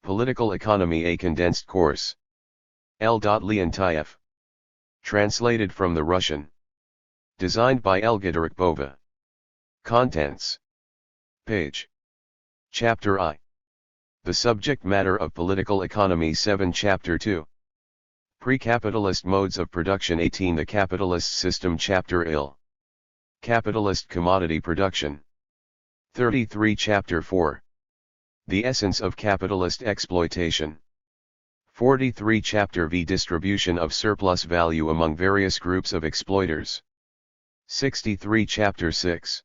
Political Economy, a condensed course. L. Leontiev. Translated from the Russian. Designed by Elga Direkbova. Contents. Page. Chapter I. The subject matter of Political Economy 7. Chapter 2. Pre-capitalist modes of production 18. The capitalist system. Chapter IL. Capitalist commodity production. 33. Chapter 4. The essence of capitalist exploitation. 43. Chapter V. Distribution of surplus value among various groups of exploiters. 63. Chapter 6.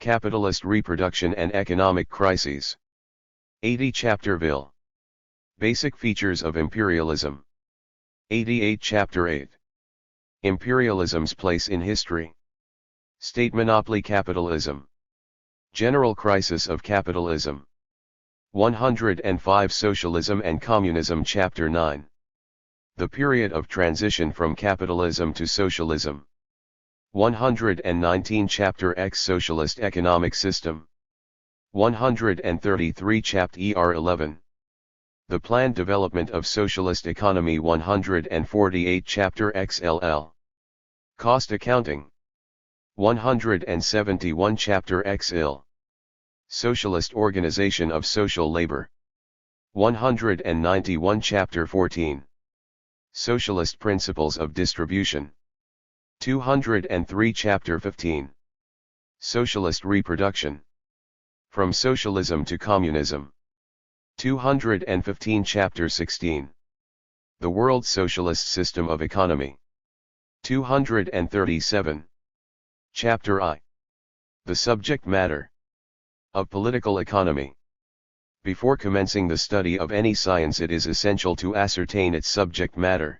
Capitalist reproduction and economic crises. 80. Chapter VIL. Basic features of imperialism. 88. Chapter 8. Imperialism's place in history. State monopoly capitalism. General crisis of capitalism. 105. Socialism and communism. Chapter 9. The period of transition from capitalism to socialism. 119. Chapter X. Socialist economic system. 133. Chapter ER11. The planned development of socialist economy. 148. Chapter XLL. Cost accounting. 171. Chapter XIL. Socialist organization of social labor. 191. Chapter 14. Socialist principles of distribution. 203. Chapter 15. Socialist reproduction. From socialism to communism. 215. Chapter 16. The world socialist system of economy. 237. Chapter I. The subject matter of political economy. Before commencing the study of any science, it is essential to ascertain its subject matter.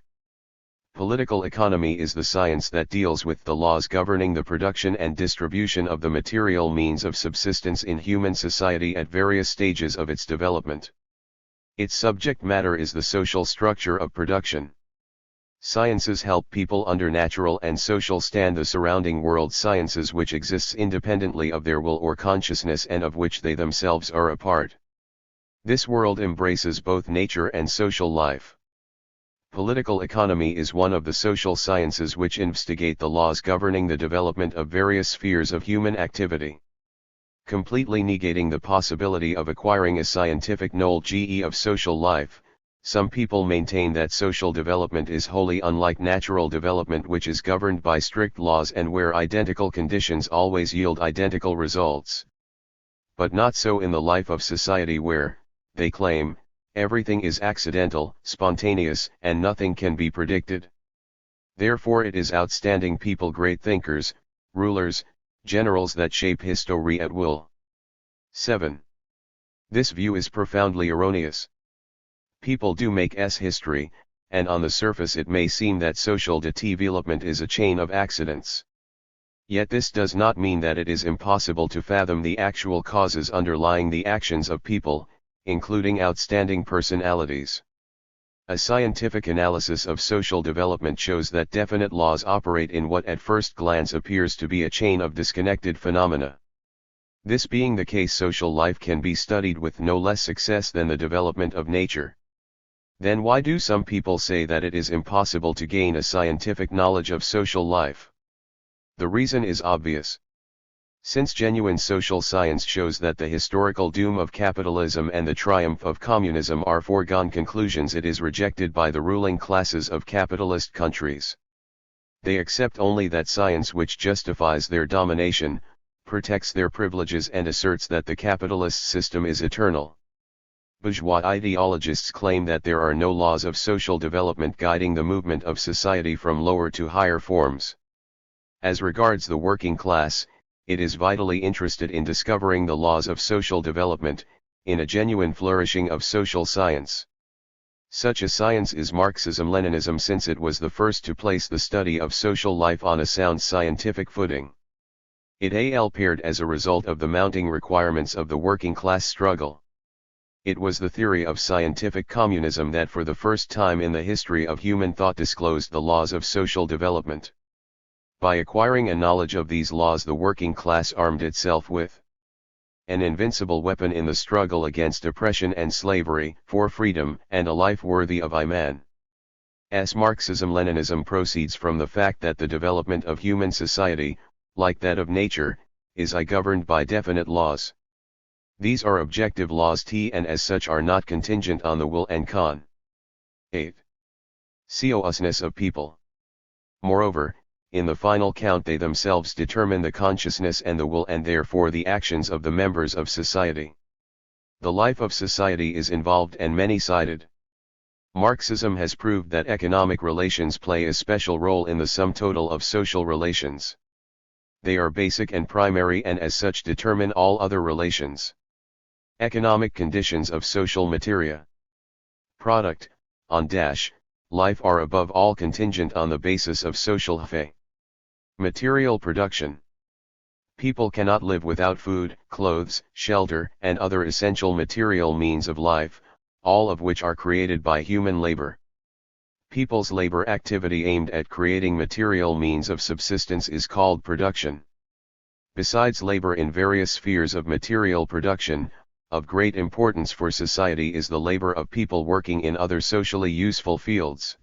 Political economy is the science that deals with the laws governing the production and distribution of the material means of subsistence in human society at various stages of its development. Its subject matter is the social structure of production. Sciences help people under natural and social stand the surrounding world, sciences which exists independently of their will or consciousness and of which they themselves are a part. This world embraces both nature and social life. Political economy is one of the social sciences which investigate the laws governing the development of various spheres of human activity. Completely negating the possibility of acquiring a scientific knowledge of social life, some people maintain that social development is wholly unlike natural development, which is governed by strict laws and where identical conditions always yield identical results. But not so in the life of society, where, they claim, everything is accidental, spontaneous, and nothing can be predicted. Therefore it is outstanding people, great thinkers, rulers, generals that shape history at will. 7. This view is profoundly erroneous. People do make history, and on the surface it may seem that social development is a chain of accidents. Yet this does not mean that it is impossible to fathom the actual causes underlying the actions of people, including outstanding personalities. A scientific analysis of social development shows that definite laws operate in what at first glance appears to be a chain of disconnected phenomena. This being the case, social life can be studied with no less success than the development of nature. Then why do some people say that it is impossible to gain a scientific knowledge of social life? The reason is obvious. Since genuine social science shows that the historical doom of capitalism and the triumph of communism are foregone conclusions, it is rejected by the ruling classes of capitalist countries. They accept only that science which justifies their domination, protects their privileges, and asserts that the capitalist system is eternal. Bourgeois ideologists claim that there are no laws of social development guiding the movement of society from lower to higher forms. As regards the working class, it is vitally interested in discovering the laws of social development, in a genuine flourishing of social science. Such a science is Marxism-Leninism, since it was the first to place the study of social life on a sound scientific footing. It appeared as a result of the mounting requirements of the working class struggle. It was the theory of scientific communism that for the first time in the history of human thought disclosed the laws of social development. By acquiring a knowledge of these laws, the working class armed itself with an invincible weapon in the struggle against oppression and slavery, for freedom and a life worthy of man. As Marxism-Leninism proceeds from the fact that the development of human society, like that of nature, is governed by definite laws. These are objective laws and as such are not contingent on the will and con. 8. Consciousness of people. Moreover, in the final count they themselves determine the consciousness and the will and therefore the actions of the members of society. The life of society is involved and many-sided. Marxism has proved that economic relations play a special role in the sum total of social relations. They are basic and primary and as such determine all other relations. Economic conditions of social materia. Product, life are above all contingent on the basis of social fait. Material production. People cannot live without food, clothes, shelter, and other essential material means of life, all of which are created by human labor. People's labor activity aimed at creating material means of subsistence is called production. Besides labor in various spheres of material production, of great importance for society is the labor of people working in other socially useful fields.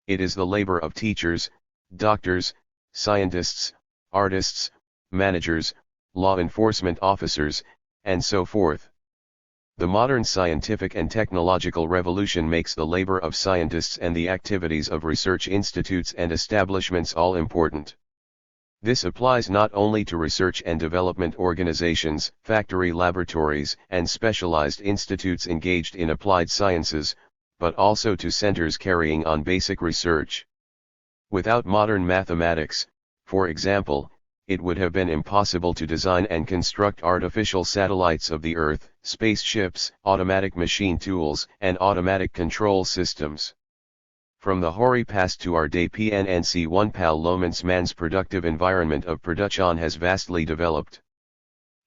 It is the labor of teachers, doctors, scientists, artists, managers, law enforcement officers, and so forth. The modern scientific and technological revolution makes the labor of scientists and the activities of research institutes and establishments all important. This applies not only to research and development organizations, factory laboratories, and specialized institutes engaged in applied sciences, but also to centers carrying on basic research. Without modern mathematics, for example, it would have been impossible to design and construct artificial satellites of the Earth, spaceships, automatic machine tools, and automatic control systems. From the hoary past to our day PNNC 1 Parliament's man's productive environment of production has vastly developed.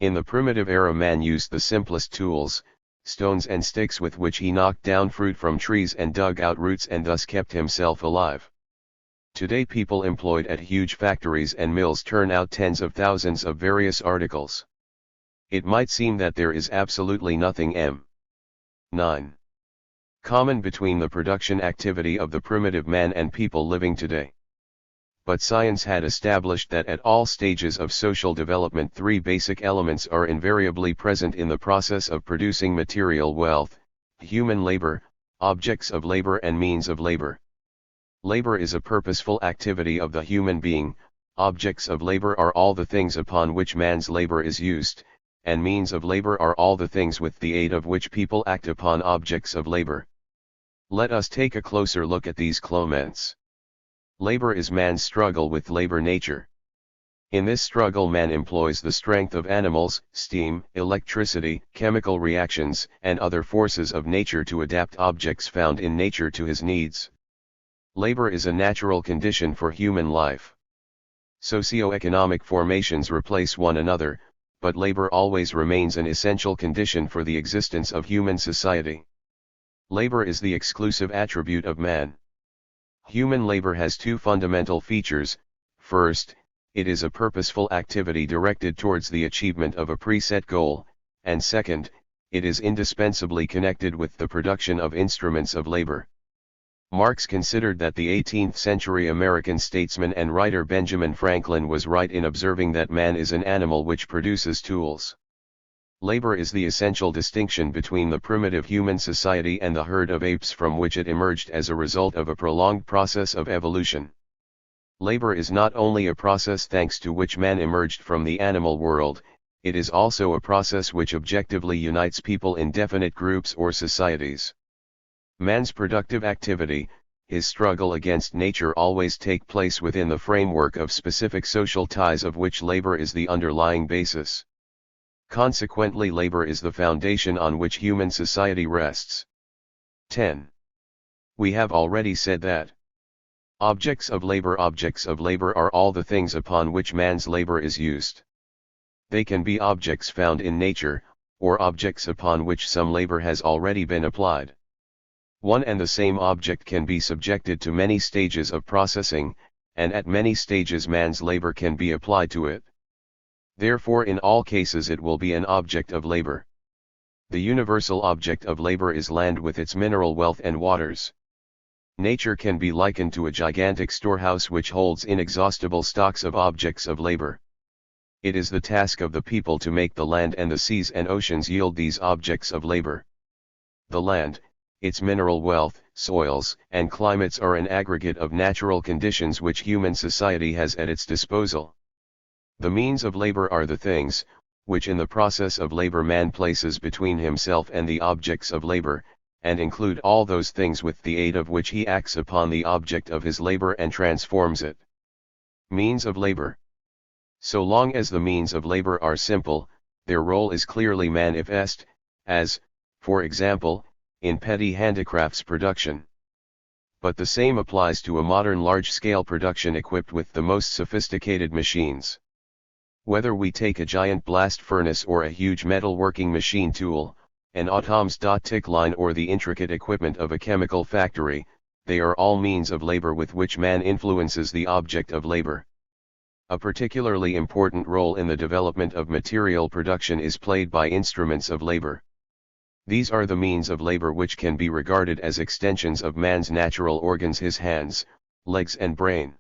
In the primitive era man used the simplest tools, stones and sticks with which he knocked down fruit from trees and dug out roots and thus kept himself alive. Today people employed at huge factories and mills turn out tens of thousands of various articles. It might seem that there is absolutely nothing 9. Common between the production activity of the primitive man and people living today. But science had established that at all stages of social development three basic elements are invariably present in the process of producing material wealth: human labor, objects of labor and means of labor. Labor is a purposeful activity of the human being, objects of labor are all the things upon which man's labor is used, and means of labor are all the things with the aid of which people act upon objects of labor. Let us take a closer look at these elements. Labor is man's struggle with labor nature. In this struggle man employs the strength of animals, steam, electricity, chemical reactions, and other forces of nature to adapt objects found in nature to his needs. Labor is a natural condition for human life. Socio-economic formations replace one another, but labor always remains an essential condition for the existence of human society. Labor is the exclusive attribute of man. Human labor has two fundamental features. First, it is a purposeful activity directed towards the achievement of a preset goal, and second, it is indispensably connected with the production of instruments of labor. Marx considered that the 18th-century American statesman and writer Benjamin Franklin was right in observing that man is an animal which produces tools. Labor is the essential distinction between the primitive human society and the herd of apes from which it emerged as a result of a prolonged process of evolution. Labor is not only a process thanks to which man emerged from the animal world, it is also a process which objectively unites people in definite groups or societies. Man's productive activity, his struggle against nature always take place within the framework of specific social ties of which labor is the underlying basis. Consequently, labor is the foundation on which human society rests. 10. We have already said that objects of labor are all the things upon which man's labor is used. They can be objects found in nature, or objects upon which some labor has already been applied. One and the same object can be subjected to many stages of processing, and at many stages man's labor can be applied to it. Therefore in all cases it will be an object of labor. The universal object of labor is land with its mineral wealth and waters. Nature can be likened to a gigantic storehouse which holds inexhaustible stocks of objects of labor. It is the task of the people to make the land and the seas and oceans yield these objects of labor. The land, its mineral wealth, soils, and climates are an aggregate of natural conditions which human society has at its disposal. The means of labor are the things, which in the process of labor man places between himself and the objects of labor, and include all those things with the aid of which he acts upon the object of his labor and transforms it. Means of labor. So long as the means of labor are simple, their role is clearly manifest, as, for example, in petty handicrafts production. But the same applies to a modern large-scale production equipped with the most sophisticated machines. Whether we take a giant blast furnace or a huge metal-working machine tool, an Autom's.tick line or the intricate equipment of a chemical factory, they are all means of labor with which man influences the object of labor. A particularly important role in the development of material production is played by instruments of labor. These are the means of labor which can be regarded as extensions of man's natural organs, his hands, legs and brain.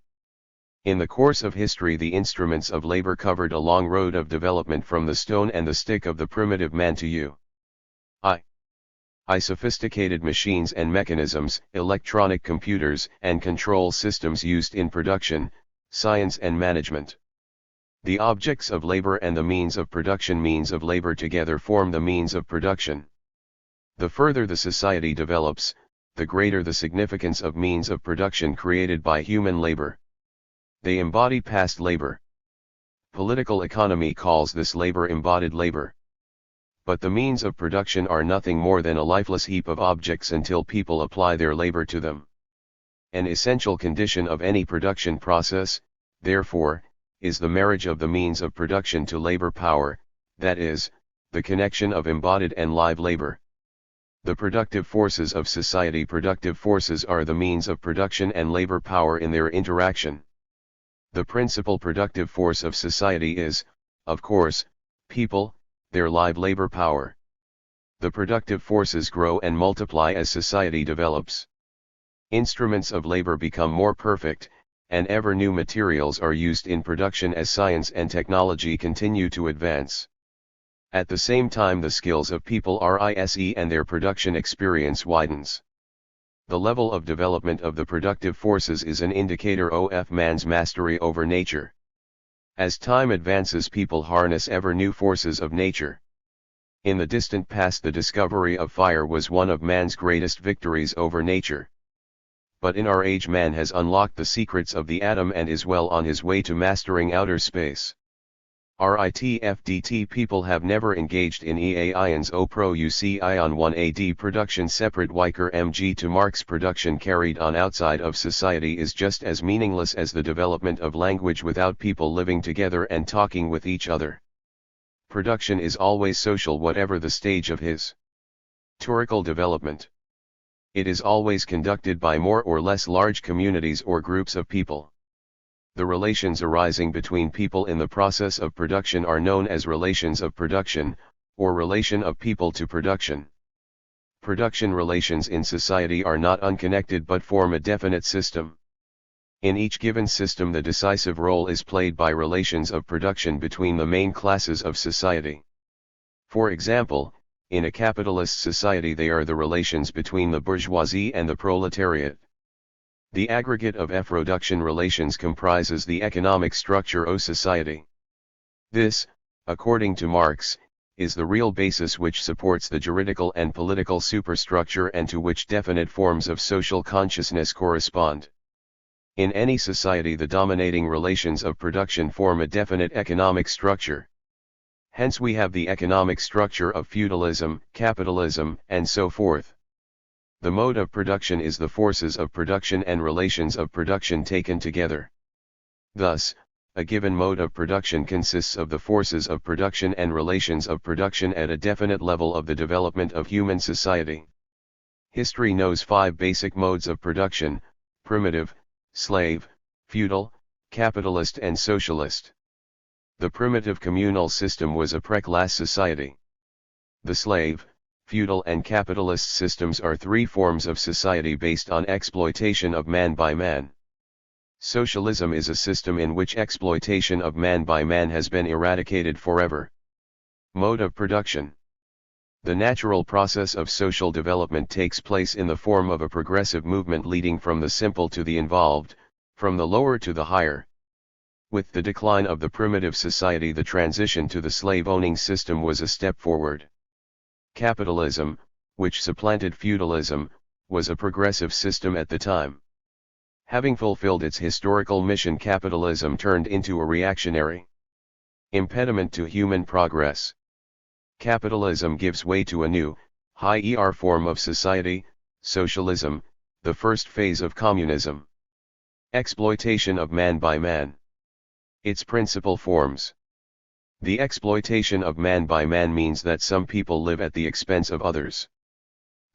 In the course of history the instruments of labor covered a long road of development from the stone and the stick of the primitive man to sophisticated machines and mechanisms, electronic computers and control systems used in production, science and management. The objects of labor and the means of production means of labor together form the means of production. The further the society develops, the greater the significance of means of production created by human labor. They embody past labor. Political economy calls this labor embodied labor. But the means of production are nothing more than a lifeless heap of objects until people apply their labor to them. An essential condition of any production process, therefore, is the marriage of the means of production to labor power, that is, the connection of embodied and live labor. The productive forces of society. Productive forces are the means of production and labor power in their interaction. The principal productive force of society is, of course, people, their live labor power. The productive forces grow and multiply as society develops. Instruments of labor become more perfect, and ever new materials are used in production as science and technology continue to advance. At the same time the skills of people rise and their production experience widens. The level of development of the productive forces is an indicator of man's mastery over nature. As time advances people harness ever new forces of nature. In the distant past the discovery of fire was one of man's greatest victories over nature. But in our age man has unlocked the secrets of the atom and is well on his way to mastering outer space. RITFDT people have never engaged in EAIN's pro-UC ion 1 AD production. Separate Weicker MG to Marx production carried on outside of society is just as meaningless as the development of language without people living together and talking with each other. Production is always social whatever the stage of historical development. It is always conducted by more or less large communities or groups of people. The relations arising between people in the process of production are known as relations of production, or relation of people to production. Production relations in society are not unconnected but form a definite system. In each given system the decisive role is played by relations of production between the main classes of society. For example, in a capitalist society they are the relations between the bourgeoisie and the proletariat. The aggregate of production relations comprises the economic structure of society. This, according to Marx, is the real basis which supports the juridical and political superstructure and to which definite forms of social consciousness correspond. In any society the dominating relations of production form a definite economic structure. Hence we have the economic structure of feudalism, capitalism, and so forth. The mode of production is the forces of production and relations of production taken together. Thus, a given mode of production consists of the forces of production and relations of production at a definite level of the development of human society. History knows 5 basic modes of production: primitive, slave, feudal, capitalist and socialist. The primitive communal system was a pre-class society. The slave, feudal and capitalist systems are three forms of society based on exploitation of man by man. Socialism is a system in which exploitation of man by man has been eradicated forever. Mode of production. The natural process of social development takes place in the form of a progressive movement leading from the simple to the involved, from the lower to the higher. With the decline of the primitive society, the transition to the slave-owning system was a step forward. Capitalism, which supplanted feudalism, was a progressive system at the time. Having fulfilled its historical mission, capitalism turned into a reactionary impediment to human progress. Capitalism gives way to a new, higher form of society, socialism, the first phase of communism. Exploitation of man by man. Its principal forms. The exploitation of man by man means that some people live at the expense of others.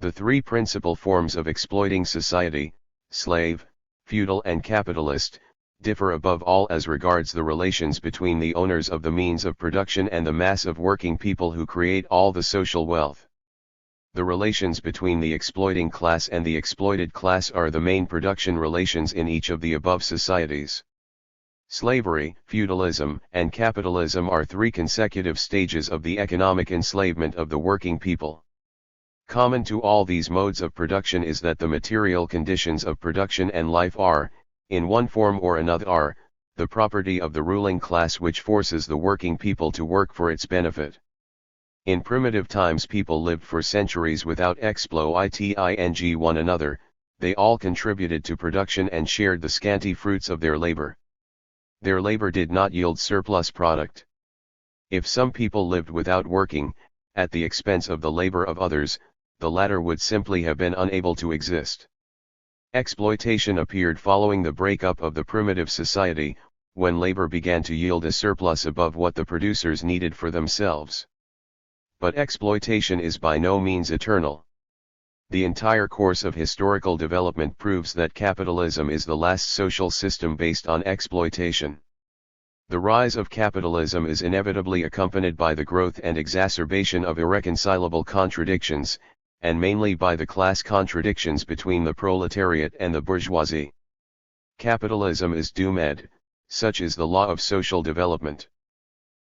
The three principal forms of exploiting society, slave, feudal and capitalist, differ above all as regards the relations between the owners of the means of production and the mass of working people who create all the social wealth. The relations between the exploiting class and the exploited class are the main production relations in each of the above societies. Slavery, feudalism, and capitalism are three consecutive stages of the economic enslavement of the working people. Common to all these modes of production is that the material conditions of production and life are, in one form or another, the property of the ruling class, which forces the working people to work for its benefit. In primitive times, people lived for centuries without exploiting one another. They all contributed to production and shared the scanty fruits of their labor. Their labor did not yield surplus product. If some people lived without working, at the expense of the labor of others, the latter would simply have been unable to exist. Exploitation appeared following the breakup of the primitive society, when labor began to yield a surplus above what the producers needed for themselves. But exploitation is by no means eternal. The entire course of historical development proves that capitalism is the last social system based on exploitation. The rise of capitalism is inevitably accompanied by the growth and exacerbation of irreconcilable contradictions, and mainly by the class contradictions between the proletariat and the bourgeoisie. Capitalism is doomed, such is the law of social development.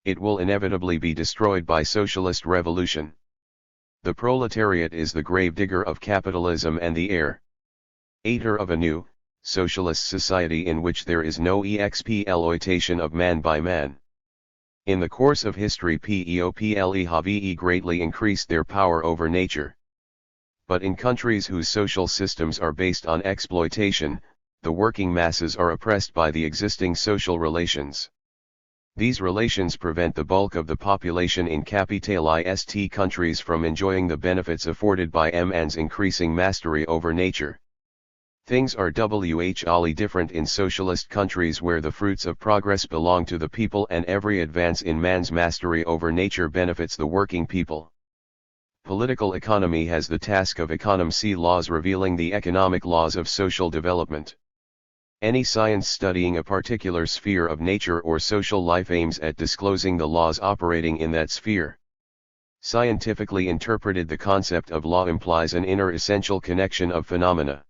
It will inevitably be destroyed by socialist revolution. The proletariat is the gravedigger of capitalism and the heir of a new, socialist society in which there is no exploitation of man by man. In the course of history, people have greatly increased their power over nature. But in countries whose social systems are based on exploitation, the working masses are oppressed by the existing social relations. These relations prevent the bulk of the population in capitalist countries from enjoying the benefits afforded by man's increasing mastery over nature. Things are wholly different in socialist countries, where the fruits of progress belong to the people and every advance in man's mastery over nature benefits the working people. Political economy has the task of economy laws revealing the economic laws of social development. Any science studying a particular sphere of nature or social life aims at disclosing the laws operating in that sphere. Scientifically interpreted, the concept of law implies an inner essential connection of phenomena.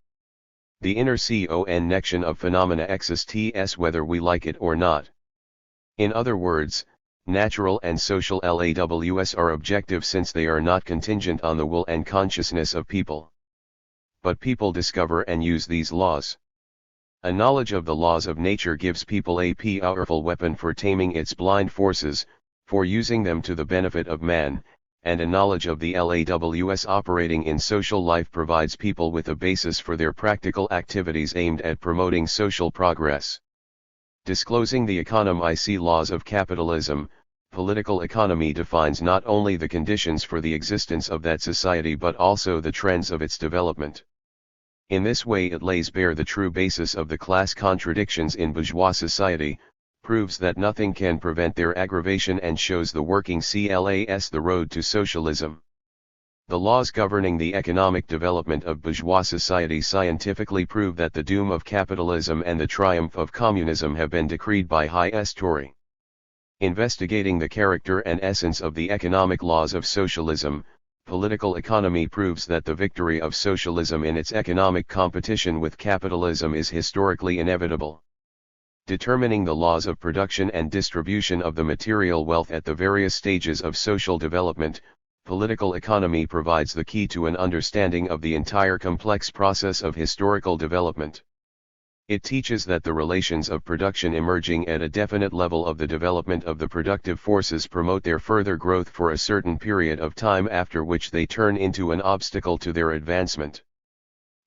The inner connection of phenomena exists whether we like it or not. In other words, natural and social laws are objective, since they are not contingent on the will and consciousness of people. But people discover and use these laws. A knowledge of the laws of nature gives people a powerful weapon for taming its blind forces, for using them to the benefit of man, and a knowledge of the laws operating in social life provides people with a basis for their practical activities aimed at promoting social progress. Disclosing the economic laws of capitalism, political economy defines not only the conditions for the existence of that society but also the trends of its development. In this way it lays bare the true basis of the class contradictions in bourgeois society, proves that nothing can prevent their aggravation, and shows the working class the road to socialism. The laws governing the economic development of bourgeois society scientifically prove that the doom of capitalism and the triumph of communism have been decreed by history. Investigating the character and essence of the economic laws of socialism, political economy proves that the victory of socialism in its economic competition with capitalism is historically inevitable. Determining the laws of production and distribution of the material wealth at the various stages of social development, political economy provides the key to an understanding of the entire complex process of historical development. It teaches that the relations of production emerging at a definite level of the development of the productive forces promote their further growth for a certain period of time, after which they turn into an obstacle to their advancement.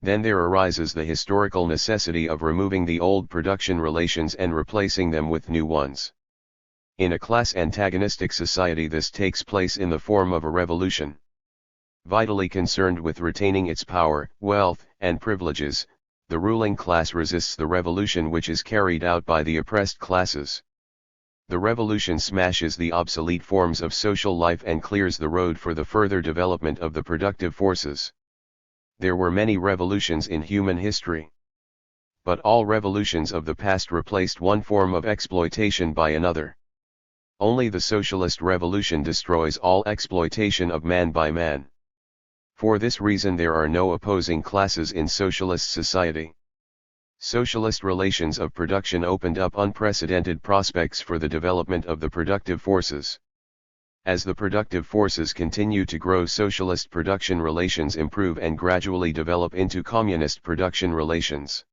Then there arises the historical necessity of removing the old production relations and replacing them with new ones. In a class antagonistic society, this takes place in the form of a revolution. Vitally concerned with retaining its power, wealth, and privileges, the ruling class resists the revolution which is carried out by the oppressed classes. The revolution smashes the obsolete forms of social life and clears the road for the further development of the productive forces. There were many revolutions in human history. But all revolutions of the past replaced one form of exploitation by another. Only the socialist revolution destroys all exploitation of man by man. For this reason there are no opposing classes in socialist society. Socialist relations of production opened up unprecedented prospects for the development of the productive forces. As the productive forces continue to grow, socialist production relations improve and gradually develop into communist production relations.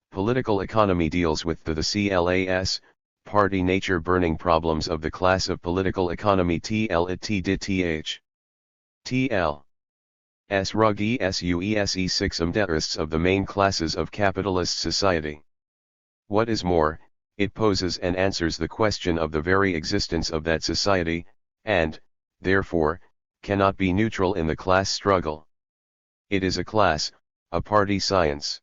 Political economy deals with the CLAS, party nature burning problems of the class of political economy TLIT TL. S rug suese sixum derists of the main classes of capitalist society. What is more, it poses and answers the question of the very existence of that society, and, therefore, cannot be neutral in the class struggle. It is a class, a party science.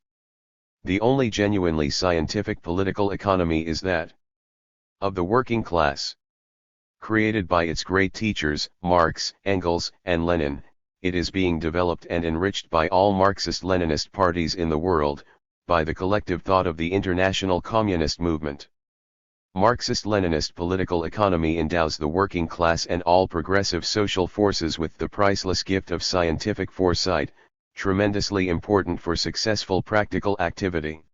The only genuinely scientific political economy is that of the working class. Created by its great teachers, Marx, Engels, and Lenin, it is being developed and enriched by all Marxist-Leninist parties in the world, by the collective thought of the international communist movement. Marxist-Leninist political economy endows the working class and all progressive social forces with the priceless gift of scientific foresight, tremendously important for successful practical activity.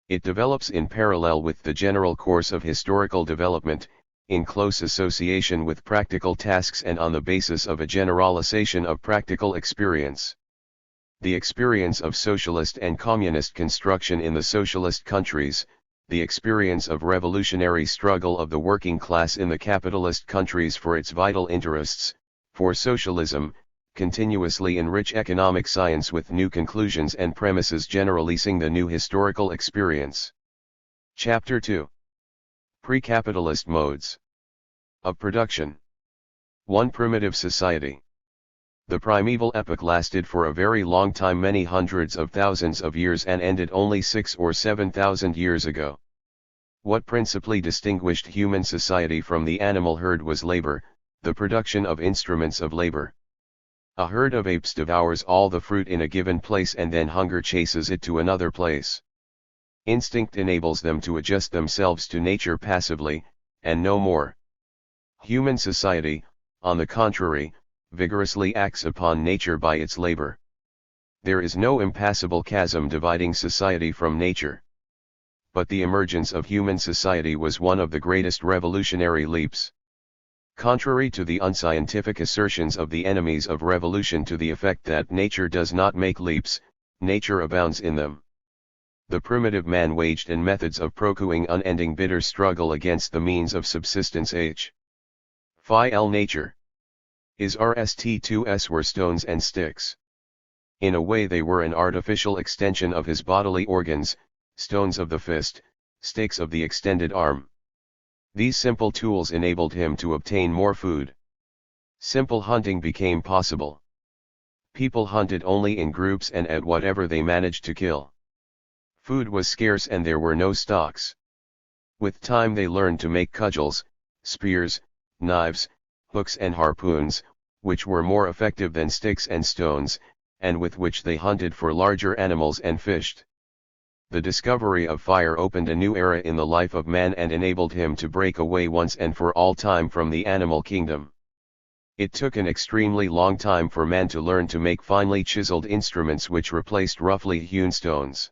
It develops in parallel with the general course of historical development, in close association with practical tasks and on the basis of a generalization of practical experience. The experience of socialist and communist construction in the socialist countries, the experience of revolutionary struggle of the working class in the capitalist countries for its vital interests, for socialism, continuously enrich economic science with new conclusions and premises generalizing the new historical experience. Chapter 2. Pre-capitalist modes of production. 1. Primitive society. The primeval epoch lasted for a very long time, many hundreds of thousands of years, and ended only 6,000 or 7,000 years ago. What principally distinguished human society from the animal herd was labor, the production of instruments of labor. A herd of apes devours all the fruit in a given place and then hunger chases it to another place. Instinct enables them to adjust themselves to nature passively, and no more. Human society, on the contrary, vigorously acts upon nature by its labor. There is no impassable chasm dividing society from nature. But the emergence of human society was one of the greatest revolutionary leaps. Contrary to the unscientific assertions of the enemies of revolution to the effect that nature does not make leaps, nature abounds in them. The primitive man waged in methods of procuring unending bitter struggle against the means of subsistence. Phi L nature. His RST2s were stones and sticks. In a way they were an artificial extension of his bodily organs, stones of the fist, sticks of the extended arm. These simple tools enabled him to obtain more food. Simple hunting became possible. People hunted only in groups and at whatever they managed to kill. Food was scarce and there were no stocks. With time they learned to make cudgels, spears, knives, hooks and harpoons, which were more effective than sticks and stones, and with which they hunted for larger animals and fished. The discovery of fire opened a new era in the life of man and enabled him to break away once and for all time from the animal kingdom. It took an extremely long time for man to learn to make finely chiseled instruments which replaced roughly hewn stones.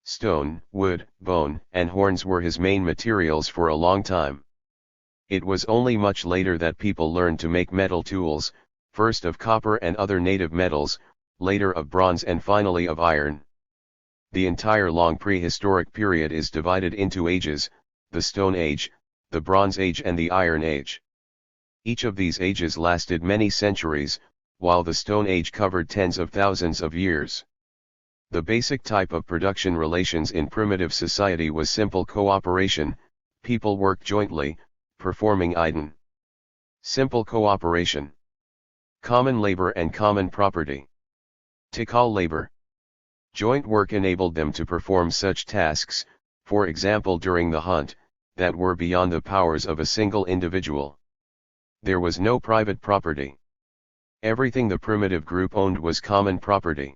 Stone, wood, bone, and horns were his main materials for a long time. It was only much later that people learned to make metal tools, first of copper and other native metals, later of bronze and finally of iron. The entire long prehistoric period is divided into ages: the Stone Age, the Bronze Age and the Iron Age. Each of these ages lasted many centuries, while the Stone Age covered tens of thousands of years. The basic type of production relations in primitive society was simple cooperation. People worked jointly, performing idun. Simple cooperation. Common labor and common property. Tikal labor. Joint work enabled them to perform such tasks, for example during the hunt, that were beyond the powers of a single individual. There was no private property. Everything the primitive group owned was common property.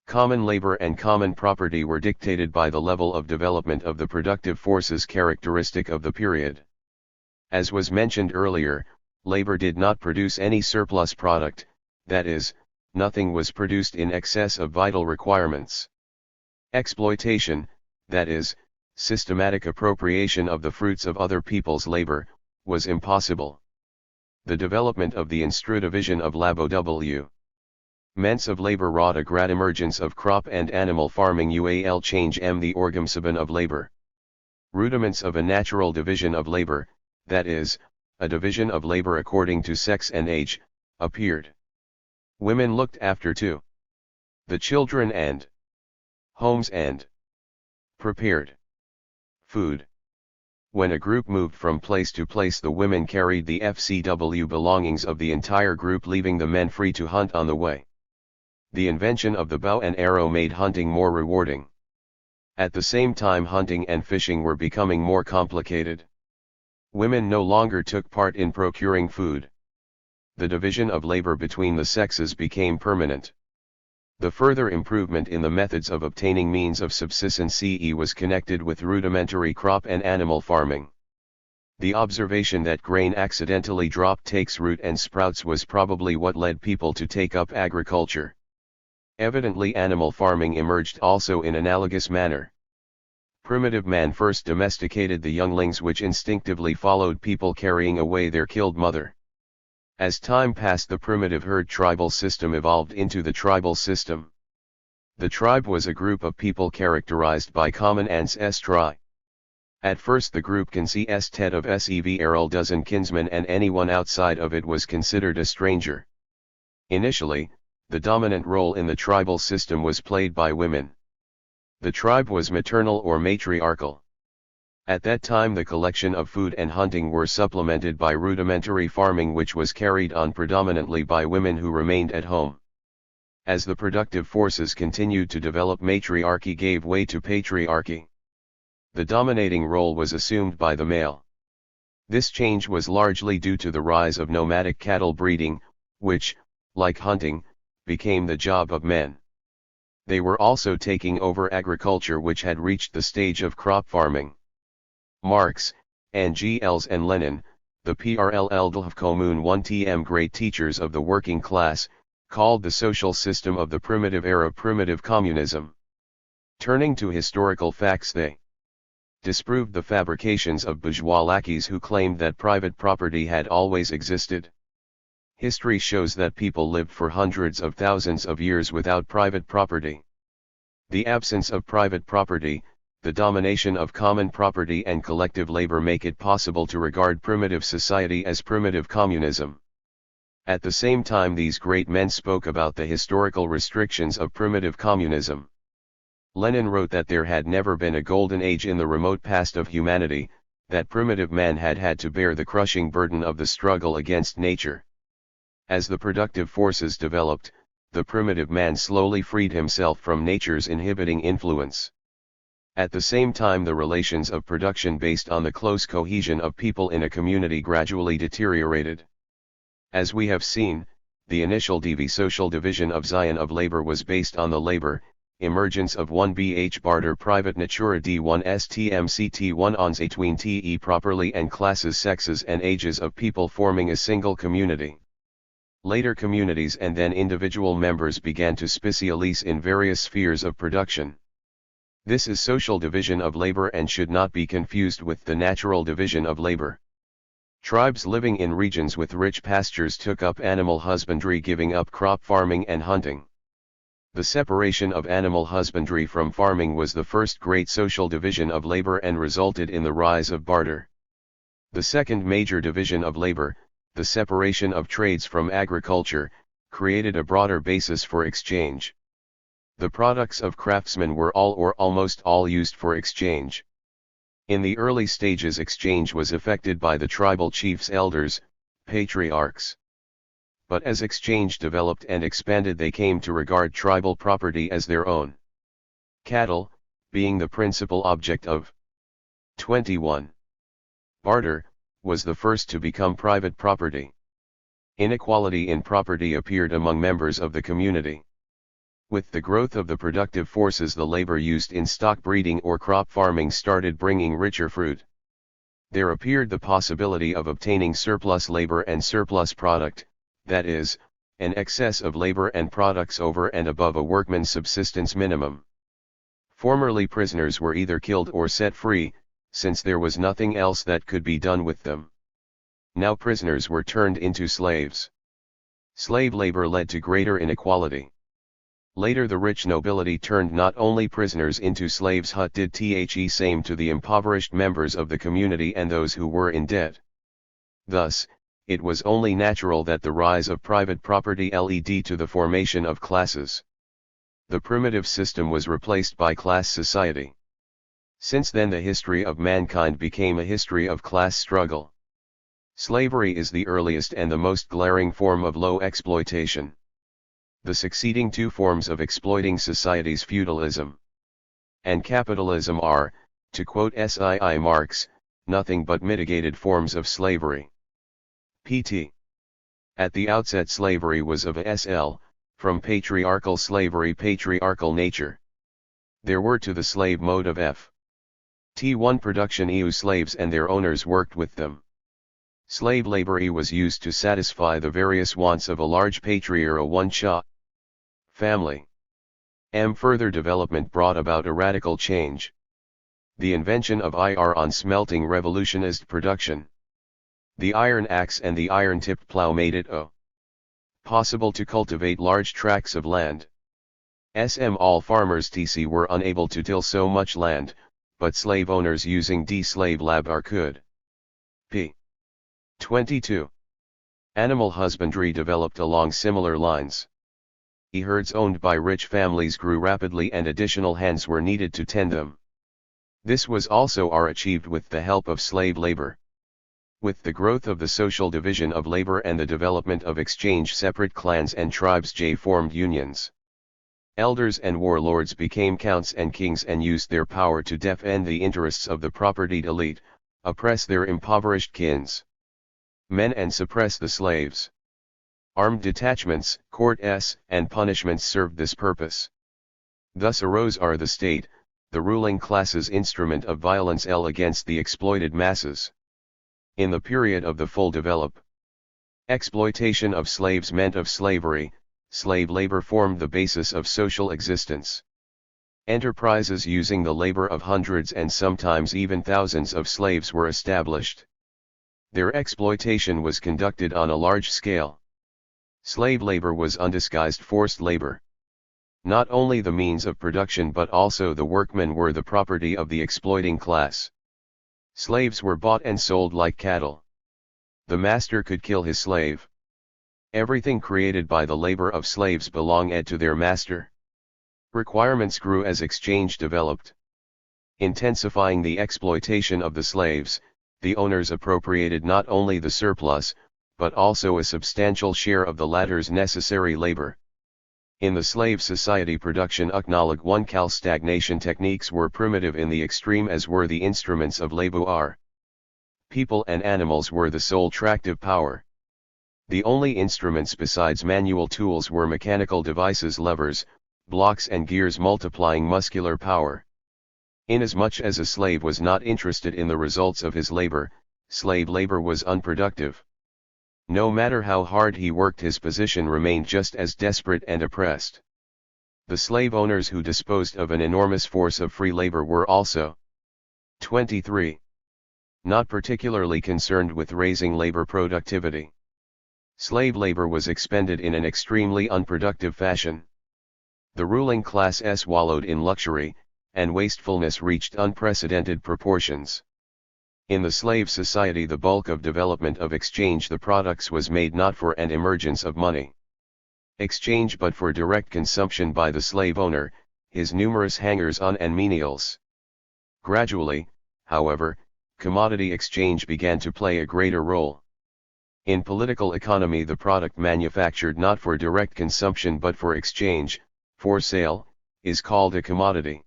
Common labor and common property were dictated by the level of development of the productive forces characteristic of the period. As was mentioned earlier, labor did not produce any surplus product, that is, nothing was produced in excess of vital requirements. Exploitation, that is, systematic appropriation of the fruits of other people's labor, was impossible. The development of the instru division of Labo W. Ments of labor wrought a great emergence of crop and animal farming ual change the orgamsaban of labor. Rudiments of a natural division of labor, that is, a division of labor according to sex and age, appeared. Women looked after too. The children and homes and prepared food. When a group moved from place to place, the women carried the FCW belongings of the entire group, leaving the men free to hunt on the way. The invention of the bow and arrow made hunting more rewarding. At the same time, hunting and fishing were becoming more complicated. Women no longer took part in procuring food. The division of labor between the sexes became permanent. The further improvement in the methods of obtaining means of subsistence was connected with rudimentary crop and animal farming. The observation that grain accidentally dropped takes root and sprouts was probably what led people to take up agriculture. Evidently, animal farming emerged also in analogous manner. Primitive man first domesticated the younglings, which instinctively followed people carrying away their killed mother. As time passed, the primitive herd tribal system evolved into the tribal system. The tribe was a group of people characterized by common ancestry. At first, the group consisted of several dozen kinsmen, and anyone outside of it was considered a stranger. Initially, the dominant role in the tribal system was played by women. The tribe was maternal or matriarchal. At that time, the collection of food and hunting were supplemented by rudimentary farming, which was carried on predominantly by women who remained at home. As the productive forces continued to develop, matriarchy gave way to patriarchy. The dominating role was assumed by the male. This change was largely due to the rise of nomadic cattle breeding, which, like hunting, became the job of men. They were also taking over agriculture, which had reached the stage of crop farming. Marx, Engels and Lenin, the PRLL Commune 1 great teachers of the working class, called the social system of the primitive era primitive communism. Turning to historical facts, they disproved the fabrications of bourgeois lackeys who claimed that private property had always existed. History shows that people lived for hundreds of thousands of years without private property. The absence of private property, the domination of common property and collective labor make it possible to regard primitive society as primitive communism. At the same time, these great men spoke about the historical restrictions of primitive communism. Lenin wrote that there had never been a golden age in the remote past of humanity, that primitive man had had to bear the crushing burden of the struggle against nature. As the productive forces developed, the primitive man slowly freed himself from nature's inhibiting influence. At the same time, the relations of production based on the close cohesion of people in a community gradually deteriorated. As we have seen, the initial social division of Zion of labor was based on the labor, emergence of 1bh barter private natura d1 stmct1 ons between te properly and classes sexes and ages of people forming a single community. Later communities and then individual members began to specialize in various spheres of production. This is social division of labor and should not be confused with the natural division of labor. Tribes living in regions with rich pastures took up animal husbandry, giving up crop farming and hunting. The separation of animal husbandry from farming was the first great social division of labor and resulted in the rise of barter. The second major division of labor, the separation of trades from agriculture, created a broader basis for exchange. The products of craftsmen were all or almost all used for exchange. In the early stages, exchange was effected by the tribal chiefs, elders, patriarchs. But as exchange developed and expanded, they came to regard tribal property as their own. Cattle, being the principal object of 21. Barter, was the first to become private property. Inequality in property appeared among members of the community. With the growth of the productive forces, the labor used in stock breeding or crop farming started bringing richer fruit. There appeared the possibility of obtaining surplus labor and surplus product, that is, an excess of labor and products over and above a workman's subsistence minimum. Formerly prisoners were either killed or set free, since there was nothing else that could be done with them. Now prisoners were turned into slaves. Slave labor led to greater inequality. Later the rich nobility turned not only prisoners into slaves but did the same to the impoverished members of the community and those who were in debt. Thus, it was only natural that the rise of private property led to the formation of classes. The primitive system was replaced by class society. Since then the history of mankind became a history of class struggle. Slavery is the earliest and the most glaring form of low exploitation. The succeeding two forms of exploiting society's feudalism and capitalism are, to quote Sii Marx, nothing but mitigated forms of slavery. Pt. At the outset slavery was of a SL, from patriarchal slavery, patriarchal nature. There were to the slave mode of F. T1 production EU slaves and their owners worked with them. Slave labor was used to satisfy the various wants of a large patriarchal family. Further development brought about a radical change. The invention of iron smelting revolutionized production. The iron axe and the iron-tipped plow made it possible to cultivate large tracts of land. All farmers were unable to till so much land, but slave owners using slave labor could. P. 22. Animal husbandry developed along similar lines. Herds owned by rich families grew rapidly and additional hands were needed to tend them. This was also achieved with the help of slave labor. With the growth of the social division of labor and the development of exchange, separate clans and tribes formed unions. Elders and warlords became counts and kings and used their power to defend the interests of the propertied elite, oppress their impoverished kins. Men and suppress the slaves. Armed detachments, courts, and punishments served this purpose. Thus arose the state, the ruling class's instrument of violence against the exploited masses. In the period of the full exploitation of slaves meant of slavery, slave labor formed the basis of social existence. Enterprises using the labor of hundreds and sometimes even thousands of slaves were established. Their exploitation was conducted on a large scale. Slave labor was undisguised forced labor. Not only the means of production but also the workmen were the property of the exploiting class. Slaves were bought and sold like cattle. The master could kill his slave. Everything created by the labor of slaves belonged to their master. Requirements grew as exchange developed. Intensifying the exploitation of the slaves, the owners appropriated not only the surplus, but also a substantial share of the latter's necessary labor. In the slave society, production acknowledged one cal stagnation techniques were primitive in the extreme, as were the instruments of labor. People and animals were the sole tractive power. The only instruments besides manual tools were mechanical devices, levers, blocks and gears multiplying muscular power. Inasmuch as a slave was not interested in the results of his labor, slave labor was unproductive. No matter how hard he worked, his position remained just as desperate and oppressed. The slave owners who disposed of an enormous force of free labor were also 23. Not particularly concerned with raising labor productivity. Slave labor was expended in an extremely unproductive fashion. The ruling class wallowed in luxury, and wastefulness reached unprecedented proportions. In the slave society, the bulk of development of exchange the products was made not for an emergence of money exchange but for direct consumption by the slave owner, his numerous hangers-on and menials. Gradually, however, commodity exchange began to play a greater role. In political economy, the product manufactured not for direct consumption but for exchange, for sale, is called a commodity.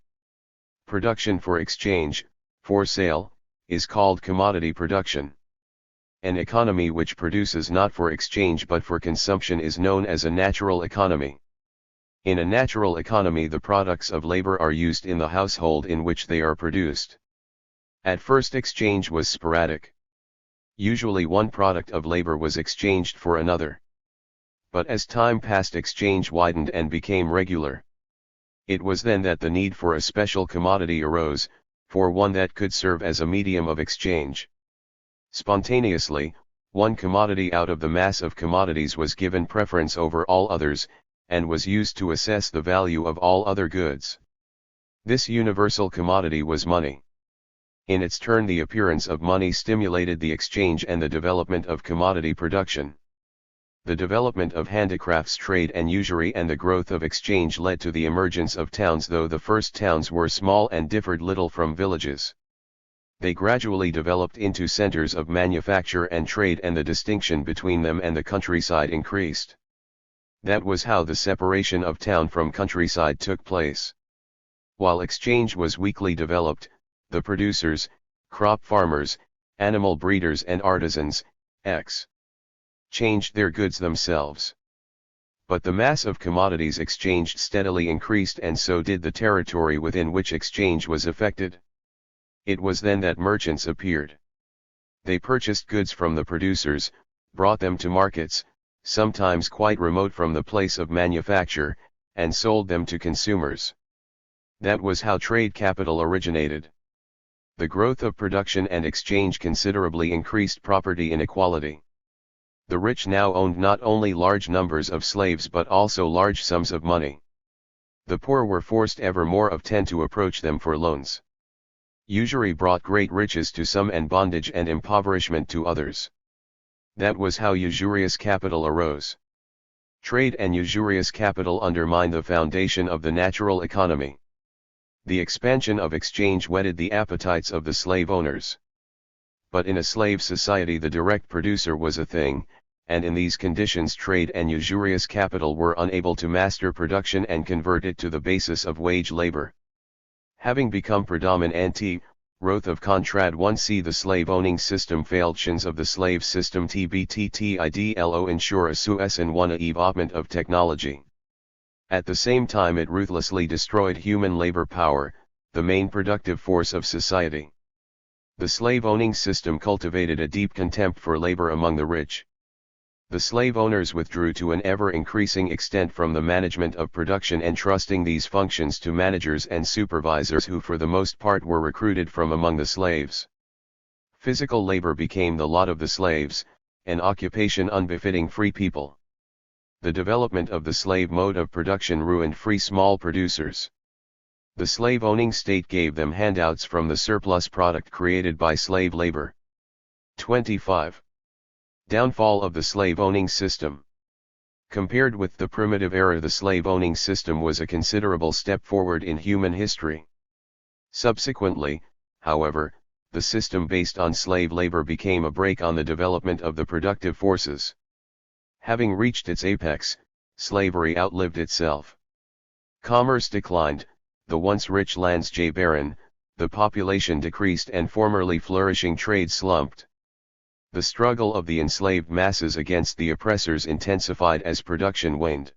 Production for exchange, for sale, is called commodity production. An economy which produces not for exchange but for consumption is known as a natural economy. In a natural economy, the products of labor are used in the household in which they are produced. At first, exchange was sporadic. Usually one product of labor was exchanged for another. But as time passed, exchange widened and became regular. It was then that the need for a special commodity arose, for one that could serve as a medium of exchange. Spontaneously, one commodity out of the mass of commodities was given preference over all others, and was used to assess the value of all other goods. This universal commodity was money. In its turn, the appearance of money stimulated the exchange and the development of commodity production. The development of handicrafts trade and usury and the growth of exchange led to the emergence of towns, though the first towns were small and differed little from villages. They gradually developed into centers of manufacture and trade, and the distinction between them and the countryside increased. That was how the separation of town from countryside took place. While exchange was weakly developed, the producers, crop farmers, animal breeders and artisans, changed their goods themselves. But the mass of commodities exchanged steadily increased, and so did the territory within which exchange was effected. It was then that merchants appeared. They purchased goods from the producers, brought them to markets, sometimes quite remote from the place of manufacture, and sold them to consumers. That was how trade capital originated. The growth of production and exchange considerably increased property inequality. The rich now owned not only large numbers of slaves but also large sums of money. The poor were forced ever more often to approach them for loans. Usury brought great riches to some and bondage and impoverishment to others. That was how usurious capital arose. Trade and usurious capital undermined the foundation of the natural economy. The expansion of exchange whetted the appetites of the slave owners. But in a slave society the direct producer was a thing, and in these conditions trade and usurious capital were unable to master production and convert it to the basis of wage labor. Having become predominant, Roth of Contrad 1c, the slave-owning system failed shins of the slave system tbttidlo ensure a sues and one evolvement of technology. At the same time it ruthlessly destroyed human labor power, the main productive force of society. The slave-owning system cultivated a deep contempt for labor among the rich. The slave owners withdrew to an ever-increasing extent from the management of production, entrusting these functions to managers and supervisors who for the most part were recruited from among the slaves. Physical labor became the lot of the slaves, an occupation unbefitting free people. The development of the slave mode of production ruined free small producers. The slave-owning state gave them handouts from the surplus product created by slave labor. 25. Downfall of the slave-owning system. Compared with the primitive era, the slave-owning system was a considerable step forward in human history. Subsequently, however, the system based on slave labor became a brake on the development of the productive forces. Having reached its apex, slavery outlived itself. Commerce declined, the once rich lands barren, the population decreased and formerly flourishing trade slumped. The struggle of the enslaved masses against the oppressors intensified as production waned.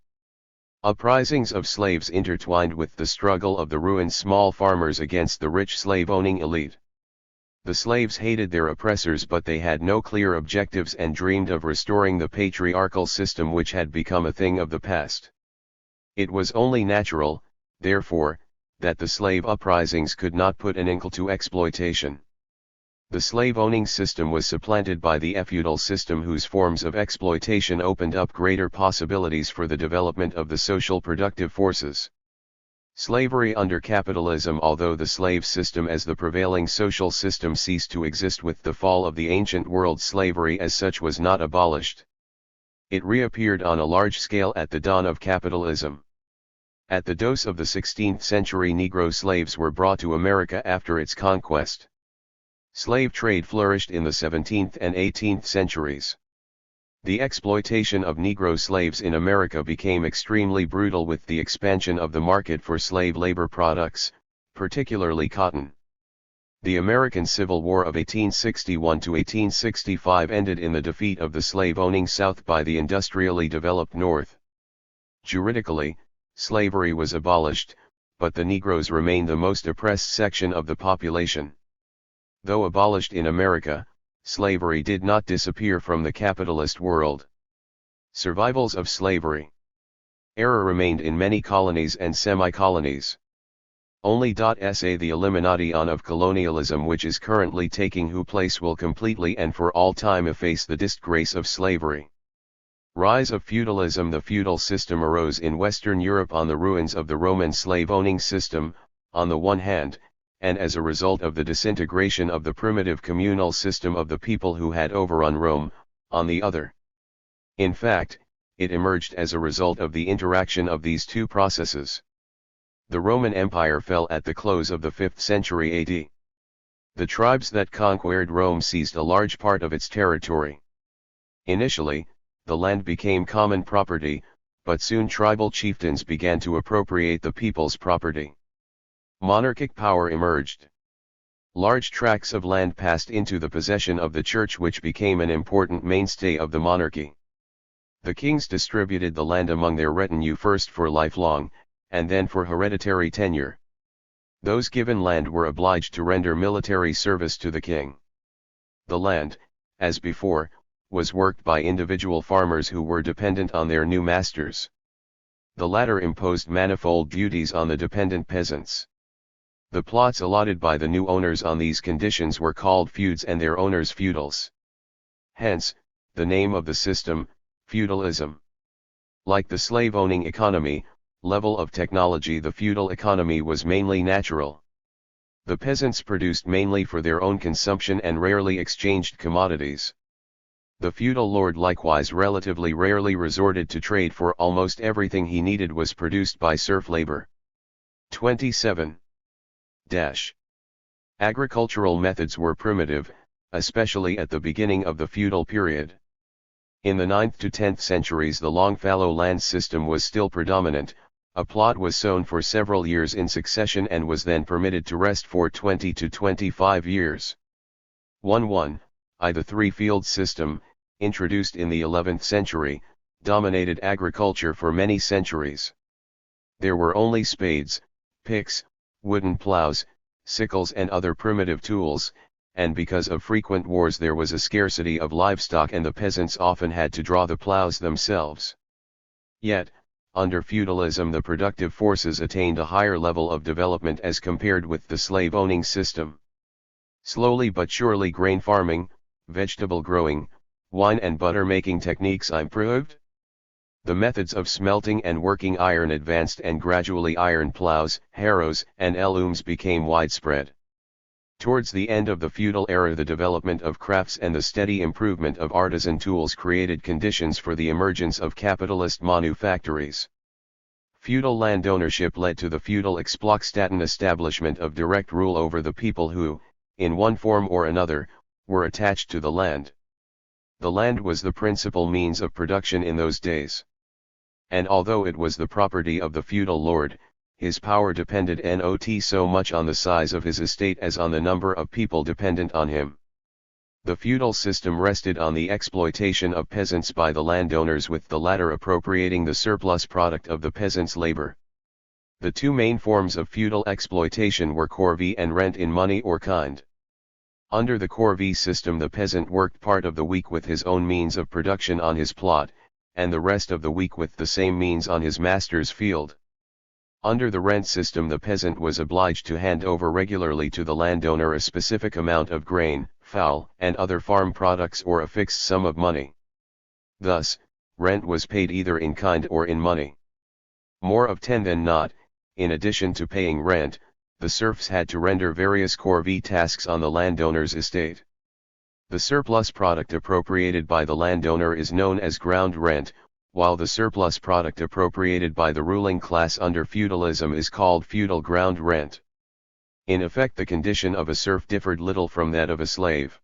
Uprisings of slaves intertwined with the struggle of the ruined small farmers against the rich slave-owning elite. The slaves hated their oppressors, but they had no clear objectives and dreamed of restoring the patriarchal system which had become a thing of the past. It was only natural, therefore, that the slave uprisings could not put an end to exploitation. The slave-owning system was supplanted by the feudal system, whose forms of exploitation opened up greater possibilities for the development of the social productive forces. Slavery under capitalism. Although the slave system as the prevailing social system ceased to exist with the fall of the ancient world, slavery as such was not abolished. It reappeared on a large scale at the dawn of capitalism. At the dose of the 16th century, Negro slaves were brought to America after its conquest. Slave trade flourished in the 17th and 18th centuries. The exploitation of Negro slaves in America became extremely brutal with the expansion of the market for slave labor products, particularly cotton. The American Civil War of 1861 to 1865 ended in the defeat of the slave-owning South by the industrially developed North. Juridically, slavery was abolished, but the Negroes remained the most oppressed section of the population. Though abolished in America, slavery did not disappear from the capitalist world. Survivals of slavery. Error remained in many colonies and semi-colonies. Only .sa the Illumination of colonialism, which is currently taking whose place, will completely and for all time efface the disgrace of slavery. Rise of feudalism. The feudal system arose in Western Europe on the ruins of the Roman slave-owning system, on the one hand, and as a result of the disintegration of the primitive communal system of the people who had overrun Rome, on the other. In fact, it emerged as a result of the interaction of these two processes. The Roman Empire fell at the close of the 5th century AD. The tribes that conquered Rome seized a large part of its territory. Initially, the land became common property, but soon tribal chieftains began to appropriate the people's property. Monarchic power emerged. Large tracts of land passed into the possession of the church, which became an important mainstay of the monarchy. The kings distributed the land among their retinue, first for lifelong, and then for hereditary tenure. Those given land were obliged to render military service to the king. The land, as before, was worked by individual farmers who were dependent on their new masters. The latter imposed manifold duties on the dependent peasants. The plots allotted by the new owners on these conditions were called feuds, and their owners feudals. Hence, the name of the system, feudalism. Like the slave-owning economy, level of technology, the feudal economy was mainly natural. The peasants produced mainly for their own consumption and rarely exchanged commodities. The feudal lord likewise relatively rarely resorted to trade, for almost everything he needed was produced by serf labor. 27. Agricultural methods were primitive, especially at the beginning of the feudal period. In the 9th to 10th centuries the long fallow land system was still predominant. A plot was sown for several years in succession and was then permitted to rest for 20 to 25 years. 1. The three-field system, introduced in the 11th century, dominated agriculture for many centuries. There were only spades, picks, wooden plows, sickles and other primitive tools, and because of frequent wars there was a scarcity of livestock and the peasants often had to draw the plows themselves. Yet, under feudalism the productive forces attained a higher level of development as compared with the slave-owning system. Slowly but surely grain farming, vegetable growing, wine and butter making techniques improved. The methods of smelting and working iron advanced, and gradually iron plows, harrows, and looms became widespread. Towards the end of the feudal era the development of crafts and the steady improvement of artisan tools created conditions for the emergence of capitalist manufactories. Feudal land ownership led to the feudal Explockstaten establishment of direct rule over the people who, in one form or another, were attached to the land. The land was the principal means of production in those days. And although it was the property of the feudal lord, his power depended not so much on the size of his estate as on the number of people dependent on him. The feudal system rested on the exploitation of peasants by the landowners, with the latter appropriating the surplus product of the peasants' labor. The two main forms of feudal exploitation were corvée and rent in money or kind. Under the corvée system, the peasant worked part of the week with his own means of production on his plot, and the rest of the week with the same means on his master's field. Under the rent system, the peasant was obliged to hand over regularly to the landowner a specific amount of grain, fowl, and other farm products, or a fixed sum of money. Thus, rent was paid either in kind or in money. More often than not, in addition to paying rent, the serfs had to render various corvée tasks on the landowner's estate. The surplus product appropriated by the landowner is known as ground rent, while the surplus product appropriated by the ruling class under feudalism is called feudal ground rent. In effect, the condition of a serf differed little from that of a slave.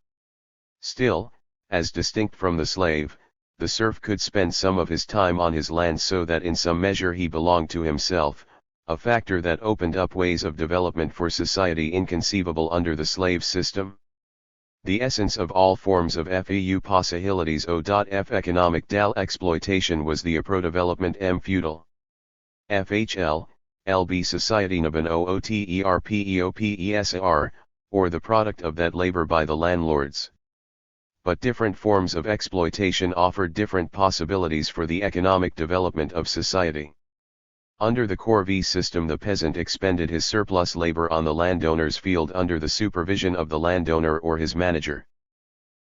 Still, as distinct from the slave, the serf could spend some of his time on his land, so that in some measure he belonged to himself, a factor that opened up ways of development for society inconceivable under the slave system. The essence of all forms of feu possibilities o.f economic dal exploitation was the pro-development m feudal. FHL, LB society naban ooterpeopesr, or the product of that labor by the landlords. But different forms of exploitation offered different possibilities for the economic development of society. Under the corvée system, the peasant expended his surplus labor on the landowner's field under the supervision of the landowner or his manager.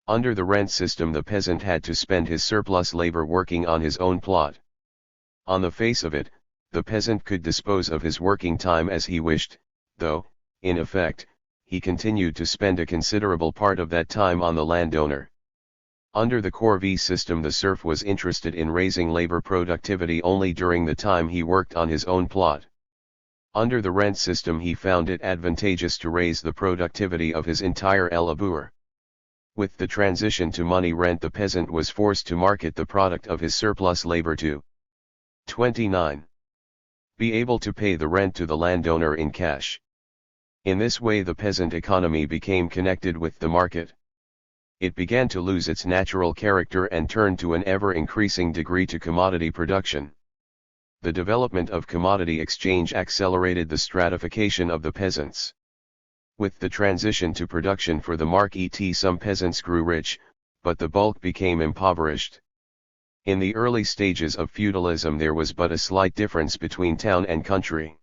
Under the rent system, the peasant had to spend his surplus labor working on his own plot. On the face of it, the peasant could dispose of his working time as he wished, though, in effect, he continued to spend a considerable part of that time on the landowner. Under the corvée system, the serf was interested in raising labor productivity only during the time he worked on his own plot. Under the rent system, he found it advantageous to raise the productivity of his entire labour. With the transition to money rent, the peasant was forced to market the product of his surplus labor to 29. Be able to pay the rent to the landowner in cash. In this way, the peasant economy became connected with the market. It began to lose its natural character and turned to an ever-increasing degree to commodity production. The development of commodity exchange accelerated the stratification of the peasants. With the transition to production for the market, some peasants grew rich, but the bulk became impoverished. In the early stages of feudalism, there was but a slight difference between town and country.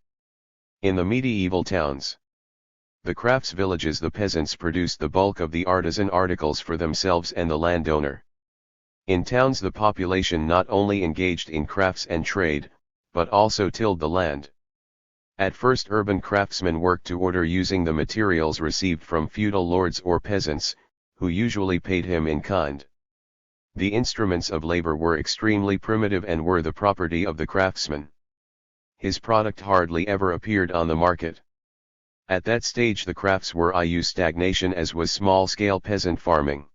In the medieval towns, the crafts villages, the peasants produced the bulk of the artisan articles for themselves and the landowner. In towns, the population not only engaged in crafts and trade, but also tilled the land. At first, urban craftsmen worked to order using the materials received from feudal lords or peasants, who usually paid him in kind. The instruments of labor were extremely primitive and were the property of the craftsman. His product hardly ever appeared on the market. At that stage, the crafts were in stagnation, as was small-scale peasant farming.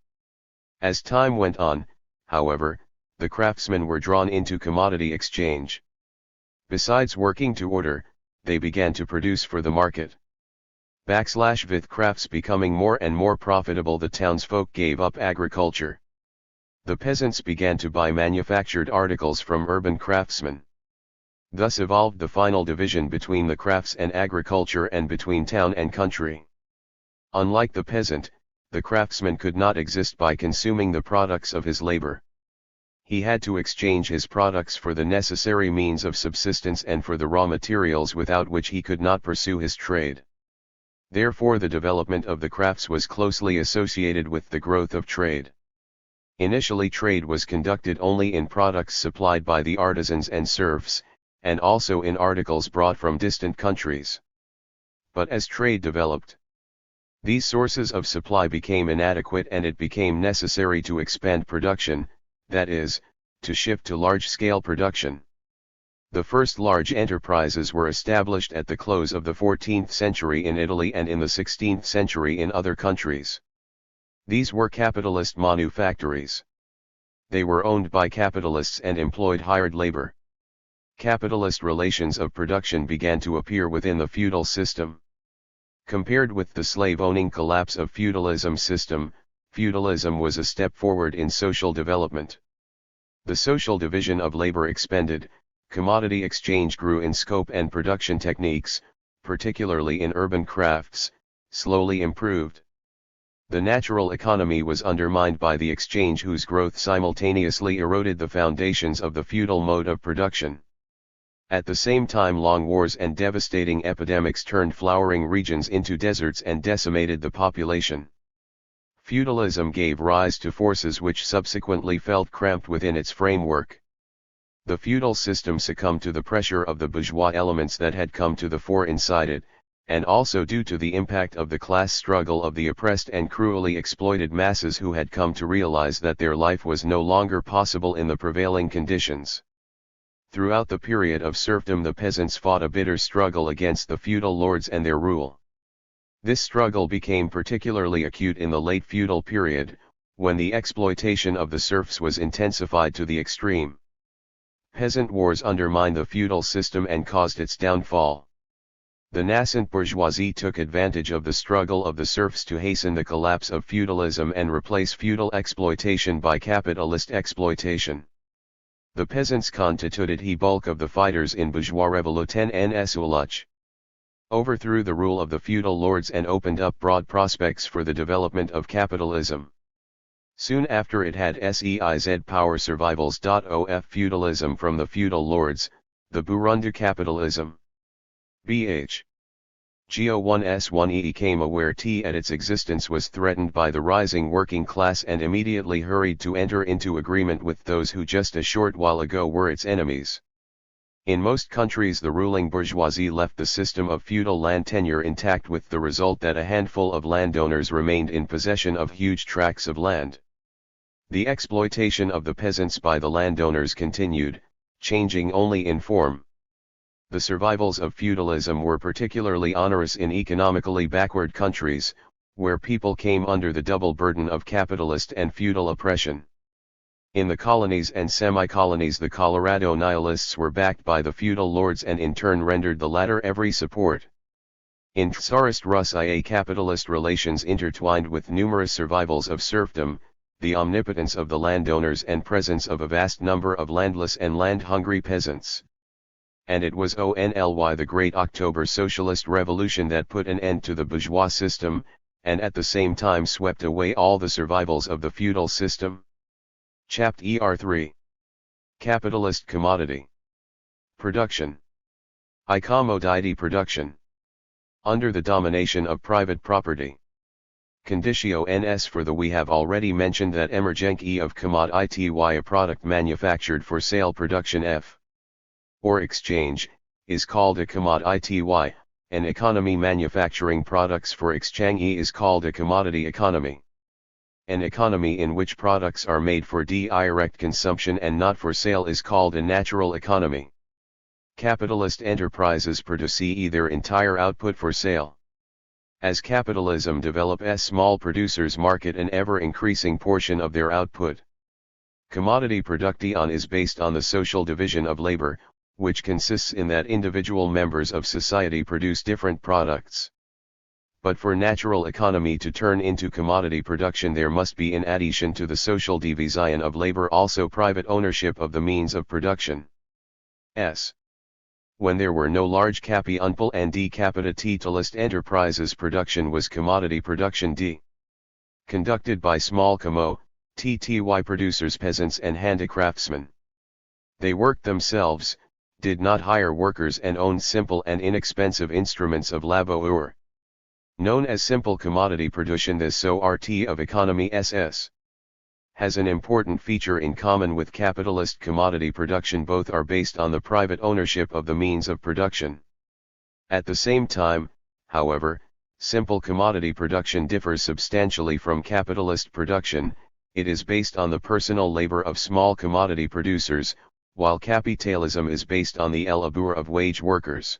As time went on, however, the craftsmen were drawn into commodity exchange. Besides working to order, they began to produce for the market. With crafts becoming more and more profitable, the townsfolk gave up agriculture. The peasants began to buy manufactured articles from urban craftsmen. Thus evolved the final division between the crafts and agriculture and between town and country. Unlike the peasant, the craftsman could not exist by consuming the products of his labor. He had to exchange his products for the necessary means of subsistence and for the raw materials without which he could not pursue his trade. Therefore, the development of the crafts was closely associated with the growth of trade. Initially, trade was conducted only in products supplied by the artisans and serfs, and also in articles brought from distant countries. But as trade developed, these sources of supply became inadequate, and it became necessary to expand production, that is, to shift to large-scale production. The first large enterprises were established at the close of the 14th century in Italy and in the 16th century in other countries. These were capitalist manufactories. They were owned by capitalists and employed hired labor. Capitalist relations of production began to appear within the feudal system. Compared with the slave-owning collapse of feudalism system, Feudalism was a step forward in social development. The social division of labor expanded, commodity exchange grew in scope, and production techniques, particularly in urban crafts, slowly improved. The natural economy was undermined by the exchange, whose growth simultaneously eroded the foundations of the feudal mode of production. At the same time, long wars and devastating epidemics turned flowering regions into deserts and decimated the population. Feudalism gave rise to forces which subsequently felt cramped within its framework. The feudal system succumbed to the pressure of the bourgeois elements that had come to the fore inside it, and also due to the impact of the class struggle of the oppressed and cruelly exploited masses who had come to realize that their life was no longer possible in the prevailing conditions. Throughout the period of serfdom, the peasants fought a bitter struggle against the feudal lords and their rule. This struggle became particularly acute in the late feudal period, when the exploitation of the serfs was intensified to the extreme. Peasant wars undermined the feudal system and caused its downfall. The nascent bourgeoisie took advantage of the struggle of the serfs to hasten the collapse of feudalism and replace feudal exploitation by capitalist exploitation. The peasants constituted the bulk of the fighters in bourgeois revolution and Sulach. Overthrew the rule of the feudal lords and opened up broad prospects for the development of capitalism. Soon after, it had seiz power survivals of feudalism from the feudal lords, the Burundu capitalism. Bh. Go1s1e became aware that its existence was threatened by the rising working class and immediately hurried to enter into agreement with those who just a short while ago were its enemies. In most countries, the ruling bourgeoisie left the system of feudal land tenure intact, with the result that a handful of landowners remained in possession of huge tracts of land. The exploitation of the peasants by the landowners continued, changing only in form. The survivals of feudalism were particularly onerous in economically backward countries, where people came under the double burden of capitalist and feudal oppression. In the colonies and semi-colonies, the Colorado nihilists were backed by the feudal lords and in turn rendered the latter every support. In Tsarist Russia, capitalist relations intertwined with numerous survivals of serfdom, the omnipotence of the landowners and presence of a vast number of landless and land-hungry peasants. And it was only the Great October Socialist Revolution that put an end to the bourgeois system, and at the same time swept away all the survivals of the feudal system. Chapter 3. Capitalist commodity production. Commodity production. Under the domination of private property. Conditio ns for the we have already mentioned that emergency of commodity, a product manufactured for sale, production f. or exchange, is called a commodity. An economy manufacturing products for exchange is called a commodity economy. An economy in which products are made for direct consumption and not for sale is called a natural economy. Capitalist enterprises produce their entire output for sale. As capitalism develops, small producers market an ever-increasing portion of their output. Commodity production is based on the social division of labor, which consists in that individual members of society produce different products. But for natural economy to turn into commodity production, there must be, in addition to the social division of labor, also private ownership of the means of production. When there were no large capital and decapitalist enterprises, production was commodity production conducted by small TTY producers, peasants and handicraftsmen. They worked themselves, did not hire workers, and owned simple and inexpensive instruments of labour. Known as simple commodity production, this sort of economy has an important feature in common with capitalist commodity production. Both are based on the private ownership of the means of production. At the same time, however, simple commodity production differs substantially from capitalist production. It is based on the personal labor of small commodity producers, while capitalism is based on the labor of wage workers.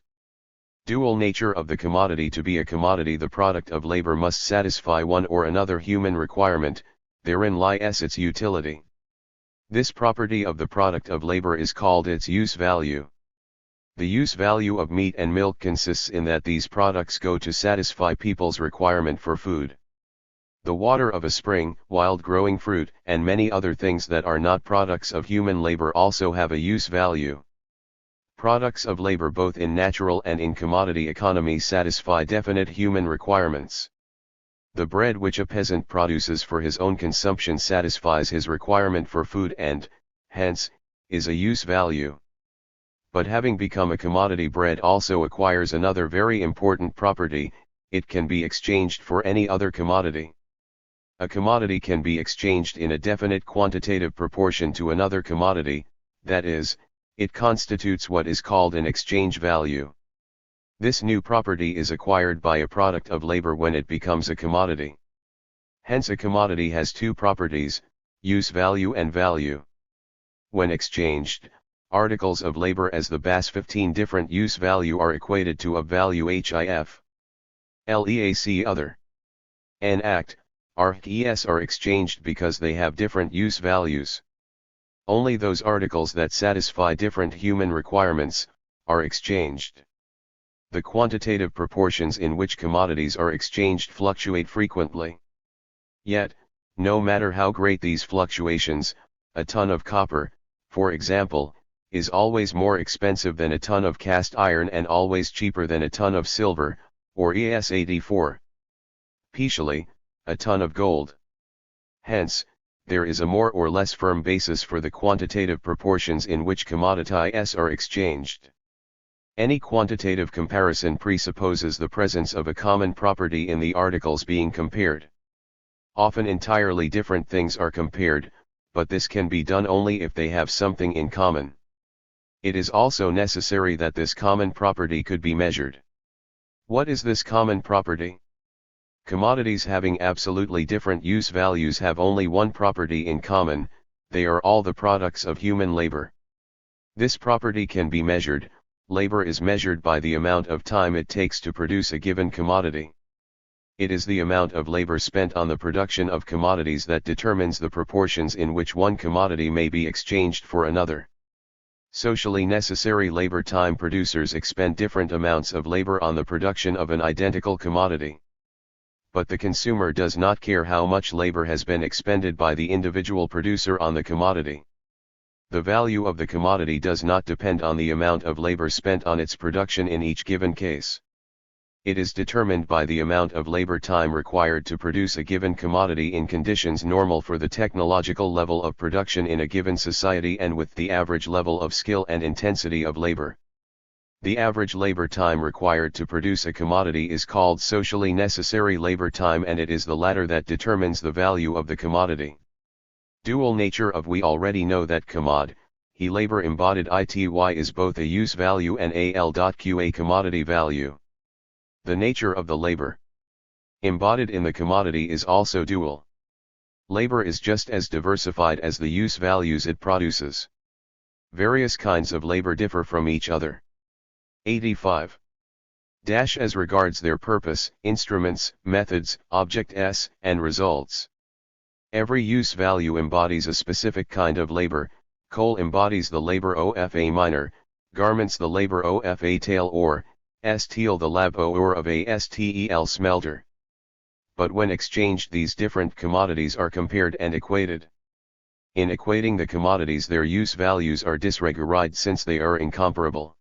Dual nature of the commodity. To be a commodity, the product of labor must satisfy one or another human requirement, therein lies its utility. This property of the product of labor is called its use value. The use value of meat and milk consists in that these products go to satisfy people's requirement for food. The water of a spring, wild-growing fruit, and many other things that are not products of human labor also have a use value. Products of labor both in natural and in commodity economy satisfy definite human requirements. The bread which a peasant produces for his own consumption satisfies his requirement for food and, hence, is a use value. But having become a commodity, bread also acquires another very important property: it can be exchanged for any other commodity. A commodity can be exchanged in a definite quantitative proportion to another commodity, that is, it constitutes what is called an exchange value. This new property is acquired by a product of labor when it becomes a commodity. Hence a commodity has two properties, use value and value. When exchanged, articles of labor as the BAS 15 different use value are equated to a value HIF. LEAC other. An act, ARCES are exchanged because they have different use values. Only those articles that satisfy different human requirements are exchanged. The quantitative proportions in which commodities are exchanged fluctuate frequently. Yet, no matter how great these fluctuations, a ton of copper, for example, is always more expensive than a ton of cast iron and always cheaper than a ton of silver, or ES84. Specially, a ton of gold. Hence, there is a more or less firm basis for the quantitative proportions in which commodities are exchanged. Any quantitative comparison presupposes the presence of a common property in the articles being compared. Often entirely different things are compared, but this can be done only if they have something in common. It is also necessary that this common property could be measured. What is this common property? Commodities having absolutely different use values have only one property in common: they are all the products of human labor. This property can be measured. Labor is measured by the amount of time it takes to produce a given commodity. It is the amount of labor spent on the production of commodities that determines the proportions in which one commodity may be exchanged for another. Socially necessary labor time producers expend different amounts of labor on the production of an identical commodity. But the consumer does not care how much labor has been expended by the individual producer on the commodity. The value of the commodity does not depend on the amount of labor spent on its production in each given case. It is determined by the amount of labor time required to produce a given commodity in conditions normal for the technological level of production in a given society and with the average level of skill and intensity of labor. The average labor time required to produce a commodity is called socially necessary labor time, and it is the latter that determines the value of the commodity. Dual nature of: we already know that he labor embodied ity is both a use value and a commodity value. The nature of the labor embodied in the commodity is also dual. Labor is just as diversified as the use values it produces. Various kinds of labor differ from each other. 85. As regards their purpose, instruments, methods, objects, and results. Every use value embodies a specific kind of labor. Coal embodies the labor of a miner, garments the labor of a tail or, steel the labor of a stel smelter. But when exchanged, these different commodities are compared and equated. In equating the commodities, their use values are disregarded since they are incomparable.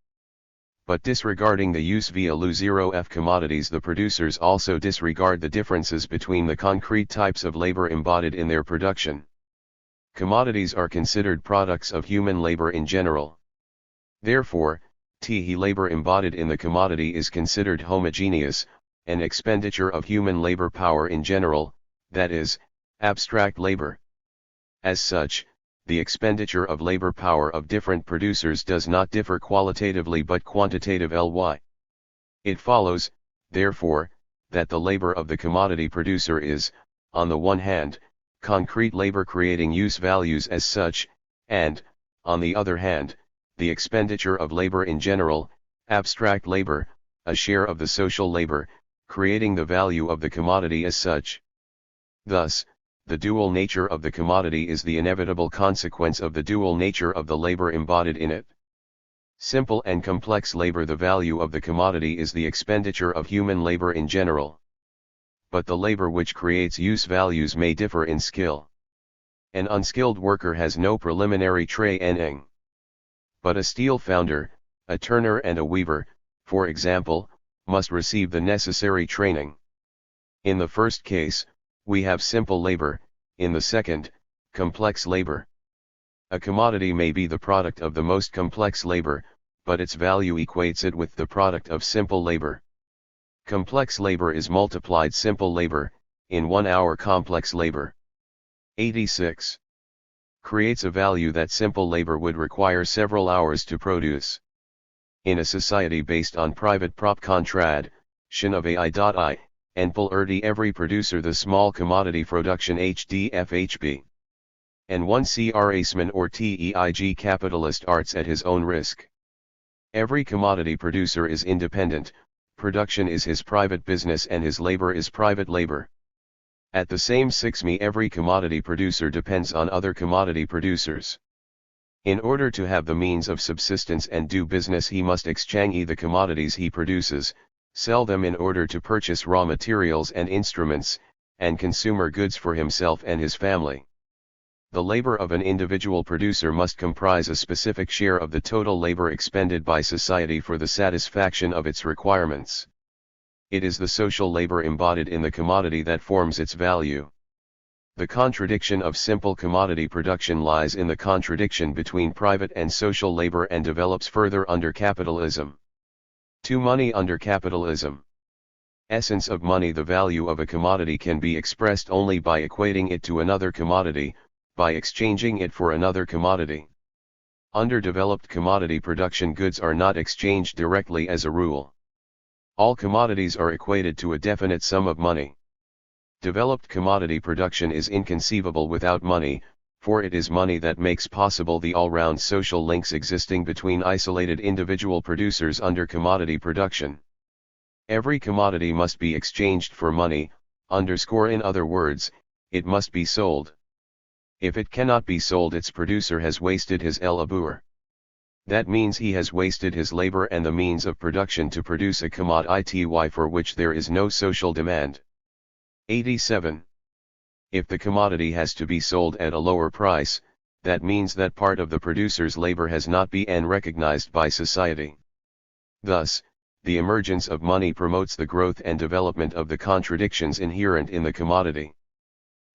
But disregarding the use value 0 commodities, the producers also disregard the differences between the concrete types of labor embodied in their production. Commodities are considered products of human labor in general. Therefore, labor embodied in the commodity is considered homogeneous, an expenditure of human labor power in general, that is, abstract labor. As such, the expenditure of labor power of different producers does not differ qualitatively but quantitatively. It follows, therefore, that the labor of the commodity producer is, on the one hand, concrete labor creating use values as such, and, on the other hand, the expenditure of labor in general, abstract labor, a share of the social labor, creating the value of the commodity as such. Thus, the dual nature of the commodity is the inevitable consequence of the dual nature of the labor embodied in it. Simple and complex labor: the value of the commodity is the expenditure of human labor in general. but the labor which creates use values may differ in skill. An unskilled worker has no preliminary training. But a steel founder, a turner and a weaver, for example, must receive the necessary training. In the first case, we have simple labor, in the second, complex labor. A commodity may be the product of the most complex labor, but its value equates it with the product of simple labor. Complex labor is multiplied simple labor, in 1 hour complex labor. 86. Creates a value that simple labor would require several hours to produce. In a society based on private prop contradiction of AI.I, NPL every producer the small commodity production HDFHB. And one CRAsman or TEIG capitalist arts at his own risk. Every commodity producer is independent, production is his private business and his labor is private labor. At the same 6me every commodity producer depends on other commodity producers. In order to have the means of subsistence and do business he must exchange the commodities he produces, sell them in order to purchase raw materials and instruments, and consumer goods for himself and his family. The labor of an individual producer must comprise a specific share of the total labor expended by society for the satisfaction of its requirements. It is the social labor embodied in the commodity that forms its value. The contradiction of simple commodity production lies in the contradiction between private and social labor and develops further under capitalism. To money under capitalism. Essence of money. The value of a commodity can be expressed only by equating it to another commodity, by exchanging it for another commodity. Under developed commodity production goods are not exchanged directly as a rule. All commodities are equated to a definite sum of money. Developed commodity production is inconceivable without money, for it is money that makes possible the all-round social links existing between isolated individual producers under commodity production. Every commodity must be exchanged for money, in other words, it must be sold. If it cannot be sold, its producer has wasted his labor. That means he has wasted his labor and the means of production to produce a commodity for which there is no social demand. 87. If the commodity has to be sold at a lower price, that means that part of the producer's labor has not been recognized by society. Thus, the emergence of money promotes the growth and development of the contradictions inherent in the commodity.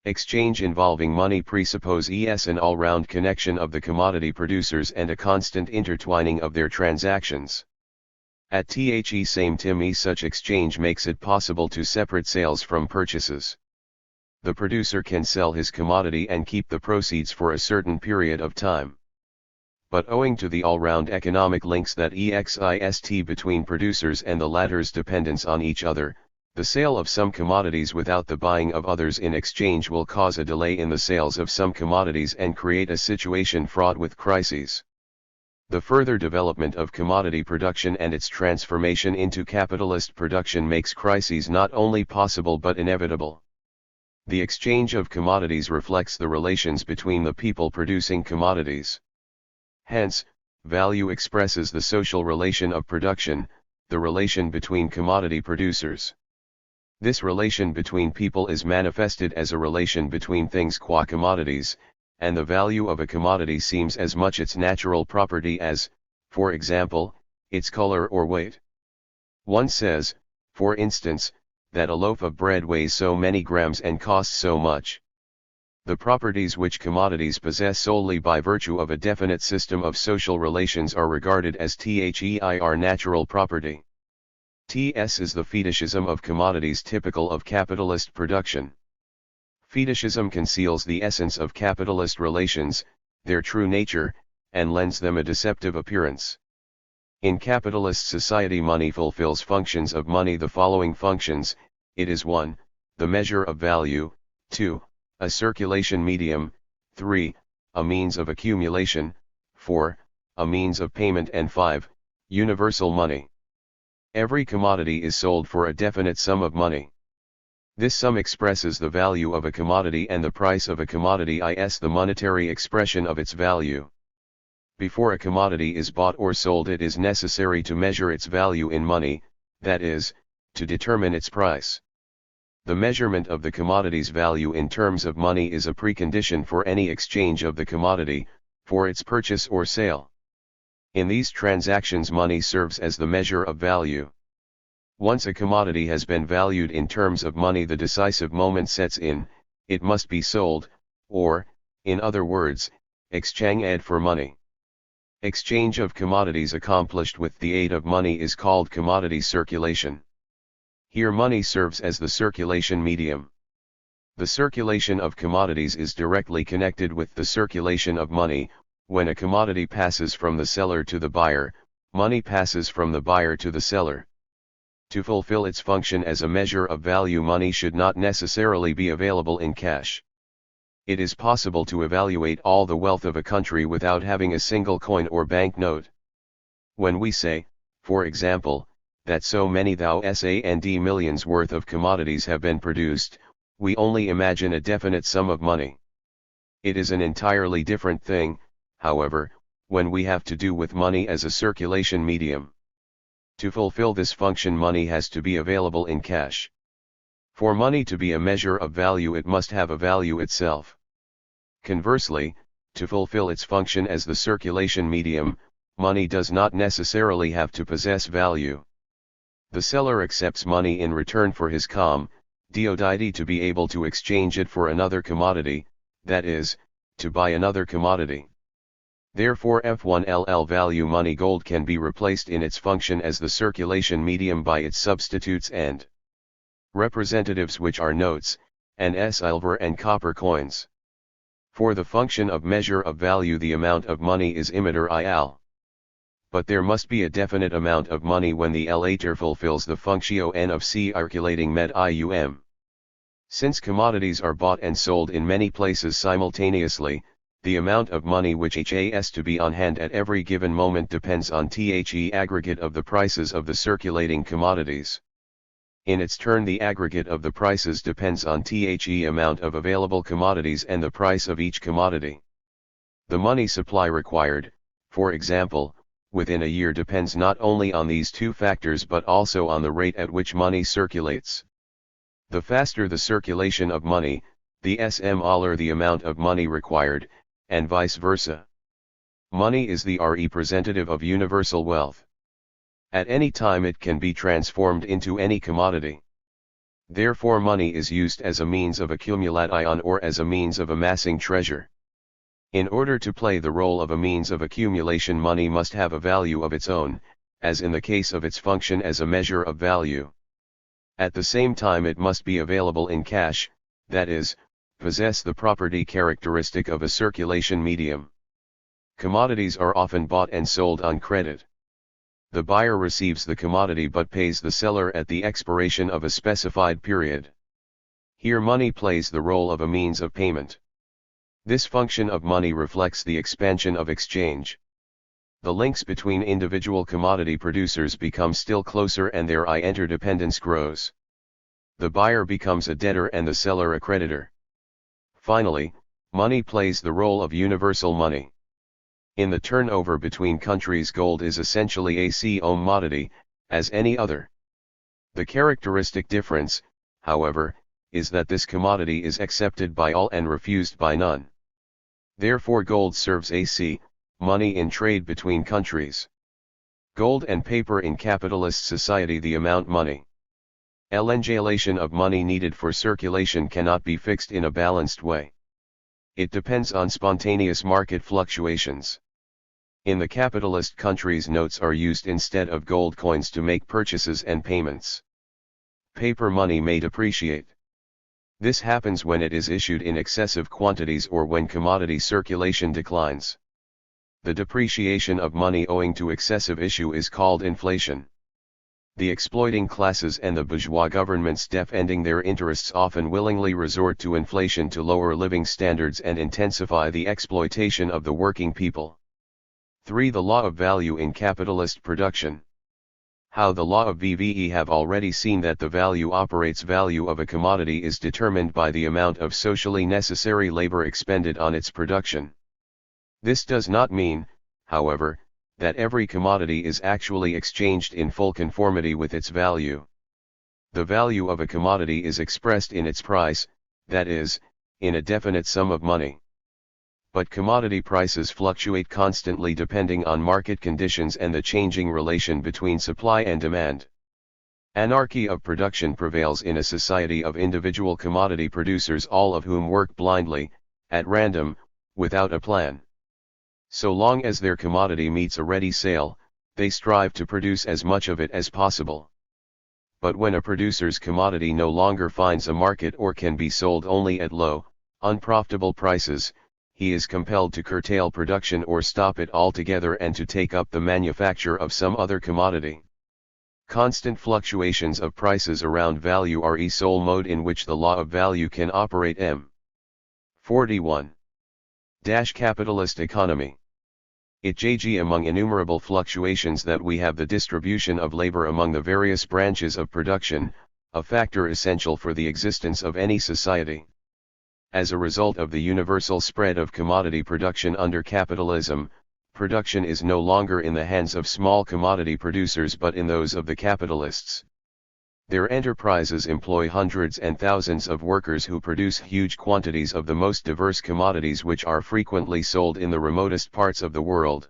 Exchange involving money presupposes an all-round connection of the commodity producers and a constant intertwining of their transactions. At the same time, such exchange makes it possible to separate sales from purchases. The producer can sell his commodity and keep the proceeds for a certain period of time. But owing to the all-round economic links that exist between producers and the latter's dependence on each other, the sale of some commodities without the buying of others in exchange will cause a delay in the sales of some commodities and create a situation fraught with crises. The further development of commodity production and its transformation into capitalist production makes crises not only possible but inevitable. The exchange of commodities reflects the relations between the people producing commodities. Hence, value expresses the social relation of production, the relation between commodity producers. This relation between people is manifested as a relation between things qua commodities, and the value of a commodity seems as much its natural property as, for example, its color or weight. One says, for instance, that a loaf of bread weighs so many grams and costs so much. The properties which commodities possess solely by virtue of a definite system of social relations are regarded as their natural property. TS is the fetishism of commodities typical of capitalist production. Fetishism conceals the essence of capitalist relations, their true nature, and lends them a deceptive appearance. In capitalist society, money fulfills functions of money. The following functions: it is 1. The measure of value, 2. A circulation medium, 3. A means of accumulation, 4. A means of payment, and 5. Universal money. Every commodity is sold for a definite sum of money. This sum expresses the value of a commodity, and the price of a commodity is the monetary expression of its value. Before a commodity is bought or sold, it is necessary to measure its value in money, that is, to determine its price. The measurement of the commodity's value in terms of money is a precondition for any exchange of the commodity, for its purchase or sale. In these transactions, money serves as the measure of value. Once a commodity has been valued in terms of money, the decisive moment sets in: it must be sold, or, in other words, exchanged for money. Exchange of commodities accomplished with the aid of money is called commodity circulation. Here money serves as the circulation medium. The circulation of commodities is directly connected with the circulation of money. When a commodity passes from the seller to the buyer, money passes from the buyer to the seller. To fulfill its function as a measure of value, money should not necessarily be available in cash. It is possible to evaluate all the wealth of a country without having a single coin or banknote. When we say, for example, that so many thousand millions worth of commodities have been produced, we only imagine a definite sum of money. It is an entirely different thing, however, when we have to do with money as a circulation medium. To fulfill this function, money has to be available in cash. For money to be a measure of value, it must have a value itself. Conversely, to fulfill its function as the circulation medium, money does not necessarily have to possess value. The seller accepts money in return for his commodity to be able to exchange it for another commodity, that is, to buy another commodity. Therefore, F1LL value money gold can be replaced in its function as the circulation medium by its substitutes and representatives, which are notes, and silver and copper coins. For the function of measure of value, the amount of money is immaterial. But there must be a definite amount of money when the latter fulfills the function of circulating medium. Since commodities are bought and sold in many places simultaneously, the amount of money which has to be on hand at every given moment depends on the aggregate of the prices of the circulating commodities. In its turn, the aggregate of the prices depends on the amount of available commodities and the price of each commodity. The money supply required, for example, within a year depends not only on these two factors but also on the rate at which money circulates. The faster the circulation of money, the smaller the amount of money required, and vice versa. Money is the representative of universal wealth. At any time it can be transformed into any commodity. Therefore money is used as a means of accumulation or as a means of amassing treasure. In order to play the role of a means of accumulation, money must have a value of its own, as in the case of its function as a measure of value. At the same time it must be available in cash, that is, possess the property characteristic of a circulation medium. Commodities are often bought and sold on credit. The buyer receives the commodity but pays the seller at the expiration of a specified period. Here money plays the role of a means of payment. This function of money reflects the expansion of exchange. The links between individual commodity producers become still closer and their interdependence grows. The buyer becomes a debtor and the seller a creditor. Finally, money plays the role of universal money. In the turnover between countries, gold is essentially a commodity, as any other. The characteristic difference, however, is that this commodity is accepted by all and refused by none. Therefore gold serves as money in trade between countries. Gold and paper in capitalist society, the amount money. Elongation of money needed for circulation cannot be fixed in a balanced way. It depends on spontaneous market fluctuations. In the capitalist countries, notes are used instead of gold coins to make purchases and payments. Paper money may depreciate. This happens when it is issued in excessive quantities or when commodity circulation declines. The depreciation of money owing to excessive issue is called inflation. The exploiting classes and the bourgeois governments defending their interests often willingly resort to inflation to lower living standards and intensify the exploitation of the working people. 3. The law of value in capitalist production. How the law of VVE have already seen that the value of a commodity is determined by the amount of socially necessary labor expended on its production. This does not mean, however, that every commodity is actually exchanged in full conformity with its value. The value of a commodity is expressed in its price, that is, in a definite sum of money. But commodity prices fluctuate constantly depending on market conditions and the changing relation between supply and demand. Anarchy of production prevails in a society of individual commodity producers, all of whom work blindly, at random, without a plan. So long as their commodity meets a ready sale, they strive to produce as much of it as possible. But when a producer's commodity no longer finds a market or can be sold only at low, unprofitable prices, he is compelled to curtail production or stop it altogether and to take up the manufacture of some other commodity. Constant fluctuations of prices around value are the sole mode in which the law of value can operate. 41. Capitalist economy. Among innumerable fluctuations that we have the distribution of labor among the various branches of production, a factor essential for the existence of any society. As a result of the universal spread of commodity production under capitalism, production is no longer in the hands of small commodity producers but in those of the capitalists. Their enterprises employ hundreds and thousands of workers who produce huge quantities of the most diverse commodities which are frequently sold in the remotest parts of the world.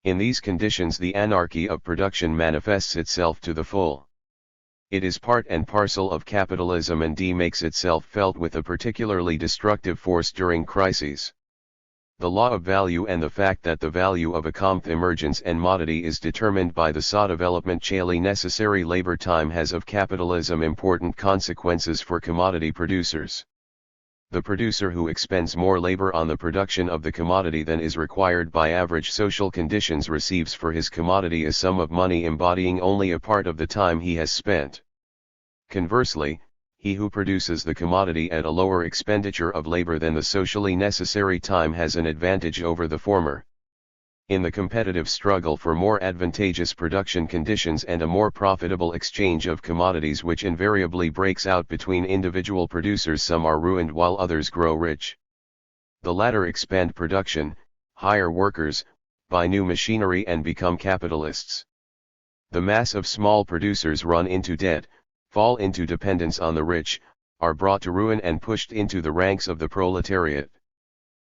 In these conditions the anarchy of production manifests itself to the full. It is part and parcel of capitalism and makes itself felt with a particularly destructive force during crises. The law of value and the fact that the value of a emergence and commodity is determined by the development necessary labor time has of capitalism important consequences for commodity producers. The producer who expends more labor on the production of the commodity than is required by average social conditions receives for his commodity a sum of money embodying only a part of the time he has spent. Conversely, he who produces the commodity at a lower expenditure of labor than the socially necessary time has an advantage over the former. In the competitive struggle for more advantageous production conditions and a more profitable exchange of commodities which invariably breaks out between individual producers, some are ruined while others grow rich. The latter expand production, hire workers, buy new machinery and become capitalists. The mass of small producers run into debt, fall into dependence on the rich, are brought to ruin and pushed into the ranks of the proletariat.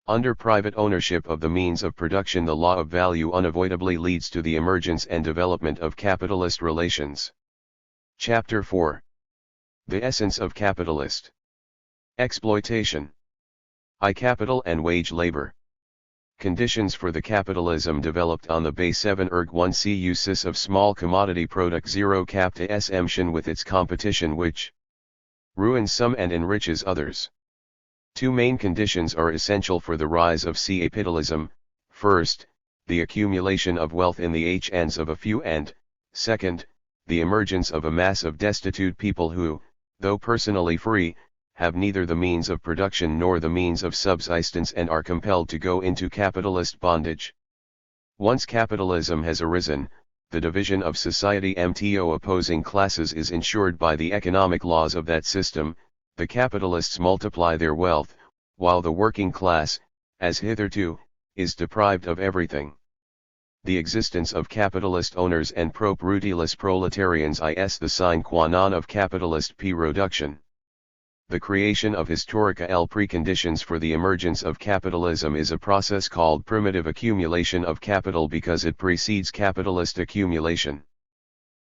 Under private ownership of the means of production, the law of value unavoidably leads to the emergence and development of capitalist relations. Chapter 4. The essence of capitalist exploitation. Capital and wage labor. Conditions for the capitalism developed on the base 7 1 usis of small commodity product 0 capta assumption with its competition which ruins some and enriches others. Two main conditions are essential for the rise of capitalism: first, the accumulation of wealth in the hands of a few, and, second, the emergence of a mass of destitute people who, though personally free, have neither the means of production nor the means of subsistence and are compelled to go into capitalist bondage. Once capitalism has arisen, the division of society into opposing classes is ensured by the economic laws of that system. The capitalists multiply their wealth, while the working class, as hitherto, is deprived of everything. The existence of capitalist owners and pro-brutalist proletarians is the sine qua non of capitalist production. The creation of historical preconditions for the emergence of capitalism is a process called primitive accumulation of capital because it precedes capitalist accumulation.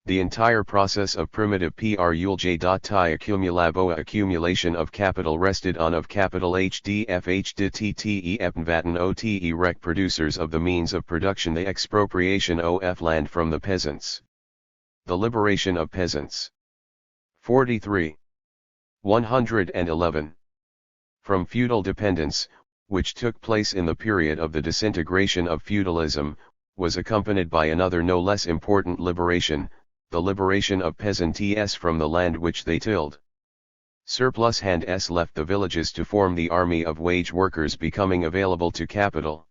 The entire process of primitive accumulation of capital rested on of capital HDFHDTTE epnvaten OTE rec producers of the means of production, the expropriation of land from the peasants. The liberation of peasants. 43. 111. From feudal dependence, which took place in the period of the disintegration of feudalism, was accompanied by another no less important liberation, the liberation of peasants from the land which they tilled. Surplus hands left the villages to form the army of wage workers becoming available to capital.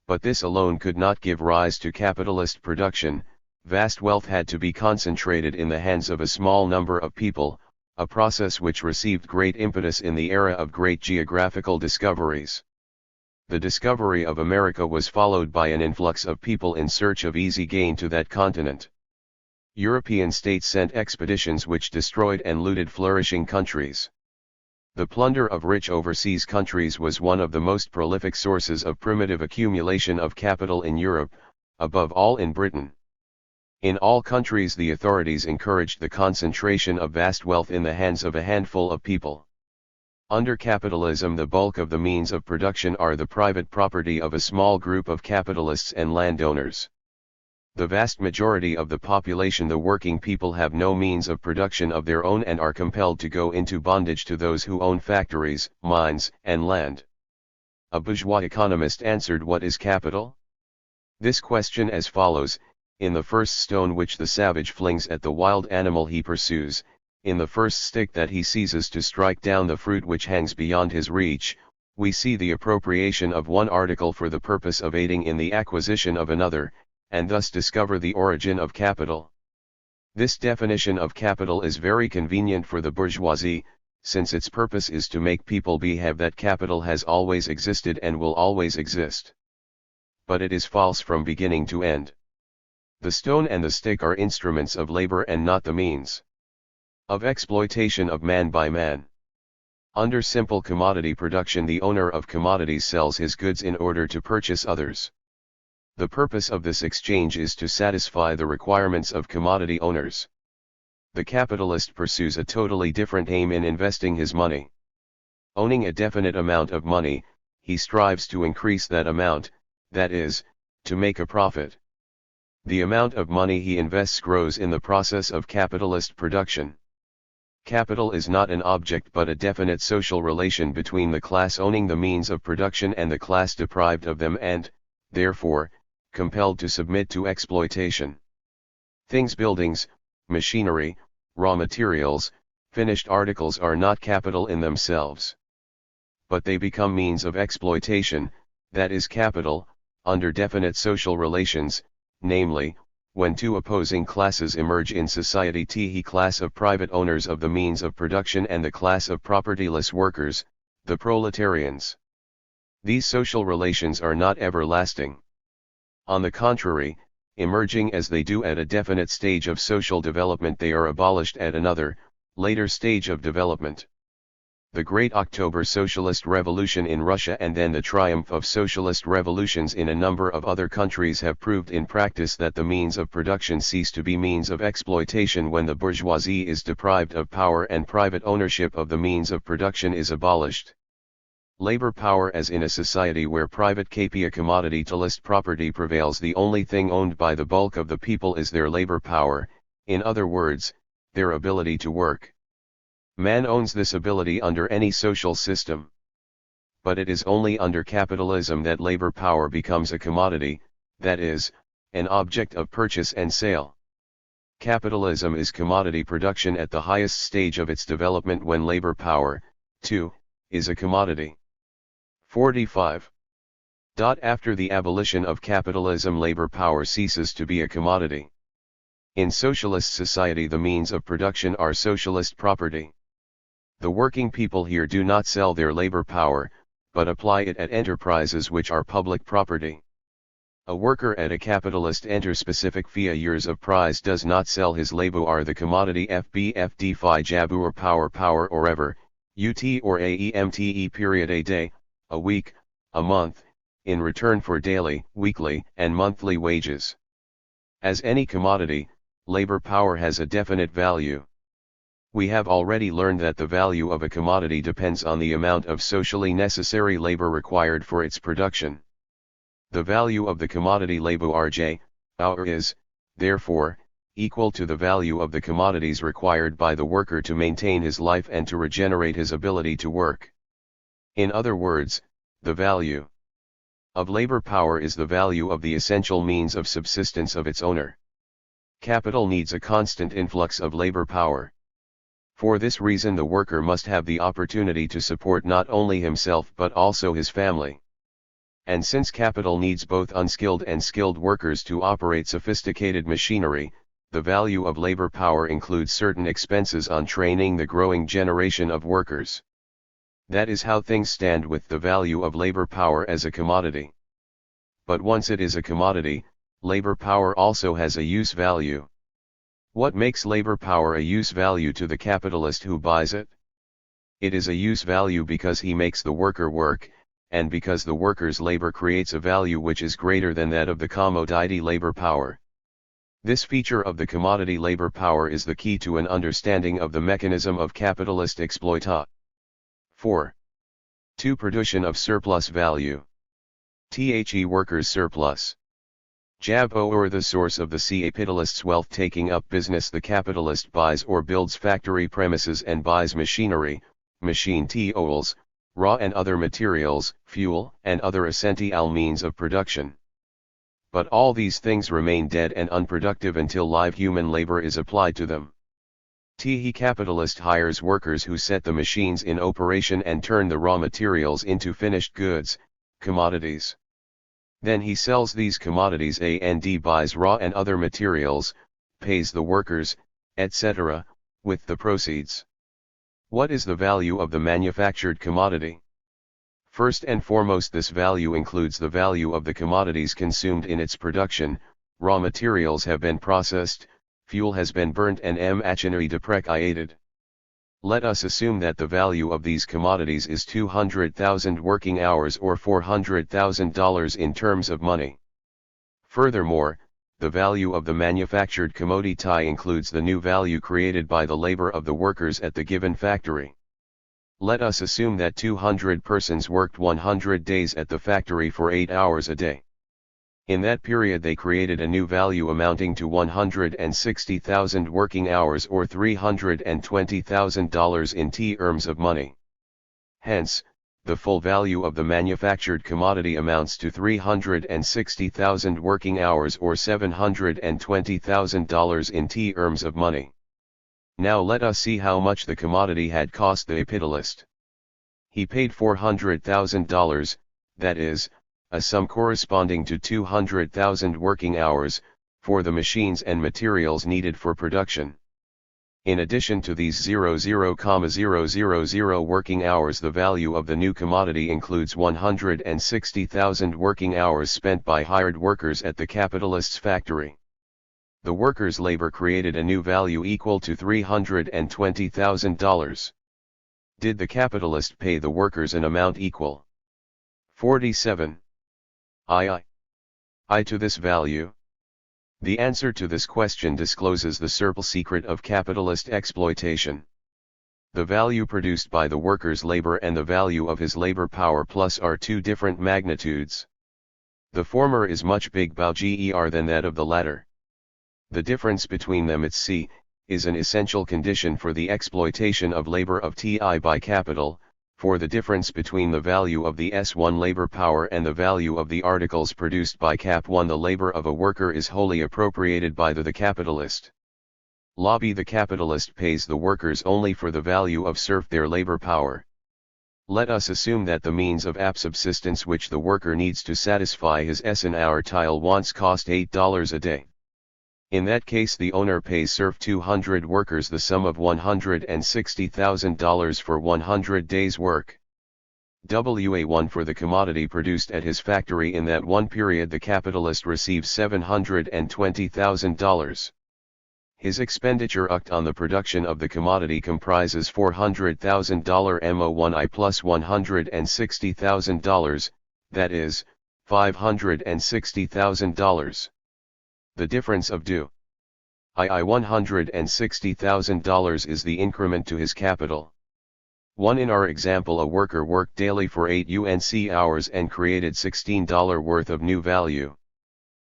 But this alone could not give rise to capitalist production. Vast wealth had to be concentrated in the hands of a small number of people, a process which received great impetus in the era of great geographical discoveries. The discovery of America was followed by an influx of people in search of easy gain to that continent. European states sent expeditions which destroyed and looted flourishing countries. The plunder of rich overseas countries was one of the most prolific sources of primitive accumulation of capital in Europe, above all in Britain. In all countries the authorities encouraged the concentration of vast wealth in the hands of a handful of people. Under capitalism the bulk of the means of production are the private property of a small group of capitalists and landowners. The vast majority of the population, the working people, have no means of production of their own and are compelled to go into bondage to those who own factories, mines, and land. A bourgeois economist answered, "What is capital?" This question as follows: in the first stone which the savage flings at the wild animal he pursues, in the first stick that he seizes to strike down the fruit which hangs beyond his reach, we see the appropriation of one article for the purpose of aiding in the acquisition of another, and thus discover the origin of capital. This definition of capital is very convenient for the bourgeoisie, since its purpose is to make people behave that capital has always existed and will always exist. But it is false from beginning to end. The stone and the stick are instruments of labor and not the means of exploitation of man by man. Under simple commodity production, the owner of commodities sells his goods in order to purchase others. The purpose of this exchange is to satisfy the requirements of commodity owners. The capitalist pursues a totally different aim in investing his money. Owning a definite amount of money, he strives to increase that amount, that is, to make a profit. The amount of money he invests grows in the process of capitalist production. Capital is not an object but a definite social relation between the class owning the means of production and the class deprived of them and, therefore, compelled to submit to exploitation. Things, buildings, machinery, raw materials, finished articles are not capital in themselves. But they become means of exploitation, that is capital, under definite social relations, namely, when two opposing classes emerge in society: the class of private owners of the means of production and the class of propertyless workers, the proletarians. These social relations are not everlasting. On the contrary, emerging as they do at a definite stage of social development, they are abolished at another, later stage of development. The Great October Socialist Revolution in Russia and then the triumph of socialist revolutions in a number of other countries have proved in practice that the means of production cease to be means of exploitation when the bourgeoisie is deprived of power and private ownership of the means of production is abolished. Labor power, as in a society where private commodity-list property prevails, the only thing owned by the bulk of the people is their labor power, in other words, their ability to work. Man owns this ability under any social system. But it is only under capitalism that labor power becomes a commodity, that is, an object of purchase and sale. Capitalism is commodity production at the highest stage of its development when labor power, too, is a commodity. 45. After the abolition of capitalism, labor power ceases to be a commodity. In socialist society, the means of production are socialist property. The working people here do not sell their labor power, but apply it at enterprises which are public property. A worker at a capitalist specific via years of price does not sell his labor, the commodity FBFD phi jabu or power or ever, UT or AEMTE period, a day, a week, a month, in return for daily, weekly, and monthly wages. As any commodity, labor power has a definite value. We have already learned that the value of a commodity depends on the amount of socially necessary labor required for its production. The value of the commodity labor J, hour is, therefore, equal to the value of the commodities required by the worker to maintain his life and to regenerate his ability to work. In other words, the value of labor power is the value of the essential means of subsistence of its owner. Capital needs a constant influx of labor power. For this reason, the worker must have the opportunity to support not only himself but also his family. And since capital needs both unskilled and skilled workers to operate sophisticated machinery, the value of labor power includes certain expenses on training the growing generation of workers. That is how things stand with the value of labor power as a commodity. But once it is a commodity, labor power also has a use value. What makes labor power a use value to the capitalist who buys it? It is a use value because he makes the worker work, and because the worker's labor creates a value which is greater than that of the commodity labor power. This feature of the commodity labor power is the key to an understanding of the mechanism of capitalist exploitation. 4. 2. Production of surplus value. The workers' surplus. Jab or the source of the capitalist's wealth. Taking up business, the capitalist buys or builds factory premises and buys machinery, machine tools, raw and other materials, fuel, and other essential means of production. But all these things remain dead and unproductive until live human labor is applied to them. The capitalist hires workers who set the machines in operation and turn the raw materials into finished goods, commodities. Then he sells these commodities and buys raw and other materials, pays the workers, etc., with the proceeds. What is the value of the manufactured commodity? First and foremost, this value includes the value of the commodities consumed in its production. Raw materials have been processed, fuel has been burnt, and machinery depreciated. Let us assume that the value of these commodities is 200,000 working hours or $400,000 in terms of money. Furthermore, the value of the manufactured commodity includes the new value created by the labor of the workers at the given factory. Let us assume that 200 persons worked 100 days at the factory for 8 hours a day. In that period they created a new value amounting to 160,000 working hours or $320,000 in terms of money. Hence, the full value of the manufactured commodity amounts to 360,000 working hours or $720,000 in terms of money. Now let us see how much the commodity had cost the capitalist. He paid $400,000, that is, a sum corresponding to 200,000 working hours, for the machines and materials needed for production. In addition to these 0,000 working hours, the value of the new commodity includes 160,000 working hours spent by hired workers at the capitalist's factory. The workers' labor created a new value equal to $320,000. Did the capitalist pay the workers an amount equal? 47. I to this value? The answer to this question discloses the simple secret of capitalist exploitation. The value produced by the worker's labor and the value of his labor power plus are two different magnitudes. The former is much bigger than that of the latter. The difference between them, is an essential condition for the exploitation of labor of TI by capital. For the difference between the value of the S1 labor power and the value of the articles produced by Cap1, the labor of a worker is wholly appropriated by the capitalist. Lobby, the capitalist pays the workers only for the value of their labor power. Let us assume that the means of subsistence which the worker needs to satisfy his S&hour wants cost $8 a day. In that case the owner pays 200 workers the sum of $160,000 for 100 days' work. WA1 for the commodity produced at his factory in that one period the capitalist receives $720,000. His expenditure on the production of the commodity comprises $400,000 MO1I plus $160,000, that is, $560,000. The difference of $160,000 is the increment to his capital. 1. In our example, a worker worked daily for 8 UNC hours and created $16 worth of new value.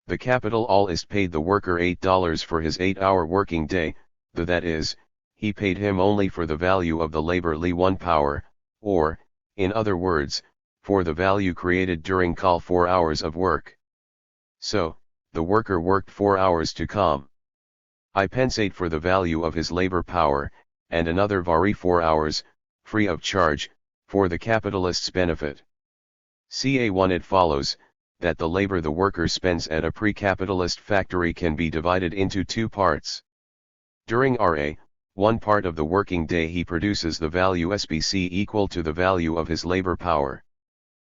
The capital all is paid the worker $8 for his 8-hour working day, that is, he paid him only for the value of the labor Li1 power, or, in other words, for the value created during 4 hours of work. So, the worker worked 4 hours to compensate for the value of his labor power, and another 4 hours, free of charge, for the capitalist's benefit. Ca1 It follows, that the labor the worker spends at a pre-capitalist factory can be divided into two parts. During Ra, one part of the working day he produces the value SBC equal to the value of his labor power.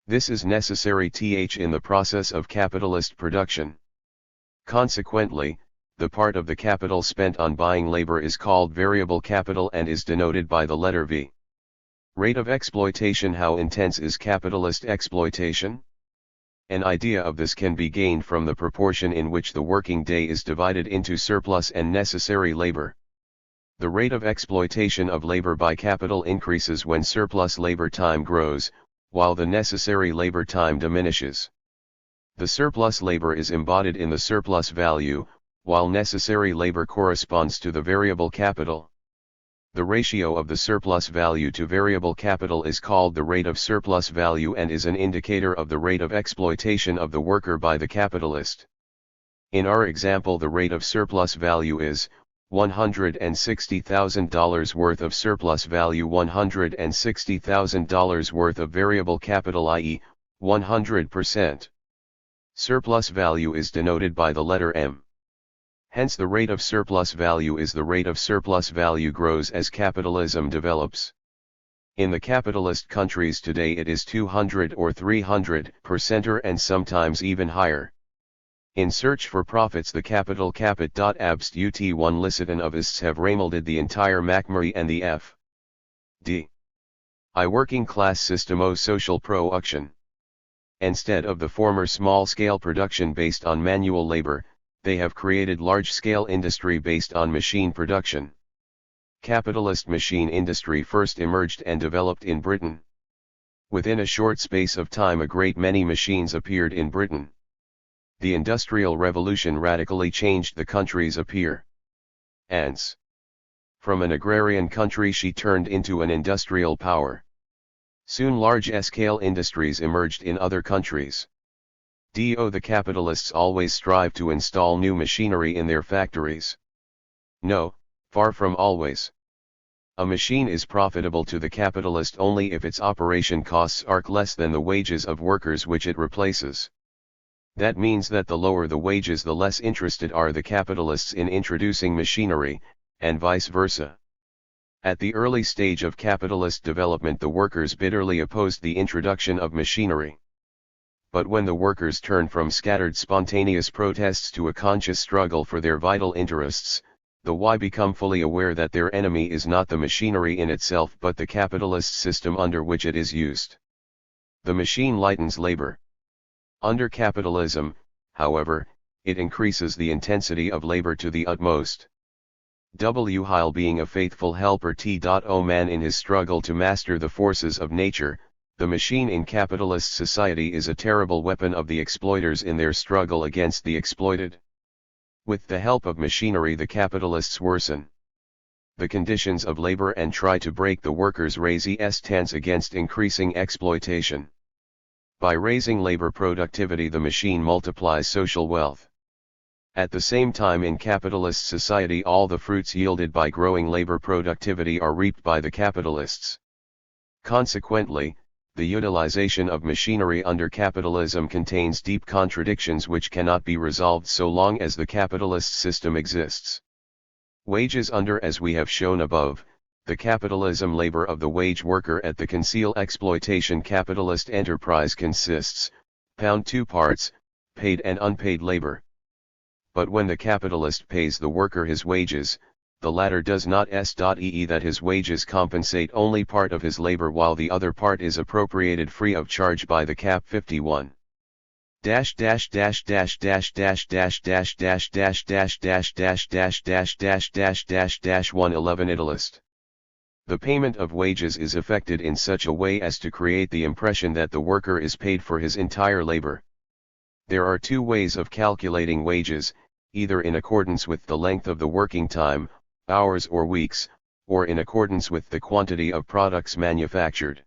This is necessary in the process of capitalist production. Consequently, the part of the capital spent on buying labor is called variable capital and is denoted by the letter V. Rate of exploitation. How intense is capitalist exploitation? An idea of this can be gained from the proportion in which the working day is divided into surplus and necessary labor. The rate of exploitation of labor by capital increases when surplus labor time grows, while the necessary labor time diminishes. The surplus labor is embodied in the surplus value, while necessary labor corresponds to the variable capital. The ratio of the surplus value to variable capital is called the rate of surplus value and is an indicator of the rate of exploitation of the worker by the capitalist. In our example, the rate of surplus value is $160,000 worth of surplus value, $160,000 worth of variable capital, i.e., 100%. Surplus value is denoted by the letter M. Hence the rate of surplus value is the rate of surplus value grows as capitalism develops. In the capitalist countries today it is 200 or 300% and sometimes even higher. In search for profits, the capital capit. Abst ut1 licitonovists have ramelded the entire MacMurray and the F.D. I working class system o social production. Instead of the former small-scale production based on manual labor, they have created large-scale industry based on machine production. Capitalist machine industry first emerged and developed in Britain. Within a short space of time a great many machines appeared in Britain. The Industrial Revolution radically changed the country's appearance. From an agrarian country she turned into an industrial power. Soon large-scale industries emerged in other countries. The capitalists always strive to install new machinery in their factories. No, far from always. A machine is profitable to the capitalist only if its operation costs are less than the wages of workers which it replaces. That means that the lower the wages, the less interested are the capitalists in introducing machinery, and vice versa. At the early stage of capitalist development, the workers bitterly opposed the introduction of machinery. But when the workers turn from scattered spontaneous protests to a conscious struggle for their vital interests, the Y become fully aware that their enemy is not the machinery in itself but the capitalist system under which it is used. The machine lightens labor. Under capitalism, however, it increases the intensity of labor to the utmost. W. Heil, being a faithful helper T.O. man in his struggle to master the forces of nature, the machine in capitalist society is a terrible weapon of the exploiters in their struggle against the exploited. With the help of machinery the capitalists worsen the conditions of labor and try to break the workers' resistance against increasing exploitation. By raising labor productivity the machine multiplies social wealth. At the same time, in capitalist society all the fruits yielded by growing labor productivity are reaped by the capitalists. Consequently, the utilization of machinery under capitalism contains deep contradictions which cannot be resolved so long as the capitalist system exists. Wages under, as we have shown above, the capitalism labor of the wage worker at the conceal exploitation capitalist enterprise consists, two parts, paid and unpaid labor. But when the capitalist pays the worker his wages, the latter does not s.e.e. that his wages compensate only part of his labor while the other part is appropriated free of charge by the Cap 51. Dash dash dash dash dash dash dash dash dash dash dash dash dash dash dash dash dash dash dash 111 Italist. The payment of wages is effected in such a way as to create the impression that the worker is paid for his entire labor. There are two ways of calculating wages, either in accordance with the length of the working time, hours or weeks, or in accordance with the quantity of products manufactured.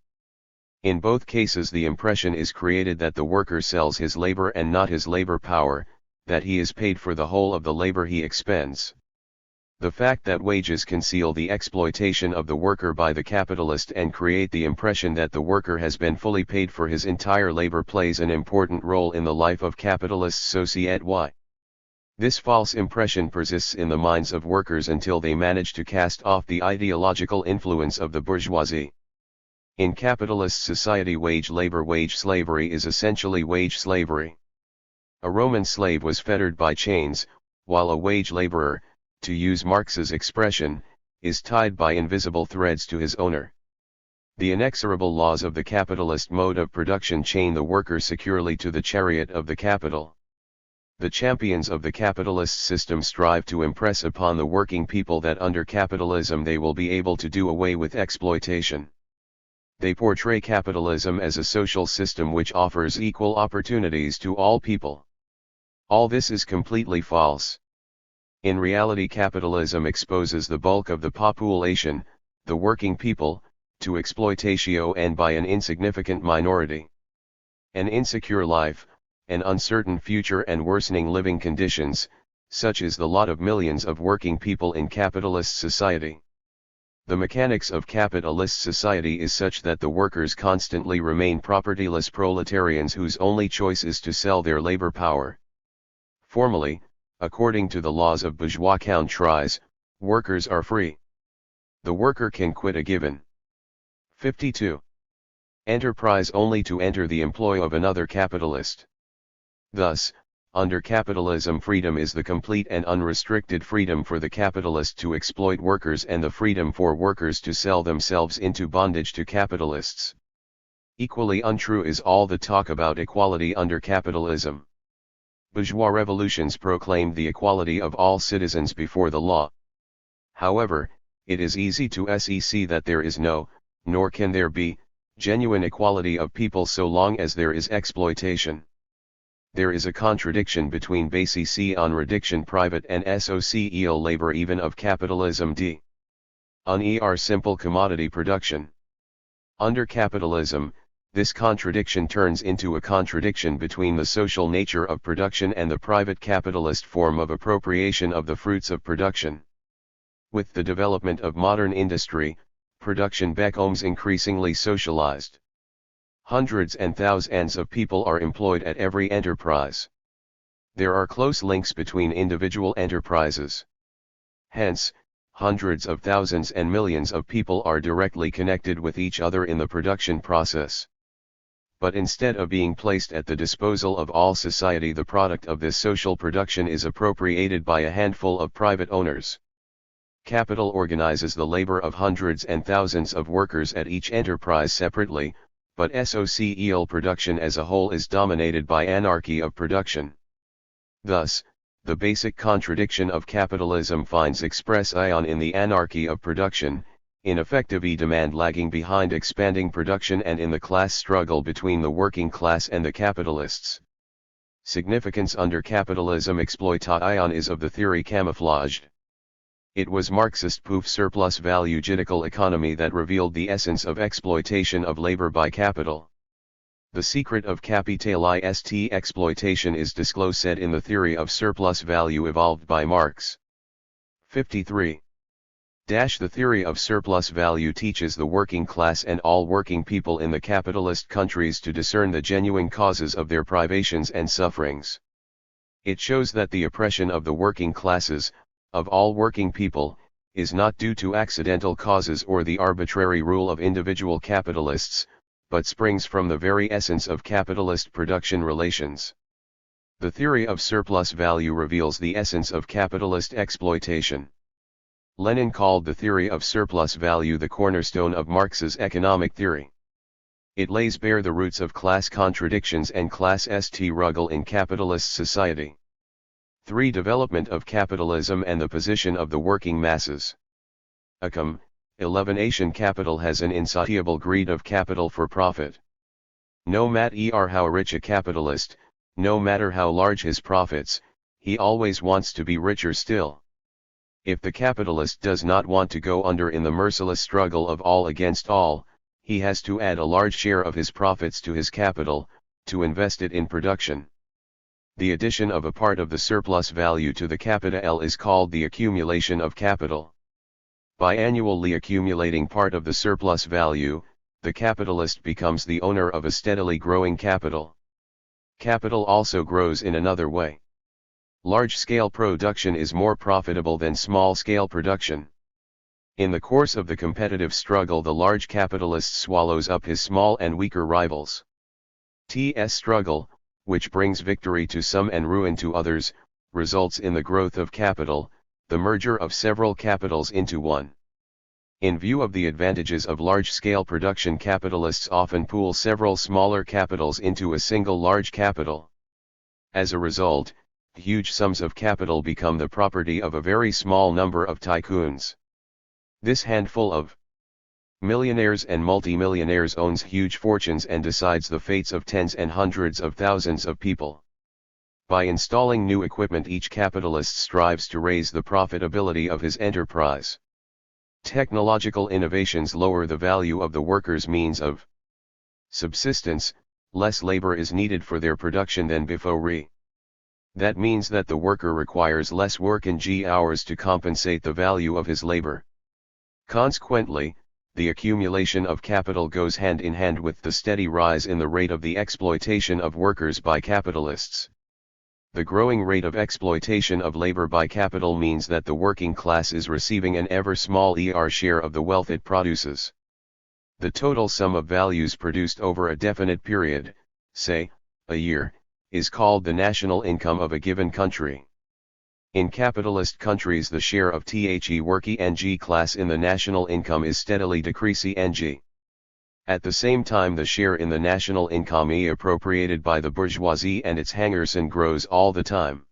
In both cases the impression is created that the worker sells his labor and not his labor power, that he is paid for the whole of the labor he expends. The fact that wages conceal the exploitation of the worker by the capitalist and create the impression that the worker has been fully paid for his entire labor plays an important role in the life of capitalist society. This false impression persists in the minds of workers until they manage to cast off the ideological influence of the bourgeoisie. In capitalist society wage slavery is essentially wage slavery. A Roman slave was fettered by chains, while a wage laborer, to use Marx's expression, is tied by invisible threads to his owner. The inexorable laws of the capitalist mode of production chain the worker securely to the chariot of the capital. The champions of the capitalist system strive to impress upon the working people that under capitalism they will be able to do away with exploitation. They portray capitalism as a social system which offers equal opportunities to all people. All this is completely false. In reality, capitalism exposes the bulk of the population, the working people, to exploitation and by an insignificant minority. An insecure life, an uncertain future and worsening living conditions, such is the lot of millions of working people in capitalist society. The mechanics of capitalist society is such that the workers constantly remain propertyless proletarians whose only choice is to sell their labor power. Formally, according to the laws of bourgeois countries, workers are free. The worker can quit a given 52. Enterprise only to enter the employ of another capitalist. Thus, under capitalism, freedom is the complete and unrestricted freedom for the capitalist to exploit workers and the freedom for workers to sell themselves into bondage to capitalists. Equally untrue is all the talk about equality under capitalism. Bourgeois revolutions proclaimed the equality of all citizens before the law. However, it is easy to see that there is no, nor can there be, genuine equality of people so long as there is exploitation. There is a contradiction between basis on reduction private and social labor even of capitalism d. On simple commodity production. Under capitalism, this contradiction turns into a contradiction between the social nature of production and the private capitalist form of appropriation of the fruits of production. With the development of modern industry, production becomes increasingly socialized. Hundreds and thousands of people are employed at every enterprise. There are close links between individual enterprises. Hence, hundreds of thousands and millions of people are directly connected with each other in the production process. But instead of being placed at the disposal of all society, the product of this social production is appropriated by a handful of private owners. Capital organizes the labor of hundreds and thousands of workers at each enterprise separately, but social production as a whole is dominated by anarchy of production. Thus, the basic contradiction of capitalism finds expression in the anarchy of production, in effective demand lagging behind expanding production, and in the class struggle between the working class and the capitalists. Significance under capitalism exploitation is of the theory camouflaged. It was Marxist proof surplus value judicial economy that revealed the essence of exploitation of labor by capital. The secret of capitalist exploitation is disclosed in the theory of surplus value evolved by Marx. 53. The theory of surplus value teaches the working class and all working people in the capitalist countries to discern the genuine causes of their privations and sufferings. It shows that the oppression of the working classes, of all working people, is not due to accidental causes or the arbitrary rule of individual capitalists, but springs from the very essence of capitalist production relations. The theory of surplus value reveals the essence of capitalist exploitation. Lenin called the theory of surplus value the cornerstone of Marx's economic theory. It lays bare the roots of class contradictions and class struggle in capitalist society. 3. Development of capitalism and the position of the working masses. 11. Capital has an insatiable greed of capital for profit. No matter how rich a capitalist, no matter how large his profits, he always wants to be richer still. If the capitalist does not want to go under in the merciless struggle of all against all, he has to add a large share of his profits to his capital, to invest it in production. The addition of a part of the surplus value to the capital is called the accumulation of capital. By annually accumulating part of the surplus value, the capitalist becomes the owner of a steadily growing capital. Capital also grows in another way. Large-scale production is more profitable than small-scale production. In the course of the competitive struggle, the large capitalist swallows up his small and weaker rivals. Struggle, which brings victory to some and ruin to others, results in the growth of capital, the merger of several capitals into one. In view of the advantages of large-scale production, capitalists often pool several smaller capitals into a single large capital. As a result, huge sums of capital become the property of a very small number of tycoons. This handful of millionaires and multimillionaires owns huge fortunes and decides the fates of tens and hundreds of thousands of people. By installing new equipment, each capitalist strives to raise the profitability of his enterprise. Technological innovations lower the value of the workers' means of subsistence. Less labor is needed for their production than before. That means that the worker requires less work in hours to compensate the value of his labor. Consequently, the accumulation of capital goes hand in hand with the steady rise in the rate of the exploitation of workers by capitalists. The growing rate of exploitation of labor by capital means that the working class is receiving an ever small share of the wealth it produces. The total sum of values produced over a definite period, say, a year, is called the national income of a given country. In capitalist countries, the share of the working class in the national income is steadily decreasing. At the same time, the share in the national income appropriated by the bourgeoisie and its hangerson grows all the time.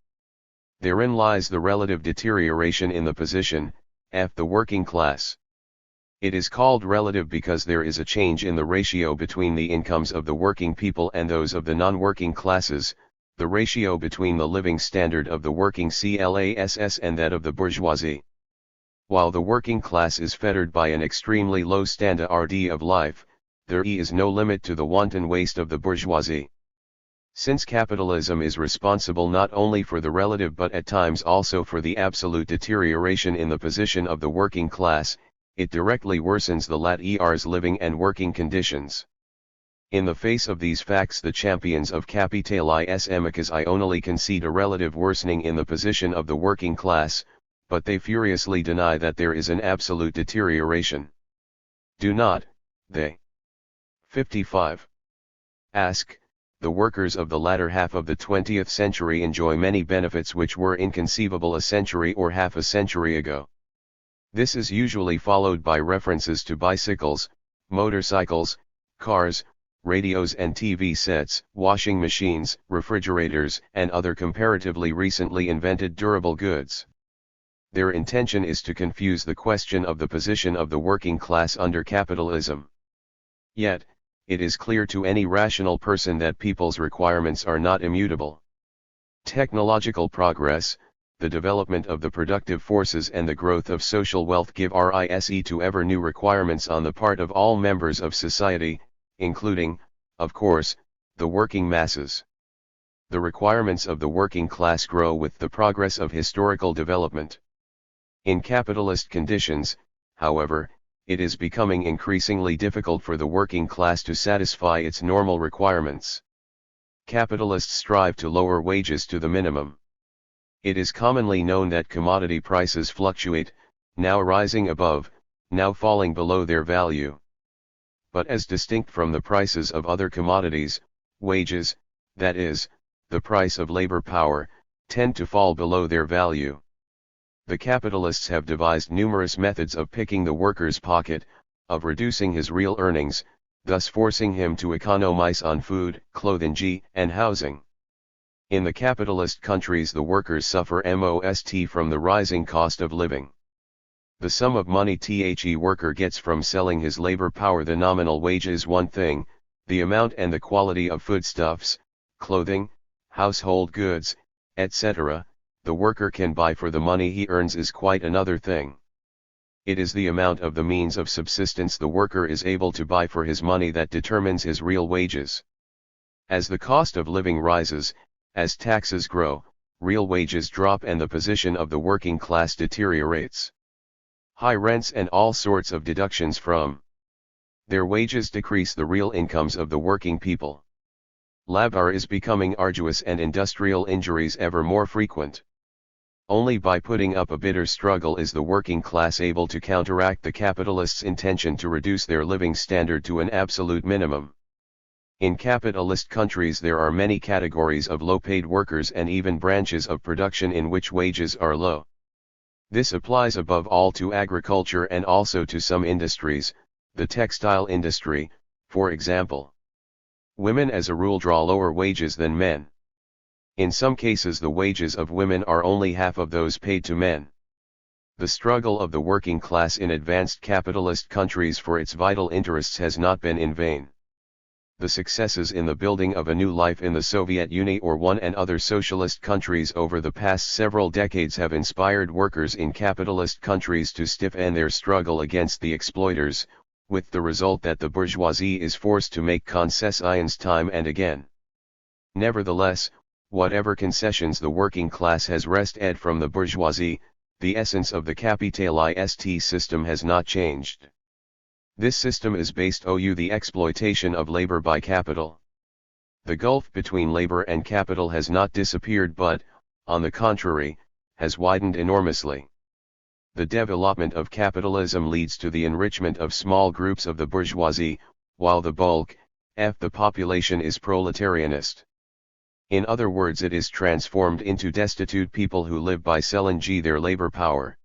Therein lies the relative deterioration in the position of the working class. It is called relative because there is a change in the ratio between the incomes of the working people and those of the non-working classes, the ratio between the living standard of the working class and that of the bourgeoisie. While the working class is fettered by an extremely low standard of life, there is no limit to the wanton waste of the bourgeoisie. Since capitalism is responsible not only for the relative but at times also for the absolute deterioration in the position of the working class, it directly worsens the latter's living and working conditions. In the face of these facts, the champions of capitalism only concede a relative worsening in the position of the working class, but they furiously deny that there is an absolute deterioration. Do not, they 55. Ask, the workers of the latter half of the 20th century enjoy many benefits which were inconceivable a century or half a century ago. This is usually followed by references to bicycles, motorcycles, cars, radios and TV sets, washing machines, refrigerators, and other comparatively recently invented durable goods. Their intention is to confuse the question of the position of the working class under capitalism. Yet, it is clear to any rational person that people's requirements are not immutable. Technological progress, the development of the productive forces and the growth of social wealth give rise to ever new requirements on the part of all members of society, including, of course, the working masses. The requirements of the working class grow with the progress of historical development. In capitalist conditions, however, it is becoming increasingly difficult for the working class to satisfy its normal requirements. Capitalists strive to lower wages to the minimum. It is commonly known that commodity prices fluctuate, now rising above, now falling below their value. But as distinct from the prices of other commodities, wages, that is, the price of labor power, tend to fall below their value. The capitalists have devised numerous methods of picking the worker's pocket, of reducing his real earnings, thus forcing him to economize on food, clothing, and housing. In the capitalist countries, the workers suffer most from the rising cost of living. The sum of money the worker gets from selling his labor power, the nominal wage, is one thing, the amount and the quality of foodstuffs, clothing, household goods, etc., the worker can buy for the money he earns is quite another thing. It is the amount of the means of subsistence the worker is able to buy for his money that determines his real wages. As the cost of living rises, as taxes grow, real wages drop and the position of the working class deteriorates. High rents and all sorts of deductions from their wages decrease the real incomes of the working people. Labor is becoming arduous and industrial injuries ever more frequent. Only by putting up a bitter struggle is the working class able to counteract the capitalists' intention to reduce their living standard to an absolute minimum. In capitalist countries there are many categories of low-paid workers and even branches of production in which wages are low. This applies above all to agriculture and also to some industries, the textile industry, for example. Women as a rule draw lower wages than men. In some cases the wages of women are only half of those paid to men. The struggle of the working class in advanced capitalist countries for its vital interests has not been in vain. The successes in the building of a new life in the Soviet Union or one and other socialist countries over the past several decades have inspired workers in capitalist countries to stiffen their struggle against the exploiters, with the result that the bourgeoisie is forced to make concessions time and again. Nevertheless, whatever concessions the working class has wrested from the bourgeoisie, the essence of the capitalist system has not changed. This system is based on the exploitation of labor by capital. The gulf between labor and capital has not disappeared but, on the contrary, has widened enormously. The development of capitalism leads to the enrichment of small groups of the bourgeoisie, while the bulk, the population is proletarianist. In other words, it is transformed into destitute people who live by selling their labor power.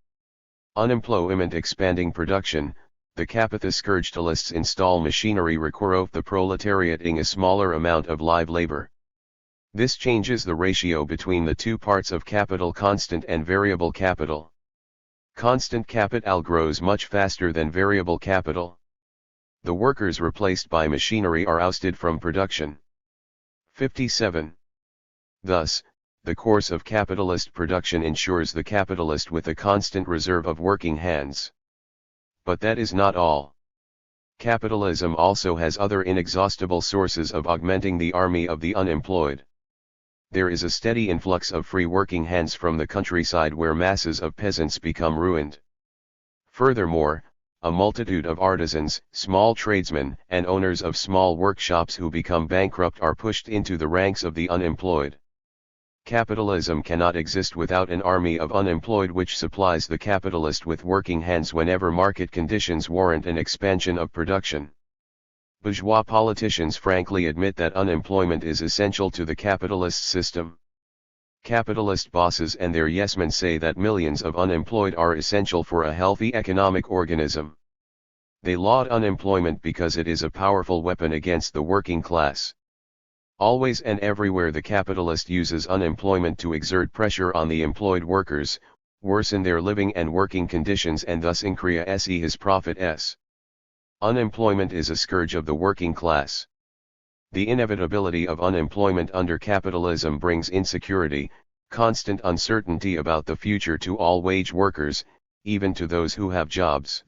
Unemployment expanding production, the capitalists install machinery require the proletariat in a smaller amount of live labor. This changes the ratio between the two parts of capital, constant and variable capital. Constant capital grows much faster than variable capital. The workers replaced by machinery are ousted from production. 57. Thus, the course of capitalist production ensures the capitalist with a constant reserve of working hands. But that is not all. Capitalism also has other inexhaustible sources of augmenting the army of the unemployed. There is a steady influx of free working hands from the countryside where masses of peasants become ruined. Furthermore, a multitude of artisans, small tradesmen, and owners of small workshops who become bankrupt are pushed into the ranks of the unemployed. Capitalism cannot exist without an army of unemployed which supplies the capitalist with working hands whenever market conditions warrant an expansion of production. Bourgeois politicians frankly admit that unemployment is essential to the capitalist system. Capitalist bosses and their yes-men say that millions of unemployed are essential for a healthy economic organism. They laud unemployment because it is a powerful weapon against the working class. Always and everywhere the capitalist uses unemployment to exert pressure on the employed workers, worsen their living and working conditions and thus increase his profits. Unemployment is a scourge of the working class. The inevitability of unemployment under capitalism brings insecurity, constant uncertainty about the future to all wage workers, even to those who have jobs.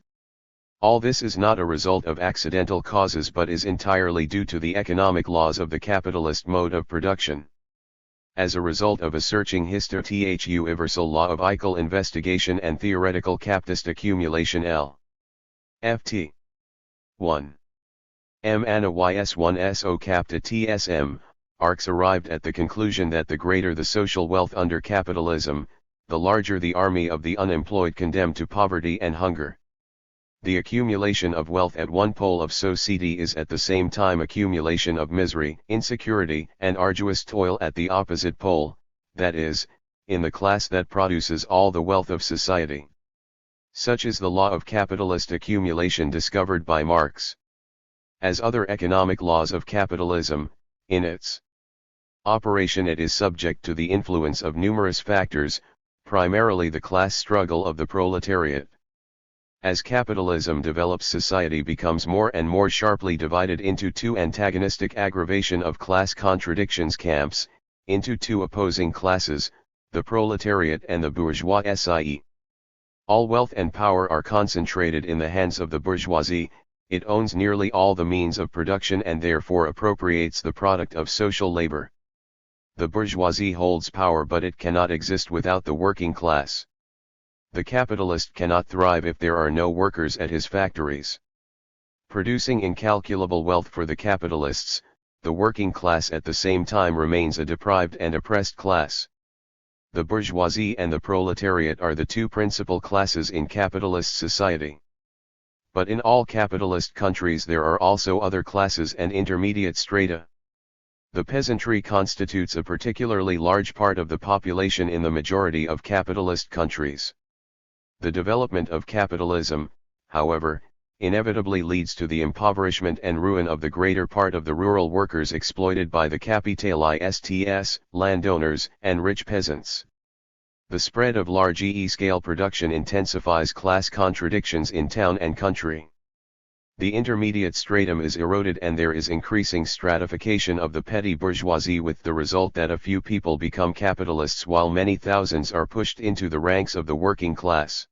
All this is not a result of accidental causes but is entirely due to the economic laws of the capitalist mode of production. As a result of a searching history, the universal law of equal investigation and theoretical capitalist accumulation L.F.T. 1. M. Anna ys1 so capta tsm, Marx arrived at the conclusion that the greater the social wealth under capitalism, the larger the army of the unemployed condemned to poverty and hunger. The accumulation of wealth at one pole of society is at the same time accumulation of misery, insecurity, and arduous toil at the opposite pole, that is, in the class that produces all the wealth of society. Such is the law of capitalist accumulation discovered by Marx. As other economic laws of capitalism, in its operation it is subject to the influence of numerous factors, primarily the class struggle of the proletariat. As capitalism develops, society becomes more and more sharply divided into two antagonistic aggravation of class contradictions camps, into two opposing classes, the proletariat and the bourgeoisie. All wealth and power are concentrated in the hands of the bourgeoisie, it owns nearly all the means of production and therefore appropriates the product of social labor. The bourgeoisie holds power but it cannot exist without the working class. The capitalist cannot thrive if there are no workers at his factories. Producing incalculable wealth for the capitalists, the working class at the same time remains a deprived and oppressed class. The bourgeoisie and the proletariat are the two principal classes in capitalist society. But in all capitalist countries there are also other classes and intermediate strata. The peasantry constitutes a particularly large part of the population in the majority of capitalist countries. The development of capitalism, however, inevitably leads to the impoverishment and ruin of the greater part of the rural workers exploited by the capitalists, landowners, and rich peasants. The spread of large scale production intensifies class contradictions in town and country. The intermediate stratum is eroded and there is increasing stratification of the petty bourgeoisie, with the result that a few people become capitalists while many thousands are pushed into the ranks of the working class.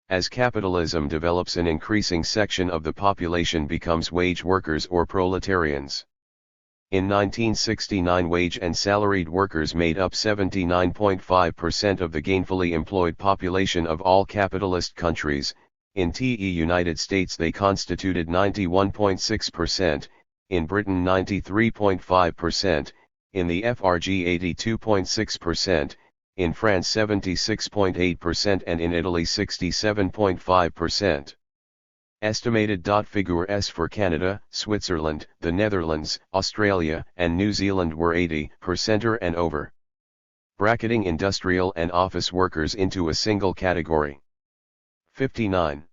As capitalism develops, an increasing section of the population becomes wage workers or proletarians. In 1969, wage and salaried workers made up 79.5% of the gainfully employed population of all capitalist countries. In the United States they constituted 91.6%, in Britain 93.5%, in the FRG 82.6%, in France 76.8% and in Italy 67.5%. Estimated. Figures for Canada, Switzerland, the Netherlands, Australia, and New Zealand were 80% and over. Bracketing industrial and office workers into a single category. 59.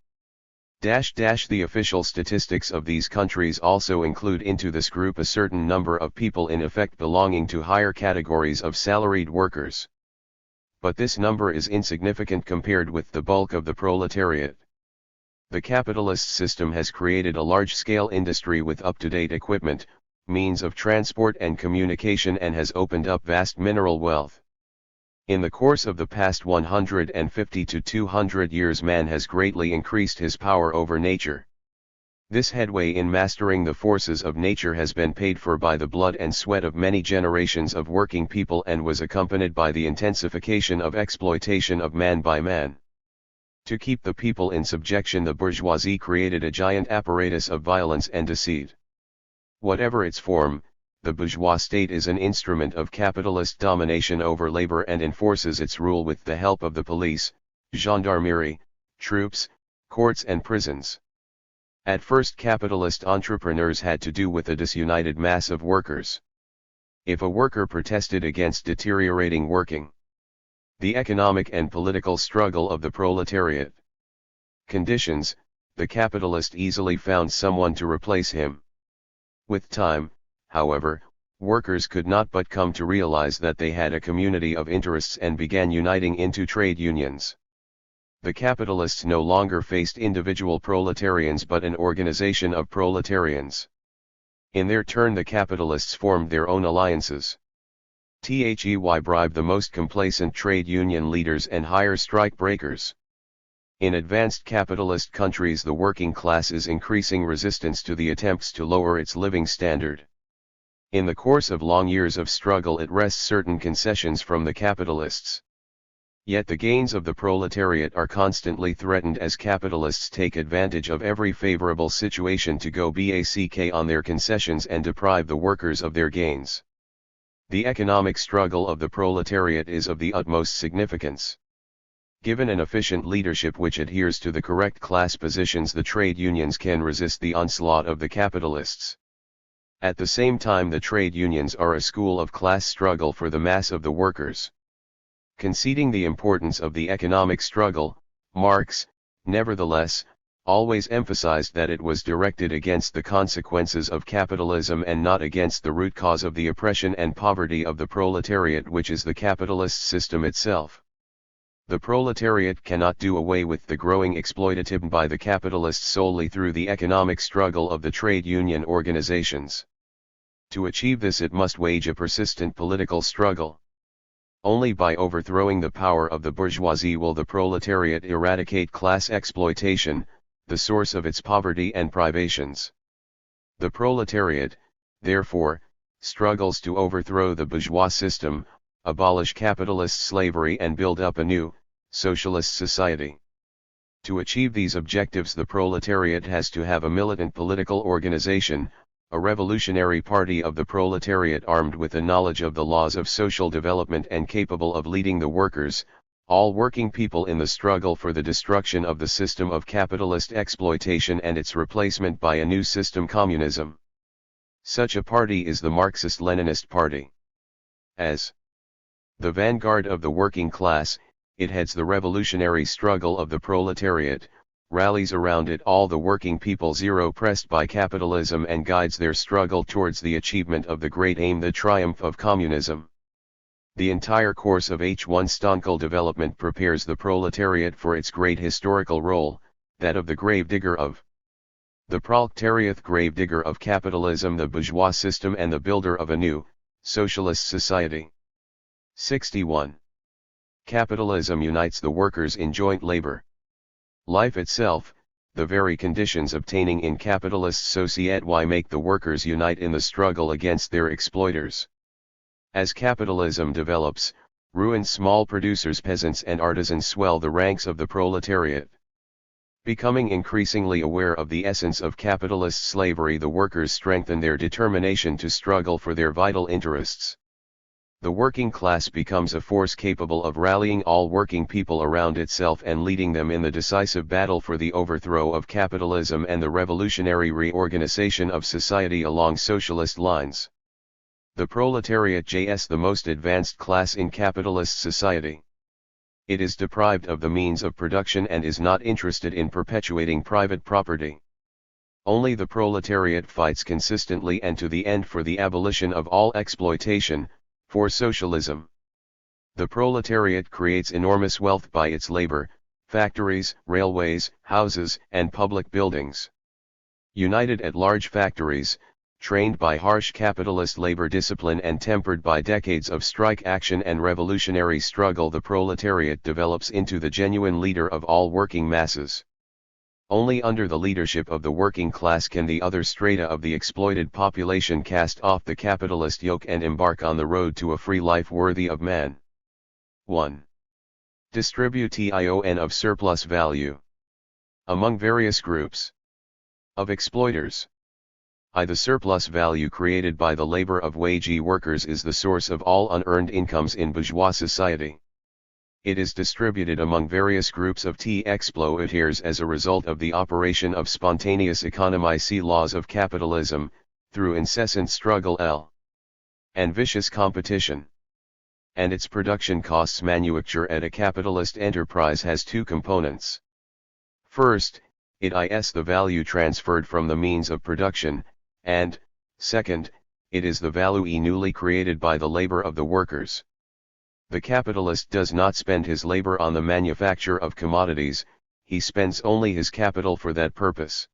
The official statistics of these countries also include into this group a certain number of people in effect belonging to higher categories of salaried workers. But this number is insignificant compared with the bulk of the proletariat. The capitalist system has created a large-scale industry with up-to-date equipment, means of transport and communication, and has opened up vast mineral wealth. In the course of the past 150 to 200 years, man has greatly increased his power over nature. This headway in mastering the forces of nature has been paid for by the blood and sweat of many generations of working people and was accompanied by the intensification of exploitation of man by man. To keep the people in subjection, the bourgeoisie created a giant apparatus of violence and deceit. Whatever its form, the bourgeois state is an instrument of capitalist domination over labor and enforces its rule with the help of the police, gendarmerie, troops, courts and prisons. At first, capitalist entrepreneurs had to do with a disunited mass of workers. If a worker protested against deteriorating working, the economic and political struggle of the proletariat conditions, the capitalist easily found someone to replace him. With time, however, workers could not but come to realize that they had a community of interests and began uniting into trade unions. The capitalists no longer faced individual proletarians but an organization of proletarians. In their turn, the capitalists formed their own alliances. They bribe the most complacent trade union leaders and hire strike breakers. In advanced capitalist countries, the working class is increasing resistance to the attempts to lower its living standard. In the course of long years of struggle, it wrests certain concessions from the capitalists. Yet the gains of the proletariat are constantly threatened as capitalists take advantage of every favorable situation to go back on their concessions and deprive the workers of their gains. The economic struggle of the proletariat is of the utmost significance. Given an efficient leadership which adheres to the correct class positions, the trade unions can resist the onslaught of the capitalists. At the same time, the trade unions are a school of class struggle for the mass of the workers. Conceding the importance of the economic struggle, Marx, nevertheless, always emphasized that it was directed against the consequences of capitalism and not against the root cause of the oppression and poverty of the proletariat, which is the capitalist system itself. The proletariat cannot do away with the growing exploitation by the capitalists solely through the economic struggle of the trade union organizations. To achieve this, it must wage a persistent political struggle. Only by overthrowing the power of the bourgeoisie will the proletariat eradicate class exploitation, the source of its poverty and privations. The proletariat, therefore, struggles to overthrow the bourgeois system, abolish capitalist slavery and build up a new, socialist society. To achieve these objectives, the proletariat has to have a militant political organization, a revolutionary party of the proletariat armed with a knowledge of the laws of social development and capable of leading the workers, all working people in the struggle for the destruction of the system of capitalist exploitation and its replacement by a new system, communism. Such a party is the Marxist-Leninist Party. As the vanguard of the working class, it heads the revolutionary struggle of the proletariat, rallies around it all the working people oppressed by capitalism and guides their struggle towards the achievement of the great aim, the triumph of communism. The entire course of H1 Stonkel development prepares the proletariat for its great historical role, that of the gravedigger of the proletariat, gravedigger of capitalism, the bourgeois system, and the builder of a new, socialist society. 61. Capitalism unites the workers in joint labor. Life itself, the very conditions obtaining in capitalist society make the workers unite in the struggle against their exploiters. As capitalism develops, ruined small producers, peasants and artisans swell the ranks of the proletariat. Becoming increasingly aware of the essence of capitalist slavery, the workers strengthen their determination to struggle for their vital interests. The working class becomes a force capable of rallying all working people around itself and leading them in the decisive battle for the overthrow of capitalism and the revolutionary reorganization of society along socialist lines. The proletariat is the most advanced class in capitalist society. It is deprived of the means of production and is not interested in perpetuating private property. Only the proletariat fights consistently and to the end for the abolition of all exploitation, for socialism. The proletariat creates enormous wealth by its labor, factories, railways, houses, and public buildings. United at large factories, trained by harsh capitalist labor discipline and tempered by decades of strike action and revolutionary struggle, the proletariat develops into the genuine leader of all working masses. Only under the leadership of the working class can the other strata of the exploited population cast off the capitalist yoke and embark on the road to a free life worthy of man. 1. Distribution of surplus value. Among various groups of exploiters, the surplus value created by the labor of wage workers is the source of all unearned incomes in bourgeois society. It is distributed among various groups of exploiters as a result of the operation of spontaneous economy, laws of capitalism, through incessant struggle and vicious competition. And its production costs. Manufacture at a capitalist enterprise has two components. First, it is the value transferred from the means of production, and, second, it is the value newly created by the labor of the workers. The capitalist does not spend his labor on the manufacture of commodities, he spends only his capital for that purpose.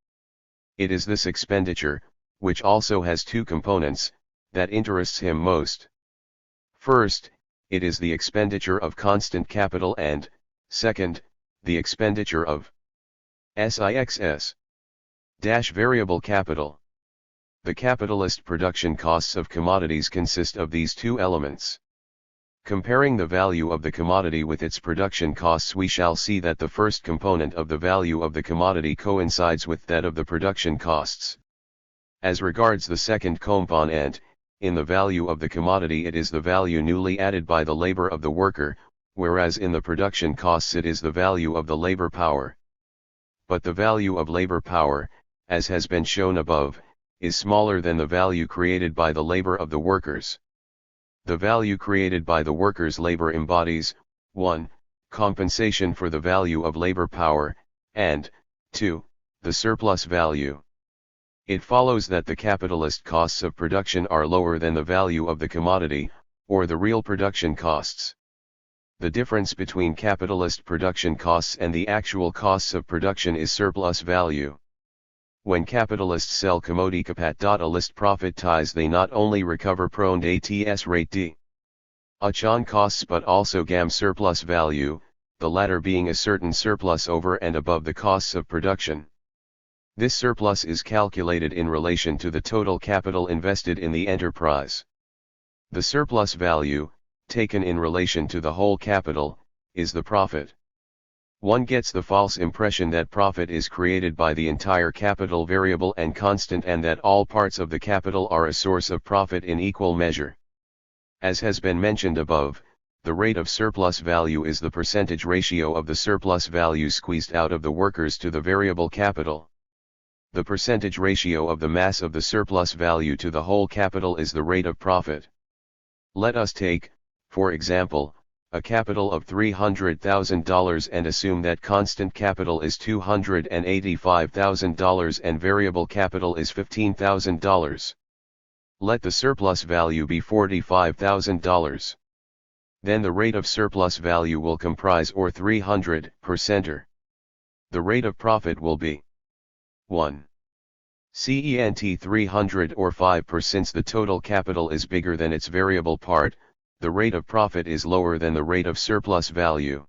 It is this expenditure, which also has two components, that interests him most. First, it is the expenditure of constant capital and, second, the expenditure of variable capital. The capitalist production costs of commodities consist of these two elements. Comparing the value of the commodity with its production costs, we shall see that the first component of the value of the commodity coincides with that of the production costs. As regards the second component, in the value of the commodity it is the value newly added by the labor of the worker, whereas in the production costs it is the value of the labor power. But the value of labor power, as has been shown above, is smaller than the value created by the labor of the workers. The value created by the workers' labor embodies, 1. Compensation for the value of labor power, and, 2. The surplus value. It follows that the capitalist costs of production are lower than the value of the commodity, or the real production costs. The difference between capitalist production costs and the actual costs of production is surplus value. When capitalists sell commodity a list profit ties, they not only recover prone ATS rate D. Achan costs but also gam surplus value, the latter being a certain surplus over and above the costs of production. This surplus is calculated in relation to the total capital invested in the enterprise. The surplus value, taken in relation to the whole capital, is the profit. One gets the false impression that profit is created by the entire capital, variable and constant, and that all parts of the capital are a source of profit in equal measure. As has been mentioned above, The rate of surplus value is the percentage ratio of the surplus value squeezed out of the workers to the variable capital. The percentage ratio of the mass of the surplus value to the whole capital is the rate of profit. Let us take, for example, a capital of $300,000 and assume that constant capital is $285,000 and variable capital is $15,000. Let the surplus value be $45,000. Then the rate of surplus value will comprise or 300%. The rate of profit will be 1. Cent 300 or 5%. Since the total capital is bigger than its variable part, the rate of profit is lower than the rate of surplus value.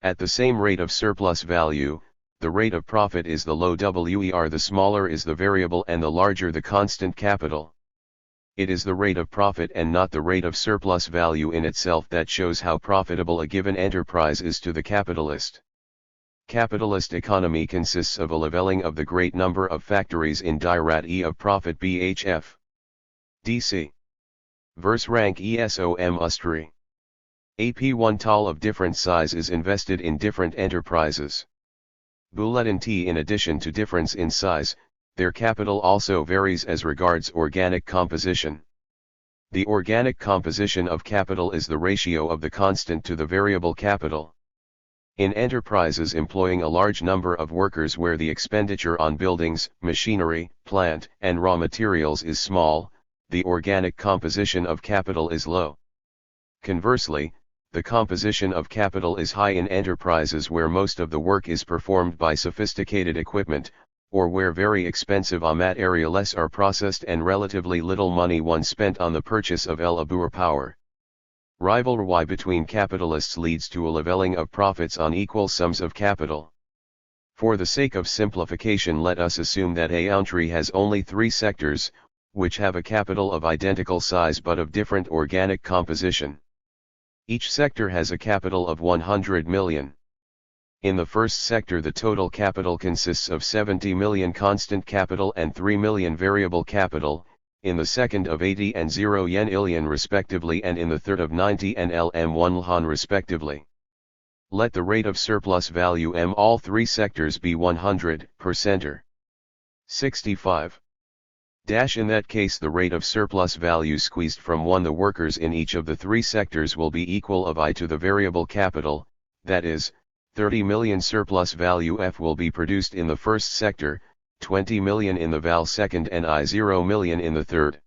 At the same rate of surplus value, the rate of profit is the low WER. The smaller is the variable and the larger the constant capital. It is the rate of profit and not the rate of surplus value in itself that shows how profitable a given enterprise is to the capitalist. Capitalist economy consists of a leveling of the great number of factories in Dirat E of profit BHF. DC. Verse rank ESOM ustri. AP1 tal of different size is invested in different enterprises. Bulletin T. In addition to difference in size, their capital also varies as regards organic composition. The organic composition of capital is the ratio of the constant to the variable capital. In enterprises employing a large number of workers where the expenditure on buildings, machinery, plant, and raw materials is small, the organic composition of capital is low. Conversely, the composition of capital is high in enterprises where most of the work is performed by sophisticated equipment, or where very expensive materials are processed and relatively little money once spent on the purchase of labor power. Rivalry between capitalists leads to a leveling of profits on equal sums of capital. For the sake of simplification, let us assume that a country has only 3 sectors, which have a capital of identical size but of different organic composition. Each sector has a capital of 100 million. In the first sector the total capital consists of 70 million constant capital and 3 million variable capital, in the second of 80 and 0 yen illion respectively, and in the third of 90 and LM1 lhan respectively. Let the rate of surplus value M all 3 sectors be 100%. 65. In that case the rate of surplus value squeezed from the workers in each of the 3 sectors will be equal of I to the variable capital, that is, 30 million surplus value F will be produced in the first sector, 20 million in the val second and 0 million in the third.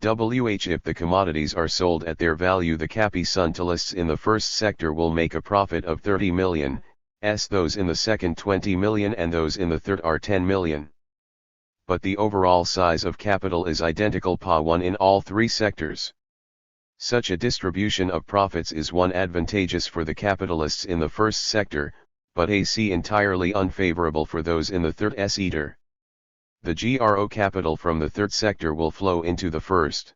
If the commodities are sold at their value, the capitalists in the first sector will make a profit of 30 million, those in the second 20 million and those in the third are 10 million. But the overall size of capital is identical Pa1 in all 3 sectors. Such a distribution of profits is advantageous for the capitalists in the first sector, but entirely unfavorable for those in the third sector. The GRO capital from the third sector will flow into the first.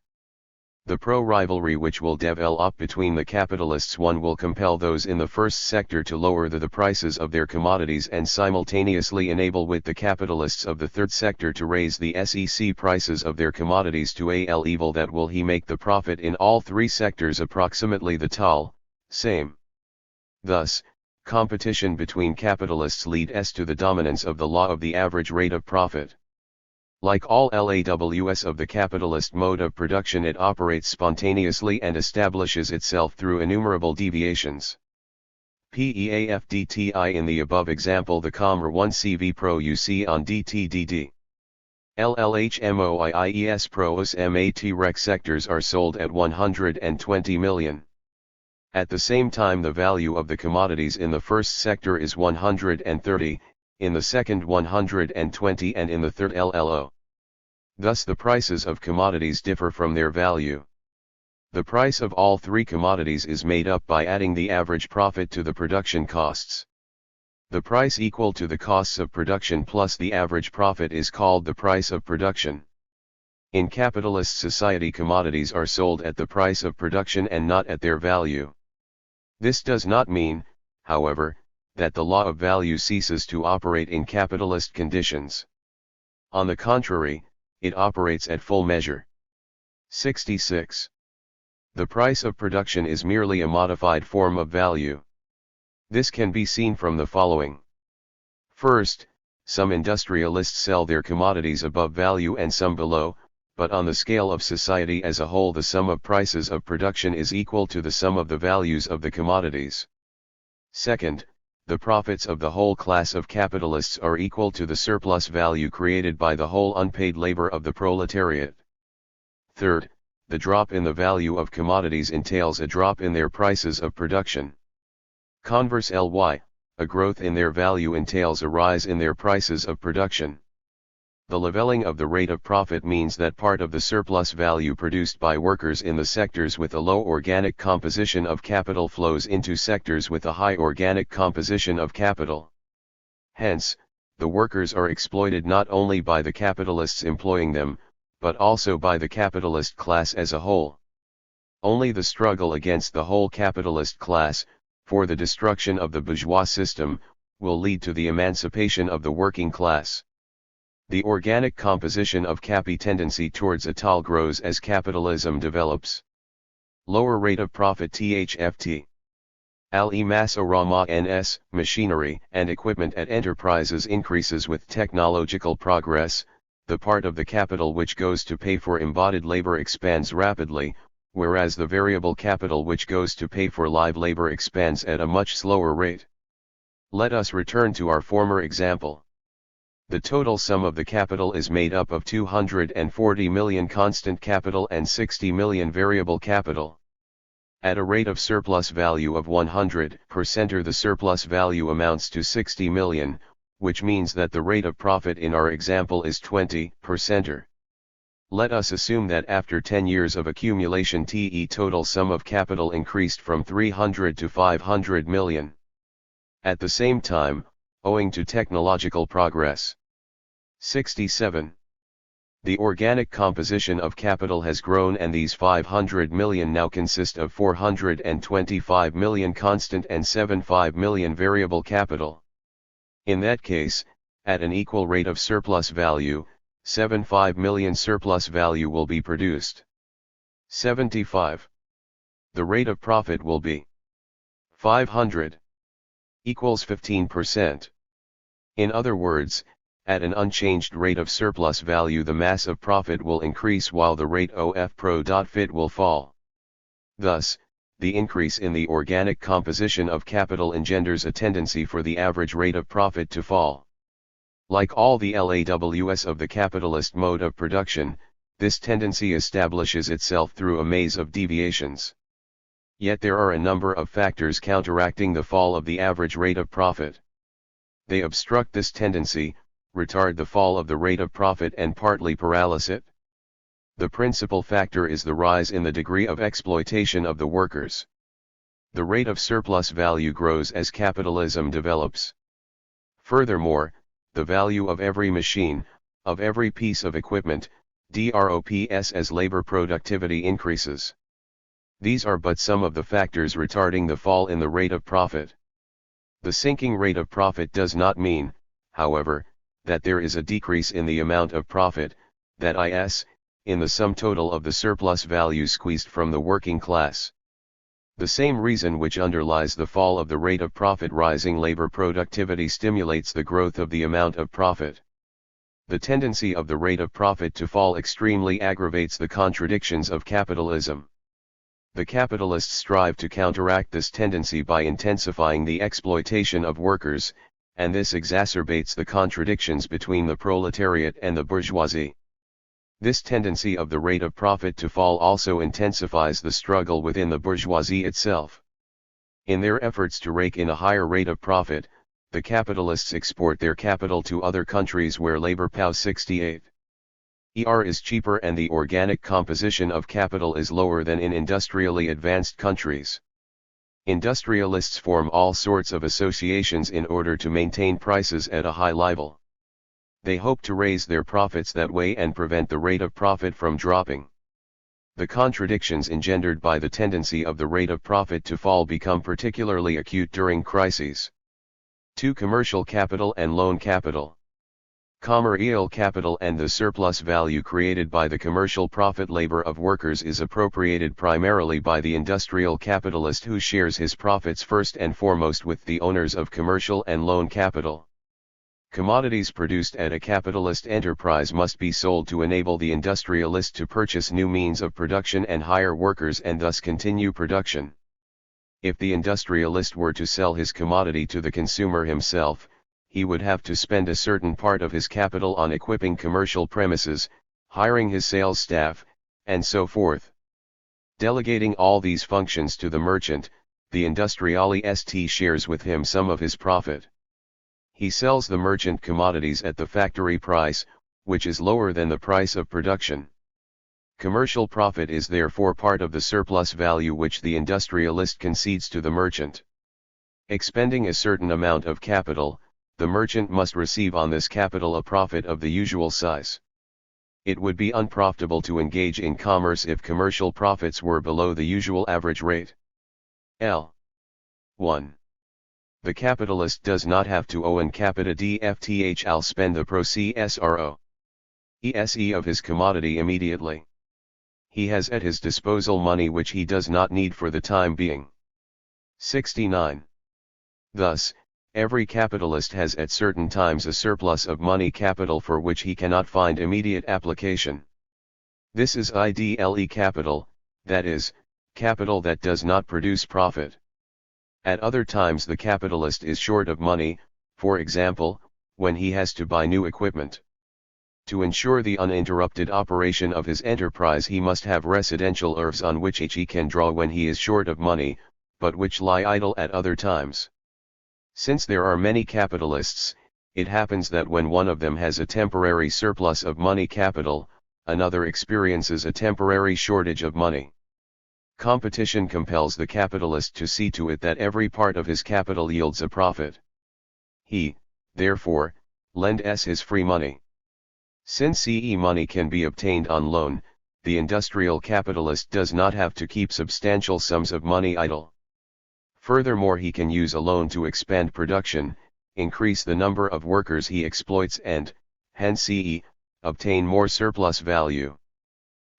The pro-rivalry which will develop between the capitalists will compel those in the first sector to lower the prices of their commodities and simultaneously enable with the capitalists of the third sector to raise the SEC prices of their commodities to a level that will make the profit in all 3 sectors approximately the same. Thus, competition between capitalists leads to the dominance of the law of the average rate of profit. Like all LAWs of the capitalist mode of production, it operates spontaneously and establishes itself through innumerable deviations. PEAFDTI in the above example the Comr 1 CV Pro UC on DTDD. LLHMOIIES Pros MAT Rec sectors are sold at 120 million. At the same time the value of the commodities in the first sector is 130, in the second 120 and in the third LLO. Thus the prices of commodities differ from their value. The price of all 3 commodities is made up by adding the average profit to the production costs. The price equal to the costs of production plus the average profit is called the price of production. In capitalist society commodities are sold at the price of production and not at their value. This does not mean, however, that the law of value ceases to operate in capitalist conditions. On the contrary, it operates at full measure. 66. The price of production is merely a modified form of value. This can be seen from the following. First, some industrialists sell their commodities above value and some below, but on the scale of society as a whole the sum of prices of production is equal to the sum of the values of the commodities. Second, the profits of the whole class of capitalists are equal to the surplus value created by the whole unpaid labor of the proletariat. Third, the drop in the value of commodities entails a drop in their prices of production. Conversely, a growth in their value entails a rise in their prices of production. The leveling of the rate of profit means that part of the surplus value produced by workers in the sectors with a low organic composition of capital flows into sectors with a high organic composition of capital. Hence, the workers are exploited not only by the capitalists employing them, but also by the capitalist class as a whole. Only the struggle against the whole capitalist class, for the destruction of the bourgeois system, will lead to the emancipation of the working class. The organic composition of capi tendency towards étal grows as capitalism develops. Lower rate of profit THFT. Al-e Masarama NS, machinery and equipment at enterprises increases with technological progress, the part of the capital which goes to pay for embodied labor expands rapidly, whereas the variable capital which goes to pay for live labor expands at a much slower rate. Let us return to our former example. The total sum of the capital is made up of 240 million constant capital and 60 million variable capital. At a rate of surplus value of 100%, the surplus value amounts to 60 million, which means that the rate of profit in our example is 20%. Let us assume that after 10 years of accumulation the total sum of capital increased from 300 to 500 million. At the same time, owing to technological progress. 67. The organic composition of capital has grown and these 500 million now consist of 425 million constant and 75 million variable capital. In that case, at an equal rate of surplus value, 75 million surplus value will be produced. 75. The rate of profit will be 500 equals 15%. In other words, at an unchanged rate of surplus value the mass of profit will increase while the rate of profit will fall. Thus, the increase in the organic composition of capital engenders a tendency for the average rate of profit to fall. Like all the LAWs of the capitalist mode of production, this tendency establishes itself through a maze of deviations. Yet there are a number of factors counteracting the fall of the average rate of profit. They obstruct this tendency, retard the fall of the rate of profit and partly paralyze it. The principal factor is the rise in the degree of exploitation of the workers. The rate of surplus value grows as capitalism develops. Furthermore, the value of every machine, of every piece of equipment, drops as labor productivity increases. These are but some of the factors retarding the fall in the rate of profit. The sinking rate of profit does not mean, however, that there is a decrease in the amount of profit, that is, in the sum total of the surplus value squeezed from the working class. The same reason which underlies the fall of the rate of profit rising labor productivity stimulates the growth of the amount of profit. The tendency of the rate of profit to fall extremely aggravates the contradictions of capitalism. The capitalists strive to counteract this tendency by intensifying the exploitation of workers, and this exacerbates the contradictions between the proletariat and the bourgeoisie. This tendency of the rate of profit to fall also intensifies the struggle within the bourgeoisie itself. In their efforts to rake in a higher rate of profit, the capitalists export their capital to other countries where labor power 68 is cheaper and the organic composition of capital is lower than in industrially advanced countries. Industrialists form all sorts of associations in order to maintain prices at a high level. They hope to raise their profits that way and prevent the rate of profit from dropping. The contradictions engendered by the tendency of the rate of profit to fall become particularly acute during crises. 2. Commercial capital and loan capital. Commercial capital and the surplus value created by the commercial profit labor of workers is appropriated primarily by the industrial capitalist, who shares his profits first and foremost with the owners of commercial and loan capital. Commodities produced at a capitalist enterprise must be sold to enable the industrialist to purchase new means of production and hire workers and thus continue production. If the industrialist were to sell his commodity to the consumer himself, he would have to spend a certain part of his capital on equipping commercial premises, hiring his sales staff, and so forth. Delegating all these functions to the merchant, the industrialist shares with him some of his profit. He sells the merchant commodities at the factory price, which is lower than the price of production. Commercial profit is therefore part of the surplus value which the industrialist concedes to the merchant. Expending a certain amount of capital, the merchant must receive on this capital a profit of the usual size. It would be unprofitable to engage in commerce if commercial profits were below the usual average rate. L. 1. The capitalist does not have to own capita dfthl spend the proceeds of his commodity immediately. He has at his disposal money which he does not need for the time being. 69. Thus, every capitalist has at certain times a surplus of money capital for which he cannot find immediate application. This is idle capital, that is, capital that does not produce profit. At other times the capitalist is short of money, for example, when he has to buy new equipment. To ensure the uninterrupted operation of his enterprise he must have residential reserves on which he can draw when he is short of money, but which lie idle at other times. Since there are many capitalists, it happens that when one of them has a temporary surplus of money capital, another experiences a temporary shortage of money. Competition compels the capitalist to see to it that every part of his capital yields a profit. He, therefore, lends his free money. Since money can be obtained on loan, the industrial capitalist does not have to keep substantial sums of money idle. Furthermore, he can use a loan to expand production, increase the number of workers he exploits and, hence obtain more surplus value.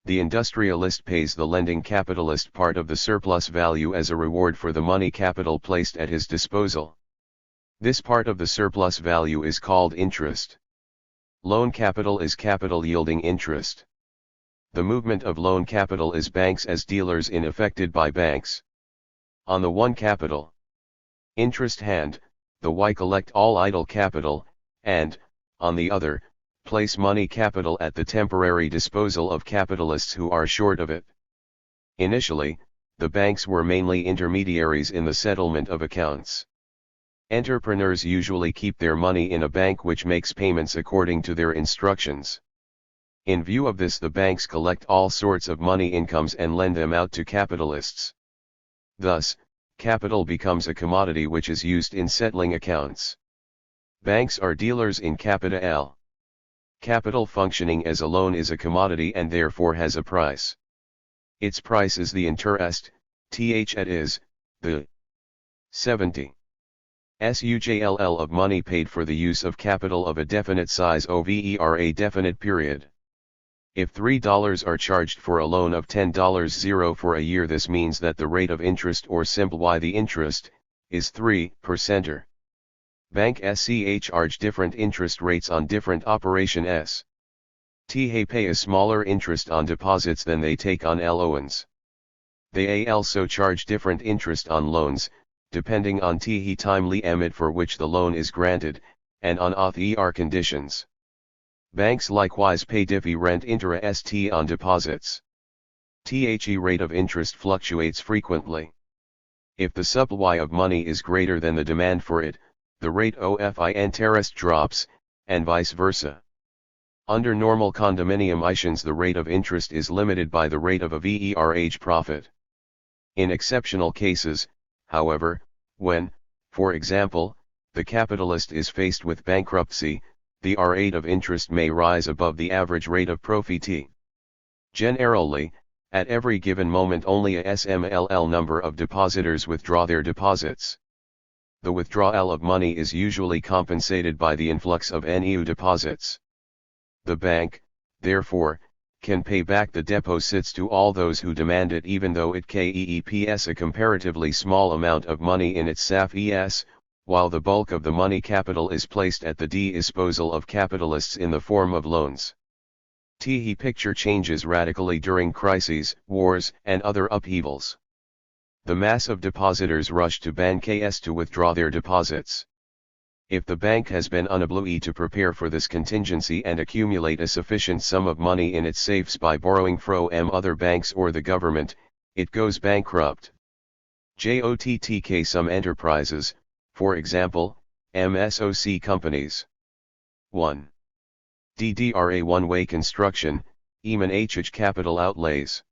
The industrialist pays the lending capitalist part of the surplus value as a reward for the money capital placed at his disposal. This part of the surplus value is called interest. Loan capital is capital yielding interest. The movement of loan capital is banks as dealers in affected by banks. On the one capital interest hand, the Y collect all idle capital, and, on the other, place money capital at the temporary disposal of capitalists who are short of it. Initially, the banks were mainly intermediaries in the settlement of accounts. Entrepreneurs usually keep their money in a bank which makes payments according to their instructions. In view of this, the banks collect all sorts of money incomes and lend them out to capitalists. Thus, capital becomes a commodity which is used in settling accounts. Banks are dealers in capital. Capital functioning as a loan is a commodity and therefore has a price. Its price is the interest, the 70 SUJLL of money paid for the use of capital of a definite size over a definite period. If $3 are charged for a loan of $10 for a year, this means that the rate of interest, or simple Y the interest, is 3%. Bank SCA charge different interest rates on different operations. They pay a smaller interest on deposits than they take on loans. They also charge different interest on loans, depending on the time limit for which the loan is granted, and on other conditions. Banks likewise pay different interest on deposits. The rate of interest fluctuates frequently. If the supply of money is greater than the demand for it, the rate of interest drops, and vice versa. Under normal conditions the rate of interest is limited by the rate of average profit. In exceptional cases, however, when, for example, the capitalist is faced with bankruptcy, the rate of interest may rise above the average rate of profit. Generally, at every given moment only a small number of depositors withdraw their deposits. the withdrawal of money is usually compensated by the influx of new deposits. The bank, therefore, can pay back the deposits to all those who demand it even though it keeps a comparatively small amount of money in its SAFES, while the bulk of the money capital is placed at the disposal of capitalists in the form of loans. The picture changes radically during crises, wars, and other upheavals. The mass of depositors rush to banks to withdraw their deposits. If the bank has been unable to prepare for this contingency and accumulate a sufficient sum of money in its safes by borrowing from other banks or the government, it goes bankrupt. Some enterprises, for example, MSOC companies. 1. DDRA one-way construction, EMAN capital outlays.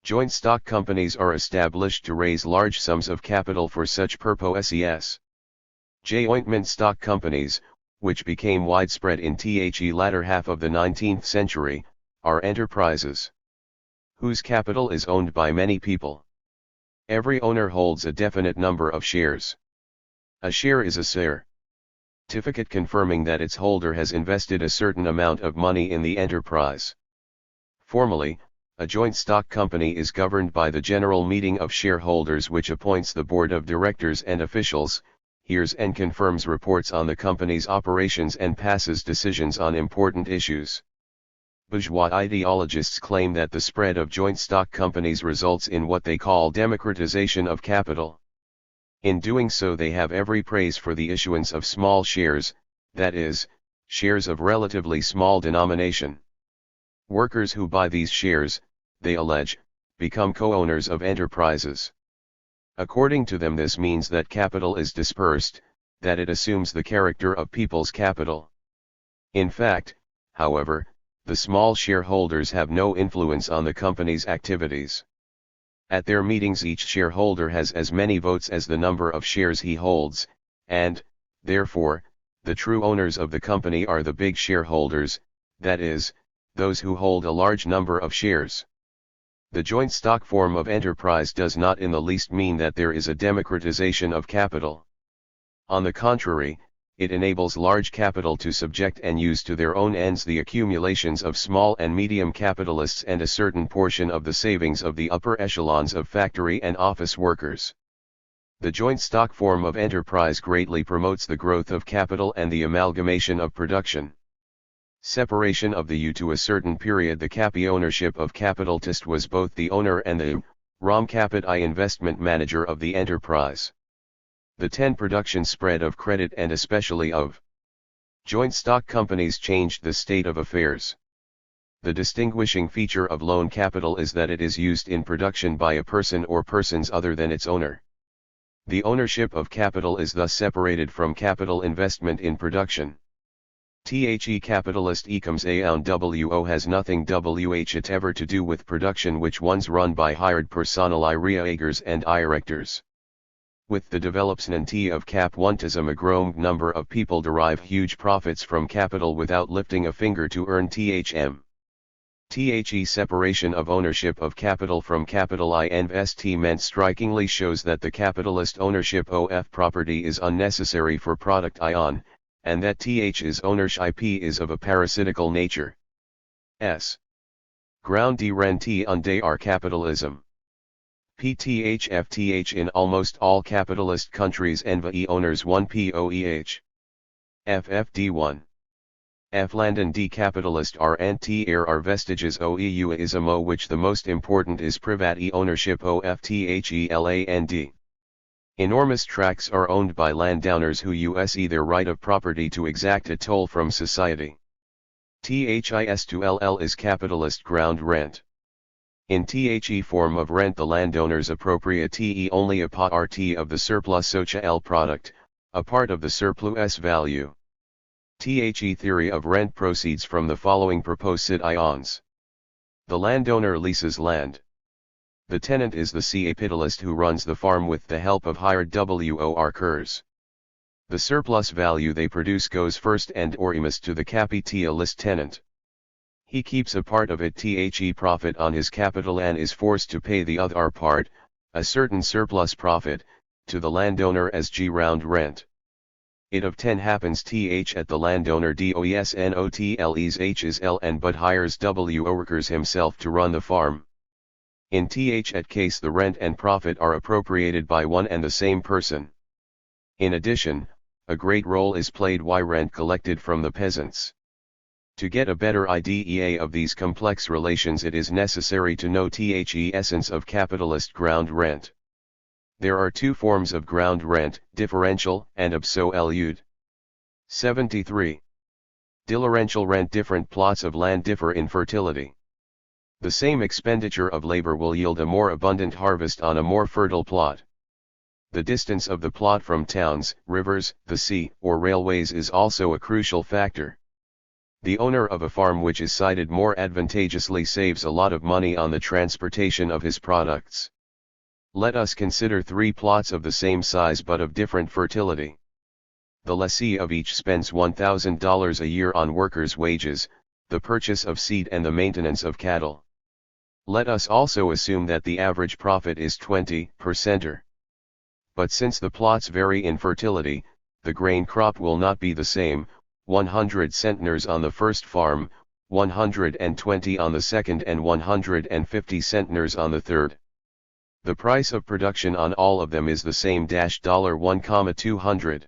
Joint stock companies are established to raise large sums of capital for such purposes. Joint stock companies, which became widespread in the latter half of the 19th century, are enterprises whose capital is owned by many people. Every owner holds a definite number of shares. A share is a certificate confirming that its holder has invested a certain amount of money in the enterprise. Formally, a joint stock company is governed by the general meeting of shareholders, which appoints the board of directors and officials, hears and confirms reports on the company's operations and passes decisions on important issues. Bourgeois ideologists claim that the spread of joint stock companies results in what they call democratization of capital. In doing so, they have every praise for the issuance of small shares, that is, shares of relatively small denomination. Workers who buy these shares, they allege, become co-owners of enterprises. According to them, this means that capital is dispersed, that it assumes the character of people's capital. In fact, however, the small shareholders have no influence on the company's activities. At their meetings, each shareholder has as many votes as the number of shares he holds, and, therefore, the true owners of the company are the big shareholders, that is, those who hold a large number of shares. The joint stock form of enterprise does not in the least mean that there is a democratization of capital. On the contrary, it enables large capital to subject and use to their own ends the accumulations of small and medium capitalists and a certain portion of the savings of the upper echelons of factory and office workers. The joint stock form of enterprise greatly promotes the growth of capital and the amalgamation of production. Separation of the U to a certain period. The capi ownership of capitalist was both the owner and the rom capit I investment manager of the enterprise. The 10 production spread of credit and especially of joint stock companies changed the state of affairs. The distinguishing feature of loan capital is that it is used in production by a person or persons other than its owner. The ownership of capital is thus separated from capital investment in production. Capitalist ecoms aoun wo has nothing whatever to do with production which one's run by hired personali reagers and directors. With the development of capitalism, a growing number of people derive huge profits from capital without lifting a finger to earn thm. Separation of ownership of capital from capital investment strikingly shows that the capitalist ownership of property is unnecessary for product ion, and that Th's ownership is of a parasitical nature. Ground de rente unde our capitalism. PTHFTH in almost all capitalist countries envy owners 1 POEH. FFD1. Landen de capitalist are vestiges oeuismo, which the most important is private ownership OFTHELAND. Enormous tracts are owned by landowners who use their right of property to exact a toll from society. THIS2LL is capitalist ground rent. In THE form of rent, the landowners appropriate only a part of the surplus social product, a part of the surplus value. THE theory of rent proceeds from the following proposed ions. The landowner leases land. The tenant is the capitalist who runs the farm with the help of hired workers. The surplus value they produce goes first and orimus to the capitalist tenant. He keeps a part of it the profit on his capital and is forced to pay the other part, a certain surplus profit, to the landowner as G round rent. It of 10 happens th at the landowner does notles h is l and but hires wo workers himself to run the farm. In th at case the rent and profit are appropriated by one and the same person. In addition, a great role is played by rent collected from the peasants. To get a better idea of these complex relations, it is necessary to know the essence of capitalist ground rent. There are two forms of ground rent, differential and absolute. 73. Differential rent. Different plots of land differ in fertility. The same expenditure of labor will yield a more abundant harvest on a more fertile plot. The distance of the plot from towns, rivers, the sea, or railways is also a crucial factor. The owner of a farm which is sited more advantageously saves a lot of money on the transportation of his products. Let us consider three plots of the same size but of different fertility. The lessee of each spends $1,000 a year on workers' wages, the purchase of seed and the maintenance of cattle. Let us also assume that the average profit is 20 per center. But since the plots vary in fertility, the grain crop will not be the same, 100 centners on the first farm, 120 on the second and 150 centners on the third. The price of production on all of them is the same $1,200.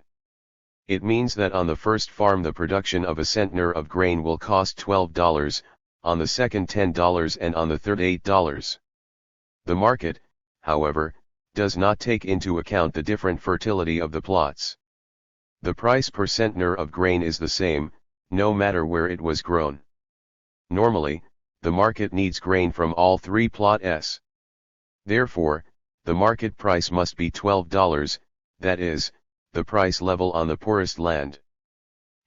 It means that on the first farm the production of a centner of grain will cost $12, on the second $10 and on the third $8. The market, however, does not take into account the different fertility of the plots. The price per centner of grain is the same, no matter where it was grown. Normally, the market needs grain from all three plots. Therefore, the market price must be $12, that is, the price level on the poorest land.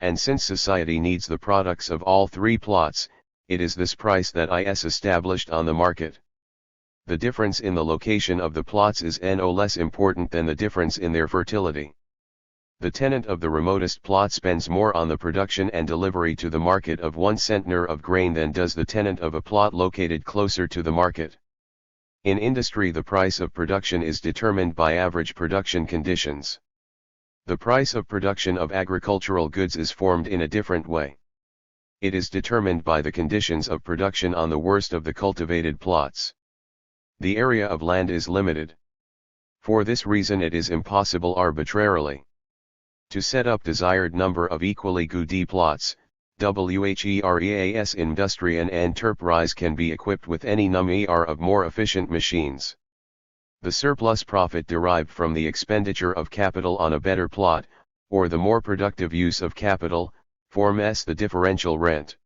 And since society needs the products of all three plots, it is this price that is established on the market. The difference in the location of the plots is no less important than the difference in their fertility. The tenant of the remotest plot spends more on the production and delivery to the market of 1 centner of grain than does the tenant of a plot located closer to the market. In industry, the price of production is determined by average production conditions. The price of production of agricultural goods is formed in a different way. It is determined by the conditions of production on the worst of the cultivated plots. The area of land is limited. For this reason it is impossible arbitrarily to set up desired number of equally good plots. WHEREAS industry and enterprise can be equipped with any number of more efficient machines. The surplus profit derived from the expenditure of capital on a better plot, or the more productive use of capital, forms the differential rent.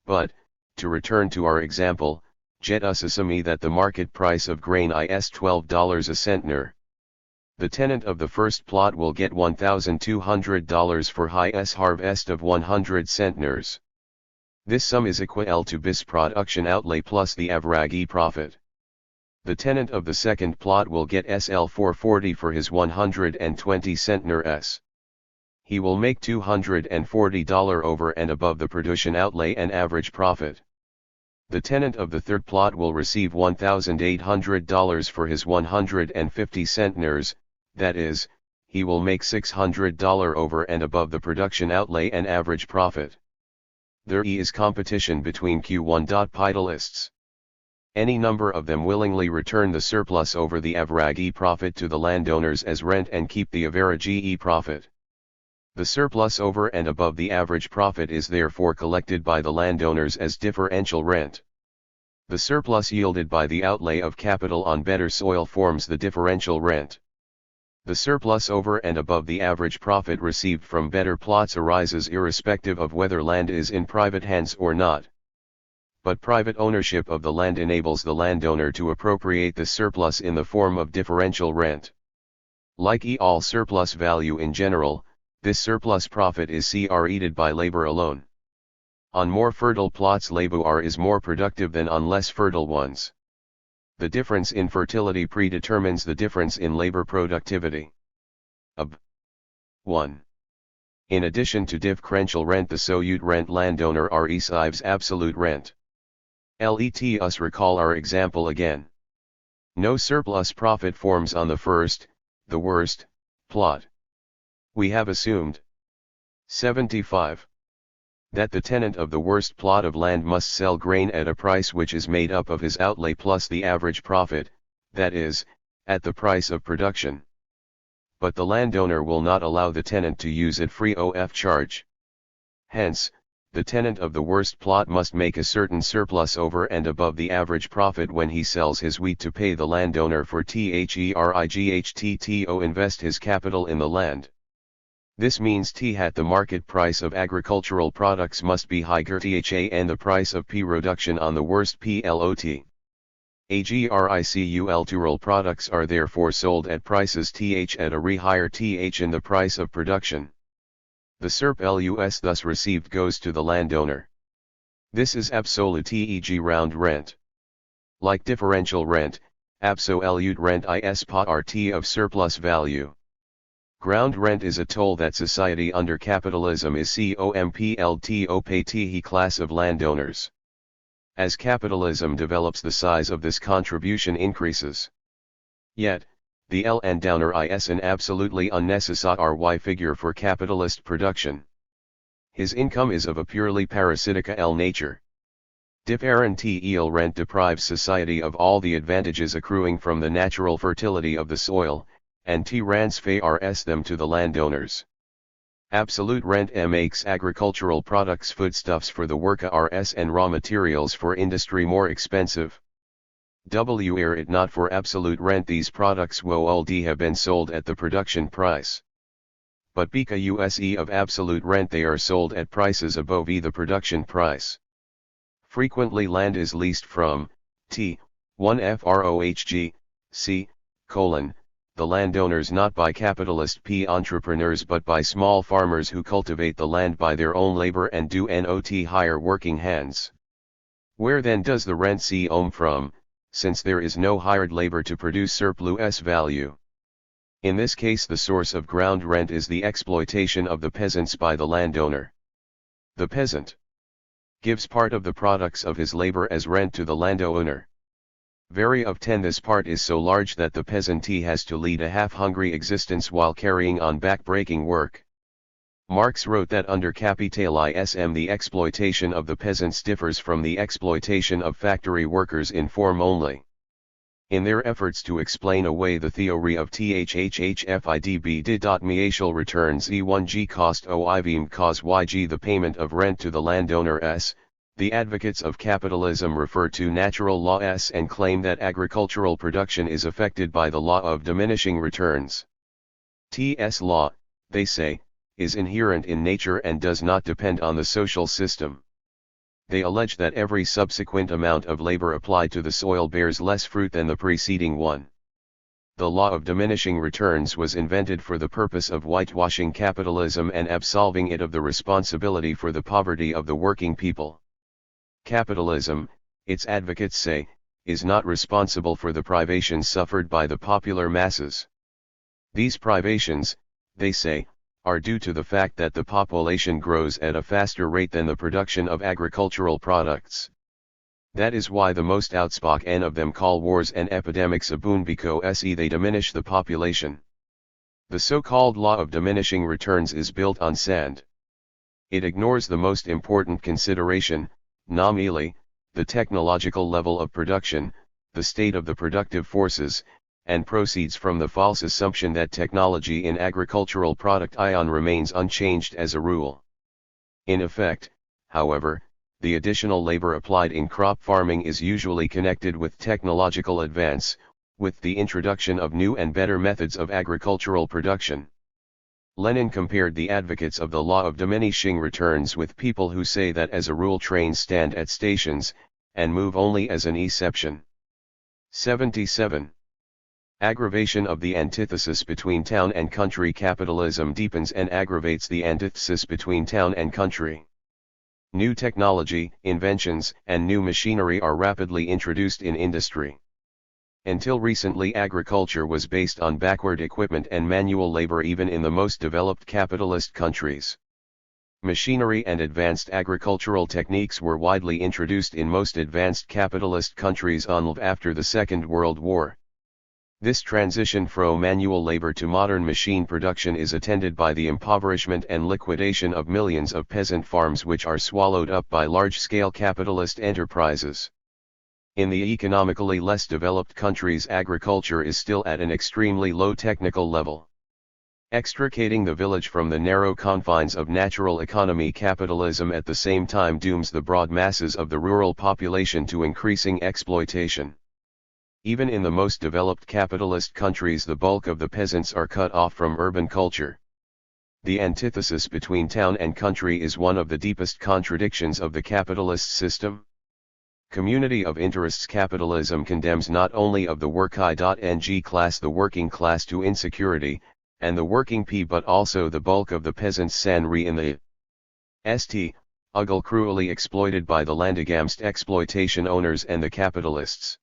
But, to return to our example, let us assume that the market price of grain is $12 a centner. The tenant of the first plot will get $1,200 for his harvest of 100 centners. This sum is equal to bis production outlay plus the average profit. The tenant of the second plot will get SL 440 for his 120 centners. He will make $240 over and above the production outlay and average profit. The tenant of the third plot will receive $1,800 for his 150 centners, that is, he will make $600 over and above the production outlay and average profit. There is competition between Q1 capitalists. Any number of them willingly return the surplus over the average profit to the landowners as rent and keep the average profit. The surplus over and above the average profit is therefore collected by the landowners as differential rent. The surplus yielded by the outlay of capital on better soil forms the differential rent. The surplus over and above the average profit received from better plots arises irrespective of whether land is in private hands or not. But private ownership of the land enables the landowner to appropriate the surplus in the form of differential rent. Like all surplus value in general, this surplus profit is created by labor alone. On more fertile plots labor is more productive than on less fertile ones. The difference in fertility predetermines the difference in labor productivity. 1. In addition to differential rent, the absolute rent landowner receives absolute rent. Let us recall our example again. No surplus profit forms on the first, The worst plot. We have assumed 75. That the tenant of the worst plot of land must sell grain at a price which is made up of his outlay plus the average profit, that is, at the price of production. But the landowner will not allow the tenant to use it free of charge. Hence, the tenant of the worst plot must make a certain surplus over and above the average profit when he sells his wheat to pay the landowner for THERIGHTTO invest his capital in the land. This means the market price of agricultural products must be higher and the price of reduction on the worst plot. Agricultural products are therefore sold at prices at a higher in the price of production. The surplus thus received goes to the landowner. This is absolute round rent. Like differential rent, absolute rent is part of surplus value. Ground rent is a toll that society under capitalism is pay class of landowners. As capitalism develops, the size of this contribution increases. Yet, the landowner is an absolutely unnecessary figure for capitalist production. His income is of a purely parasitical nature. Differential rent deprives society of all the advantages accruing from the natural fertility of the soil, and transfers them to the landowners. Absolute rent makes agricultural products foodstuffs for the workers and raw materials for industry more expensive. Were it not for absolute rent, these products would have been sold at the production price. But because of absolute rent, they are sold at prices above the production price. Frequently land is leased from one frohg, the landowners, not by capitalist entrepreneurs but by small farmers who cultivate the land by their own labor and do not hire working hands. Where then does the rent come from, since there is no hired labor to produce surplus value? In this case, the source of ground rent is the exploitation of the peasants by the landowner. The peasant gives part of the products of his labor as rent to the landowner. Very often this part is so large that the peasantee has to lead a half-hungry existence while carrying on back-breaking work. Marx wrote that under capitalism the exploitation of the peasants differs from the exploitation of factory workers in form only. In their efforts to explain away the theory of THHHFIDB returns E1G cost OIVM cos YG the payment of rent to the landowner s, the advocates of capitalism refer to natural law s and claim that agricultural production is affected by the law of diminishing returns. TS law, they say, is inherent in nature and does not depend on the social system. They allege that every subsequent amount of labor applied to the soil bears less fruit than the preceding one. The law of diminishing returns was invented for the purpose of whitewashing capitalism and absolving it of the responsibility for the poverty of the working people. Capitalism, its advocates say, is not responsible for the privations suffered by the popular masses. These privations, they say, are due to the fact that the population grows at a faster rate than the production of agricultural products. That is why the most outspoken of them call wars and epidemics a boon because they diminish the population. The so-called law of diminishing returns is built on sand. It ignores the most important consideration, namely, the technological level of production, the state of the productive forces, and proceeds from the false assumption that technology in agricultural product remains unchanged as a rule. In effect, however, the additional labor applied in crop farming is usually connected with technological advance, with the introduction of new and better methods of agricultural production. Lenin compared the advocates of the law of diminishing returns with people who say that as a rule trains stand at stations, and move only as an exception. 77. Aggravation of the antithesis between town and country. Capitalism deepens and aggravates the antithesis between town and country. New technology, inventions, and new machinery are rapidly introduced in industry. Until recently, agriculture was based on backward equipment and manual labor even in the most developed capitalist countries. Machinery and advanced agricultural techniques were widely introduced in most advanced capitalist countries after the Second World War. This transition from manual labor to modern machine production is attended by the impoverishment and liquidation of millions of peasant farms which are swallowed up by large-scale capitalist enterprises. In the economically less developed countries, agriculture is still at an extremely low technical level. Extricating the village from the narrow confines of natural economy, capitalism at the same time dooms the broad masses of the rural population to increasing exploitation. Even in the most developed capitalist countries, the bulk of the peasants are cut off from urban culture. The antithesis between town and country is one of the deepest contradictions of the capitalist system. Community of interests capitalism condemns not only of the work I.Ng class, the working class, to insecurity, and the working P, but also the bulk of the peasants Sanri in the St. Ugle cruelly exploited by the Landegamst exploitation owners and the capitalists.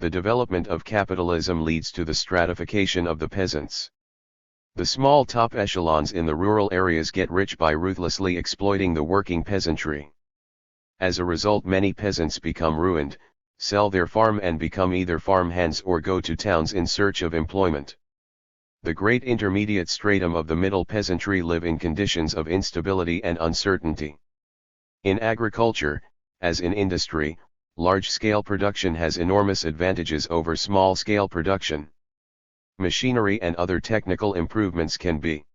The development of capitalism leads to the stratification of the peasants. The small top echelons in the rural areas get rich by ruthlessly exploiting the working peasantry. As a result, many peasants become ruined, sell their farm and become either farmhands or go to towns in search of employment. The great intermediate stratum of the middle peasantry live in conditions of instability and uncertainty. In agriculture, as in industry, large-scale production has enormous advantages over small-scale production. Machinery and other technical improvements can be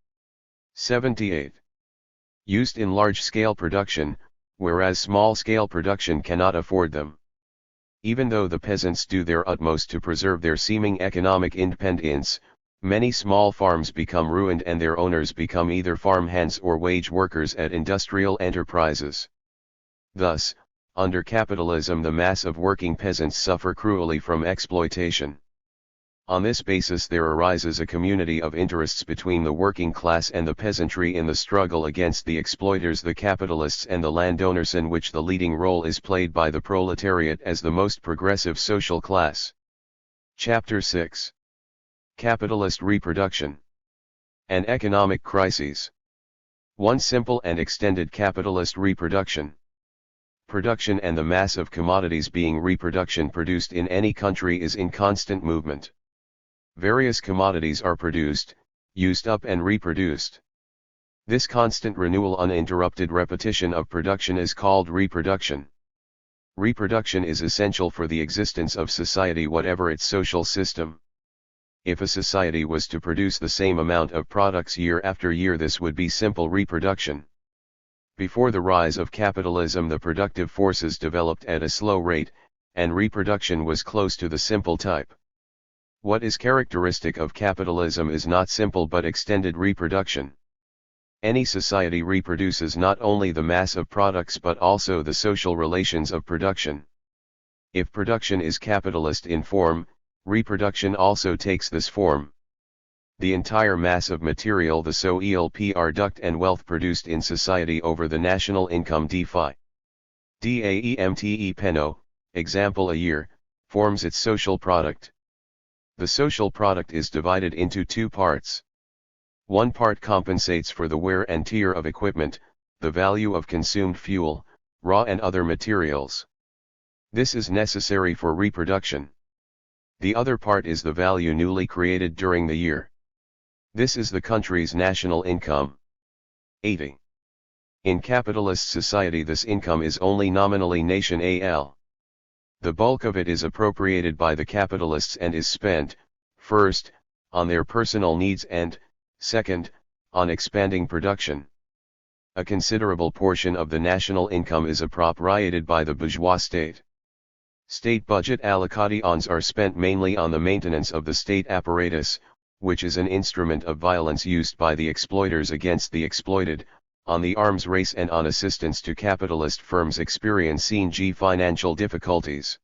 78. Used in large-scale production, whereas small-scale production cannot afford them. Even though the peasants do their utmost to preserve their seeming economic independence, many small farms become ruined and their owners become either farmhands or wage workers at industrial enterprises. Thus, under capitalism, the mass of working peasants suffer cruelly from exploitation. On this basis, there arises a community of interests between the working class and the peasantry in the struggle against the exploiters, the capitalists and the landowners, in which the leading role is played by the proletariat as the most progressive social class. Chapter 6. Capitalist Reproduction. An Economic Crisis. One simple and extended capitalist reproduction. Production and the mass of commodities being reproduction produced in any country is in constant movement. Various commodities are produced, used up and reproduced. This constant renewal, uninterrupted repetition of production is called reproduction. Reproduction is essential for the existence of society, whatever its social system. If a society was to produce the same amount of products year after year, this would be simple reproduction. Before the rise of capitalism, the productive forces developed at a slow rate, and reproduction was close to the simple type. What is characteristic of capitalism is not simple but extended reproduction. Any society reproduces not only the mass of products but also the social relations of production. If production is capitalist in form, reproduction also takes this form. The entire mass of material, the social product and wealth produced in society over the national income DAEMTE penno, example a year, forms its social product. The social product is divided into two parts. One part compensates for the wear and tear of equipment, the value of consumed fuel, raw and other materials. This is necessary for reproduction. The other part is the value newly created during the year. This is the country's national income. 80. In capitalist society, this income is only nominally national. The bulk of it is appropriated by the capitalists and is spent, first, on their personal needs and, second, on expanding production. A considerable portion of the national income is appropriated by the bourgeois state. State budget allocations are spent mainly on the maintenance of the state apparatus, which is an instrument of violence used by the exploiters against the exploited, on the arms race and on assistance to capitalist firms experiencing financial difficulties.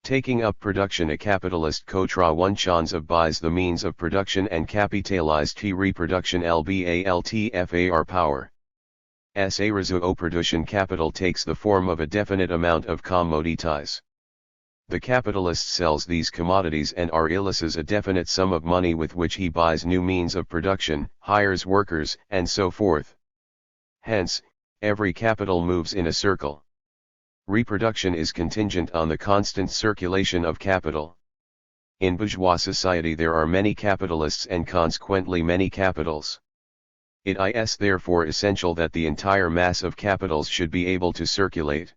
Taking up production, a capitalist contra one chance of buys the means of production and capitalized reproduction lbaltfar power. As a result, production capital takes the form of a definite amount of commodities. The capitalist sells these commodities and realizes a definite sum of money with which he buys new means of production, hires workers, and so forth. Hence, every capital moves in a circle. Reproduction is contingent on the constant circulation of capital. In bourgeois society there are many capitalists and consequently many capitals. It is therefore essential that the entire mass of capitals should be able to circulate.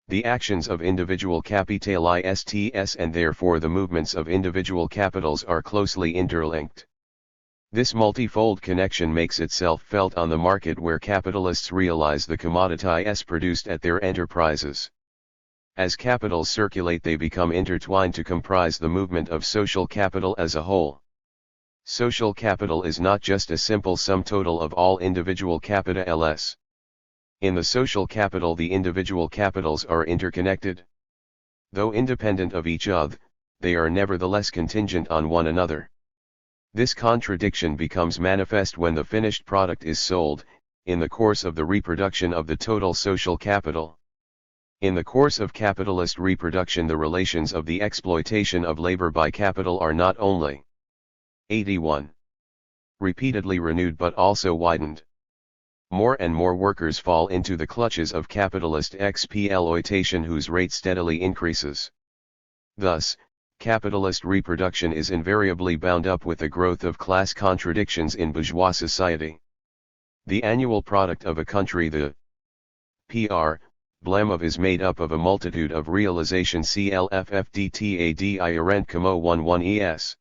The actions of individual capitalists and therefore the movements of individual capitals are closely interlinked. This multifold connection makes itself felt on the market where capitalists realize the commodities produced at their enterprises. As capitals circulate they become intertwined to comprise the movement of social capital as a whole. Social capital is not just a simple sum total of all individual capitals. In the social capital the individual capitals are interconnected. Though independent of each other, they are nevertheless contingent on one another. This contradiction becomes manifest when the finished product is sold, in the course of the reproduction of the total social capital. In the course of capitalist reproduction the relations of the exploitation of labor by capital are not only 81. Repeatedly renewed but also widened. More and more workers fall into the clutches of capitalist exploitation whose rate steadily increases. Thus, capitalist reproduction is invariably bound up with the growth of class contradictions in bourgeois society. The annual product of a country, the blem of, is made up of a multitude of realization CLFFDTADIRENT,11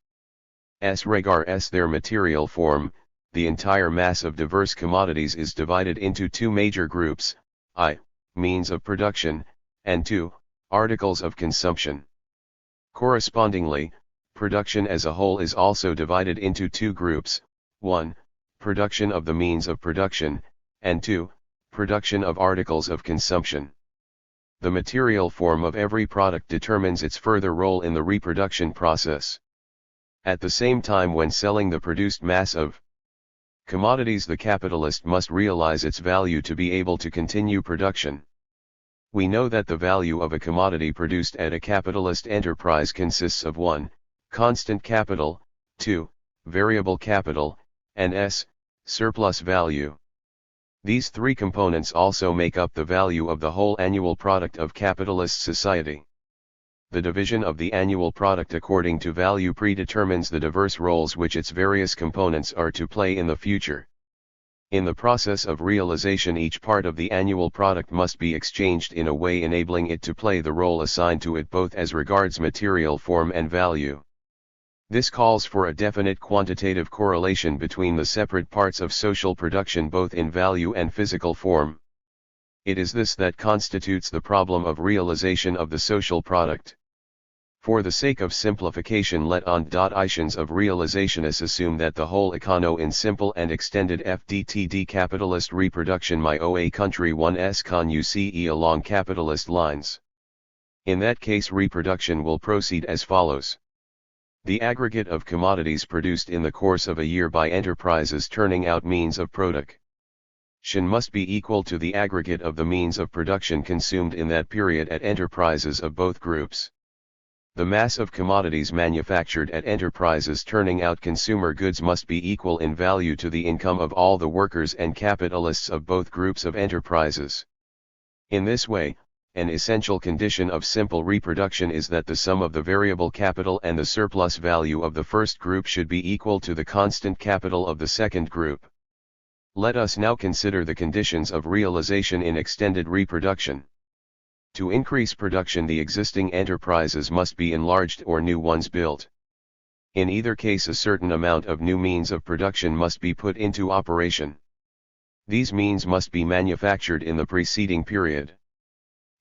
S regar s their material form. The entire mass of diverse commodities is divided into two major groups, I, means of production, and 2, articles of consumption. Correspondingly, production as a whole is also divided into two groups, 1, production of the means of production, and 2, production of articles of consumption. The material form of every product determines its further role in the reproduction process. At the same time, when selling the produced mass of commodities, the capitalist must realize its value to be able to continue production. We know that the value of a commodity produced at a capitalist enterprise consists of 1, constant capital, 2, variable capital, and s, surplus value. These three components also make up the value of the whole annual product of capitalist society. The division of the annual product according to value predetermines the diverse roles which its various components are to play in the future. In the process of realization, each part of the annual product must be exchanged in a way enabling it to play the role assigned to it both as regards material form and value. This calls for a definite quantitative correlation between the separate parts of social production both in value and physical form. It is this that constitutes the problem of realization of the social product. For the sake of simplification, let conditions of realizationists assume that the whole econo in simple and extended FDTD capitalist reproduction my OA country 1s con UCE along capitalist lines. In that case reproduction will proceed as follows. The aggregate of commodities produced in the course of a year by enterprises turning out means of production must be equal to the aggregate of the means of production consumed in that period at enterprises of both groups. The mass of commodities manufactured at enterprises turning out consumer goods must be equal in value to the income of all the workers and capitalists of both groups of enterprises. In this way, an essential condition of simple reproduction is that the sum of the variable capital and the surplus value of the first group should be equal to the constant capital of the second group. Let us now consider the conditions of realization in extended reproduction. To increase production, the existing enterprises must be enlarged or new ones built. In either case, a certain amount of new means of production must be put into operation. These means must be manufactured in the preceding period.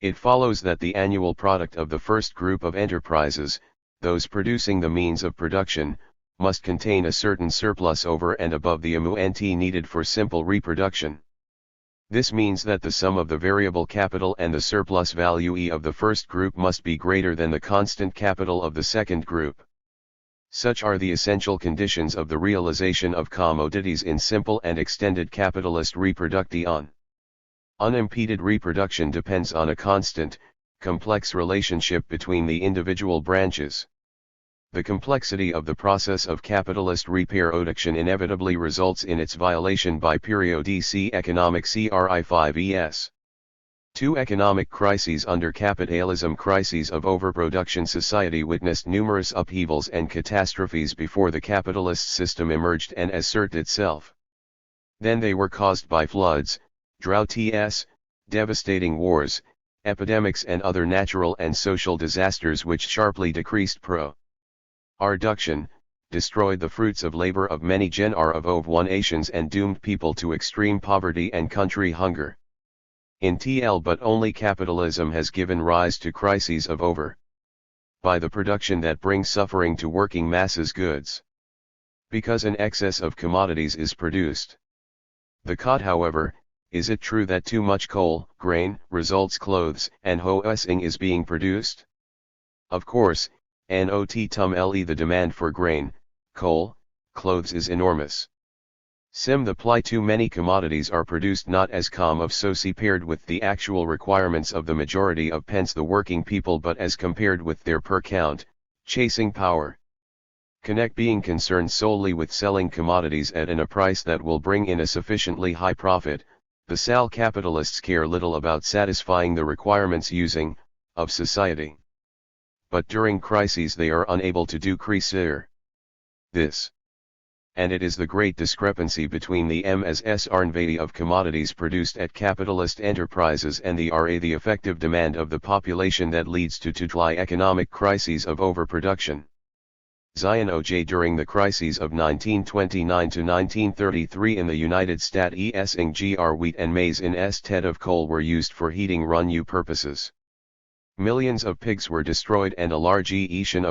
It follows that the annual product of the first group of enterprises, those producing the means of production, must contain a certain surplus over and above the amount needed for simple reproduction. This means that the sum of the variable capital and the surplus value E of the first group must be greater than the constant capital of the second group. Such are the essential conditions of the realization of commodities in simple and extended capitalist reproduction. Unimpeded reproduction depends on a constant, complex relationship between the individual branches. The complexity of the process of capitalist reproduction inevitably results in its violation by periodic economic CRI 5 ES. Two economic crises under capitalism. Crises of overproduction. Society witnessed numerous upheavals and catastrophes before the capitalist system emerged and asserted itself. Then they were caused by floods, droughts, devastating wars, epidemics and other natural and social disasters which sharply decreased production, destroyed the fruits of labor of many generations of nations and doomed people to extreme poverty and country hunger. But only capitalism has given rise to crises of by the production that brings suffering to working masses. Goods. Because an excess of commodities is produced. The caught, however, is it true that too much coal, grain, results clothes, and housing is being produced? Of course, not the demand for grain, coal, clothes is enormous. The ply too many commodities are produced not as of soci paired with the actual requirements of the majority of the working people but as compared with their per count, chasing power. Connect being concerned solely with selling commodities at a price that will bring in a sufficiently high profit, the sal capitalists care little about satisfying the requirements of society. But during crises they are unable to decrease this. And it is the great discrepancy between the MSSRNVD of commodities produced at capitalist enterprises and the effective demand of the population that leads to economic crises of overproduction. Zion O.J. During the crises of 1929 to 1933 in the United States, wheat and maize instead of coal were used for heating renew purposes. Millions of pigs were destroyed and a large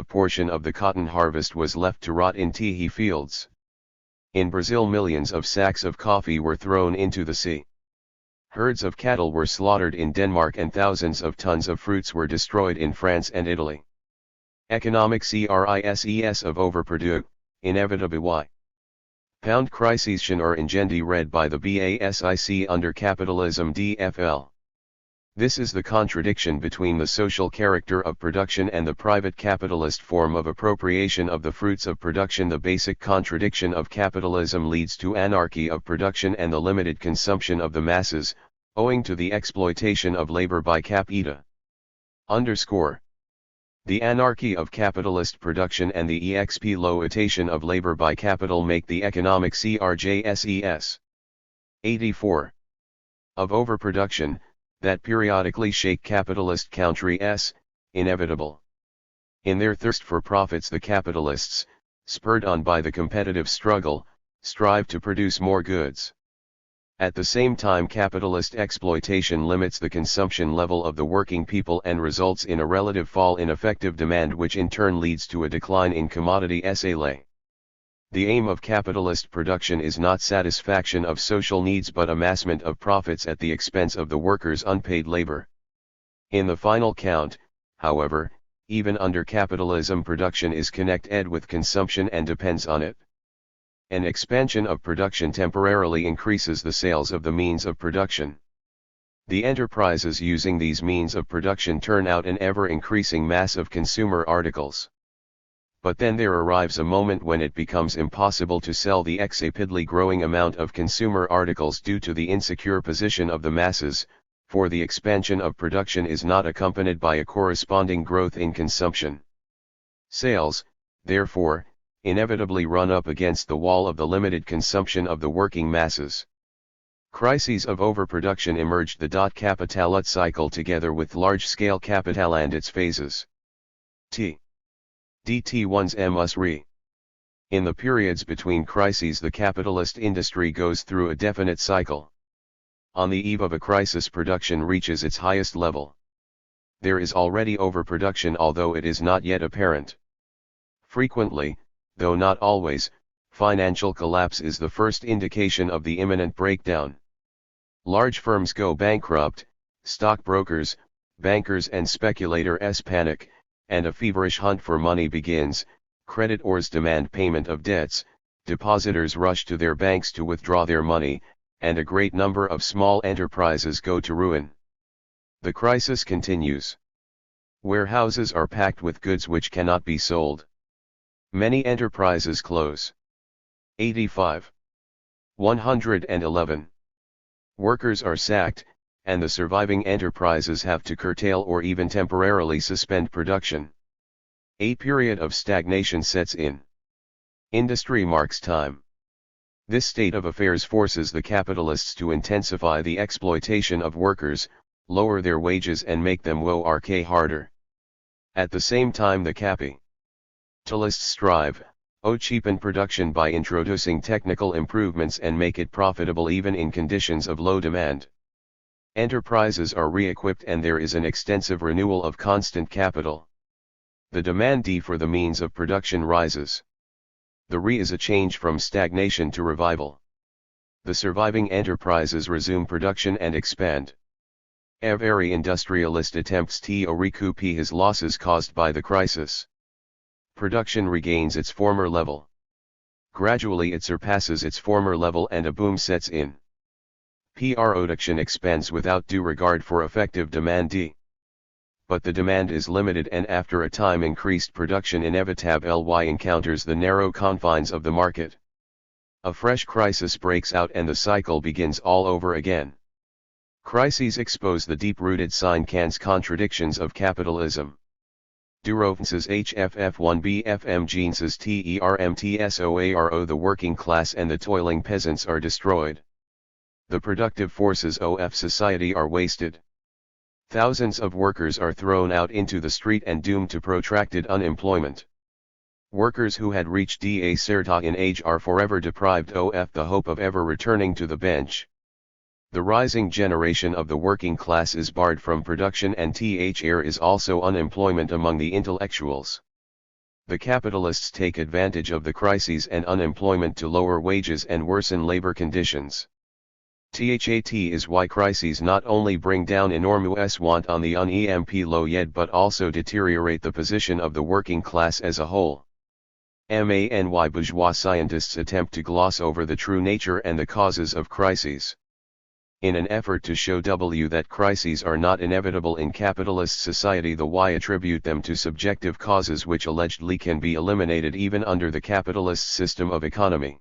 portion of the cotton harvest was left to rot in tea fields. In Brazil, millions of sacks of coffee were thrown into the sea. Herds of cattle were slaughtered in Denmark and thousands of tons of fruits were destroyed in France and Italy. Economic crises of overproduction, inevitable pound crises are engendered read by the BASIC under capitalism DFL. This is the contradiction between the social character of production and the private capitalist form of appropriation of the fruits of production. The basic contradiction of capitalism leads to anarchy of production and the limited consumption of the masses, owing to the exploitation of labor by capita. The anarchy of capitalist production and the exploitation of labor by capital make the economic crises 84 of overproduction, that periodically shake capitalist countries, inevitable. In their thirst for profits, the capitalists, spurred on by the competitive struggle, strive to produce more goods. At the same time, capitalist exploitation limits the consumption level of the working people and results in a relative fall in effective demand, which in turn leads to a decline in commodity sale. The aim of capitalist production is not satisfaction of social needs but amassment of profits at the expense of the workers' unpaid labor. In the final count, however, even under capitalism, production is connected with consumption and depends on it. An expansion of production temporarily increases the sales of the means of production. The enterprises using these means of production turn out an ever-increasing mass of consumer articles. But then there arrives a moment when it becomes impossible to sell the rapidly growing amount of consumer articles due to the insecure position of the masses, for the expansion of production is not accompanied by a corresponding growth in consumption. Sales, therefore, inevitably run up against the wall of the limited consumption of the working masses. Crises of overproduction emerged the Kapitalet cycle together with large-scale capital and its phases. DT1's MS-RE. In the periods between crises, the capitalist industry goes through a definite cycle. On the eve of a crisis, production reaches its highest level. There is already overproduction, although it is not yet apparent. Frequently, though not always, financial collapse is the first indication of the imminent breakdown. Large firms go bankrupt, stockbrokers, bankers and speculators panic, and a feverish hunt for money begins. Creditors demand payment of debts, depositors rush to their banks to withdraw their money, and a great number of small enterprises go to ruin. The crisis continues. Warehouses are packed with goods which cannot be sold. Many enterprises close. 85. 111. Workers are sacked, and the surviving enterprises have to curtail or even temporarily suspend production. A period of stagnation sets in. Industry marks time. This state of affairs forces the capitalists to intensify the exploitation of workers, lower their wages and make them work harder. At the same time the capitalists strive to cheapen production by introducing technical improvements and make it profitable even in conditions of low demand. Enterprises are re-equipped and there is an extensive renewal of constant capital. The demand for the means of production rises. The is a change from stagnation to revival. The surviving enterprises resume production and expand. Every industrialist attempts to recoup his losses caused by the crisis. Production regains its former level. Gradually it surpasses its former level and a boom sets in. Production expands without due regard for effective demand. But the demand is limited and after a time increased production inevitably encounters the narrow confines of the market. A fresh crisis breaks out and the cycle begins all over again. Crises expose the deep-rooted significant contradictions of capitalism. Durovnces HFF1B FM Jeanses TERMTSOARO the working class and the toiling peasants are destroyed. The productive forces of society are wasted. Thousands of workers are thrown out into the street and doomed to protracted unemployment. Workers who had reached a certain age are forever deprived of the hope of ever returning to the bench. The rising generation of the working class is barred from production and there is also unemployment among the intellectuals. The capitalists take advantage of the crises and unemployment to lower wages and worsen labor conditions. That is why crises not only bring down enormous want on the unemployed but also deteriorate the position of the working class as a whole. Many bourgeois scientists attempt to gloss over the true nature and the causes of crises. In an effort to show that crises are not inevitable in capitalist society, the attribute them to subjective causes which allegedly can be eliminated even under the capitalist system of economy.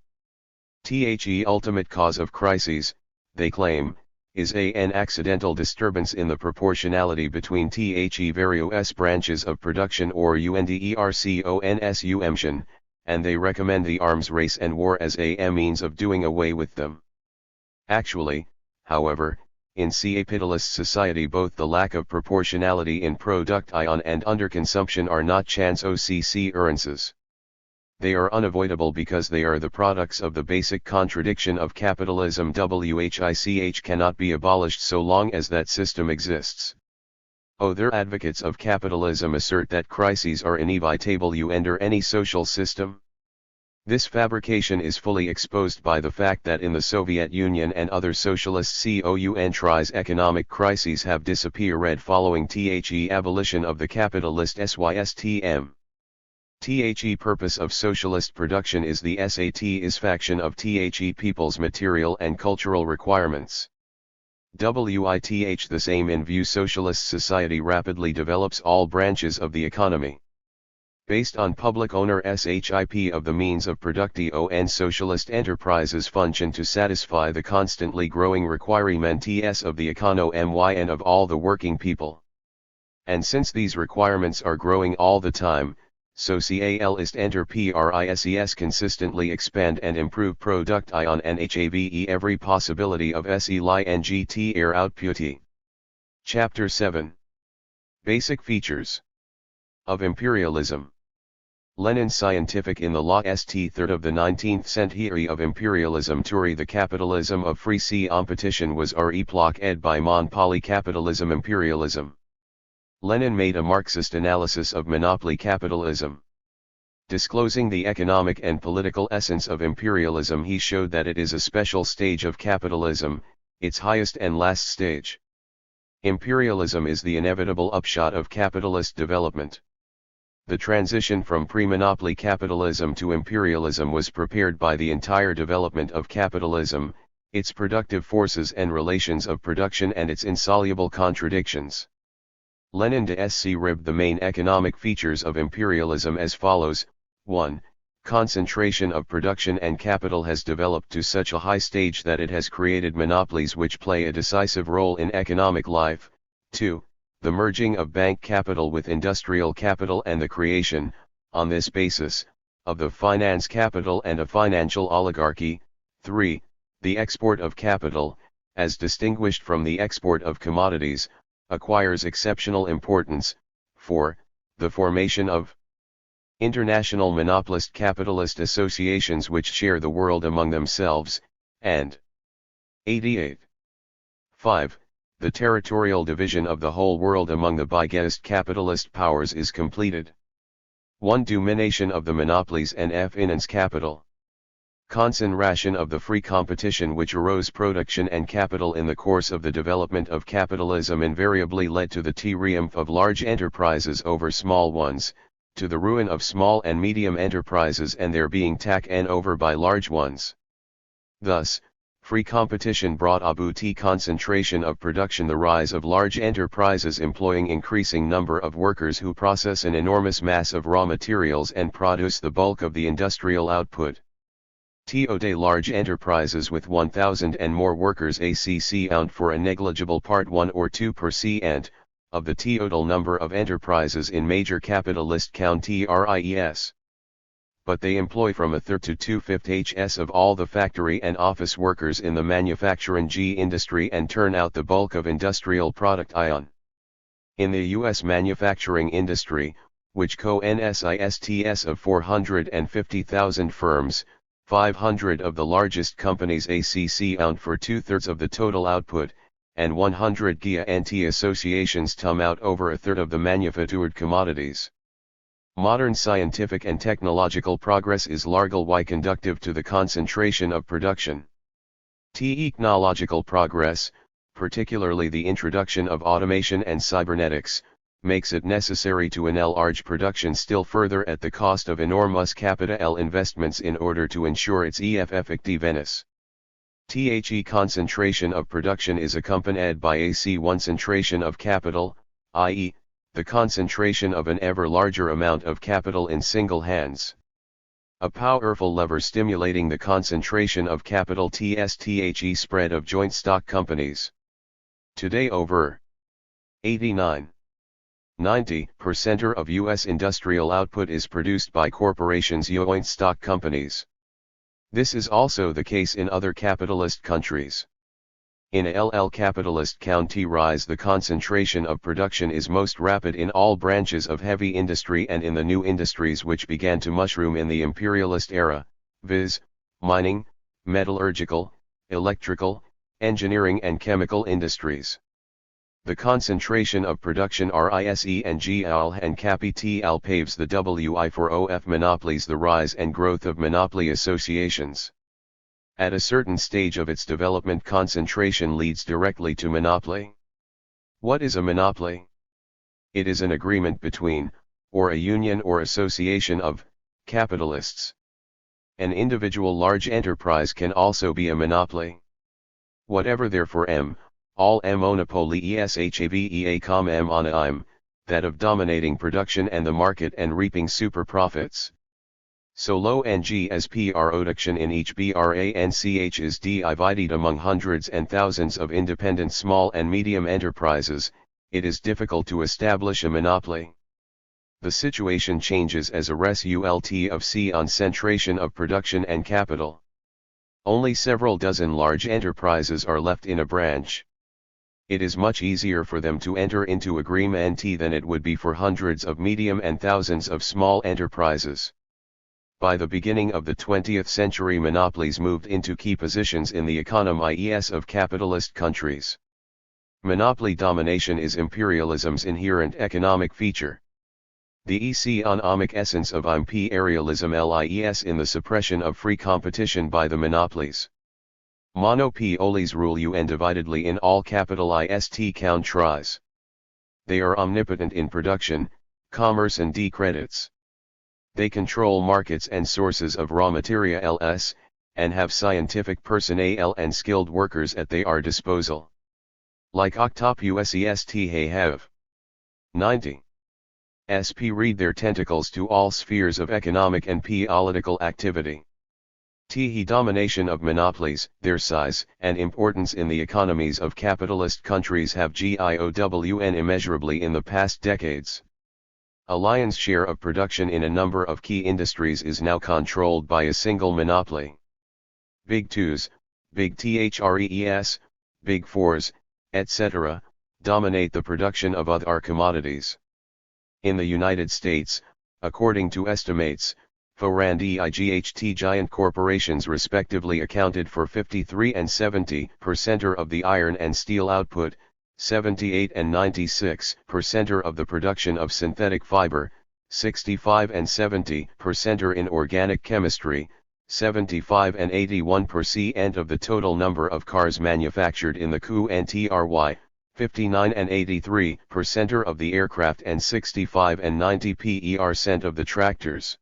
The ultimate cause of crises, they claim, is an accidental disturbance in the proportionality between various branches of production or consumption, and they recommend the arms race and war as a means of doing away with them. Actually, however, in capitalist society both the lack of proportionality in production and underconsumption are not chance occurrences. They are unavoidable because they are the products of the basic contradiction of capitalism, which cannot be abolished so long as that system exists. Other advocates of capitalism assert that crises are inevitable under any social system. This fabrication is fully exposed by the fact that in the Soviet Union and other socialist countries economic crises have disappeared following the abolition of the capitalist system. The purpose of socialist production is the satisfaction of the people's material and cultural requirements. The same in view socialist society rapidly develops all branches of the economy. Based on public ownership of the means of production, socialist enterprises function to satisfy the constantly growing requirements of the economy and of all the working people. And since these requirements are growing all the time, socialist enterprises consistently expand and improve production and have every possibility of selling their output. Chapter 7. Basic features of imperialism. Lenin scientific in the last third of the 19th century of imperialism theory the capitalism of free competition was replaced by monopoly capitalism imperialism. Lenin made a Marxist analysis of monopoly capitalism. Disclosing the economic and political essence of imperialism, he showed that it is a special stage of capitalism, its highest and last stage. Imperialism is the inevitable upshot of capitalist development. The transition from pre-monopoly capitalism to imperialism was prepared by the entire development of capitalism, its productive forces and relations of production and its insoluble contradictions. Lenin described the main economic features of imperialism as follows: 1. Concentration of production and capital has developed to such a high stage that it has created monopolies which play a decisive role in economic life. 2. The merging of bank capital with industrial capital and the creation, on this basis, of the finance capital and a financial oligarchy. 3. The export of capital, as distinguished from the export of commodities, acquires exceptional importance. 4. The formation of international monopolist capitalist associations which share the world among themselves, and 88. 5. The territorial division of the whole world among the biggest capitalist powers is completed. 1. Domination of the monopolies and finance capital. Concentration of the free competition which arose production and capital in the course of the development of capitalism invariably led to the triumph of large enterprises over small ones, to the ruin of small and medium enterprises and their being taken over by large ones. Thus, free competition brought about concentration of production, the rise of large enterprises employing increasing number of workers who process an enormous mass of raw materials and produce the bulk of the industrial output. Today large enterprises with 1,000 and more workers account for a negligible part 1 or 2% of the total number of enterprises in major capitalist countries. But they employ from 1/3 to 2/5 of all the factory and office workers in the manufacturing industry and turn out the bulk of industrial product ion. In the U.S. manufacturing industry, which consists of 450,000 firms, 500 of the largest companies account for 2/3 of the total output, and 100 guarantee associations tum out over 1/3 of the manufactured commodities. Modern scientific and technological progress is largely conducive to the concentration of production. Technological progress, particularly the introduction of automation and cybernetics, makes it necessary to enlarge production still further at the cost of enormous capital investments in order to ensure its effectiveness. Concentration of production is accompanied by a concentration of capital, i.e., the concentration of an ever larger amount of capital in single hands. A powerful lever stimulating the concentration of capital the spread of joint stock companies. Today over 89–90% of U.S. industrial output is produced by corporations' joint stock companies. This is also the case in other capitalist countries. In capitalist countries the concentration of production is most rapid in all branches of heavy industry and in the new industries which began to mushroom in the imperialist era, viz., mining, metallurgical, electrical, engineering and chemical industries. The concentration of production RISE and GAL and capital paves the way for OF monopolies, the rise and growth of monopoly associations. At a certain stage of its development, concentration leads directly to monopoly. What is a monopoly? It is an agreement between, or a union or association of, capitalists. An individual large enterprise can also be a monopoly. Whatever therefore all monopoly shavea that of dominating production and the market and reaping super profits. So low ng as production in each branch is divided among hundreds and thousands of independent small and medium enterprises, it is difficult to establish a monopoly. The situation changes as a result of concentration of production and capital. Only several dozen large enterprises are left in a branch. It is much easier for them to enter into agreement than it would be for hundreds of medium and thousands of small enterprises. By the beginning of the 20th century, monopolies moved into key positions in the economies of capitalist countries. Monopoly domination is imperialism's inherent economic feature. The economic essence of imperialism lies in the suppression of free competition by the monopolies. Monopolies rule undividedly in all capitalist countries. They are omnipotent in production, commerce and credits. They control markets and sources of raw materials, and have scientific personnel and skilled workers at their disposal. Like octopus have 90 read their tentacles to all spheres of economic and political activity. The domination of monopolies, their size and importance in the economies of capitalist countries have grown immeasurably in the past decades. A lion's share of production in a number of key industries is now controlled by a single monopoly. Big Twos, Big Threes, Big Fours, etc., dominate the production of other commodities. In the United States, according to estimates, foreign IGHT giant corporations respectively accounted for 53% and 70% of the iron and steel output, 78% and 96% of the production of synthetic fiber, 65% and 70% in organic chemistry, 75% and 81% of the total number of cars manufactured in the country, 59% and 83% of the aircraft, and 65% and 90% of the tractors.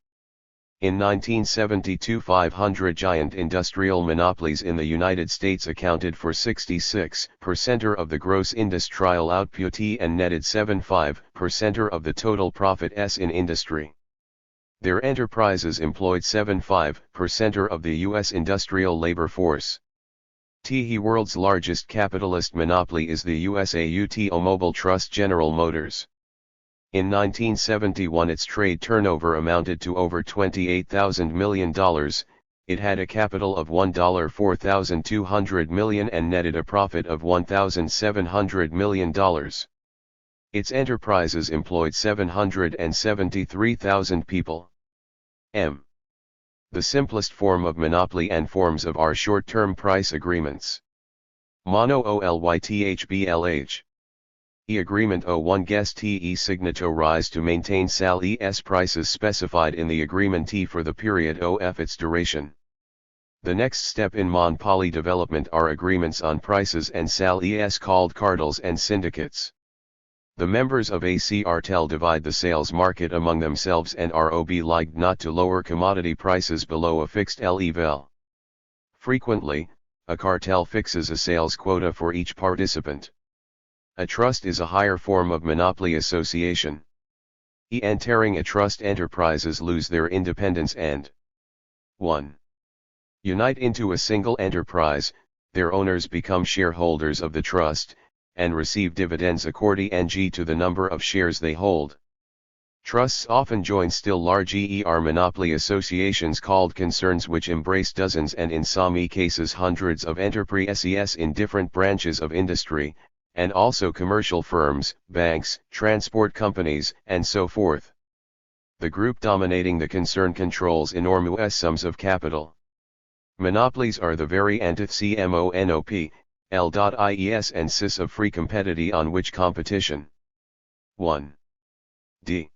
In 1972, 500 giant industrial monopolies in the United States accounted for 66% of the gross industrial output and netted 75% of the total profits in industry. Their enterprises employed 75% of the U.S. industrial labor force. The world's largest capitalist monopoly is the US Automobile Trust General Motors. In 1971 its trade turnover amounted to over $28,000 million, it had a capital of $4,200 million and netted a profit of $1,700 million. Its enterprises employed 773,000 people. The simplest form of monopoly and forms of are short-term price agreements. Mono OLYTHBLH. Agreement 01 guess TE signatories to maintain SAL ES prices specified in the agreement T for the period OF its duration. The next step in monopoly development are agreements on prices and SAL ES called cartels and syndicates. The members of a cartel divide the sales market among themselves and are obliged not to lower commodity prices below a fixed level. Frequently, a cartel fixes a sales quota for each participant. A trust is a higher form of monopoly association. Entering a trust, enterprises lose their independence and 1. Unite into a single enterprise, their owners become shareholders of the trust, and receive dividends according to the number of shares they hold. Trusts often join still large monopoly associations called concerns which embrace dozens and in some cases hundreds of enterprises in different branches of industry, and also commercial firms, banks, transport companies, and so forth. The group dominating the concern controls enormous sums of capital. Monopolies are the very antithesis monop. L.IES and cis of free competition on which competition 1. D.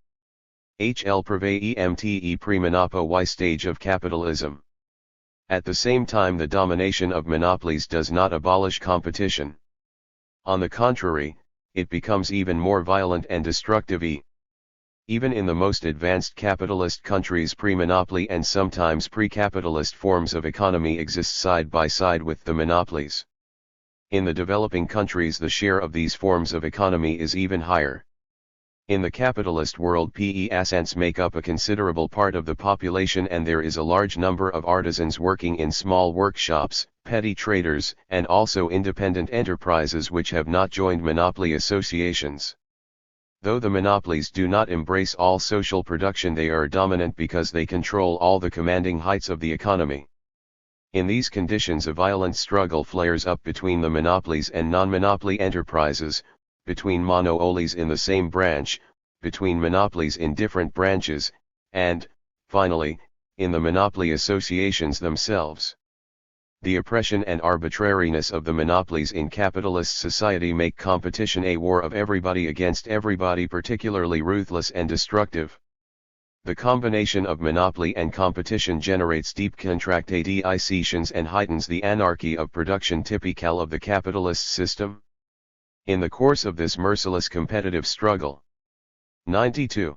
HL pervade EMTE pre-monopoly stage of capitalism. At the same time, the domination of monopolies does not abolish competition. On the contrary, it becomes even more violent and destructive. Even in the most advanced capitalist countries, pre-monopoly and sometimes pre-capitalist forms of economy exist side by side with the monopolies. In the developing countries, the share of these forms of economy is even higher. In the capitalist world, peasants make up a considerable part of the population, and there is a large number of artisans working in small workshops, petty traders, and also independent enterprises which have not joined monopoly associations. Though the monopolies do not embrace all social production, they are dominant because they control all the commanding heights of the economy. In these conditions, a violent struggle flares up between the monopolies and non-monopoly enterprises, between monopolies in the same branch, between monopolies in different branches, and, finally, in the monopoly associations themselves. The oppression and arbitrariness of the monopolies in capitalist society make competition a war of everybody against everybody, particularly ruthless and destructive. The combination of monopoly and competition generates deep contradictions and heightens the anarchy of production typical of the capitalist system. In the course of this merciless competitive struggle, 92.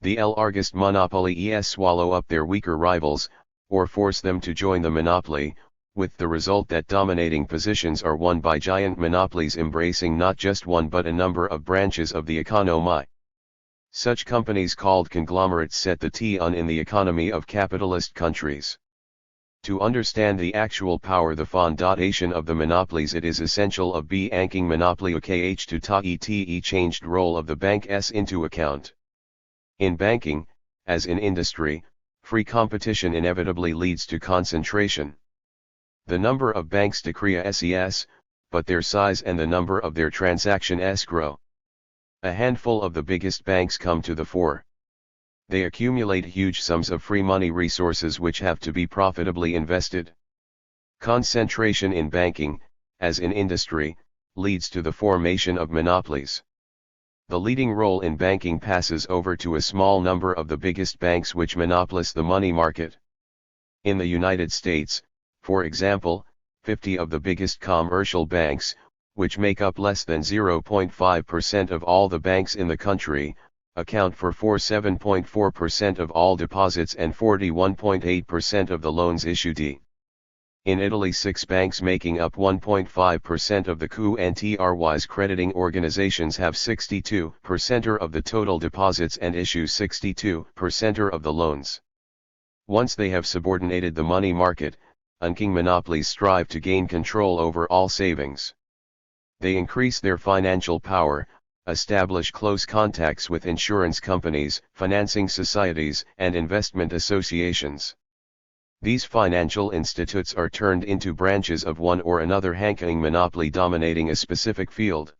The largest monopolies swallow up their weaker rivals, or force them to join the monopoly, with the result that dominating positions are won by giant monopolies embracing not just one but a number of branches of the economy. Such companies called conglomerates set the tone in the economy of capitalist countries. To understand the actual power the foundation of the monopolies, it is essential of banking monopoly kh to ta ete changed role of the banks into account. In banking, as in industry, free competition inevitably leads to concentration. The number of banks decreases, but their size and the number of their transactions grow. A handful of the biggest banks come to the fore. They accumulate huge sums of free money resources which have to be profitably invested. Concentration in banking, as in industry, leads to the formation of monopolies. The leading role in banking passes over to a small number of the biggest banks which monopolize the money market. In the United States, for example, 50 of the biggest commercial banks, which make up less than 0.5% of all the banks in the country, account for 47.4% of all deposits and 41.8% of the loans issued. In Italy, 6 banks making up 1.5% of the country's crediting organizations have 62% of the total deposits and issue 62% of the loans. Once they have subordinated the money market, banking monopolies strive to gain control over all savings. They increase their financial power, establish close contacts with insurance companies, financing societies, and investment associations. These financial institutes are turned into branches of one or another banking monopoly dominating a specific field.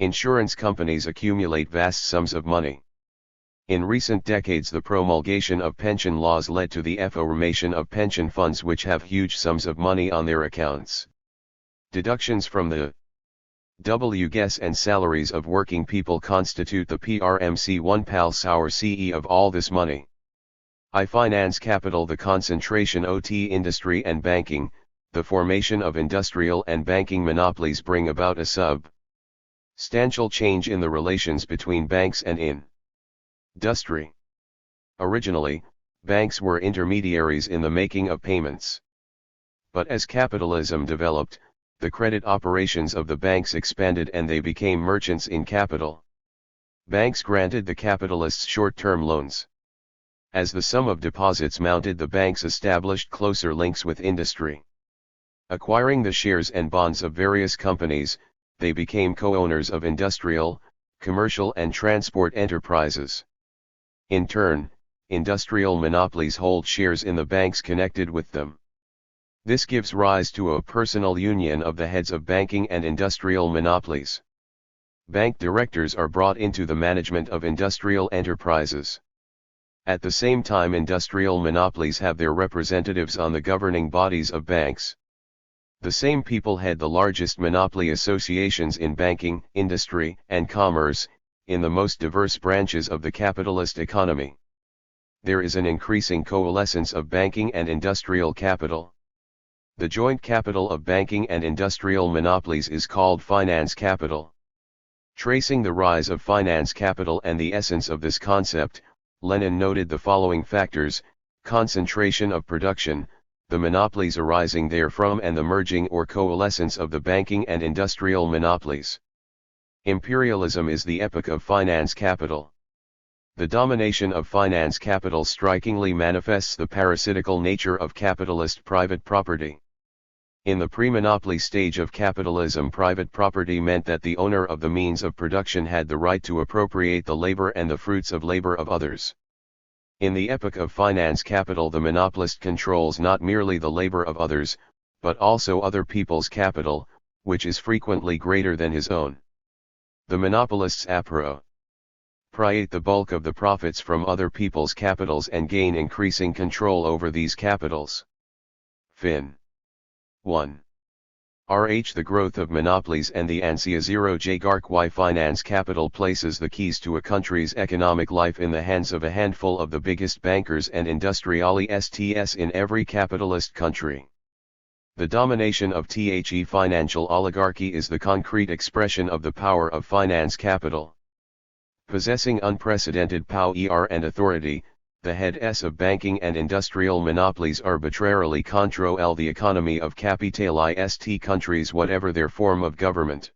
Insurance companies accumulate vast sums of money. In recent decades, the promulgation of pension laws led to the formation of pension funds which have huge sums of money on their accounts. Deductions from the wages and salaries of working people constitute the PRMC 1/4 of all this money. I finance capital, the concentration of industry and banking, the formation of industrial and banking monopolies bring about a substantial change in the relations between banks and industry. Originally, banks were intermediaries in the making of payments. But as capitalism developed, the credit operations of the banks expanded and they became merchants in capital. Banks granted the capitalists short-term loans. As the sum of deposits mounted, the banks established closer links with industry. Acquiring the shares and bonds of various companies, they became co-owners of industrial, commercial and transport enterprises. In turn, industrial monopolies hold shares in the banks connected with them. This gives rise to a personal union of the heads of banking and industrial monopolies. Bank directors are brought into the management of industrial enterprises. At the same time, industrial monopolies have their representatives on the governing bodies of banks. The same people head the largest monopoly associations in banking, industry, and commerce, in the most diverse branches of the capitalist economy. There is an increasing coalescence of banking and industrial capital. The joint capital of banking and industrial monopolies is called finance capital. Tracing the rise of finance capital and the essence of this concept, Lenin noted the following factors: concentration of production, the monopolies arising therefrom, and the merging or coalescence of the banking and industrial monopolies. Imperialism is the epoch of finance capital. The domination of finance capital strikingly manifests the parasitical nature of capitalist private property. In the pre-monopoly stage of capitalism, private property meant that the owner of the means of production had the right to appropriate the labor and the fruits of labor of others. In the epoch of finance capital, the monopolist controls not merely the labor of others, but also other people's capital, which is frequently greater than his own. The monopolists appropriate the bulk of the profits from other people's capitals and gain increasing control over these capitals. Fin. 1. The growth of monopolies and the Ansia Zero Jagark finance capital places the keys to a country's economic life in the hands of a handful of the biggest bankers and industrialists in every capitalist country. The domination of the financial oligarchy is the concrete expression of the power of finance capital. Possessing unprecedented power and authority, the heads of banking and industrial monopolies arbitrarily control the economy of capitalist countries, whatever their form of government.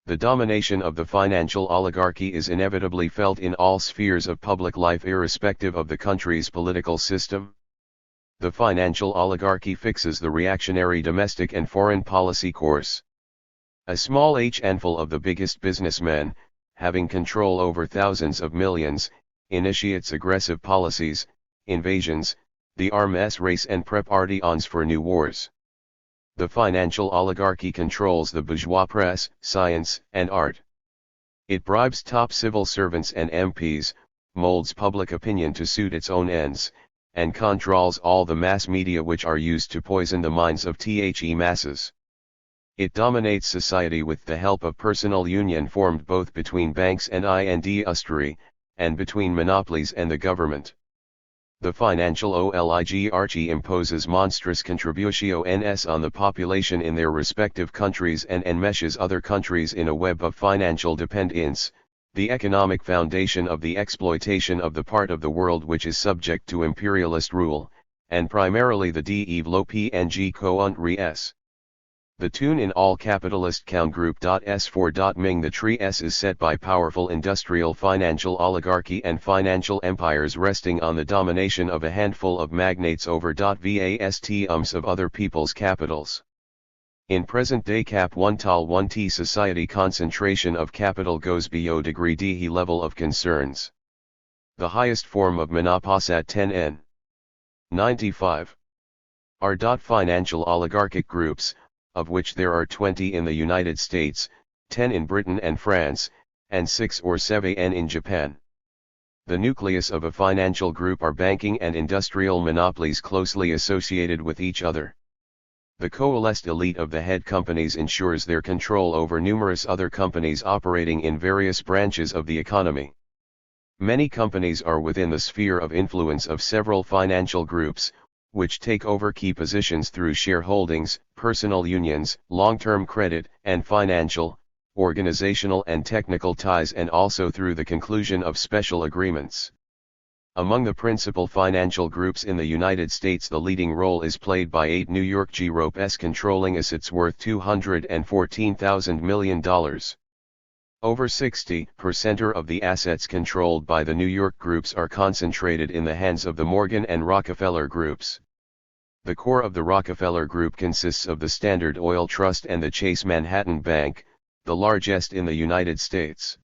The domination of the financial oligarchy is inevitably felt in all spheres of public life irrespective of the country's political system. The financial oligarchy fixes the reactionary domestic and foreign policy course. A small handful of the biggest businessmen, having control over thousands of millions, initiates aggressive policies, invasions, the arms race and preparations for new wars. The financial oligarchy controls the bourgeois press, science, and art. It bribes top civil servants and MPs, molds public opinion to suit its own ends, and controls all the mass media which are used to poison the minds of the masses. It dominates society with the help of personal union formed both between banks and industry, and between monopolies and the government. The financial oligarchy imposes monstrous contributions on the population in their respective countries and enmeshes other countries in a web of financial dependence, the economic foundation of the exploitation of the part of the world which is subject to imperialist rule, and primarily the développement countries. The tune in all capitalist count group S4.Ming the tree S is set by powerful industrial financial oligarchy and financial empires resting on the domination of a handful of magnates over vast of other people's capitals. In present-day Cap 1 Tal 1T society concentration of capital goes beyond degree D level of concerns. The highest form of monopoly at 10n. 95. Are financial oligarchic groups, of which there are 20 in the United States, 10 in Britain and France, and 6 or 7 in Japan. The nucleus of a financial group are banking and industrial monopolies closely associated with each other. The coalesced elite of the head companies ensures their control over numerous other companies operating in various branches of the economy. Many companies are within the sphere of influence of several financial groups, which take over key positions through shareholdings, personal unions, long-term credit, and financial, organizational and technical ties, and also through the conclusion of special agreements. Among the principal financial groups in the United States, the leading role is played by 8 New York Groups controlling assets worth $214,000 million. Over 60% of the assets controlled by the New York groups are concentrated in the hands of the Morgan and Rockefeller groups. The core of the Rockefeller Group consists of the Standard Oil Trust and the Chase Manhattan Bank, the largest in the United States.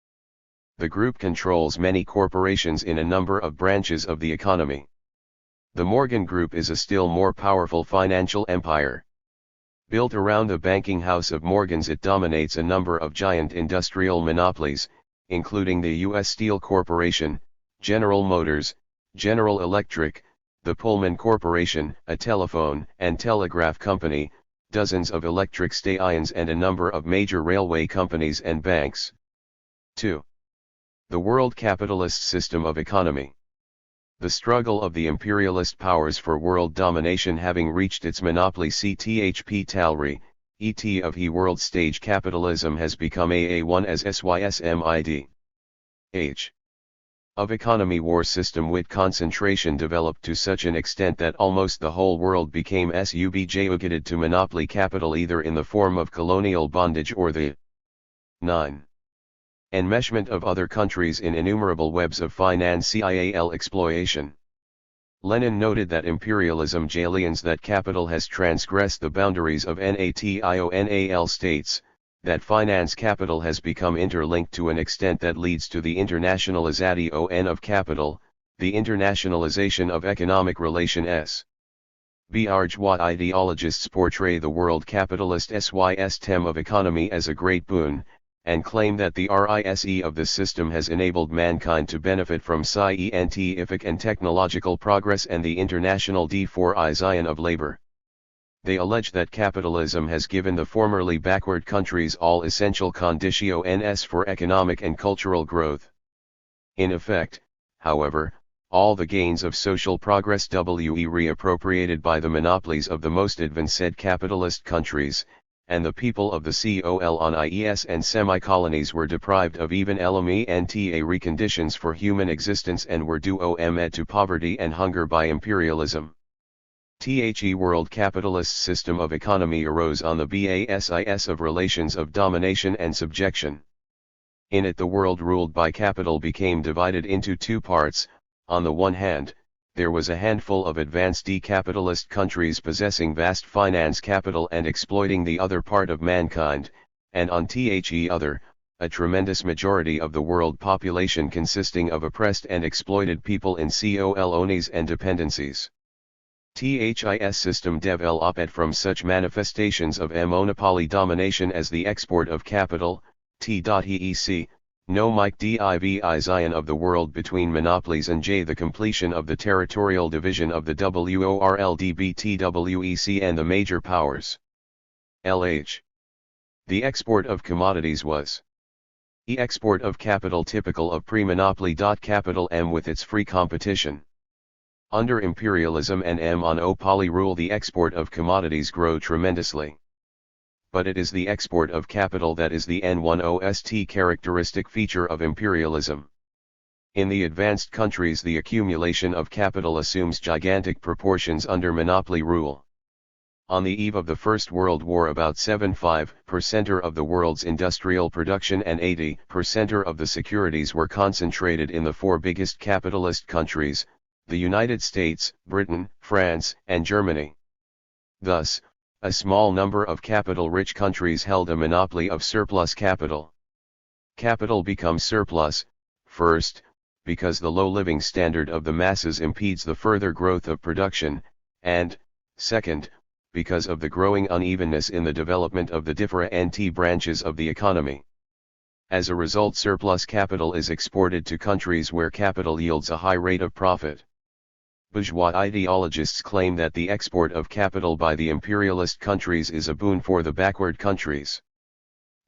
The group controls many corporations in a number of branches of the economy. The Morgan Group is a still more powerful financial empire. Built around the banking house of Morgans, it dominates a number of giant industrial monopolies, including the U.S. Steel Corporation, General Motors, General Electric, the Pullman Corporation, a telephone and telegraph company, dozens of electric stations, and a number of major railway companies and banks. 2. The world capitalist system of economy. The struggle of the imperialist powers for world domination having reached its monopoly CTHP Talry, ET of he world stage capitalism has become AA1 as SYSMID. H. Of economy war system with concentration developed to such an extent that almost the whole world became subjugated to monopoly capital either in the form of colonial bondage or the 9. Enmeshment of other countries in innumerable webs of financial exploitation. Lenin noted that imperialism aliens that capital has transgressed the boundaries of national states, that finance capital has become interlinked to an extent that leads to the internationalization of capital, the internationalization of economic relations. Bourgeois ideologists portray the world capitalist system of economy as a great boon, and claim that the RISE of the system has enabled mankind to benefit from scientific and technological progress and the international deforization of labor. They allege that capitalism has given the formerly backward countries all essential conditions for economic and cultural growth. In effect, however, all the gains of social progress were reappropriated by the monopolies of the most advanced capitalist countries, and the people of the colonies and semi-colonies were deprived of even elementary conditions for human existence and were doomed to poverty and hunger by imperialism. The world capitalist system of economy arose on the basis of relations of domination and subjection. In it the world ruled by capital became divided into two parts. On the one hand, there was a handful of advanced capitalist countries possessing vast finance capital and exploiting the other part of mankind, and on the other, a tremendous majority of the world population consisting of oppressed and exploited people in colonies and dependencies. This system developed from such manifestations of a monopoly domination as the export of capital, t.hec, no Mike divi zion of the world between monopolies and the completion of the territorial division of the WORLDBTWEC and the major powers. LH. The export of commodities was export of capital typical of pre-monopoly. Capital M with its free competition. Under imperialism and monopoly rule the export of commodities grow tremendously. But it is the export of capital that is the N1OST characteristic feature of imperialism. In the advanced countries the accumulation of capital assumes gigantic proportions under monopoly rule. On the eve of the First World War about 75% of the world's industrial production and 80% of the securities were concentrated in the four biggest capitalist countries, the United States, Britain, France, and Germany. Thus, a small number of capital-rich countries held a monopoly of surplus capital. Capital becomes surplus, first, because the low living standard of the masses impedes the further growth of production, and, second, because of the growing unevenness in the development of the different branches of the economy. As a result, surplus capital is exported to countries where capital yields a high rate of profit. Bourgeois ideologists claim that the export of capital by the imperialist countries is a boon for the backward countries.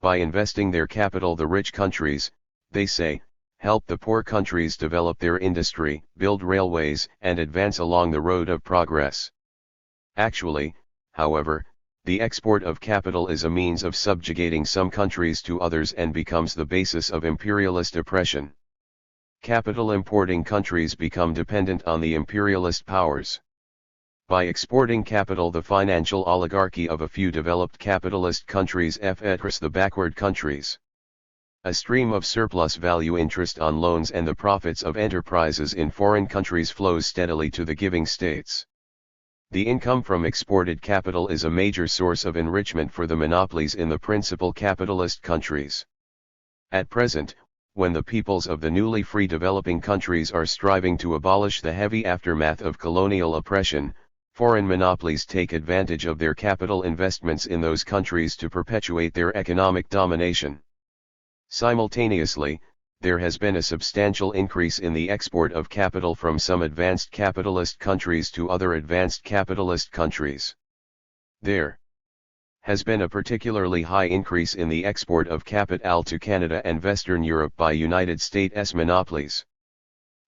By investing their capital, the rich countries, they say, help the poor countries develop their industry, build railways, and advance along the road of progress. Actually, however, the export of capital is a means of subjugating some countries to others and becomes the basis of imperialist oppression. Capital importing countries become dependent on the imperialist powers. By exporting capital, the financial oligarchy of a few developed capitalist countries fetters the backward countries. A stream of surplus value interest on loans and the profits of enterprises in foreign countries flows steadily to the giving states. The income from exported capital is a major source of enrichment for the monopolies in the principal capitalist countries. At present, when the peoples of the newly free developing countries are striving to abolish the heavy aftermath of colonial oppression, foreign monopolies take advantage of their capital investments in those countries to perpetuate their economic domination. Simultaneously, there has been a substantial increase in the export of capital from some advanced capitalist countries to other advanced capitalist countries. There has been a particularly high increase in the export of capital to Canada and Western Europe by United States monopolies.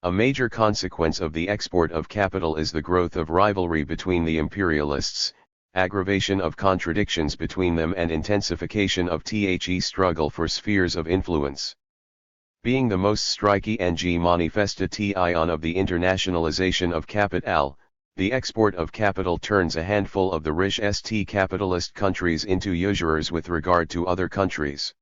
A major consequence of the export of capital is the growth of rivalry between the imperialists, aggravation of contradictions between them, and intensification of the struggle for spheres of influence. Being the most striking and manifestation of the internationalization of capital, the export of capital turns a handful of the rich capitalist countries into usurers with regard to other countries.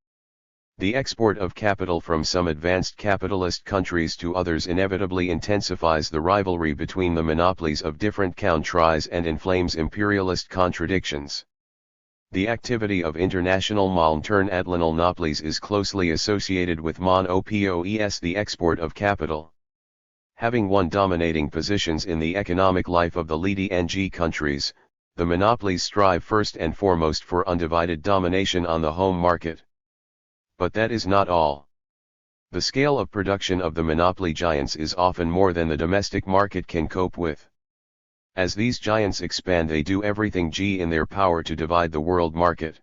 The export of capital from some advanced capitalist countries to others inevitably intensifies the rivalry between the monopolies of different countries and inflames imperialist contradictions. The activity of international multinational monopolies is closely associated with monopolies, the export of capital. Having won dominating positions in the economic life of the leading countries, the monopolies strive first and foremost for undivided domination on the home market. But that is not all. The scale of production of the monopoly giants is often more than the domestic market can cope with. As these giants expand, they do everything in their power to divide the world market.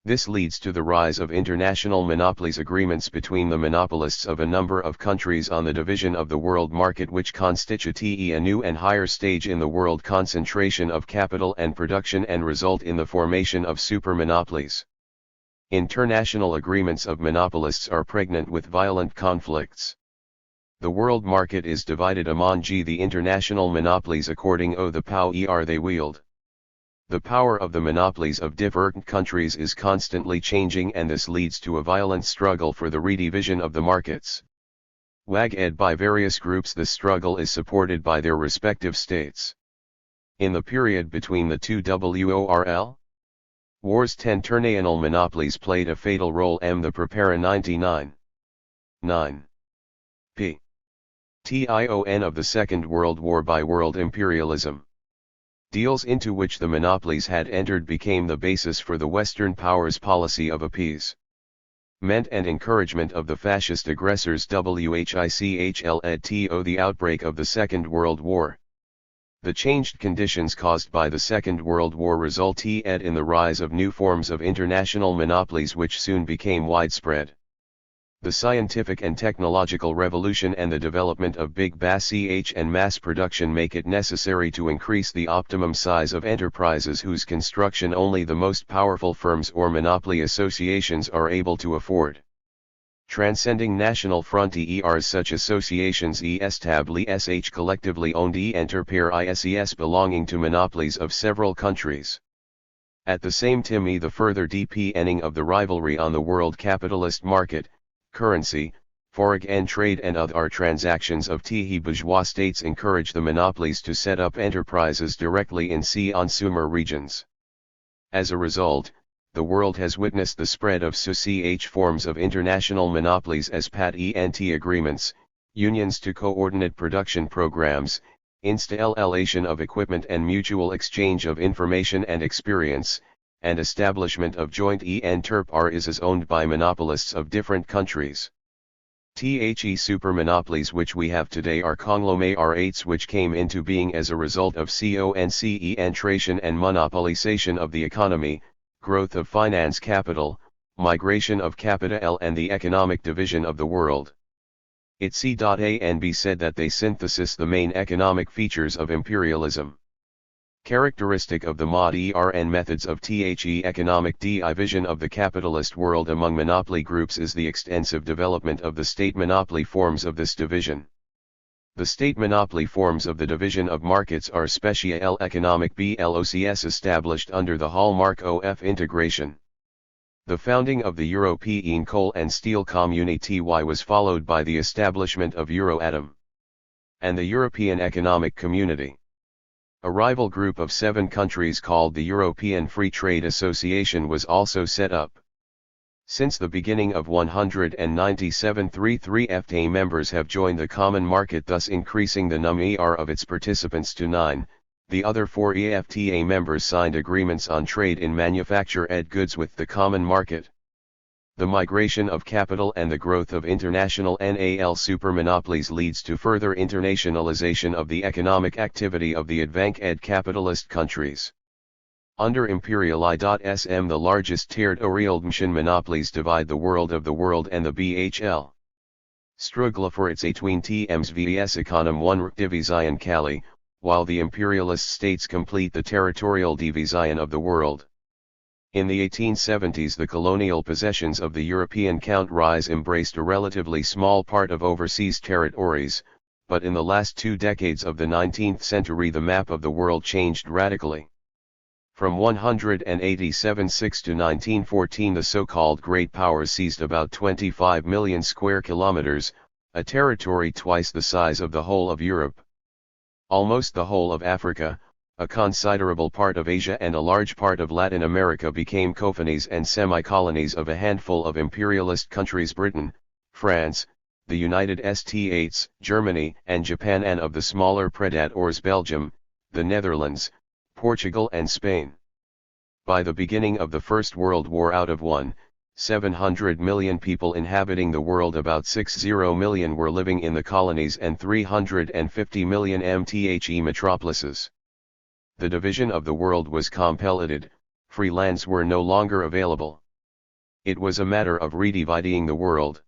This leads to the rise of international monopolies, agreements between the monopolists of a number of countries on the division of the world market, which constitute a new and higher stage in the world concentration of capital and production and result in the formation of super-monopolies. International agreements of monopolists are pregnant with violent conflicts. The world market is divided among the international monopolies according to the power they wield. The power of the monopolies of different countries is constantly changing, and this leads to a violent struggle for the redivision of the markets. Waged by various groups, this struggle is supported by their respective states. In the period between the two world wars, 10 international monopolies played a fatal role. The Prepara 99. 9. p. Tion of the Second World War by world imperialism. Deals into which the monopolies had entered became the basis for the Western powers' policy of appeasement and encouragement of the fascist aggressors. Whichl led to the outbreak of the Second World War. The changed conditions caused by the Second World War resulted in the rise of new forms of international monopolies which soon became widespread. The scientific and technological revolution and the development of big batch and mass production make it necessary to increase the optimum size of enterprises whose construction only the most powerful firms or monopoly associations are able to afford. Transcending national frontiers, such associations established collectively owned enterprises belonging to monopolies of several countries. At the same time, the further deepening of the rivalry on the world capitalist market, currency, foreign trade and other transactions of the bourgeois states encourage the monopolies to set up enterprises directly in consumer regions. As a result, the world has witnessed the spread of such forms of international monopolies as patent agreements, unions to coordinate production programs, installation of equipment and mutual exchange of information and experience, and establishment of joint enterprises owned by monopolists of different countries. The supermonopolies which we have today are conglomerates which came into being as a result of concentration and monopolization of the economy, growth of finance capital, migration of capital and the economic division of the world. It can be said that they synthesize the main economic features of imperialism. Characteristic of the modern methods of the economic division of the capitalist world among monopoly groups is the extensive development of the state monopoly forms of this division. The state monopoly forms of the division of markets are special economic blocks established under the hallmark of integration. The founding of the European Coal and Steel Community was followed by the establishment of Euratom and the European Economic Community. A rival group of 7 countries called the European Free Trade Association was also set up. Since the beginning of 197, 33 EFTA members have joined the common market, thus increasing the number of its participants to 9. The other 4 EFTA members signed agreements on trade in manufactured goods with the common market. The migration of capital and the growth of international NAL supermonopolies leads to further internationalization of the economic activity of the advanced capitalist countries. Under imperialism, the largest THIRD-WORLDISM monopolies divide the world of the world and the BHL. Struggle for its between TM's vs econom 1 division Cali, while the imperialist states complete the territorial division of the world. In the 1870s, the colonial possessions of the European countries embraced a relatively small part of overseas territories, but in the last 2 decades of the 19th century the map of the world changed radically. From 187-6 to 1914 the so-called Great Powers seized about 25 million square kilometers, a territory twice the size of the whole of Europe. Almost the whole of Africa, a considerable part of Asia and a large part of Latin America became colonies and semi-colonies of a handful of imperialist countries: Britain, France, the United States, Germany and Japan, and of the smaller predators Belgium, the Netherlands, Portugal and Spain. By the beginning of the First World War, out of 1.7 million people inhabiting the world, about 60 million were living in the colonies and 350 million MTHE metropolises. The division of the world was completed, free lands were no longer available. It was a matter of redividing the world.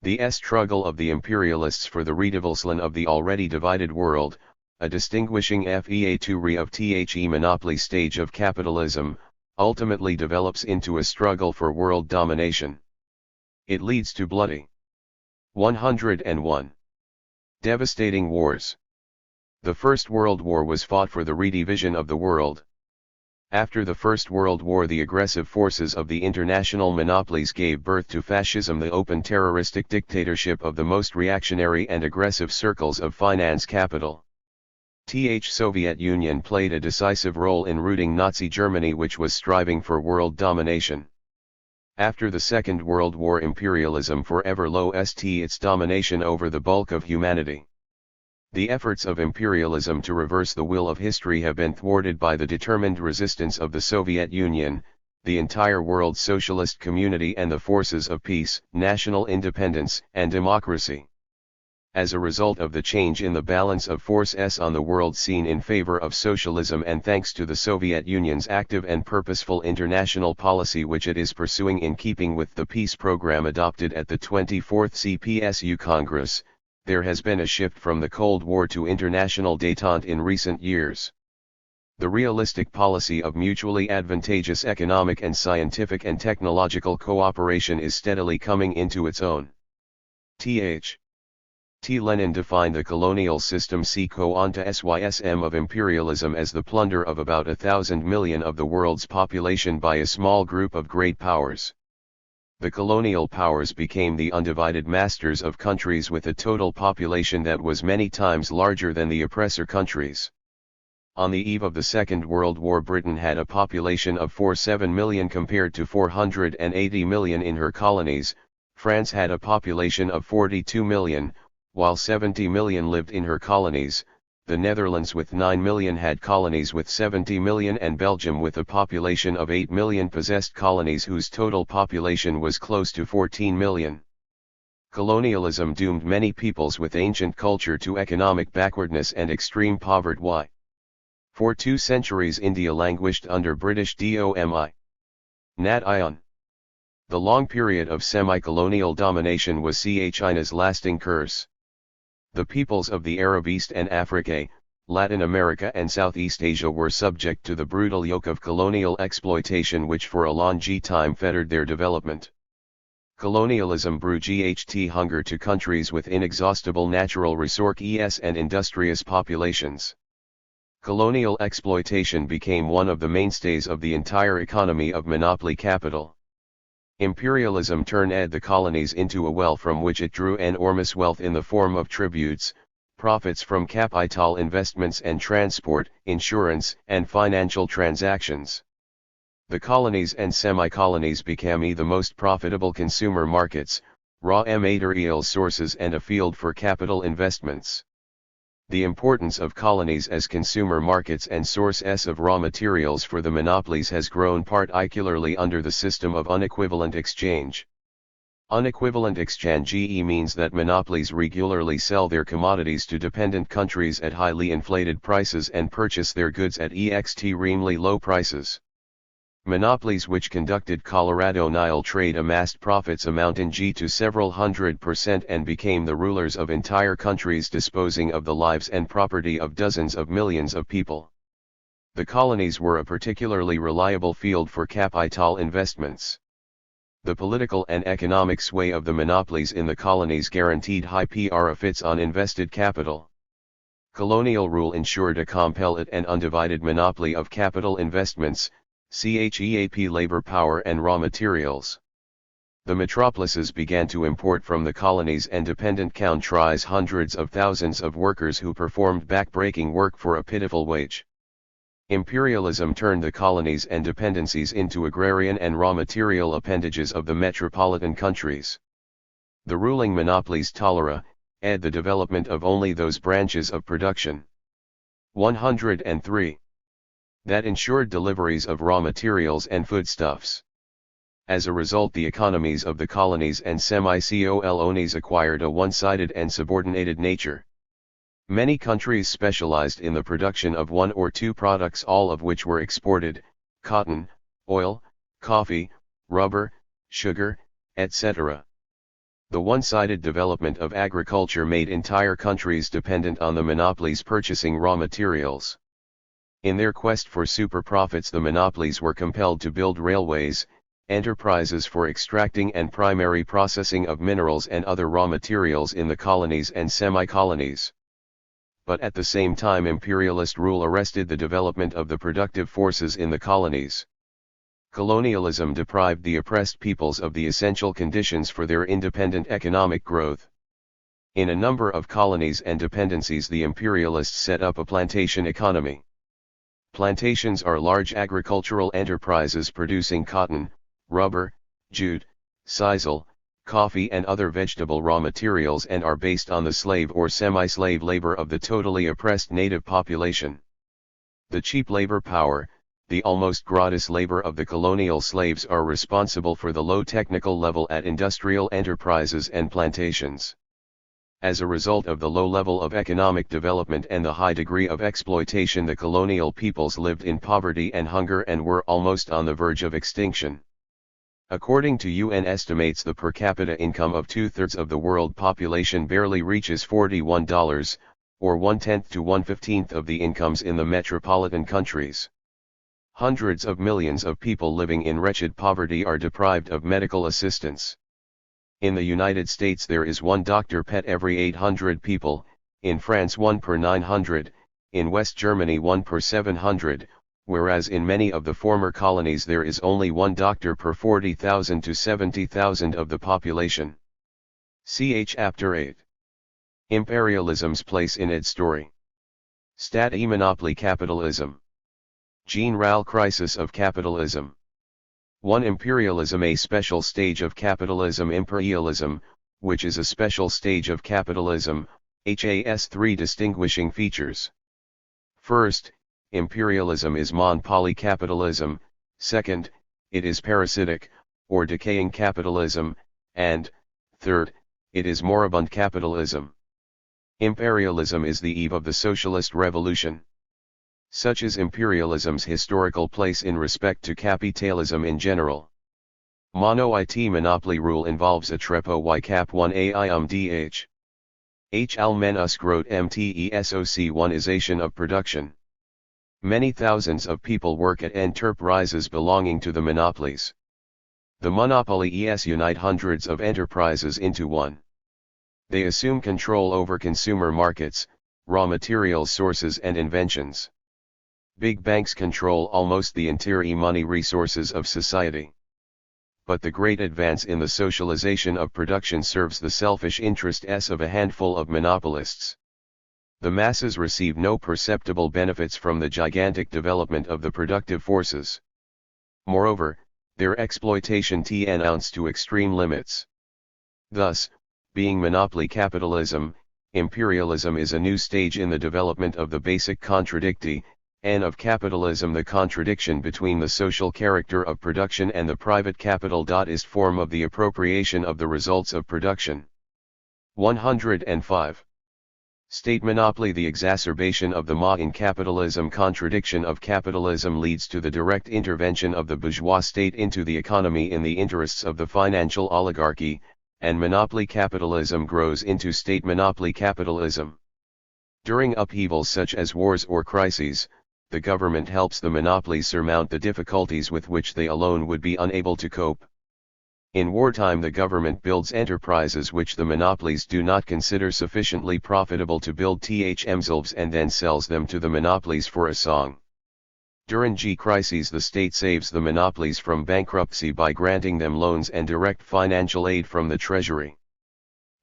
The struggle of the imperialists for the redivision of the already divided world, a distinguishing feature of the monopoly stage of capitalism, ultimately develops into a struggle for world domination. It leads to bloody 101. Devastating wars. The First World War was fought for the redivision of the world. After the First World War, the aggressive forces of the international monopolies gave birth to fascism, the open terroristic dictatorship of the most reactionary and aggressive circles of finance capital. Soviet Union played a decisive role in rooting Nazi Germany, which was striving for world domination. After the Second World War, imperialism forever lost its domination over the bulk of humanity. The efforts of imperialism to reverse the will of history have been thwarted by the determined resistance of the Soviet Union, the entire world socialist community, and the forces of peace, national independence, and democracy. As a result of the change in the balance of forces on the world scene in favor of socialism, and thanks to the Soviet Union's active and purposeful international policy which it is pursuing in keeping with the peace program adopted at the 24th CPSU Congress, there has been a shift from the Cold War to international détente in recent years. The realistic policy of mutually advantageous economic and scientific and technological cooperation is steadily coming into its own. Lenin defined the colonial system (SYSM) of imperialism as the plunder of about 1,000 million of the world's population by a small group of great powers. The colonial powers became the undivided masters of countries with a total population that was many times larger than the oppressor countries. On the eve of the Second World War, Britain had a population of 47 million compared to 480 million in her colonies. France had a population of 42 million, while 70 million lived in her colonies. The Netherlands with 9 million had colonies with 70 million, and Belgium with a population of 8 million possessed colonies whose total population was close to 14 million. Colonialism doomed many peoples with ancient culture to economic backwardness and extreme poverty. For 2 centuries India languished under British domination. The long period of semi-colonial domination was China's lasting curse. The peoples of the Arab East and Africa, Latin America and Southeast Asia were subject to the brutal yoke of colonial exploitation which for a long time fettered their development. Colonialism brought hunger to countries with inexhaustible natural resources and industrious populations. Colonial exploitation became one of the mainstays of the entire economy of monopoly capital. Imperialism turned the colonies into a well from which it drew enormous wealth in the form of tributes, profits from capital investments and transport, insurance, and financial transactions. The colonies and semi-colonies became the most profitable consumer markets, raw material sources, and a field for capital investments. The importance of colonies as consumer markets and sources of raw materials for the monopolies has grown particularly under the system of unequivalent exchange. Unequivalent exchange means that monopolies regularly sell their commodities to dependent countries at highly inflated prices and purchase their goods at extremely low prices. Monopolies which conducted Colorado-Nile trade amassed profits amounting to several 100% and became the rulers of entire countries, disposing of the lives and property of dozens of millions of people. The colonies were a particularly reliable field for capital investments. The political and economic sway of the monopolies in the colonies guaranteed high profits on invested capital. Colonial rule ensured a complete and undivided monopoly of capital investments, labor power and raw materials. The metropolises began to import from the colonies and dependent countries hundreds of thousands of workers who performed back-breaking work for a pitiful wage. Imperialism turned the colonies and dependencies into agrarian and raw material appendages of the metropolitan countries. The ruling monopolies tolerate the development of only those branches of production. 103. That ensured deliveries of raw materials and foodstuffs. As a result, the economies of the colonies and semi-colonies acquired a one-sided and subordinated nature. Many countries specialized in the production of one or two products, all of which were exported: cotton, oil, coffee, rubber, sugar, etc. The one-sided development of agriculture made entire countries dependent on the monopolies purchasing raw materials. In their quest for super profits, the monopolies were compelled to build railways, enterprises for extracting and primary processing of minerals and other raw materials in the colonies and semi-colonies. But at the same time imperialist rule arrested the development of the productive forces in the colonies. Colonialism deprived the oppressed peoples of the essential conditions for their independent economic growth. In a number of colonies and dependencies the imperialists set up a plantation economy. Plantations are large agricultural enterprises producing cotton, rubber, jute, sisal, coffee and other vegetable raw materials and are based on the slave or semi-slave labor of the totally oppressed native population. The cheap labor power, the almost gratis labor of the colonial slaves are responsible for the low technical level at industrial enterprises and plantations. As a result of the low level of economic development and the high degree of exploitation, the colonial peoples lived in poverty and hunger and were almost on the verge of extinction. According to UN estimates, the per capita income of 2/3 of the world population barely reaches $41, or 1/10 to 1/15 of the incomes in the metropolitan countries. Hundreds of millions of people living in wretched poverty are deprived of medical assistance. In the United States there is one doctor per every 800 people, in France 1 per 900, in West Germany 1 per 700, whereas in many of the former colonies there is only one doctor per 40,000 to 70,000 of the population. See Chapter 8. Imperialism's place in its story. Stat-e-monopoly capitalism. General crisis of capitalism. 1. Imperialism, a special stage of capitalism. Imperialism, which is a special stage of capitalism, has 3 distinguishing features. First, imperialism is monopoly capitalism. Second, it is parasitic, or decaying capitalism, and, third, it is moribund capitalism. Imperialism is the eve of the socialist revolution. Such is imperialism's historical place in respect to capitalism in general. Mono-IT monopoly rule involves a trepo y cap 1 aiumdh. H almenus growth mtesoc1ization of production. Many thousands of people work at enterprises belonging to the monopolies. The monopoly unite hundreds of enterprises into one. They assume control over consumer markets, raw material sources and inventions. Big banks control almost the entire money resources of society. But the great advance in the socialization of production serves the selfish interests of a handful of monopolists. The masses receive no perceptible benefits from the gigantic development of the productive forces. Moreover, their exploitation tends to extreme limits. Thus, being monopoly capitalism, imperialism is a new stage in the development of the basic contradicti, and of capitalism. The contradiction between the social character of production and the private capitalist form of the appropriation of the results of production. 105. State monopoly. The exacerbation of the in capitalism contradiction of capitalism leads to the direct intervention of the bourgeois state into the economy in the interests of the financial oligarchy, and monopoly capitalism grows into state monopoly capitalism. During upheavals such as wars or crises, the government helps the monopolies surmount the difficulties with which they alone would be unable to cope. In wartime the government builds enterprises which the monopolies do not consider sufficiently profitable to build themselves and then sells them to the monopolies for a song. During crises the state saves the monopolies from bankruptcy by granting them loans and direct financial aid from the treasury.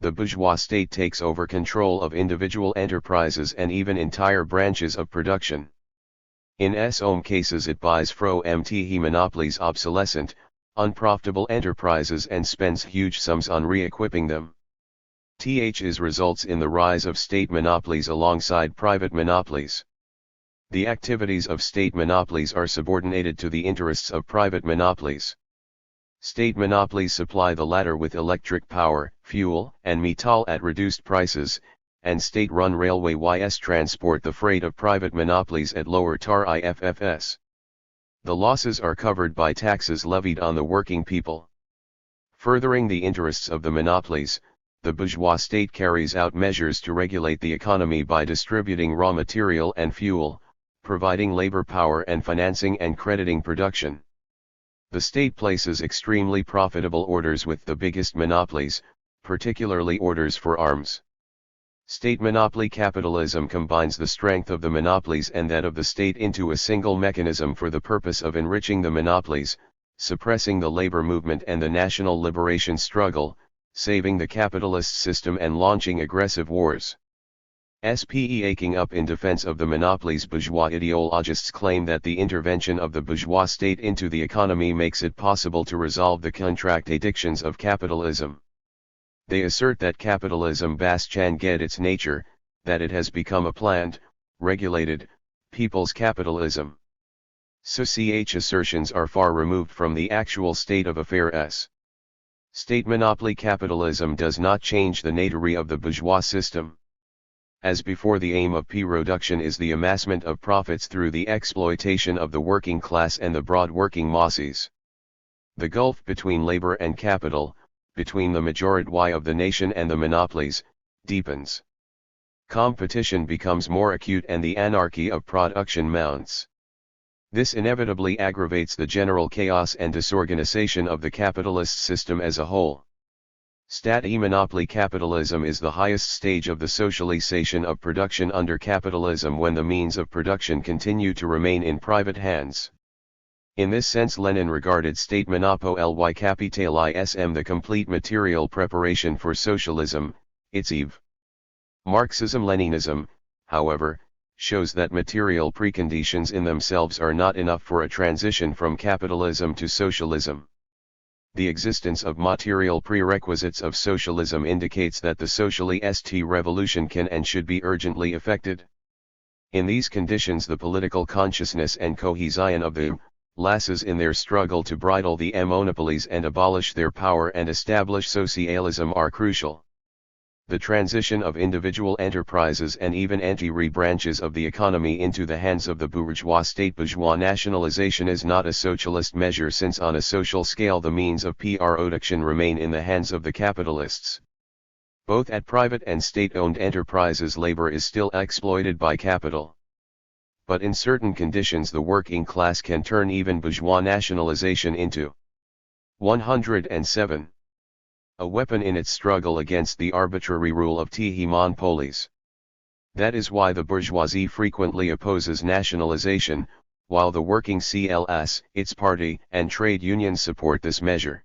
The bourgeois state takes over control of individual enterprises and even entire branches of production. In some cases it buys from monopolies obsolescent, unprofitable enterprises and spends huge sums on re-equipping them. This results in the rise of state monopolies alongside private monopolies. The activities of state monopolies are subordinated to the interests of private monopolies. State monopolies supply the latter with electric power, fuel, and metal at reduced prices, and state-run railways transport the freight of private monopolies at lower tariffs. The losses are covered by taxes levied on the working people. Furthering the interests of the monopolies, the bourgeois state carries out measures to regulate the economy by distributing raw material and fuel, providing labor power and financing and crediting production. The state places extremely profitable orders with the biggest monopolies, particularly orders for arms. State monopoly capitalism combines the strength of the monopolies and that of the state into a single mechanism for the purpose of enriching the monopolies, suppressing the labor movement and the national liberation struggle, saving the capitalist system and launching aggressive wars. Speaking up in defense of the monopolies, bourgeois ideologists claim that the intervention of the bourgeois state into the economy makes it possible to resolve the contradictions of capitalism. They assert that capitalism can get its nature, that it has become a planned, regulated, people's capitalism. Such assertions are far removed from the actual state of affairs. State monopoly capitalism does not change the nature of the bourgeois system. As before, the aim of production is the amassment of profits through the exploitation of the working class and the broad working masses. The gulf between labor and capital, between the majority of the nation and the monopolies, deepens. Competition becomes more acute and the anarchy of production mounts. This inevitably aggravates the general chaos and disorganization of the capitalist system as a whole. State-monopoly capitalism is the highest stage of the socialization of production under capitalism, when the means of production continue to remain in private hands. In this sense, Lenin regarded state monopoly capitalism the complete material preparation for socialism, its eve. Marxism-Leninism, however, shows that material preconditions in themselves are not enough for a transition from capitalism to socialism. The existence of material prerequisites of socialism indicates that the socialist revolution can and should be urgently effected. In these conditions, the political consciousness and cohesion of the masses in their struggle to bridle the monopolies and abolish their power and establish socialism are crucial. The transition of individual enterprises and even entire branches of the economy into the hands of the bourgeois state. Bourgeois nationalization is not a socialist measure, since on a social scale the means of production remain in the hands of the capitalists. Both at private and state-owned enterprises, labor is still exploited by capital. But in certain conditions the working class can turn even bourgeois nationalization into 107. A weapon in its struggle against the arbitrary rule of monopolies. That is why the bourgeoisie frequently opposes nationalization, while the working class, its party, and trade unions support this measure.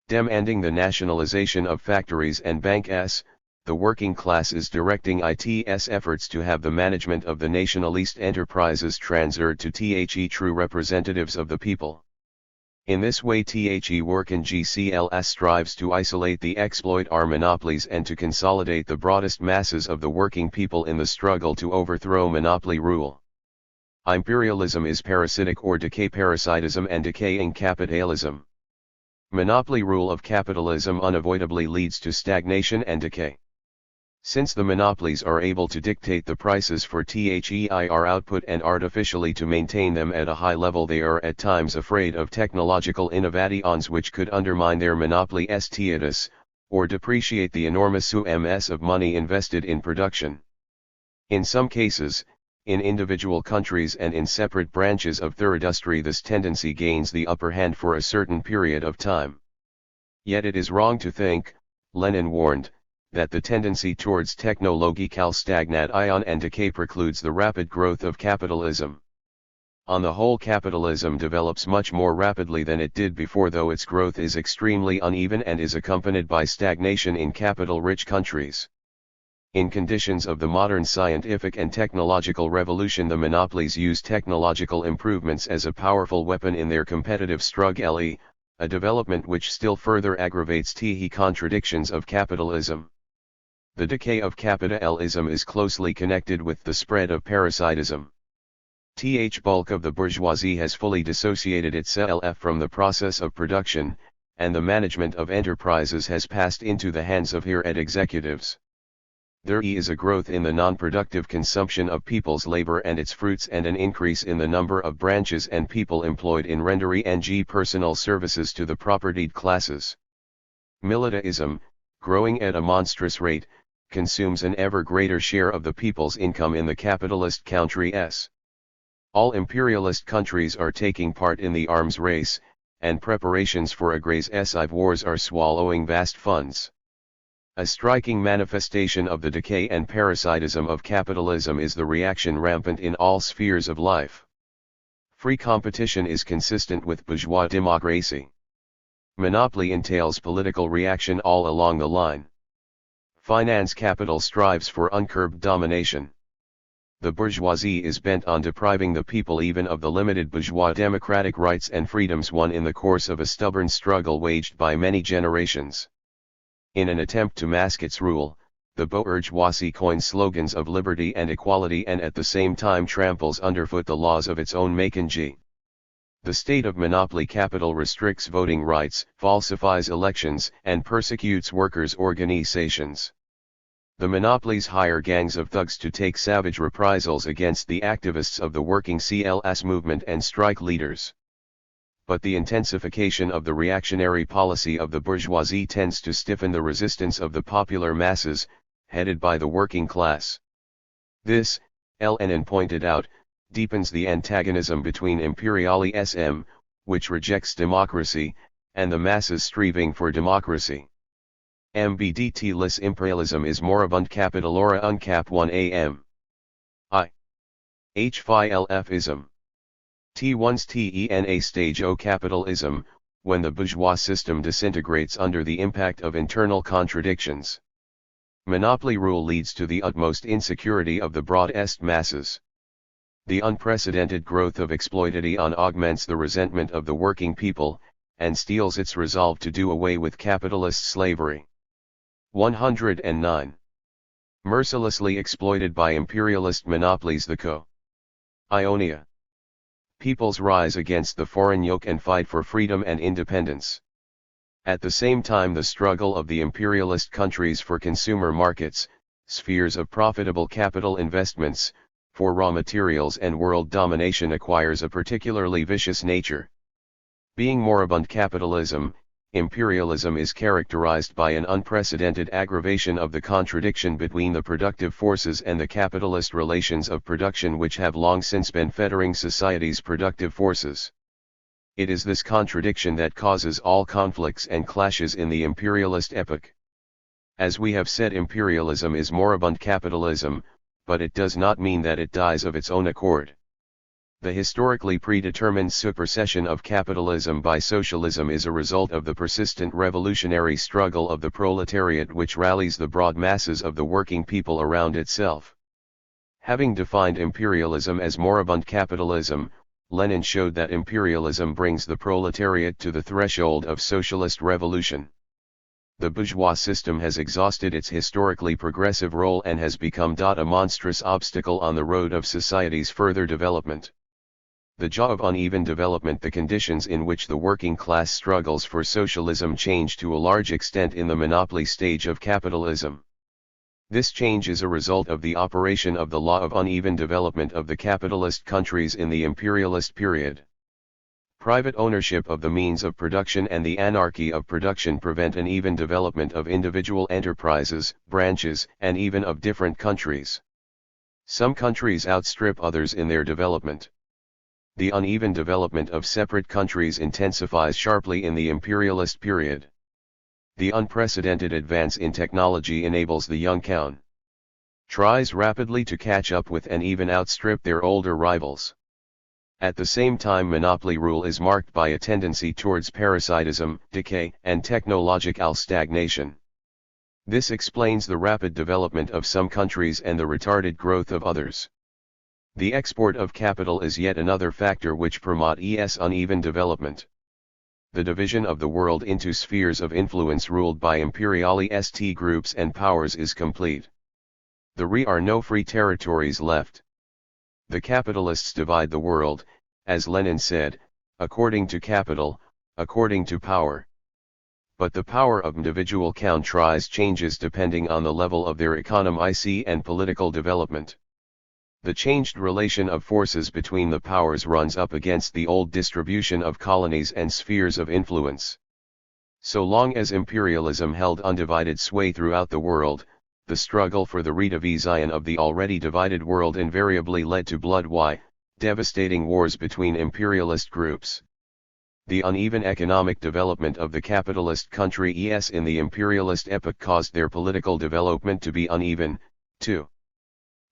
Demanding the nationalization of factories and banks, the working class is directing its efforts to have the management of the nationalist enterprises transferred to true representatives of the people. In this way working class strives to isolate the exploit-our monopolies and to consolidate the broadest masses of the working people in the struggle to overthrow monopoly rule. Imperialism is parasitic or decay parasitism and decaying capitalism. Monopoly rule of capitalism unavoidably leads to stagnation and decay. Since the monopolies are able to dictate the prices for their output and artificially to maintain them at a high level, they are at times afraid of technological innovations which could undermine their monopoly status, or depreciate the enormous sums of money invested in production. In some cases, in individual countries and in separate branches of third industry, this tendency gains the upper hand for a certain period of time. Yet it is wrong to think, Lenin warned, that the tendency towards technological stagnation and decay precludes the rapid growth of capitalism. On the whole, capitalism develops much more rapidly than it did before, though its growth is extremely uneven and is accompanied by stagnation in capital-rich countries. In conditions of the modern scientific and technological revolution, the monopolies use technological improvements as a powerful weapon in their competitive struggle, a development which still further aggravates the contradictions of capitalism. The decay of capitalism is closely connected with the spread of parasitism. The bulk of the bourgeoisie has fully dissociated itself from the process of production, and the management of enterprises has passed into the hands of hired executives. There is a growth in the non-productive consumption of people's labor and its fruits, and an increase in the number of branches and people employed in rendering personal services to the propertied classes. Militarism, growing at a monstrous rate, consumes an ever greater share of the people's income in the capitalist countries. All imperialist countries are taking part in the arms race, and preparations for aggressive wars are swallowing vast funds. A striking manifestation of the decay and parasitism of capitalism is the reaction rampant in all spheres of life. Free competition is consistent with bourgeois democracy. Monopoly entails political reaction all along the line. Finance capital strives for uncurbed domination. The bourgeoisie is bent on depriving the people even of the limited bourgeois democratic rights and freedoms won in the course of a stubborn struggle waged by many generations. In an attempt to mask its rule, the bourgeoisie coins slogans of liberty and equality and at the same time tramples underfoot the laws of its own making. The state of monopoly capital restricts voting rights, falsifies elections, and persecutes workers' organizations. The monopolies hire gangs of thugs to take savage reprisals against the activists of the working class movement and strike leaders. But the intensification of the reactionary policy of the bourgeoisie tends to stiffen the resistance of the popular masses, headed by the working class. This, Lenin pointed out, deepens the antagonism between imperialism, which rejects democracy, and the masses striving for democracy. Mbdt-less imperialism is moribund capitalora uncap 1am. I. H-phi-LF-ism. T1's TENA stage O capitalism, when the bourgeois system disintegrates under the impact of internal contradictions. Monopoly rule leads to the utmost insecurity of the broadest masses. The unprecedented growth of exploitation augments the resentment of the working people, and steels its resolve to do away with capitalist slavery. 109. Mercilessly exploited by imperialist monopolies the Ionia. Peoples rise against the foreign yoke and fight for freedom and independence. At the same time, the struggle of the imperialist countries for consumer markets, spheres of profitable capital investments, for raw materials and world domination acquires a particularly vicious nature. Being moribund capitalism, imperialism is characterized by an unprecedented aggravation of the contradiction between the productive forces and the capitalist relations of production which have long since been fettering society's productive forces. It is this contradiction that causes all conflicts and clashes in the imperialist epoch. As we have said, imperialism is moribund capitalism, but it does not mean that it dies of its own accord. The historically predetermined supersession of capitalism by socialism is a result of the persistent revolutionary struggle of the proletariat which rallies the broad masses of the working people around itself. Having defined imperialism as moribund capitalism, Lenin showed that imperialism brings the proletariat to the threshold of socialist revolution. The bourgeois system has exhausted its historically progressive role and has become a monstrous obstacle on the road of society's further development. The jaw of uneven development, the conditions in which the working class struggles for socialism, change to a large extent in the monopoly stage of capitalism. This change is a result of the operation of the law of uneven development of the capitalist countries in the imperialist period. Private ownership of the means of production and the anarchy of production prevent an even development of individual enterprises, branches, and even of different countries. Some countries outstrip others in their development. The uneven development of separate countries intensifies sharply in the imperialist period. The unprecedented advance in technology enables the young tries rapidly to catch up with and even outstrip their older rivals. At the same time, monopoly rule is marked by a tendency towards parasitism, decay, and technological stagnation. This explains the rapid development of some countries and the retarded growth of others. The export of capital is yet another factor which promotes uneven development. The division of the world into spheres of influence ruled by imperialist groups and powers is complete. There are no free territories left. The capitalists divide the world, as Lenin said, according to capital, according to power. But the power of individual countries changes depending on the level of their economic and political development. The changed relation of forces between the powers runs up against the old distribution of colonies and spheres of influence. So long as imperialism held undivided sway throughout the world, the struggle for the redivision of the already divided world invariably led to devastating wars between imperialist groups. The uneven economic development of the capitalist country in the imperialist epoch caused their political development to be uneven, too.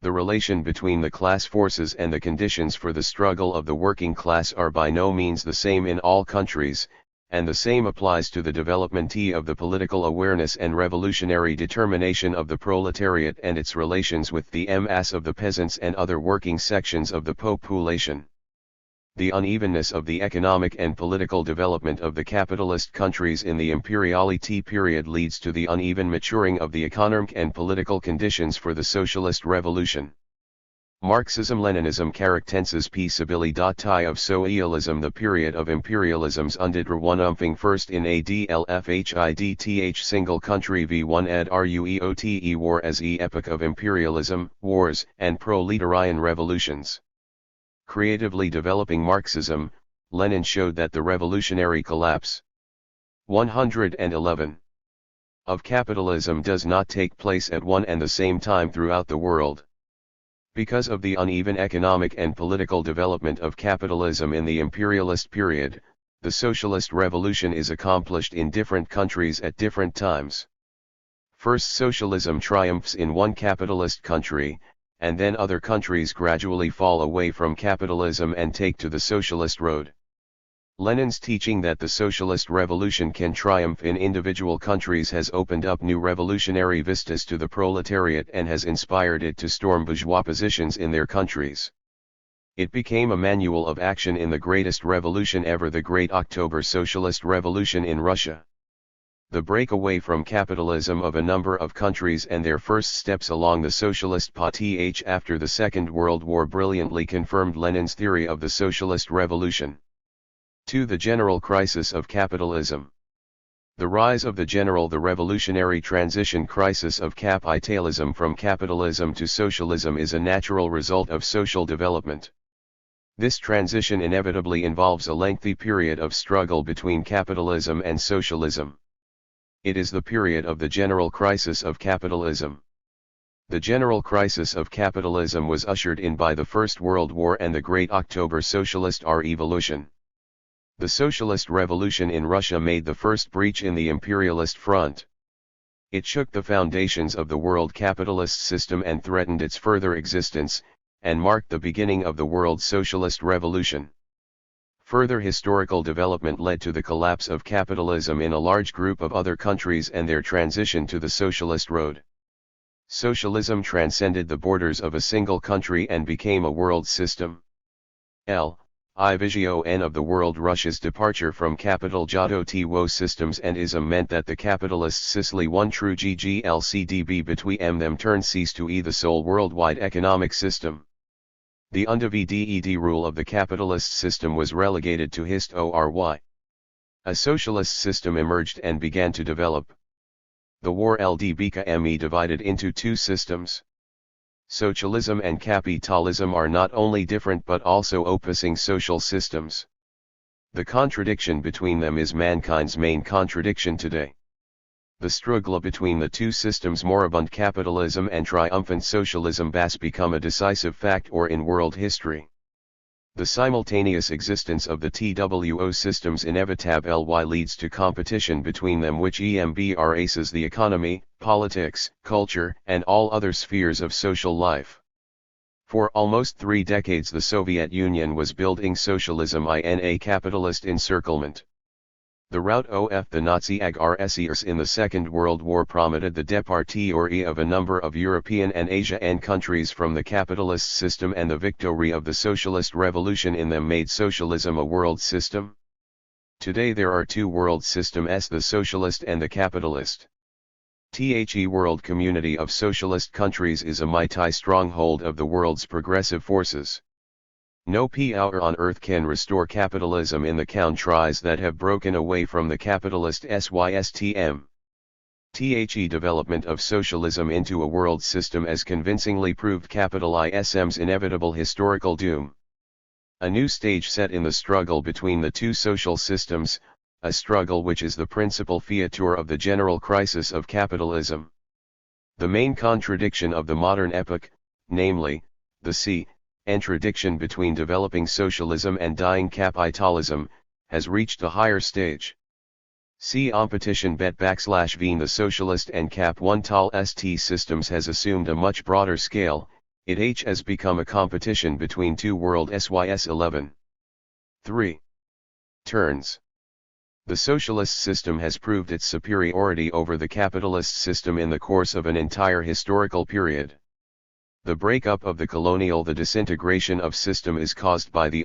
The relation between the class forces and the conditions for the struggle of the working class are by no means the same in all countries, and the same applies to the development of the political awareness and revolutionary determination of the proletariat and its relations with the mass of the peasants and other working sections of the population. The unevenness of the economic and political development of the capitalist countries in the imperiality period leads to the uneven maturing of the economic and political conditions for the socialist revolution. Marxism-Leninism characterizes peaceability of socialism. The period of imperialism's underdeveloping first in ADLFHIDTH single country v1 ed RUEOTE war as e epoch of imperialism, wars, and proletarian revolutions. Creatively developing Marxism, Lenin showed that the revolutionary collapse 111 of capitalism does not take place at one and the same time throughout the world. Because of the uneven economic and political development of capitalism in the imperialist period, the socialist revolution is accomplished in different countries at different times. First, socialism triumphs in one capitalist country, and then other countries gradually fall away from capitalism and take to the socialist road. Lenin's teaching that the socialist revolution can triumph in individual countries has opened up new revolutionary vistas to the proletariat and has inspired it to storm bourgeois positions in their countries. It became a manual of action in the greatest revolution ever, the Great October Socialist Revolution in Russia. The breakaway from capitalism of a number of countries and their first steps along the socialist path after the Second World War brilliantly confirmed Lenin's theory of the socialist revolution. 2. The general crisis of capitalism. The rise of the revolutionary transition crisis of capitalism from capitalism to socialism is a natural result of social development. This transition inevitably involves a lengthy period of struggle between capitalism and socialism. It is the period of the general crisis of capitalism. The general crisis of capitalism was ushered in by the First World War and the Great October Socialist Revolution. The socialist revolution in Russia made the first breach in the imperialist front. It shook the foundations of the world capitalist system and threatened its further existence, and marked the beginning of the world socialist revolution. Further historical development led to the collapse of capitalism in a large group of other countries and their transition to the socialist road. Socialism transcended the borders of a single country and became a world system. Vision of the world. Russia's departure from capital Jado systems and ism meant that the capitalist Sicily one true GGLCDB between them turned cease to the sole worldwide economic system. The undivided rule of the capitalist system was relegated to history. A socialist system emerged and began to develop. The war became divided into two systems. Socialism and capitalism are not only different but also opposing social systems. The contradiction between them is mankind's main contradiction today. The struggle between the two systems, moribund capitalism and triumphant socialism, has become a decisive factor in world history. The simultaneous existence of the TWO systems inevitably leads to competition between them, which embraces the economy, politics, culture, and all other spheres of social life. For almost 3 decades the Soviet Union was building socialism in a capitalist encirclement. The rout of the Nazi aggressors in the Second World War promoted the departure of a number of European and Asian countries from the capitalist system, and the victory of the socialist revolution in them made socialism a world system. Today there are two world systems, the socialist and the capitalist. The world community of socialist countries is a mighty stronghold of the world's progressive forces. No power on earth can restore capitalism in the countries that have broken away from the capitalist system. The development of socialism into a world system has convincingly proved capitalism's inevitable historical doom. A new stage set in the struggle between the two social systems, a struggle which is the principal feature of the general crisis of capitalism. The main contradiction of the modern epoch, namely, the contradiction between developing socialism and dying capitalism, has reached a higher stage. See competition bet/vn. The socialist and cap 1 tal st systems has assumed a much broader scale, it has become a competition between two world sys 11. 3. Turns. The socialist system has proved its superiority over the capitalist system in the course of an entire historical period. The breakup of the colonial, the disintegration of system is caused by the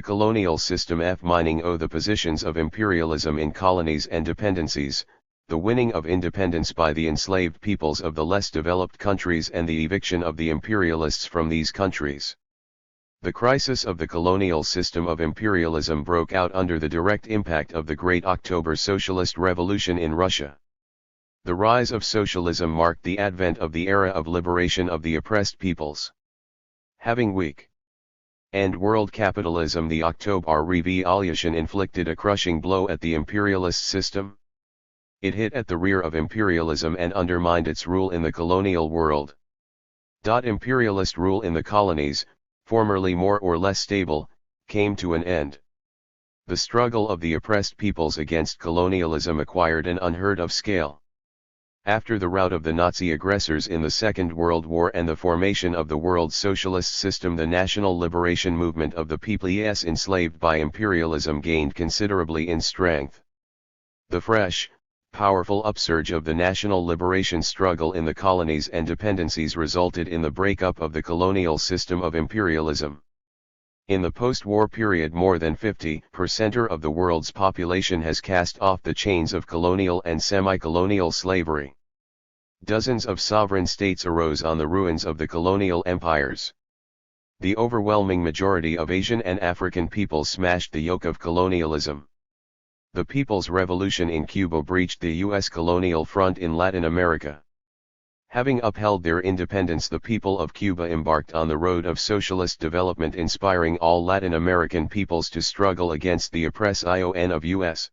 colonial system mining the positions of imperialism in colonies and dependencies, the winning of independence by the enslaved peoples of the less developed countries and the eviction of the imperialists from these countries. The crisis of the colonial system of imperialism broke out under the direct impact of the Great October Socialist Revolution in Russia. The rise of socialism marked the advent of the era of liberation of the oppressed peoples. Having weak and world capitalism, the October Revolution inflicted a crushing blow at the imperialist system. It hit at the rear of imperialism and undermined its rule in the colonial world. Imperialist rule in the colonies, formerly more or less stable, came to an end. The struggle of the oppressed peoples against colonialism acquired an unheard of scale. After the rout of the Nazi aggressors in the Second World War and the formation of the world socialist system, the national liberation movement of the peoples enslaved by imperialism gained considerably in strength. The fresh, powerful upsurge of the national liberation struggle in the colonies and dependencies resulted in the breakup of the colonial system of imperialism. In the post-war period, more than 50% of the world's population has cast off the chains of colonial and semi-colonial slavery. Dozens of sovereign states arose on the ruins of the colonial empires. The overwhelming majority of Asian and African peoples smashed the yoke of colonialism. The People's Revolution in Cuba breached the U.S. colonial front in Latin America. Having upheld their independence, the people of Cuba embarked on the road of socialist development, inspiring all Latin American peoples to struggle against the oppression of U.S.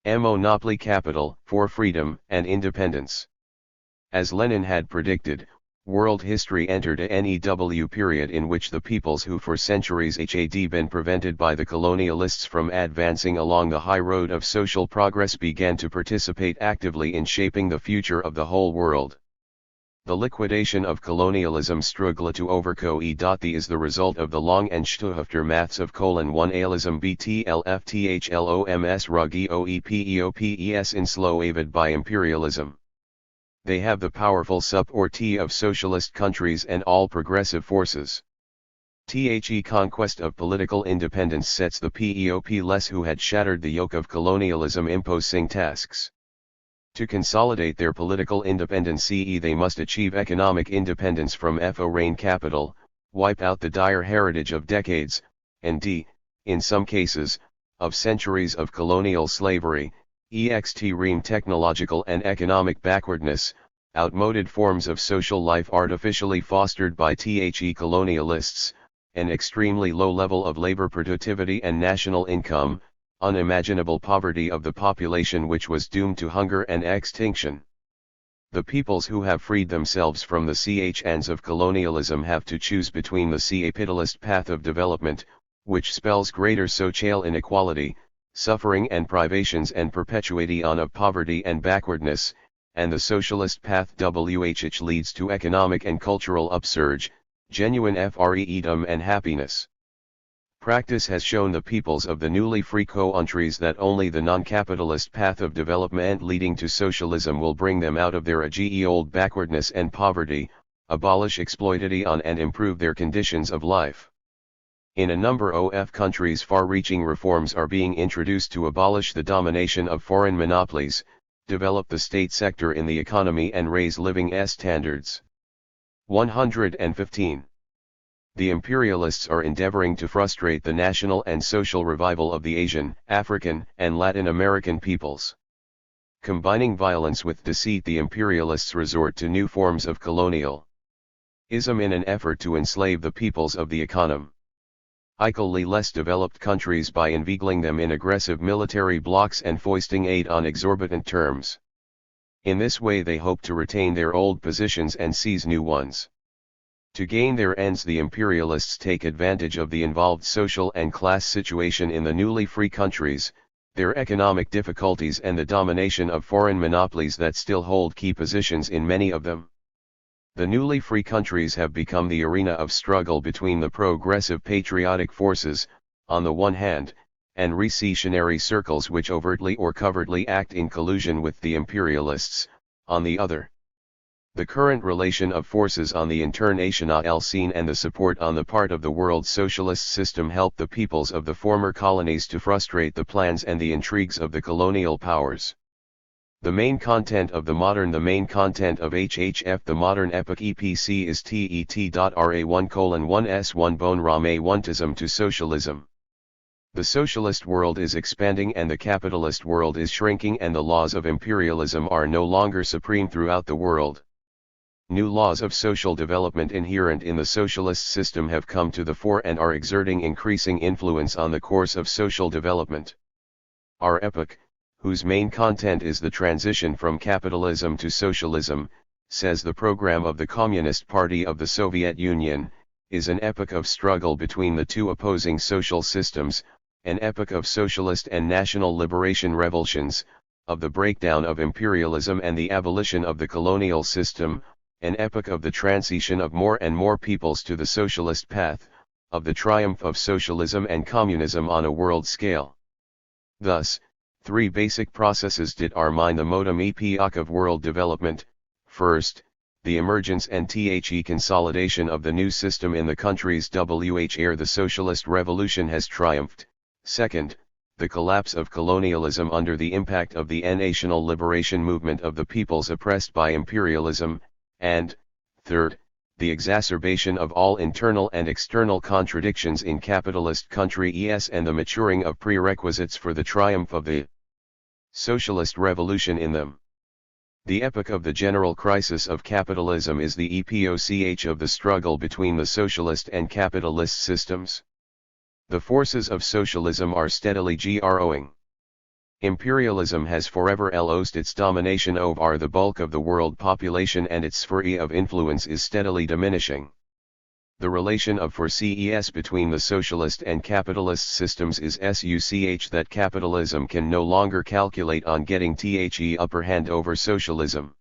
monopoly capital for freedom and independence. As Lenin had predicted, world history entered a new period in which the peoples who for centuries had been prevented by the colonialists from advancing along the high road of social progress began to participate actively in shaping the future of the whole world. The liquidation of colonialism struggle to overcome is the result of the long and aftermaths of :1-alism BTLFTHLOMS RUGEOEPEOPES enslaved by imperialism. They have the powerful support of socialist countries and all progressive forces. Conquest of political independence sets the peoples who had shattered the yoke of colonialism imposing tasks. To consolidate their political independence, they must achieve economic independence from foreign capital, wipe out the dire heritage of decades, and in some cases, of centuries of colonial slavery, extreme technological and economic backwardness, outmoded forms of social life artificially fostered by colonialists, an extremely low level of labor productivity and national income, unimaginable poverty of the population which was doomed to hunger and extinction. The peoples who have freed themselves from the hands of colonialism have to choose between the capitalist path of development, which spells greater social inequality, suffering and privations and perpetuation of poverty and backwardness, and the socialist path which leads to economic and cultural upsurge, genuine freedom and happiness. Practice has shown the peoples of the newly free countries that only the non-capitalist path of development leading to socialism will bring them out of their old backwardness and poverty, abolish exploitation and improve their conditions of life. In a number of countries, far-reaching reforms are being introduced to abolish the domination of foreign monopolies, develop the state sector in the economy and raise living standards. 115. The imperialists are endeavoring to frustrate the national and social revival of the Asian, African, and Latin American peoples. Combining violence with deceit, the imperialists resort to new forms of colonialism in an effort to enslave the peoples of the economy. Less developed countries by inveigling them in aggressive military blocs and foisting aid on exorbitant terms. In this way they hope to retain their old positions and seize new ones. To gain their ends, the imperialists take advantage of the involved social and class situation in the newly free countries, their economic difficulties and the domination of foreign monopolies that still hold key positions in many of them. The newly free countries have become the arena of struggle between the progressive patriotic forces, on the one hand, and reactionary circles which overtly or covertly act in collusion with the imperialists, on the other. The current relation of forces on the international scene and the support on the part of the world socialist system help the peoples of the former colonies to frustrate the plans and the intrigues of the colonial powers. The main content of HHF, the modern epoch EPC, is TET.RA1:1S1 Bon Rame Ontism to socialism. The socialist world is expanding and the capitalist world is shrinking, and the laws of imperialism are no longer supreme throughout the world. New laws of social development inherent in the socialist system have come to the fore and are exerting increasing influence on the course of social development. Our epoch, whose main content is the transition from capitalism to socialism, says the program of the Communist Party of the Soviet Union, is an epoch of struggle between the two opposing social systems, an epoch of socialist and national liberation revolutions, of the breakdown of imperialism and the abolition of the colonial system, an epoch of the transition of more and more peoples to the socialist path, of the triumph of socialism and communism on a world scale. Thus, three basic processes determine the modem epoch of world development. First, the emergence and consolidation of the new system in the countries where the socialist revolution has triumphed. Second, the collapse of colonialism under the impact of the national liberation movement of the peoples oppressed by imperialism. And, third, the exacerbation of all internal and external contradictions in capitalist countries and the maturing of prerequisites for the triumph of the socialist revolution in them. The epoch of the general crisis of capitalism is the epoch of the struggle between the socialist and capitalist systems. The forces of socialism are steadily growing. Imperialism has forever lost its domination over the bulk of the world population and its sphere of influence is steadily diminishing. The relation of forces between the socialist and capitalist systems is such that capitalism can no longer calculate on getting the upper hand over socialism.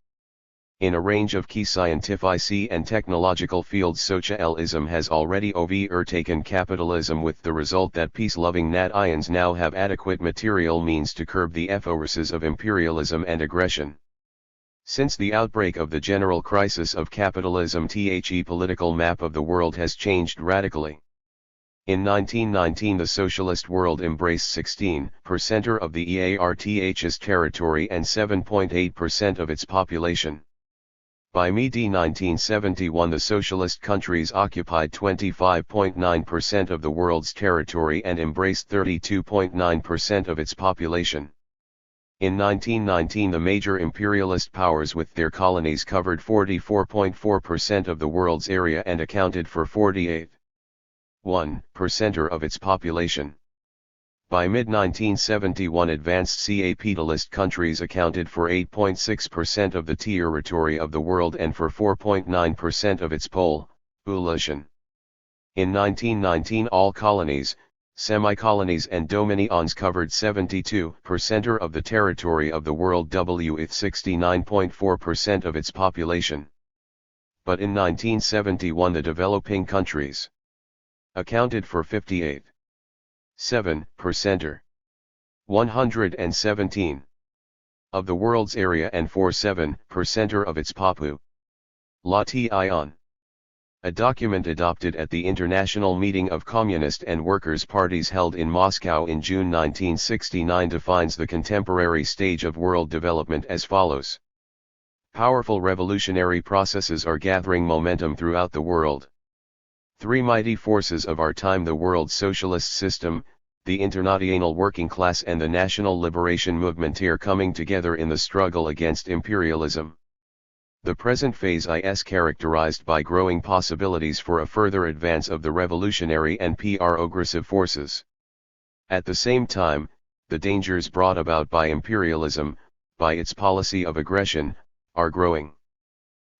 In a range of key scientific and technological fields, socialism has already overtaken capitalism, with the result that peace-loving nations now have adequate material means to curb the forces of imperialism and aggression. Since the outbreak of the general crisis of capitalism, the political map of the world has changed radically. In 1919 the socialist world embraced 16% of the EARTH's territory and 7.8% of its population. By mid-1971 the socialist countries occupied 25.9% of the world's territory and embraced 32.9% of its population. In 1919 the major imperialist powers with their colonies covered 44.4% of the world's area and accounted for 48.1% of its population. By mid-1971 advanced capitalist countries accounted for 8.6% of the territory of the world and for 4.9% of its population. In 1919 all colonies, semi-colonies and dominions covered 72% of the territory of the world with 69.4% of its population. But in 1971 the developing countries accounted for 58.7%, 117 of the world's area and for 7% of its population. A document adopted at the International Meeting of Communist and Workers' Parties held in Moscow in June 1969 defines the contemporary stage of world development as follows. Powerful revolutionary processes are gathering momentum throughout the world. Three mighty forces of our time: the world socialist system, the international working class and the national liberation movement, are coming together in the struggle against imperialism. The present phase is characterized by growing possibilities for a further advance of the revolutionary and progressive forces. At the same time, the dangers brought about by imperialism, by its policy of aggression, are growing.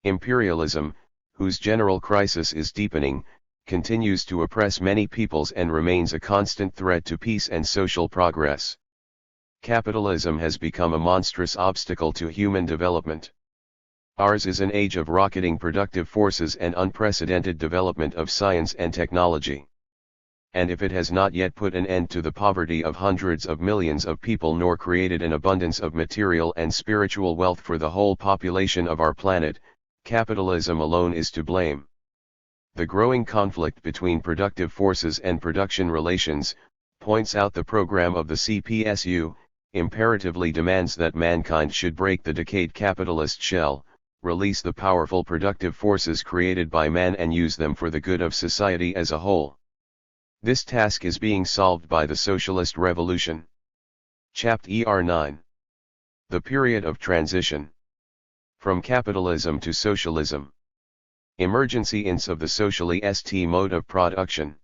Imperialism, whose general crisis is deepening, continues to oppress many peoples and remains a constant threat to peace and social progress. Capitalism has become a monstrous obstacle to human development. Ours is an age of rocketing productive forces and unprecedented development of science and technology. And if it has not yet put an end to the poverty of hundreds of millions of people nor created an abundance of material and spiritual wealth for the whole population of our planet, capitalism alone is to blame. The growing conflict between productive forces and production relations, points out the program of the CPSU, imperatively demands that mankind should break the decayed capitalist shell, release the powerful productive forces created by man and use them for the good of society as a whole. This task is being solved by the Socialist Revolution. Chapter 9. The period of transition. From capitalism to socialism. Emergency of the socialist mode of production.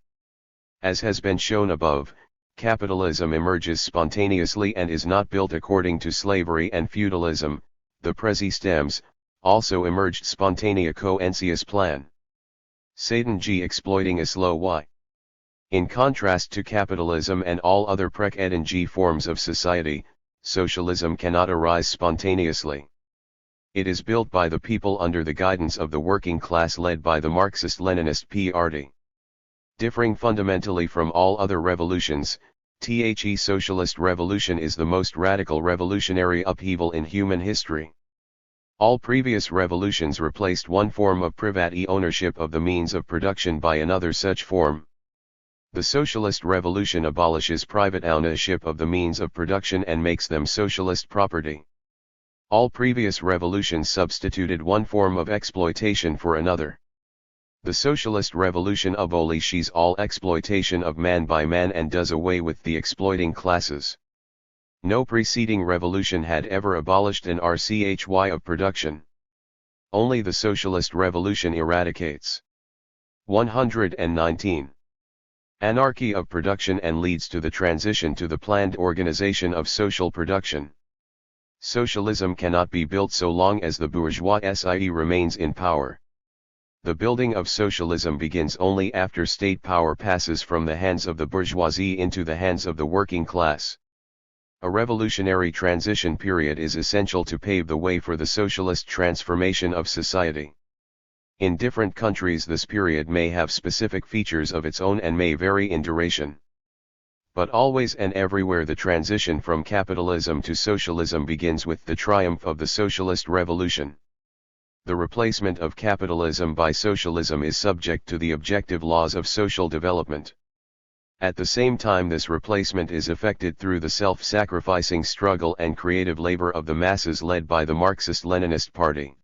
As has been shown above, capitalism emerges spontaneously and is not built according to slavery and feudalism. The pre-systems also emerged spontanea coensius plan. Satan G exploiting a slow Y. In contrast to capitalism and all other pre-G forms of society, socialism cannot arise spontaneously. It is built by the people under the guidance of the working class led by the Marxist-Leninist Party. Differing fundamentally from all other revolutions, the socialist revolution is the most radical revolutionary upheaval in human history. All previous revolutions replaced one form of private ownership of the means of production by another such form. The socialist revolution abolishes private ownership of the means of production and makes them socialist property. All previous revolutions substituted one form of exploitation for another. The socialist revolution abolishes all exploitation of man by man and does away with the exploiting classes. No preceding revolution had ever abolished an RCHY of production. Only the socialist revolution eradicates. 119. Anarchy of production and leads to the transition to the planned organization of social production. Socialism cannot be built so long as the bourgeoisie remains in power. The building of socialism begins only after state power passes from the hands of the bourgeoisie into the hands of the working class. A revolutionary transition period is essential to pave the way for the socialist transformation of society. In different countries this period may have specific features of its own and may vary in duration. But always and everywhere the transition from capitalism to socialism begins with the triumph of the socialist revolution. The replacement of capitalism by socialism is subject to the objective laws of social development. At the same time this replacement is effected through the self-sacrificing struggle and creative labor of the masses led by the Marxist-Leninist Party.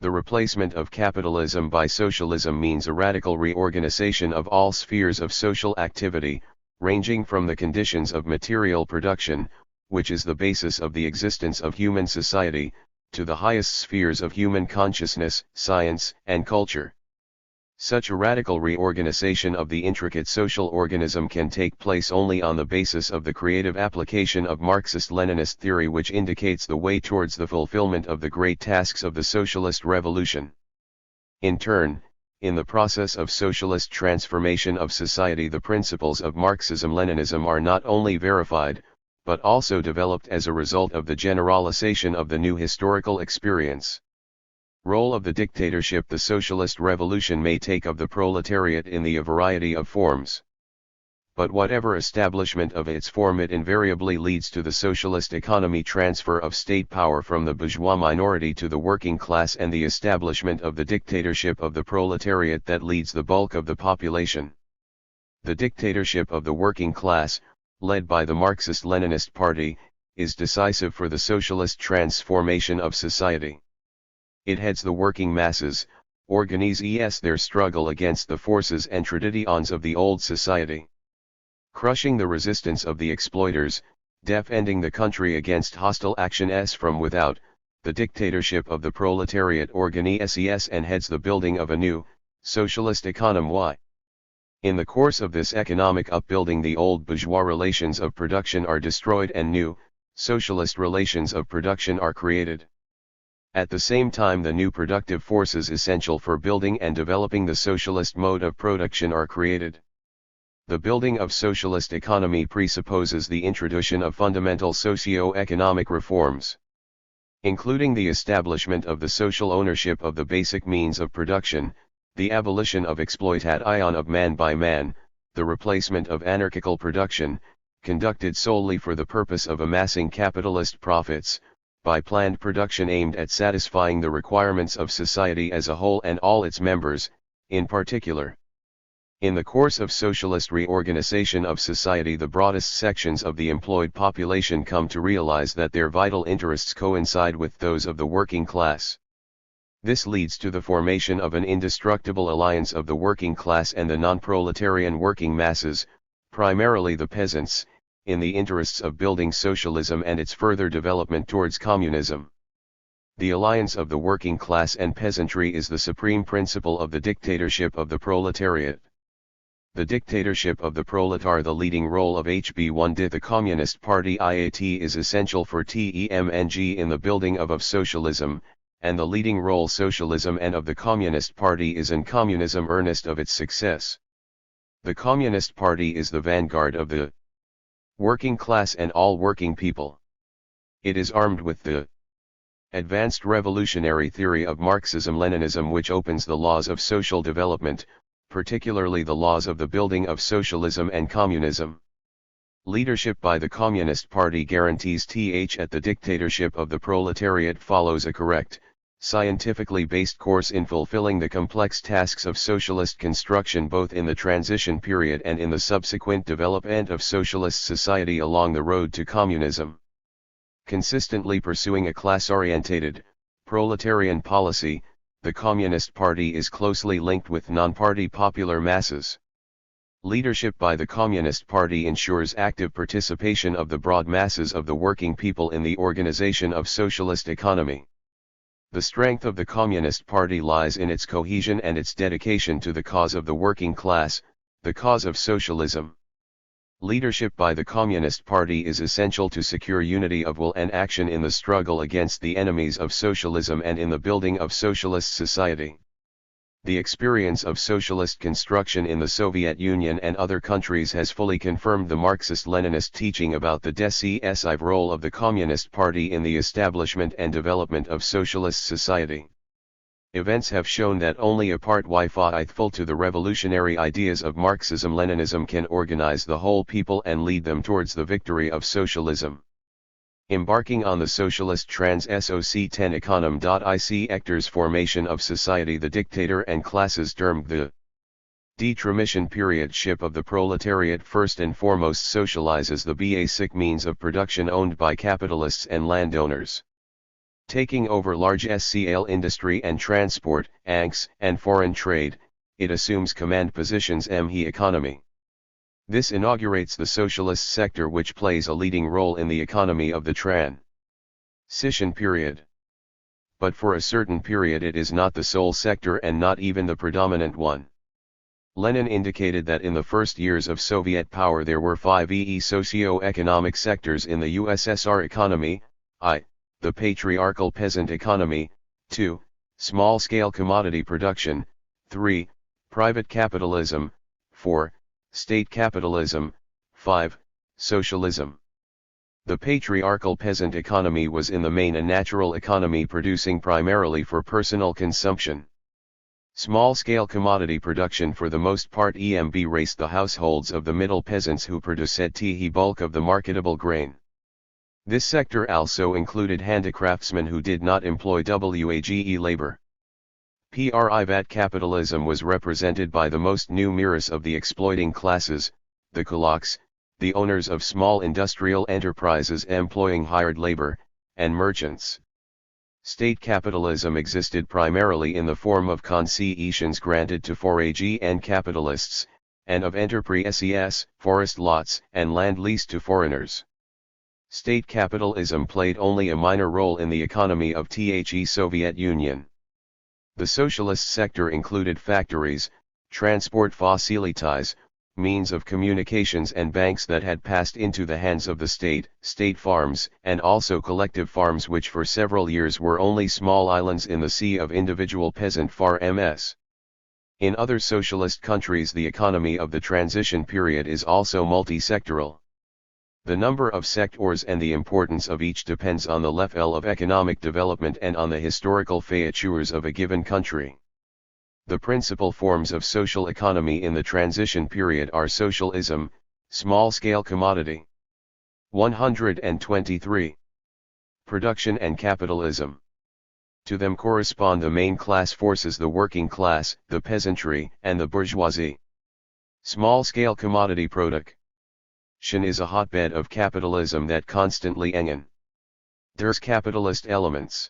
The replacement of capitalism by socialism means a radical reorganization of all spheres of social activity, ranging from the conditions of material production, which is the basis of the existence of human society, to the highest spheres of human consciousness, science, and culture. Such a radical reorganization of the intricate social organism can take place only on the basis of the creative application of Marxist-Leninist theory, which indicates the way towards the fulfillment of the great tasks of the socialist revolution. In turn, in the process of socialist transformation of society, the principles of Marxism-Leninism are not only verified, but also developed as a result of the generalization of the new historical experience. Role of the dictatorship. The socialist revolution may take of the proletariat in a variety of forms. But whatever establishment of its form, it invariably leads to the socialist economy, transfer of state power from the bourgeois minority to the working class, and the establishment of the dictatorship of the proletariat that leads the bulk of the population. The dictatorship of the working class, led by the Marxist-Leninist Party, is decisive for the socialist transformation of society. It heads the working masses, organizes their struggle against the forces and traditions of the old society. Crushing the resistance of the exploiters, defending the country against hostile actions from without, the dictatorship of the proletariat organizes and heads the building of a new, socialist economy. In the course of this economic upbuilding, the old bourgeois relations of production are destroyed and new, socialist relations of production are created. At the same time, the new productive forces essential for building and developing the socialist mode of production are created. The building of socialist economy presupposes the introduction of fundamental socio-economic reforms, including the establishment of the social ownership of the basic means of production, the abolition of exploitation of man by man, the replacement of anarchical production, conducted solely for the purpose of amassing capitalist profits, by planned production aimed at satisfying the requirements of society as a whole and all its members, in particular. In the course of socialist reorganization of society, the broadest sections of the employed population come to realize that their vital interests coincide with those of the working class. This leads to the formation of an indestructible alliance of the working class and the non-proletarian working masses, primarily the peasants, in the interests of building socialism and its further development towards communism. The alliance of the working class and peasantry is the supreme principle of the dictatorship of the proletariat. The dictatorship of the proletar. The leading role of HB1 DIT, the Communist Party IAT, is essential for TEMNG in the building of socialism, and the leading role socialism and of the Communist Party is in communism earnest of its success. The Communist Party is the vanguard of the working class and all working people. It is armed with the advanced revolutionary theory of Marxism-Leninism, which opens the laws of social development, particularly the laws of the building of socialism and communism. Leadership by the Communist Party guarantees that the dictatorship of the proletariat follows a correct, scientifically based course in fulfilling the complex tasks of socialist construction both in the transition period and in the subsequent development of socialist society along the road to communism. Consistently pursuing a class-orientated, proletarian policy, the Communist Party is closely linked with non-party popular masses. Leadership by the Communist Party ensures active participation of the broad masses of the working people in the organization of socialist economy. The strength of the Communist Party lies in its cohesion and its dedication to the cause of the working class, the cause of socialism. Leadership by the Communist Party is essential to secure unity of will and action in the struggle against the enemies of socialism and in the building of socialist society. The experience of socialist construction in the Soviet Union and other countries has fully confirmed the Marxist-Leninist teaching about the decisive role of the Communist Party in the establishment and development of socialist society. Events have shown that only a part faithful to the revolutionary ideas of Marxism-Leninism can organize the whole people and lead them towards the victory of socialism. Embarking on the socialist trans-SOC-10 econom.ic actors formation of society, the dictator and classes termed the determission periodship of the proletariat first and foremost socializes the basic means of production owned by capitalists and landowners. Taking over large-scale industry and transport, ANCs, and foreign trade, it assumes command positions in the economy. This inaugurates the socialist sector, which plays a leading role in the economy of the transition period. But for a certain period it is not the sole sector and not even the predominant one. Lenin indicated that in the first years of Soviet power there were 5 socio-economic sectors in the USSR economy: I. The patriarchal peasant economy; 2. Small-scale commodity production; 3. Private capitalism; 4. State capitalism; 5. Socialism. The patriarchal peasant economy was in the main a natural economy producing primarily for personal consumption. Small-scale commodity production for the most part embraced the households of the middle peasants who produced the bulk of the marketable grain. This sector also included handicraftsmen who did not employ wage labor. Privat capitalism was represented by the most numerous of the exploiting classes, the kulaks, the owners of small industrial enterprises employing hired labor, and merchants. State capitalism existed primarily in the form of concessions granted to forage and capitalists, and of enterprises, forest lots, and land leased to foreigners. State capitalism played only a minor role in the economy of the Soviet Union. The socialist sector included factories, transport facilities, means of communications and banks that had passed into the hands of the state farms, and also collective farms which for several years were only small islands in the sea of individual peasant farms. In other socialist countries the economy of the transition period is also multi-sectoral. The number of sectors and the importance of each depends on the level of economic development and on the historical features of a given country. The principal forms of social economy in the transition period are socialism, small-scale commodity. 123. Production and capitalism. To them correspond the main class forces, the working class, the peasantry, and the bourgeoisie. Small-scale commodity production is a hotbed of capitalism that constantly there's capitalist elements.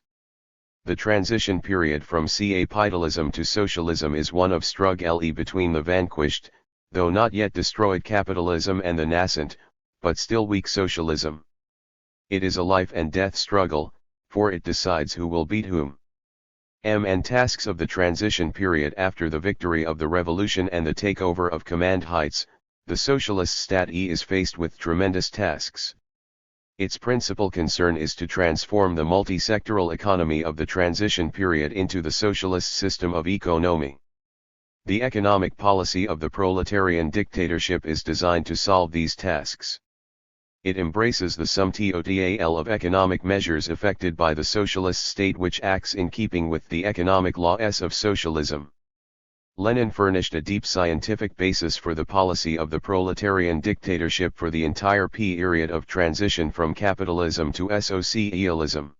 The transition period from capitalism to socialism is one of struggle between the vanquished, though not yet destroyed capitalism and the nascent, but still weak socialism. It is a life and death struggle, for it decides who will beat whom. And tasks of the transition period after the victory of the revolution and the takeover of command heights, the socialist state is faced with tremendous tasks. Its principal concern is to transform the multi-sectoral economy of the transition period into the socialist system of economy. The economic policy of the proletarian dictatorship is designed to solve these tasks. It embraces the sum total of economic measures effected by the socialist state which acts in keeping with the economic laws of socialism. Lenin furnished a deep scientific basis for the policy of the proletarian dictatorship for the entire period of transition from capitalism to socialism.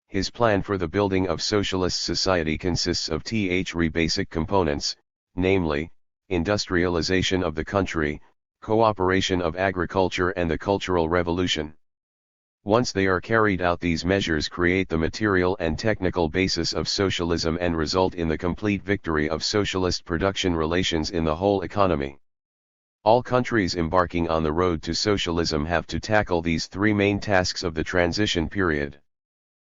His plan for the building of socialist society consists of three basic components, namely, industrialization of the country, cooperation of agriculture and the Cultural Revolution. Once they are carried out, these measures create the material and technical basis of socialism and result in the complete victory of socialist production relations in the whole economy. All countries embarking on the road to socialism have to tackle these three main tasks of the transition period.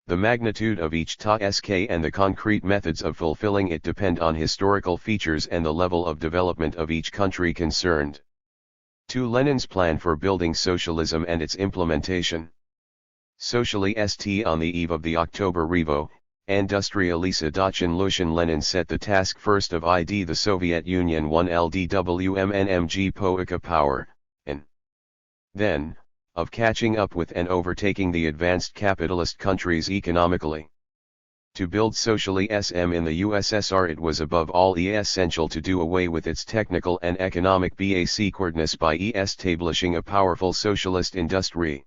The magnitude of each task and the concrete methods of fulfilling it depend on historical features and the level of development of each country concerned. 2. Lenin's plan for building socialism and its implementation. Socialist on the eve of the October Revo, Industrialisation Lenin set the task first of the Soviet Union 1 LDWMNMG Poika power, and then, of catching up with and overtaking the advanced capitalist countries economically. To build socialism in the USSR it was above all essential to do away with its technical and economic backwardness by establishing a powerful socialist industry.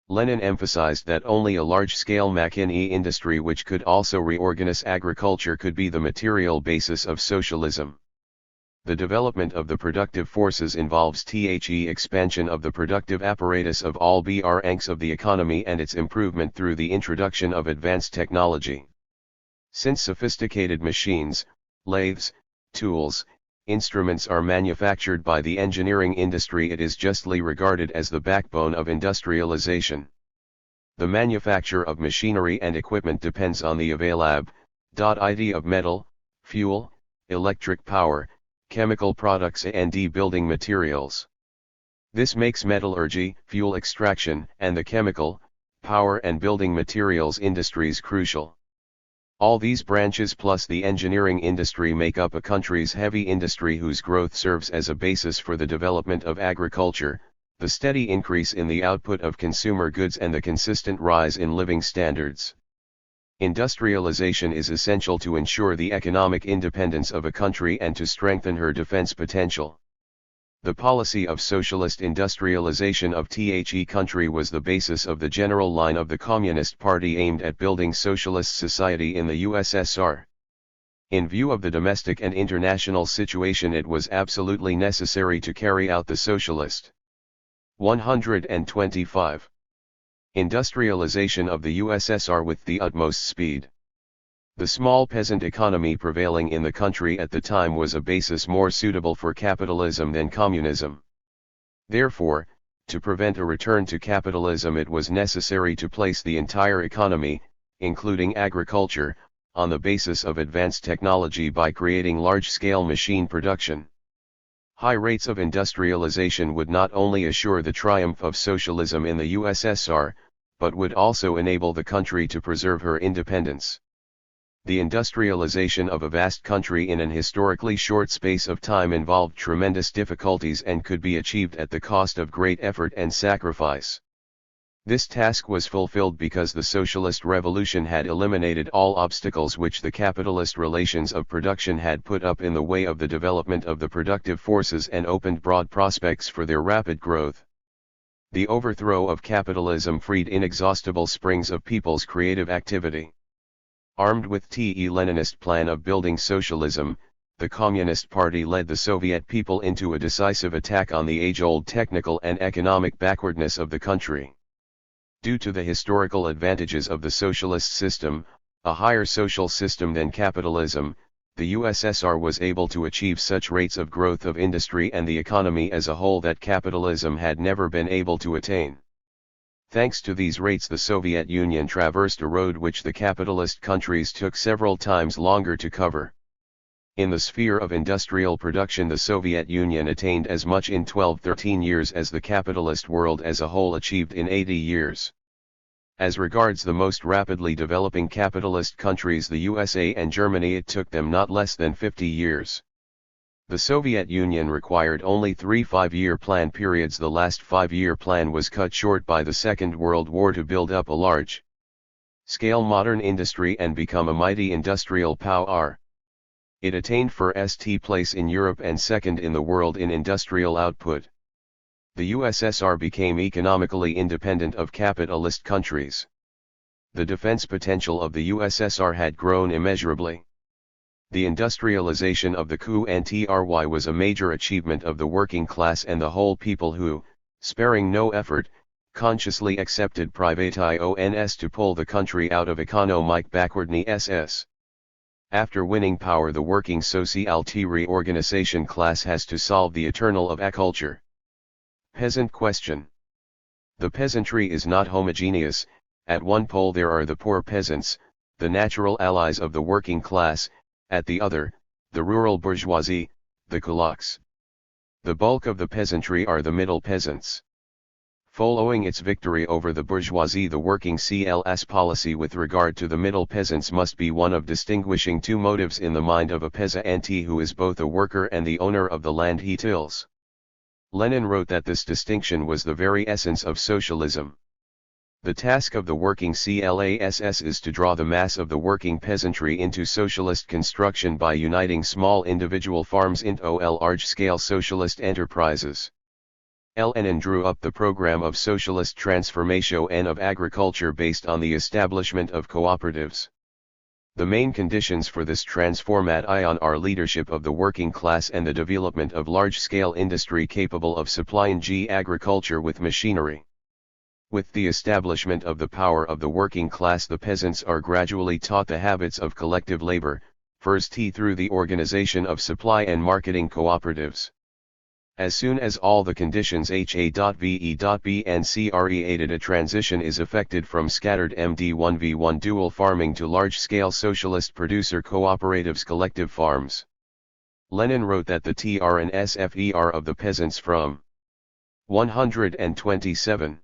Lenin emphasized that only a large-scale machinery industry which could also reorganize agriculture could be the material basis of socialism. The development of the productive forces involves expansion of the productive apparatus of all branches of the economy and its improvement through the introduction of advanced technology. Since sophisticated machines, lathes, tools, instruments are manufactured by the engineering industry, it is justly regarded as the backbone of industrialization. The manufacture of machinery and equipment depends on the availability of metal, fuel, electric power, chemical products and building materials. This makes metallurgy, fuel extraction, and the chemical, power and building materials industries crucial. All these branches plus the engineering industry make up a country's heavy industry whose growth serves as a basis for the development of agriculture, the steady increase in the output of consumer goods and the consistent rise in living standards. Industrialization is essential to ensure the economic independence of a country and to strengthen her defense potential. The policy of socialist industrialization of the country was the basis of the general line of the Communist Party aimed at building socialist society in the USSR. In view of the domestic and international situation, it was absolutely necessary to carry out the socialist 125. Industrialization of the USSR with the utmost speed. The small peasant economy prevailing in the country at the time was a basis more suitable for capitalism than communism. Therefore, to prevent a return to capitalism it was necessary to place the entire economy, including agriculture, on the basis of advanced technology by creating large-scale machine production. High rates of industrialization would not only assure the triumph of socialism in the USSR, but would also enable the country to preserve her independence. The industrialization of a vast country in an historically short space of time involved tremendous difficulties and could be achieved at the cost of great effort and sacrifice. This task was fulfilled because the socialist revolution had eliminated all obstacles which the capitalist relations of production had put up in the way of the development of the productive forces and opened broad prospects for their rapid growth. The overthrow of capitalism freed inexhaustible springs of people's creative activity. Armed with the Leninist plan of building socialism, the Communist Party led the Soviet people into a decisive attack on the age-old technical and economic backwardness of the country. Due to the historical advantages of the socialist system, a higher social system than capitalism, the USSR was able to achieve such rates of growth of industry and the economy as a whole that capitalism had never been able to attain. Thanks to these rates, the Soviet Union traversed a road which the capitalist countries took several times longer to cover. In the sphere of industrial production, the Soviet Union attained as much in 12-13 years as the capitalist world as a whole achieved in 80 years. As regards the most rapidly developing capitalist countries, the USA and Germany, it took them not less than 50 years. The Soviet Union required only 3 5-year plan periods. The last 5-year plan was cut short by the Second World War to build up a large-scale modern industry and become a mighty industrial power. It attained first place in Europe and second in the world in industrial output. The USSR became economically independent of capitalist countries. The defense potential of the USSR had grown immeasurably. The industrialization of the country was a major achievement of the working class and the whole people who, sparing no effort, consciously accepted privations to pull the country out of economic backwardness. After winning power, the working sociality reorganization class has to solve the eternal of agriculture. Peasant question. The peasantry is not homogeneous. At one pole there are the poor peasants, the natural allies of the working class, at the other, the rural bourgeoisie, the kulaks. The bulk of the peasantry are the middle peasants. Following its victory over the bourgeoisie, the working class policy with regard to the middle peasants must be one of distinguishing two motives in the mind of a peasant who is both a worker and the owner of the land he tills. Lenin wrote that this distinction was the very essence of socialism. The task of the working class is to draw the mass of the working peasantry into socialist construction by uniting small individual farms into large-scale socialist enterprises. Lenin drew up the program of socialist transformation of agriculture based on the establishment of cooperatives. The main conditions for this transformation are leadership of the working class and the development of large-scale industry capable of supplying agriculture with machinery. With the establishment of the power of the working class, the peasants are gradually taught the habits of collective labor, first through the organization of supply and marketing cooperatives. As soon as all the conditions HA.VE.B and created, a transition is effected from scattered MD1V1 dual farming to large-scale socialist producer cooperatives collective farms. Lenin wrote that the TR and SFER of the peasants from 127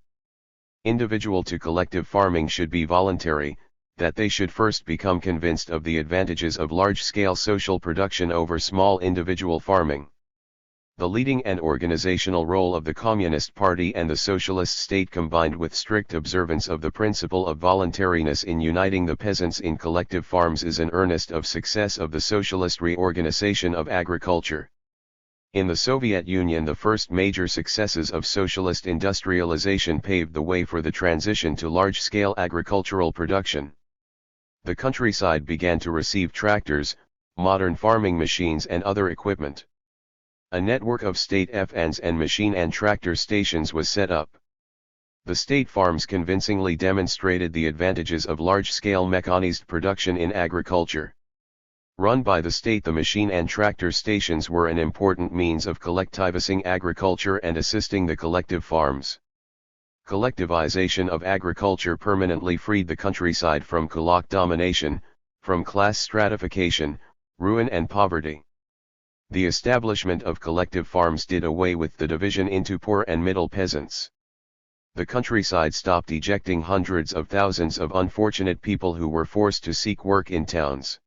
individual to collective farming should be voluntary, that they should first become convinced of the advantages of large-scale social production over small individual farming. The leading and organizational role of the Communist Party and the Socialist State, combined with strict observance of the principle of voluntariness in uniting the peasants in collective farms, is an earnest of success of the socialist reorganization of agriculture. In the Soviet Union, the first major successes of socialist industrialization paved the way for the transition to large-scale agricultural production. The countryside began to receive tractors, modern farming machines and other equipment. A network of state FNs and machine and tractor stations was set up. The state farms convincingly demonstrated the advantages of large-scale mechanized production in agriculture. Run by the state, the machine and tractor stations were an important means of collectivizing agriculture and assisting the collective farms. Collectivization of agriculture permanently freed the countryside from kulak domination, from class stratification, ruin and poverty. The establishment of collective farms did away with the division into poor and middle peasants. The countryside stopped ejecting hundreds of thousands of unfortunate people who were forced to seek work in towns.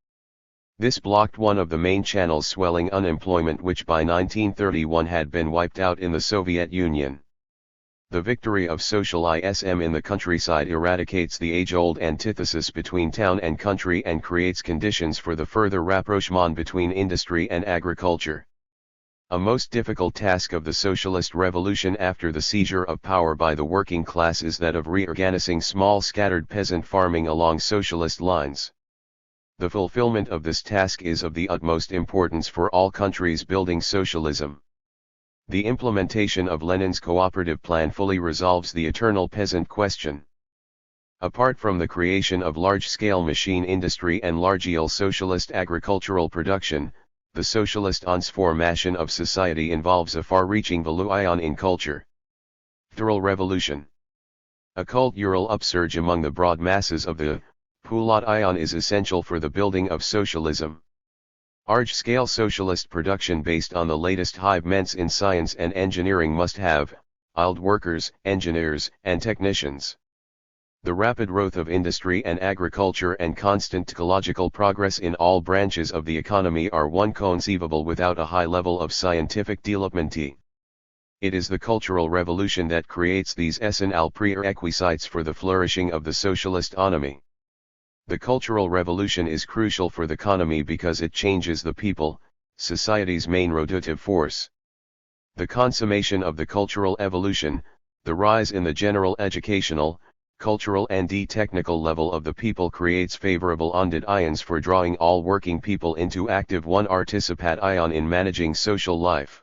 This blocked one of the main channels swelling unemployment, which by 1931 had been wiped out in the Soviet Union. The victory of socialism in the countryside eradicates the age-old antithesis between town and country and creates conditions for the further rapprochement between industry and agriculture. A most difficult task of the socialist revolution after the seizure of power by the working class is that of reorganizing small scattered peasant farming along socialist lines. The fulfillment of this task is of the utmost importance for all countries building socialism. The implementation of Lenin's cooperative plan fully resolves the eternal peasant question. Apart from the creation of large-scale machine industry and large-scale socialist agricultural production, the socialist transformation of society involves a far-reaching evolution in culture. Cultural revolution. A cultural upsurge among the broad masses of the population is essential for the building of socialism. Large-scale socialist production based on the latest achievements in science and engineering must have skilled workers, engineers, and technicians. The rapid growth of industry and agriculture and constant technological progress in all branches of the economy are inconceivable without a high level of scientific development. It is the cultural revolution that creates these essential prerequisites for the flourishing of the socialist economy. The cultural revolution is crucial for the economy because it changes the people, society's main rotative force. The consummation of the cultural evolution, the rise in the general educational, cultural and technical level of the people creates favorable conditions for drawing all working people into active participation in managing social life.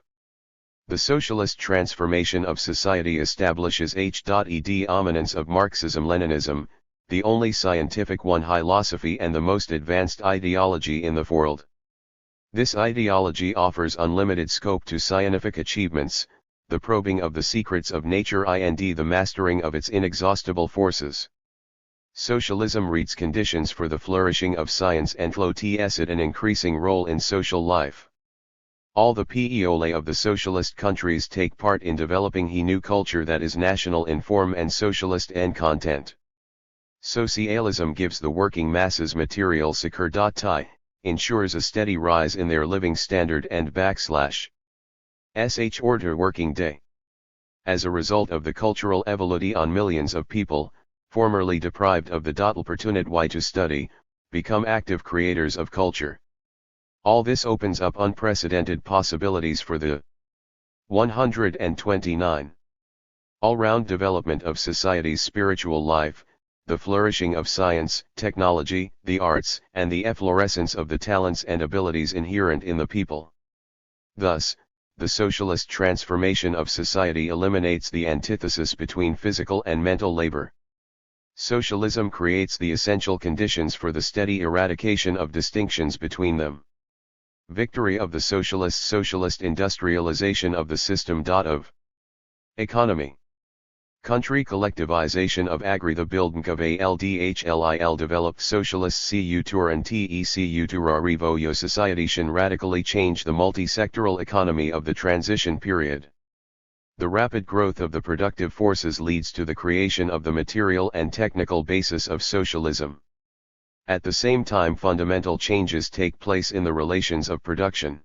The socialist transformation of society establishes the dominance of Marxism-Leninism, the only scientific philosophy and the most advanced ideology in the world. This ideology offers unlimited scope to scientific achievements, the probing of the secrets of nature and the mastering of its inexhaustible forces. Socialism reads conditions for the flourishing of science and plays an increasing role in social life. All the people of the socialist countries take part in developing a new culture that is national in form and socialist in content. Socialism gives the working masses material security, ensures a steady rise in their living standard and order working day. As a result of the cultural evolution, millions of people, formerly deprived of the opportunity to study, become active creators of culture. All this opens up unprecedented possibilities for the 129 all-round development of society's spiritual life, the flourishing of science, technology, the arts, and the efflorescence of the talents and abilities inherent in the people. Thus, the socialist transformation of society eliminates the antithesis between physical and mental labor. Socialism creates the essential conditions for the steady eradication of distinctions between them. Victory of the socialist industrialization of the system of economy. Country collectivization of agri. The building of ALDHLIL developed socialist CU-tour and TECU-tour revoyo societation radically changed the multi-sectoral economy of the transition period. The rapid growth of the productive forces leads to the creation of the material and technical basis of socialism. At the same time, fundamental changes take place in the relations of production.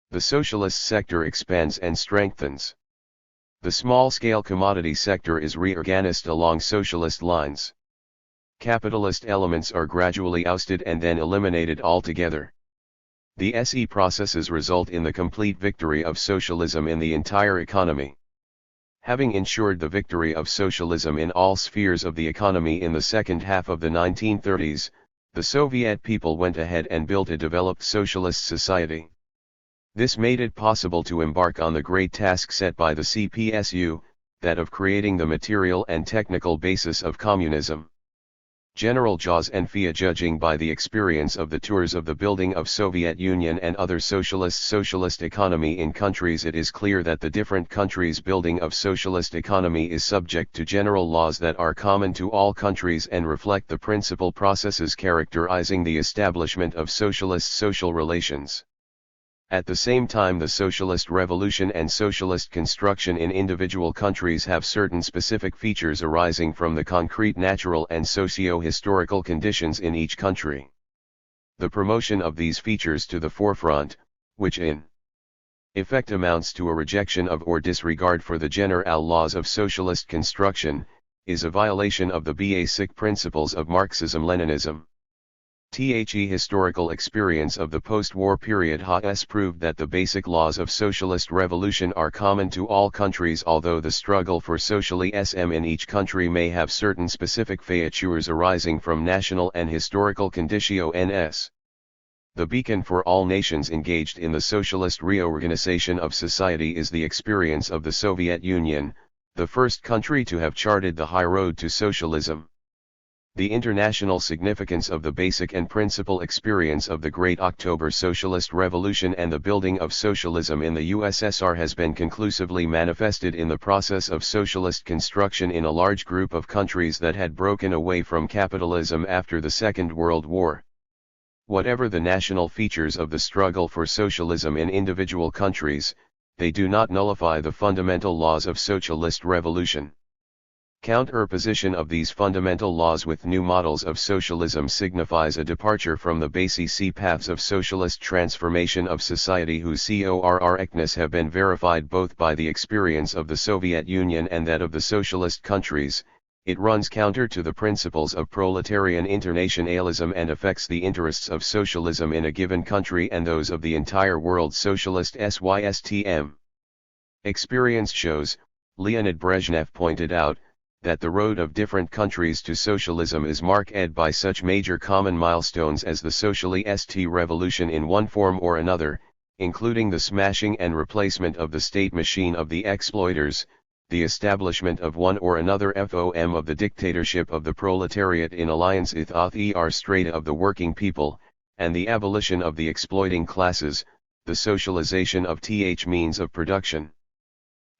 The socialist sector expands and strengthens. The small-scale commodity sector is reorganized along socialist lines. Capitalist elements are gradually ousted and then eliminated altogether. The SE processes result in the complete victory of socialism in the entire economy. Having ensured the victory of socialism in all spheres of the economy in the second half of the 1930s, the Soviet people went ahead and built a developed socialist society. This made it possible to embark on the great task set by the CPSU, that of creating the material and technical basis of communism. General Jaws and FIA judging by the experience of the tours of the building of Soviet Union and other socialist economy in countries, it is clear that the different countries' building of socialist economy is subject to general laws that are common to all countries and reflect the principal processes characterizing the establishment of socialist social relations. At the same time, the socialist revolution and socialist construction in individual countries have certain specific features arising from the concrete natural and socio-historical conditions in each country. The promotion of these features to the forefront, which in effect amounts to a rejection of or disregard for the general laws of socialist construction, is a violation of the basic principles of Marxism-Leninism. The historical experience of the post-war period has proved that the basic laws of socialist revolution are common to all countries, although the struggle for socialism in each country may have certain specific features arising from national and historical conditions. The beacon for all nations engaged in the socialist reorganization of society is the experience of the Soviet Union, the first country to have charted the high road to socialism. The international significance of the basic and principal experience of the Great October Socialist Revolution and the building of socialism in the USSR has been conclusively manifested in the process of socialist construction in a large group of countries that had broken away from capitalism after the Second World War. Whatever the national features of the struggle for socialism in individual countries, they do not nullify the fundamental laws of socialist revolution. Counterposition of these fundamental laws with new models of socialism signifies a departure from the basic paths of socialist transformation of society whose correctness have been verified both by the experience of the Soviet Union and that of the socialist countries. It runs counter to the principles of proletarian internationalism and affects the interests of socialism in a given country and those of the entire world socialist system. Experience shows, Leonid Brezhnev pointed out, that the road of different countries to socialism is marked by such major common milestones as the socialist revolution in one form or another, including the smashing and replacement of the state machine of the exploiters, the establishment of one or another form of the dictatorship of the proletariat in alliance with the strata of the working people, and the abolition of the exploiting classes, the socialization of means of production,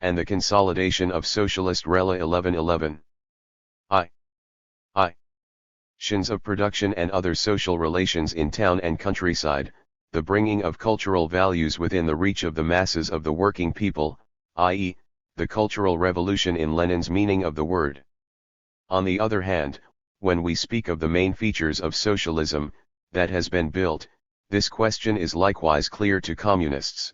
and the consolidation of socialist Rela 1111. Shins of production and other social relations in town and countryside, the bringing of cultural values within the reach of the masses of the working people, i.e., the cultural revolution in Lenin's meaning of the word. On the other hand, when we speak of the main features of socialism that has been built, this question is likewise clear to communists.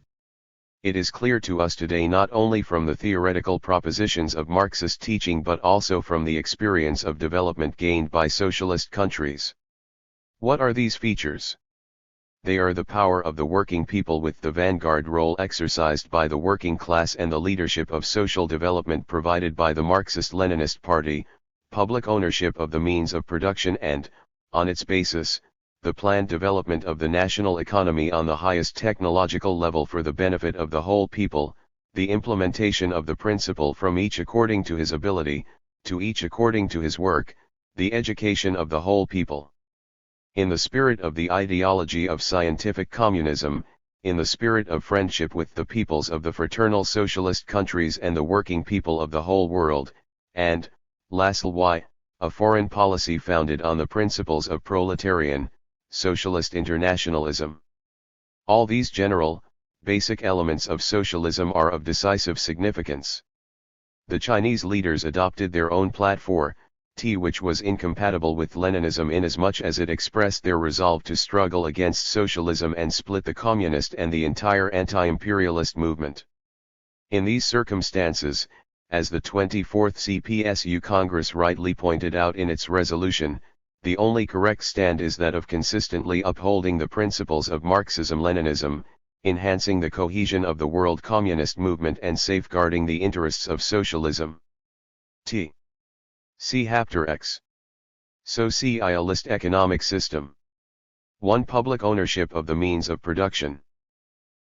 It is clear to us today not only from the theoretical propositions of Marxist teaching but also from the experience of development gained by socialist countries. What are these features? They are the power of the working people with the vanguard role exercised by the working class and the leadership of social development provided by the Marxist-Leninist Party, public ownership of the means of production and, on its basis, the planned development of the national economy on the highest technological level for the benefit of the whole people, the implementation of the principle from each according to his ability, to each according to his work, the education of the whole people. In the spirit of the ideology of scientific communism, in the spirit of friendship with the peoples of the fraternal socialist countries and the working people of the whole world, and, lastly, a foreign policy founded on the principles of proletarian, socialist internationalism. All these general, basic elements of socialism are of decisive significance. The Chinese leaders adopted their own platform, which was incompatible with Leninism inasmuch as it expressed their resolve to struggle against socialism and split the communist and the entire anti-imperialist movement. In these circumstances, as the 24th CPSU Congress rightly pointed out in its resolution, the only correct stand is that of consistently upholding the principles of Marxism-Leninism, enhancing the cohesion of the world communist movement and safeguarding the interests of socialism. See Chapter X. Socialist economic system. 1. Public ownership of the means of production.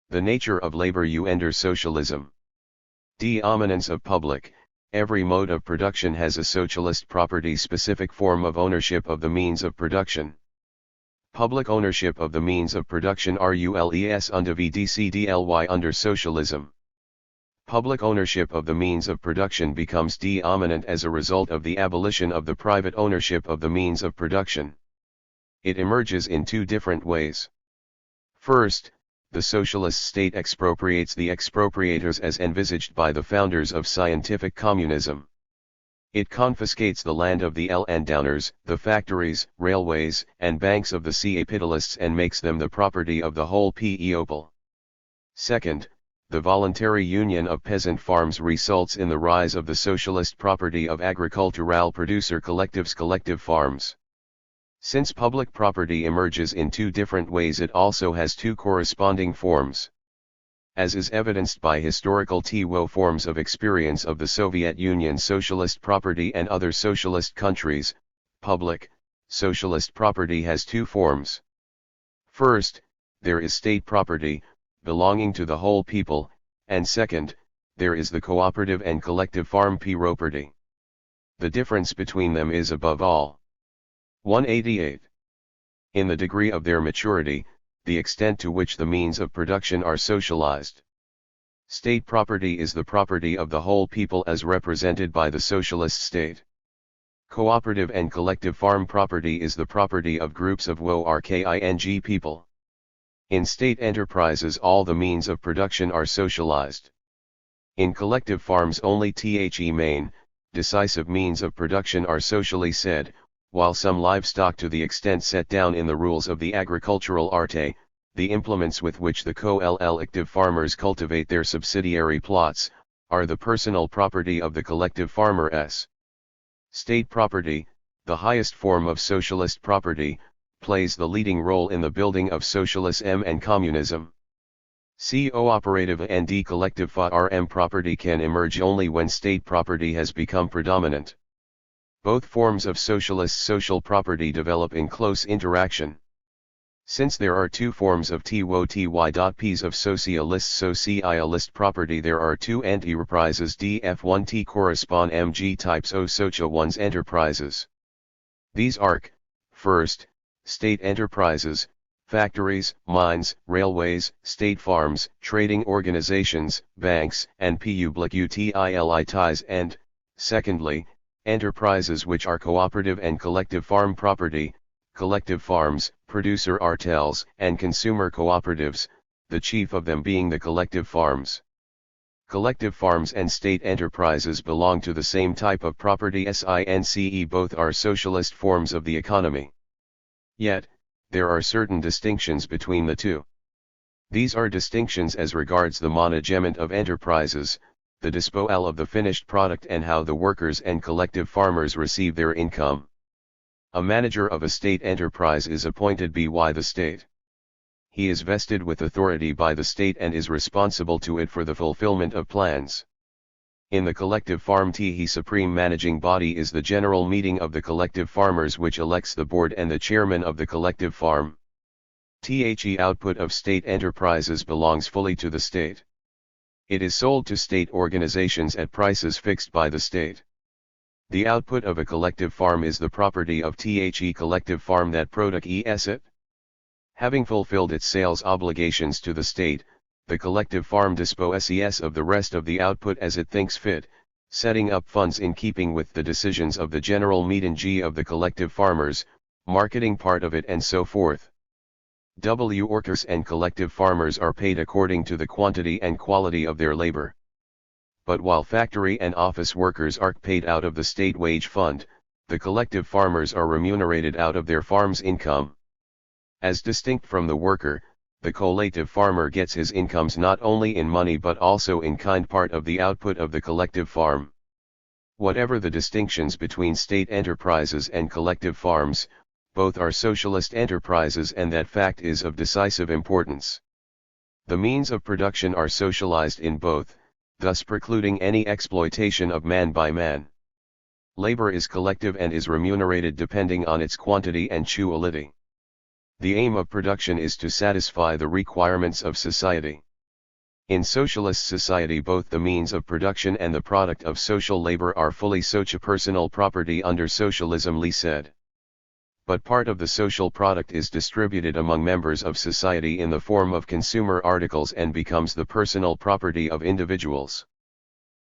The nature of labor under socialism. Dominance of public. Every mode of production has a socialist property-specific form of ownership of the means of production. Public ownership of the means of production rules under VDCDLY under socialism. Public ownership of the means of production becomes dominant as a result of the abolition of the private ownership of the means of production. It emerges in two different ways. First, the socialist state expropriates the expropriators as envisaged by the founders of scientific communism. It confiscates the land of the landowners, the factories, railways, and banks of the capitalists and makes them the property of the whole people. Second, the voluntary union of peasant farms results in the rise of the socialist property of agricultural producer collectives, collective farms. Since public property emerges in two different ways, it also has two corresponding forms. As is evidenced by historical forms of experience of the Soviet Union, socialist property and other socialist countries, public, socialist property has two forms. First, there is state property, belonging to the whole people, and second, there is the cooperative and collective farm property. The difference between them is above all 188. In the degree of their maturity, the extent to which the means of production are socialized. State property is the property of the whole people as represented by the socialist state. Cooperative and collective farm property is the property of groups of working people. In state enterprises, all the means of production are socialized. In collective farms, only the main, decisive means of production are socially said, while some livestock, to the extent set down in the rules of the agricultural arte, the implements with which the collective farmers cultivate their subsidiary plots, are the personal property of the collective farmers. State property, the highest form of socialist property, plays the leading role in the building of socialism and communism. Cooperative and collective farm property can emerge only when state property has become predominant. Both forms of socialist social property develop in close interaction. Since there are two forms of Ps of socialist property, there are two enterprises df1t correspond mg types o socia one's enterprises. These are, first, state enterprises, factories, mines, railways, state farms, trading organizations, banks, and public utilities, and, secondly, enterprises which are cooperative and collective farm property, collective farms, producer artels, and consumer cooperatives, the chief of them being the collective farms. Collective farms and state enterprises belong to the same type of property since both are socialist forms of the economy. Yet, there are certain distinctions between the two. These are distinctions as regards the management of enterprises, the disposal of the finished product, and how the workers and collective farmers receive their income. A manager of a state enterprise is appointed by the state. He is vested with authority by the state and is responsible to it for the fulfillment of plans. In the collective farm, the supreme managing body is the general meeting of the collective farmers, which elects the board and the chairman of the collective farm. The output of state enterprises belongs fully to the state. It is sold to state organizations at prices fixed by the state. The output of a collective farm is the property of the collective farm that produces it. Having fulfilled its sales obligations to the state, the collective farm disposes of the rest of the output as it thinks fit, setting up funds in keeping with the decisions of the general meeting of the collective farmers, marketing part of it, and so forth. Workers and collective farmers are paid according to the quantity and quality of their labor. But while factory and office workers are paid out of the state wage fund, the collective farmers are remunerated out of their farm's income. As distinct from the worker, the collective farmer gets his incomes not only in money but also in kind, part of the output of the collective farm. Whatever the distinctions between state enterprises and collective farms, both are socialist enterprises, and that fact is of decisive importance. The means of production are socialized in both, thus precluding any exploitation of man by man. Labor is collective and is remunerated depending on its quantity and quality. The aim of production is to satisfy the requirements of society. In socialist society, both the means of production and the product of social labor are fully socio-personal property under socialism, Lee said. But part of the social product is distributed among members of society in the form of consumer articles and becomes the personal property of individuals.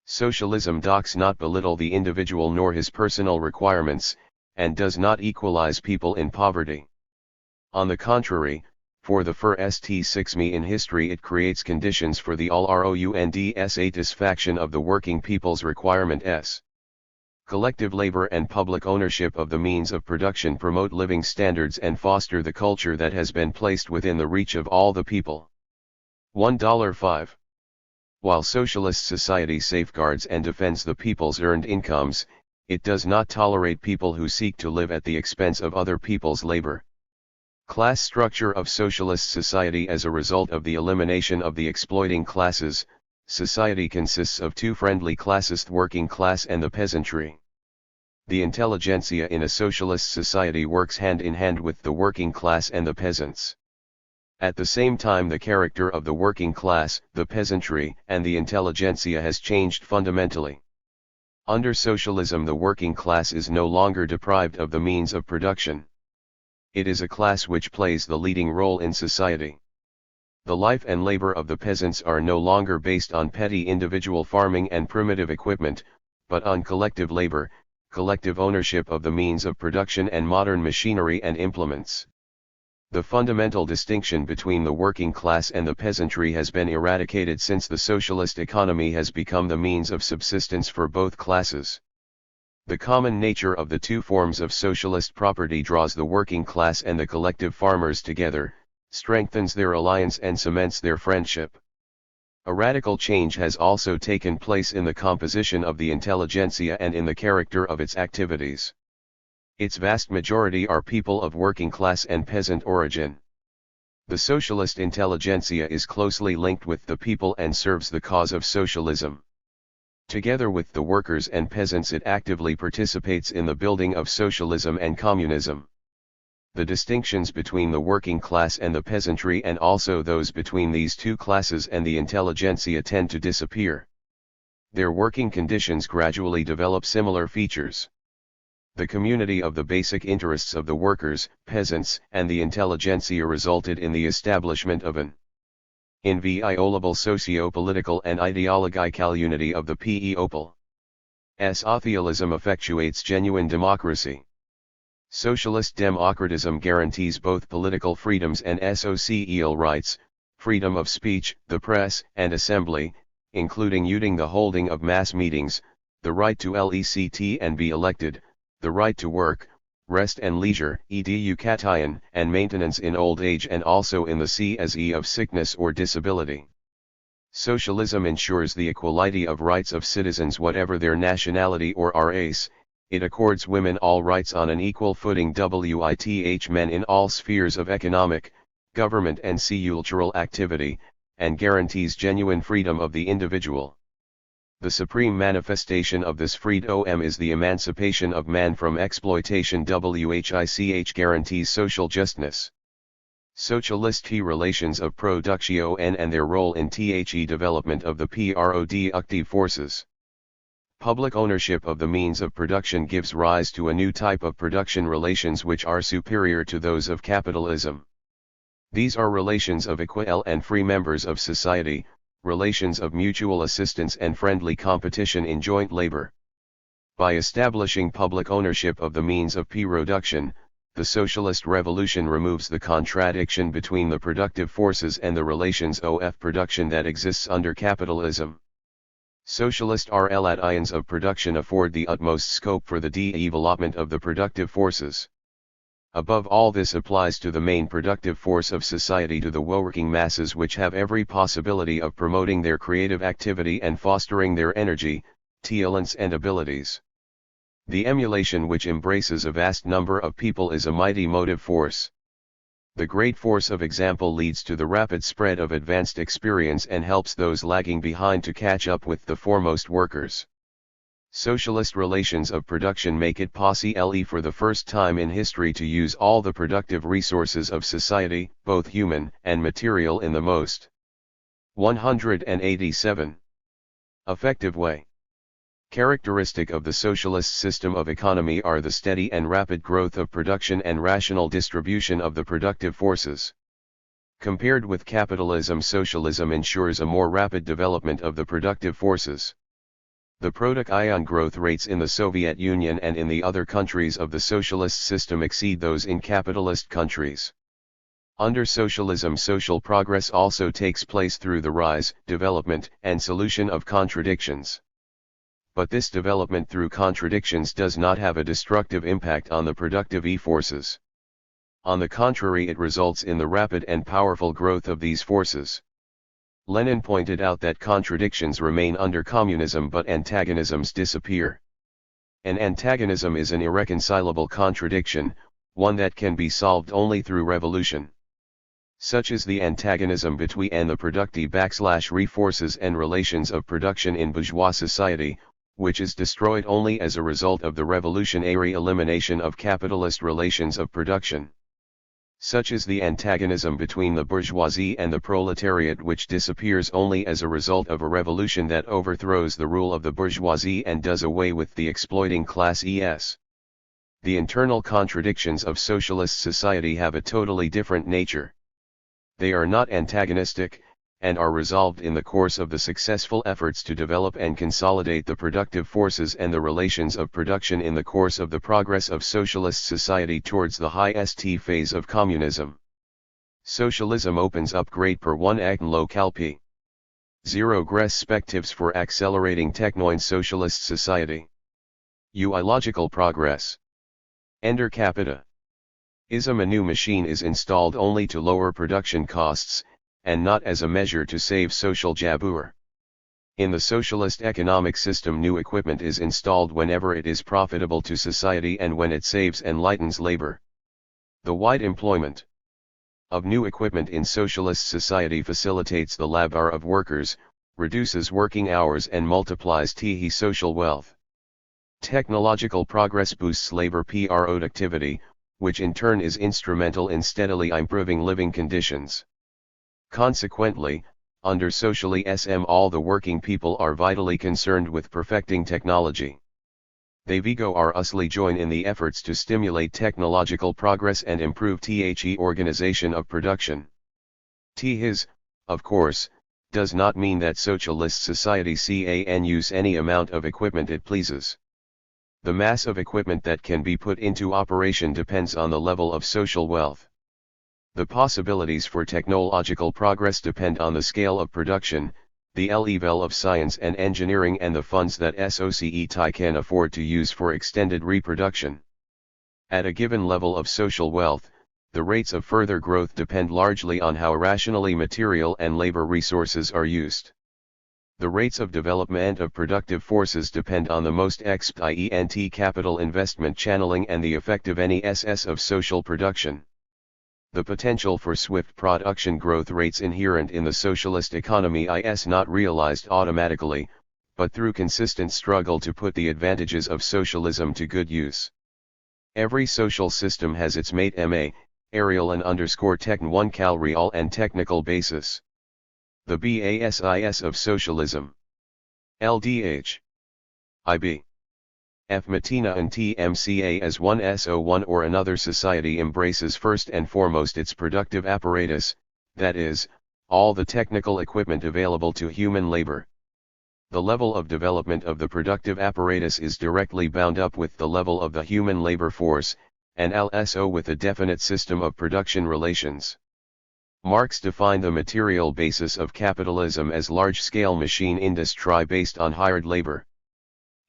Socialism does not belittle the individual nor his personal requirements, and does not equalize people in poverty. On the contrary, For the first 6 in history it creates conditions for the all-round satisfaction of the working people's requirement s. Collective labor and public ownership of the means of production promote living standards and foster the culture that has been placed within the reach of all the people. $1.5. While socialist society safeguards and defends the people's earned incomes, it does not tolerate people who seek to live at the expense of other people's labor. Class structure of socialist society. As a result of the elimination of the exploiting classes, society consists of two friendly classes: the working class and the peasantry. The intelligentsia in a socialist society works hand in hand with the working class and the peasants. At the same time, the character of the working class, the peasantry, and the intelligentsia has changed fundamentally. Under socialism, the working class is no longer deprived of the means of production. It is a class which plays the leading role in society. The life and labor of the peasants are no longer based on petty individual farming and primitive equipment, but on collective labor, collective ownership of the means of production and modern machinery and implements. The fundamental distinction between the working class and the peasantry has been eradicated since the socialist economy has become the means of subsistence for both classes. The common nature of the two forms of socialist property draws the working class and the collective farmers together, strengthens their alliance and cements their friendship. A radical change has also taken place in the composition of the intelligentsia and in the character of its activities. Its vast majority are people of working class and peasant origin. The socialist intelligentsia is closely linked with the people and serves the cause of socialism. Together with the workers and peasants, it actively participates in the building of socialism and communism. The distinctions between the working class and the peasantry, and also those between these two classes and the intelligentsia, tend to disappear. Their working conditions gradually develop similar features. The community of the basic interests of the workers, peasants, and the intelligentsia resulted in the establishment of an inviolable socio-political and ideological unity of the people. Socialism effectuates genuine democracy. Socialist democratism guarantees both political freedoms and social rights: freedom of speech, the press, and assembly, including the holding of mass meetings, the right to elect and be elected, the right to work, rest and leisure, education, and maintenance in old age and also in the case of sickness or disability. Socialism ensures the equality of rights of citizens whatever their nationality or race. It accords women all rights on an equal footing with men in all spheres of economic, government and cultural activity, and guarantees genuine freedom of the individual. The supreme manifestation of this freedom is the emancipation of man from exploitation, which guarantees social justice. Socialist relations of production and their role in the development of the productive forces. Public ownership of the means of production gives rise to a new type of production relations which are superior to those of capitalism. These are relations of equal and free members of society, relations of mutual assistance and friendly competition in joint labor. By establishing public ownership of the means of production, the socialist revolution removes the contradiction between the productive forces and the relations of production that exists under capitalism. Socialist relations of production afford the utmost scope for the development of the productive forces. Above all, this applies to the main productive force of society, to the working masses, which have every possibility of promoting their creative activity and fostering their energy, talents and abilities. The emulation which embraces a vast number of people is a mighty motive force. The great force of example leads to the rapid spread of advanced experience and helps those lagging behind to catch up with the foremost workers. Socialist relations of production make it possible for the first time in history to use all the productive resources of society, both human and material, in the most 187 effective way. Characteristic of the socialist system of economy are the steady and rapid growth of production and rational distribution of the productive forces. Compared with capitalism, socialism ensures a more rapid development of the productive forces. The production growth rates in the Soviet Union and in the other countries of the socialist system exceed those in capitalist countries. Under socialism, social progress also takes place through the rise, development, and solution of contradictions. But this development through contradictions does not have a destructive impact on the productive forces. On the contrary, it results in the rapid and powerful growth of these forces. Lenin pointed out that contradictions remain under communism but antagonisms disappear. An antagonism is an irreconcilable contradiction, one that can be solved only through revolution. Such is the antagonism between the productive/re forces and relations of production in bourgeois society, which is destroyed only as a result of the revolutionary elimination of capitalist relations of production. Such is the antagonism between the bourgeoisie and the proletariat, which disappears only as a result of a revolution that overthrows the rule of the bourgeoisie and does away with the exploiting class. The internal contradictions of socialist society have a totally different nature. They are not antagonistic, and are resolved in the course of the successful efforts to develop and consolidate the productive forces and the relations of production in the course of the progress of socialist society towards the highest phase of communism. Socialism opens up great per one act local p. 0 perspectives for accelerating technoin socialist society. Logical progress. Ender capita. Ism. A new machine is installed only to lower production costs, and not as a measure to save social jabur. In the socialist economic system, new equipment is installed whenever it is profitable to society and when it saves and lightens labor. The wide employment of new equipment in socialist society facilitates the labor of workers, reduces working hours and multiplies social wealth. Technological progress boosts labor productivity, which in turn is instrumental in steadily improving living conditions. Consequently, under socialism all the working people are vitally concerned with perfecting technology. They vigorously join in the efforts to stimulate technological progress and improve the organization of production. His, of course, does not mean that socialist society can use any amount of equipment it pleases. The mass of equipment that can be put into operation depends on the level of social wealth. The possibilities for technological progress depend on the scale of production, the level of science and engineering, and the funds that society can afford to use for extended reproduction. At a given level of social wealth, the rates of further growth depend largely on how rationally material and labor resources are used. The rates of development of productive forces depend on the most expedient capital investment channeling and the effective NESS of social production. The potential for swift production growth rates inherent in the socialist economy is not realized automatically, but through consistent struggle to put the advantages of socialism to good use. Every social system has its mate aerial and _techn1 real and technical basis. The basis of socialism. LDH. IB. F. Matina and TMCA as one SO1 or another society embraces first and foremost its productive apparatus, that is, all the technical equipment available to human labor. The level of development of the productive apparatus is directly bound up with the level of the human labor force, and also with a definite system of production relations. Marx defined the material basis of capitalism as large-scale machine industry based on hired labor.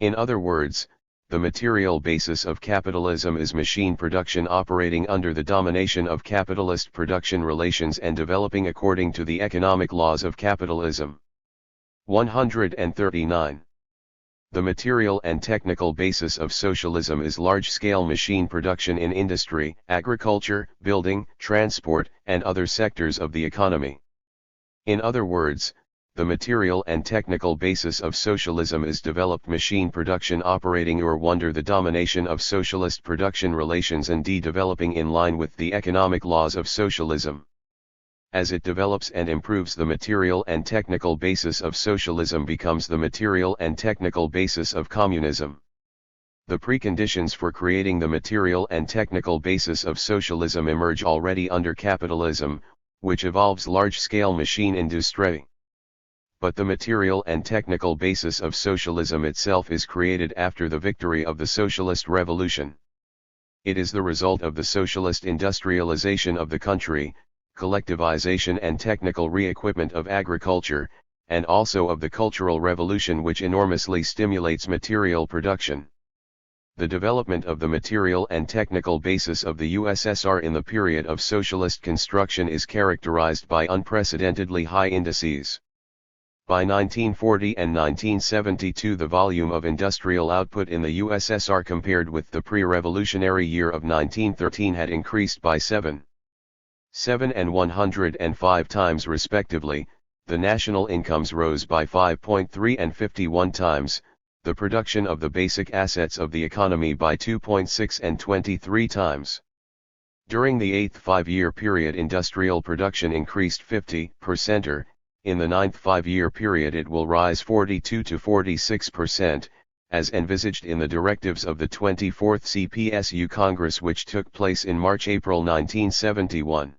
In other words, the material basis of capitalism is machine production operating under the domination of capitalist production relations and developing according to the economic laws of capitalism. 139. The material and technical basis of socialism is large-scale machine production in industry, agriculture, building, transport, and other sectors of the economy. In other words, the material and technical basis of socialism is developed machine production operating under the domination of socialist production relations and developing in line with the economic laws of socialism. As it develops and improves, the material and technical basis of socialism becomes the material and technical basis of communism. The preconditions for creating the material and technical basis of socialism emerge already under capitalism, which evolves large-scale machine industry. But the material and technical basis of socialism itself is created after the victory of the socialist revolution. It is the result of the socialist industrialization of the country, collectivization and technical re-equipment of agriculture, and also of the Cultural Revolution, which enormously stimulates material production. The development of the material and technical basis of the USSR in the period of socialist construction is characterized by unprecedentedly high indices. By 1940 and 1972, the volume of industrial output in the USSR compared with the pre-revolutionary year of 1913 had increased by 7 and 105 times respectively. The national incomes rose by 5.3 and 51 times, the production of the basic assets of the economy by 2.6 and 23 times. During the eighth five-year period, industrial production increased 50%. In the ninth five-year period it will rise 42 to 46%, as envisaged in the directives of the 24th CPSU Congress, which took place in March-April 1971.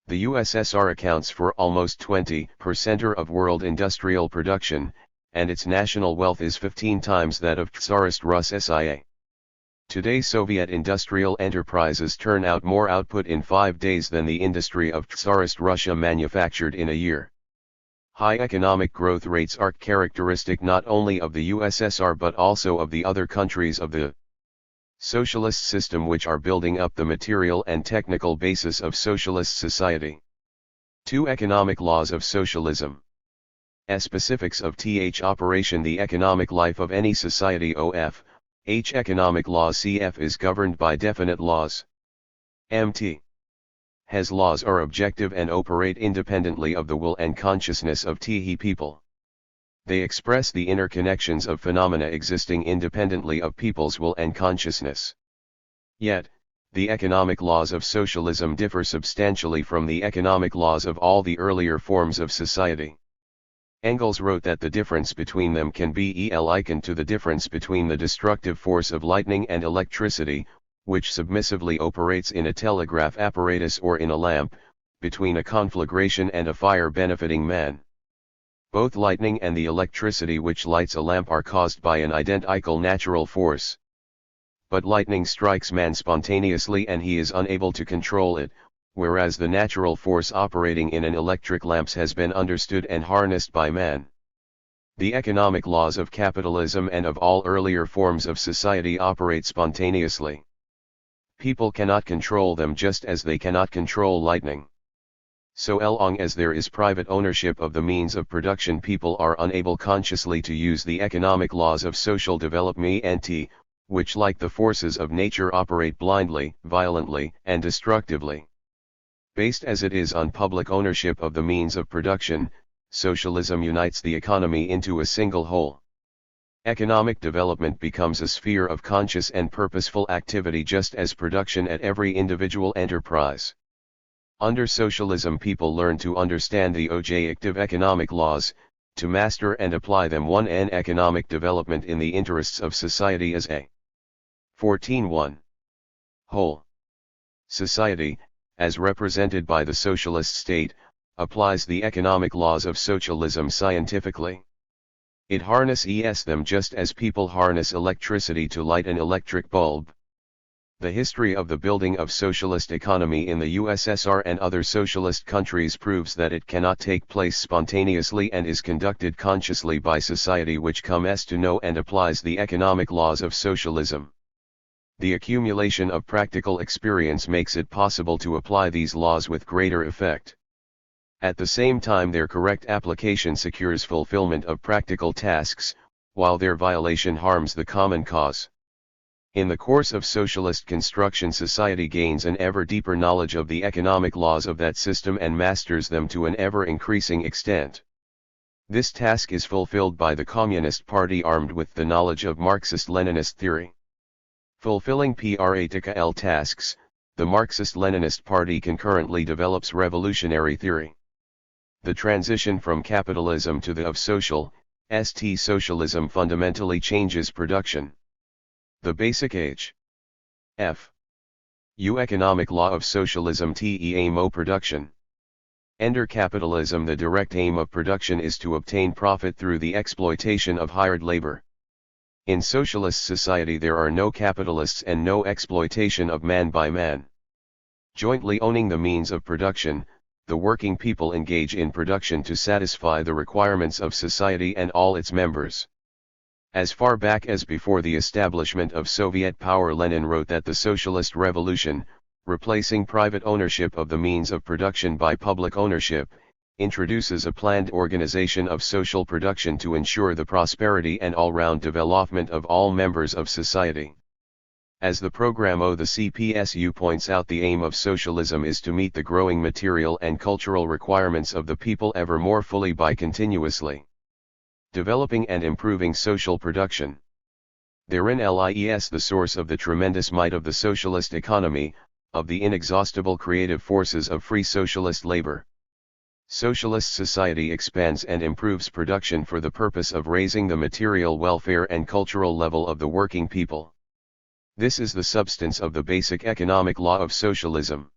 The USSR accounts for almost 20% of world industrial production, and its national wealth is 15 times that of Tsarist Russia. Today Soviet industrial enterprises turn out more output in 5 days than the industry of Tsarist Russia manufactured in a year. High economic growth rates are characteristic not only of the USSR but also of the other countries of the socialist system which are building up the material and technical basis of socialist society. 2. Economic laws of socialism. Specifics of operation. The economic life of any society economic laws cf is governed by definite laws. Has laws are objective and operate independently of the will and consciousness of people. They express the interconnections of phenomena existing independently of people's will and consciousness. Yet, the economic laws of socialism differ substantially from the economic laws of all the earlier forms of society. Engels wrote that the difference between them can be likened to the difference between the destructive force of lightning and electricity, which submissively operates in a telegraph apparatus or in a lamp, between a conflagration and a fire benefiting man. Both lightning and the electricity which lights a lamp are caused by an identical natural force. But lightning strikes man spontaneously and he is unable to control it, whereas the natural force operating in an electric lamp has been understood and harnessed by man. The economic laws of capitalism and of all earlier forms of society operate spontaneously. People cannot control them just as they cannot control lightning. So long as there is private ownership of the means of production, people are unable consciously to use the economic laws of social development, which like the forces of nature operate blindly, violently, and destructively. Based as it is on public ownership of the means of production, socialism unites the economy into a single whole. Economic development becomes a sphere of conscious and purposeful activity just as production at every individual enterprise. Under socialism, people learn to understand the objective economic laws, to master and apply them. 1. Economic development in the interests of society is a 14.1. Whole. Society, as represented by the socialist state, applies the economic laws of socialism scientifically. It harnesses them just as people harness electricity to light an electric bulb. The history of the building of socialist economy in the USSR and other socialist countries proves that it cannot take place spontaneously and is conducted consciously by society which comes to know and applies the economic laws of socialism. The accumulation of practical experience makes it possible to apply these laws with greater effect. At the same time, their correct application secures fulfillment of practical tasks, while their violation harms the common cause. In the course of socialist construction, society gains an ever deeper knowledge of the economic laws of that system and masters them to an ever-increasing extent. This task is fulfilled by the Communist Party armed with the knowledge of Marxist-Leninist theory. Fulfilling practical tasks, the Marxist-Leninist Party concurrently develops revolutionary theory. The transition from capitalism to the of socialism fundamentally changes production. The basic economic law of socialism aim of production. Under capitalism, the direct aim of production is to obtain profit through the exploitation of hired labor. In socialist society there are no capitalists and no exploitation of man by man. Jointly owning the means of production, the working people engage in production to satisfy the requirements of society and all its members. As far back as before the establishment of Soviet power, Lenin wrote that the socialist revolution, replacing private ownership of the means of production by public ownership, introduces a planned organization of social production to ensure the prosperity and all-round development of all members of society. As the program of the CPSU points out, the aim of socialism is to meet the growing material and cultural requirements of the people ever more fully by continuously developing and improving social production. Therein lies the source of the tremendous might of the socialist economy, of the inexhaustible creative forces of free socialist labor. Socialist society expands and improves production for the purpose of raising the material welfare and cultural level of the working people. This is the substance of the basic economic law of socialism.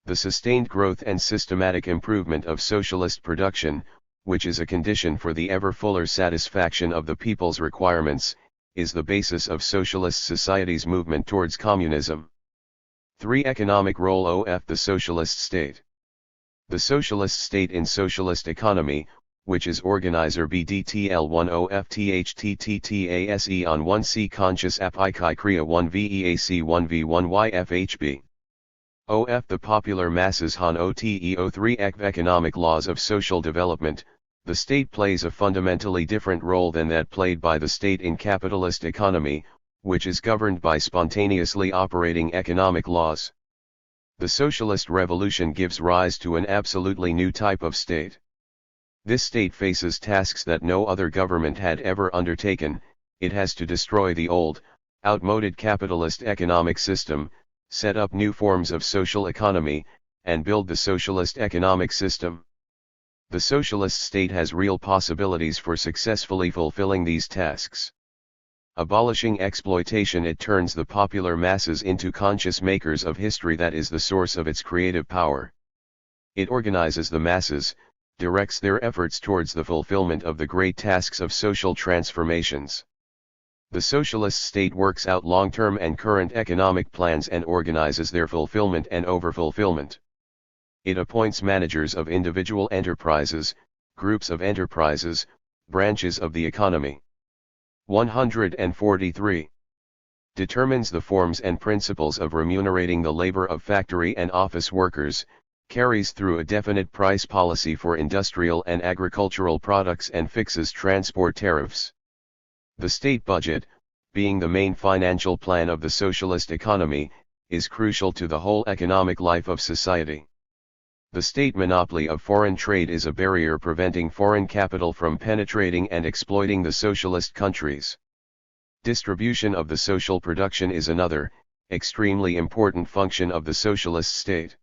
The sustained growth and systematic improvement of socialist production, which is a condition for the ever fuller satisfaction of the people's requirements, is the basis of socialist society's movement towards communism. 3. Economic role of the socialist state. The socialist state in socialist economy, which is organizer BDTL10FTHTTTASE on 1C conscious API Kriya 1VEAC 1V1YFHB. OF the popular masses Han OTEO3 economic laws of social development, the state plays a fundamentally different role than that played by the state in capitalist economy, which is governed by spontaneously operating economic laws. The socialist revolution gives rise to an absolutely new type of state. This state faces tasks that no other government had ever undertaken. It has to destroy the old, outmoded capitalist economic system, set up new forms of social economy, and build the socialist economic system. The socialist state has real possibilities for successfully fulfilling these tasks. Abolishing exploitation, it turns the popular masses into conscious makers of history that is the source of its creative power. It organizes the masses, directs their efforts towards the fulfillment of the great tasks of social transformations. The socialist state works out long-term and current economic plans and organizes their fulfillment and overfulfillment. It appoints managers of individual enterprises, groups of enterprises, branches of the economy. 143. Determines the forms and principles of remunerating the labor of factory and office workers, carries through a definite price policy for industrial and agricultural products and fixes transport tariffs. The state budget, being the main financial plan of the socialist economy, is crucial to the whole economic life of society. The state monopoly of foreign trade is a barrier preventing foreign capital from penetrating and exploiting the socialist countries. Distribution of the social production is another, extremely important function of the socialist state.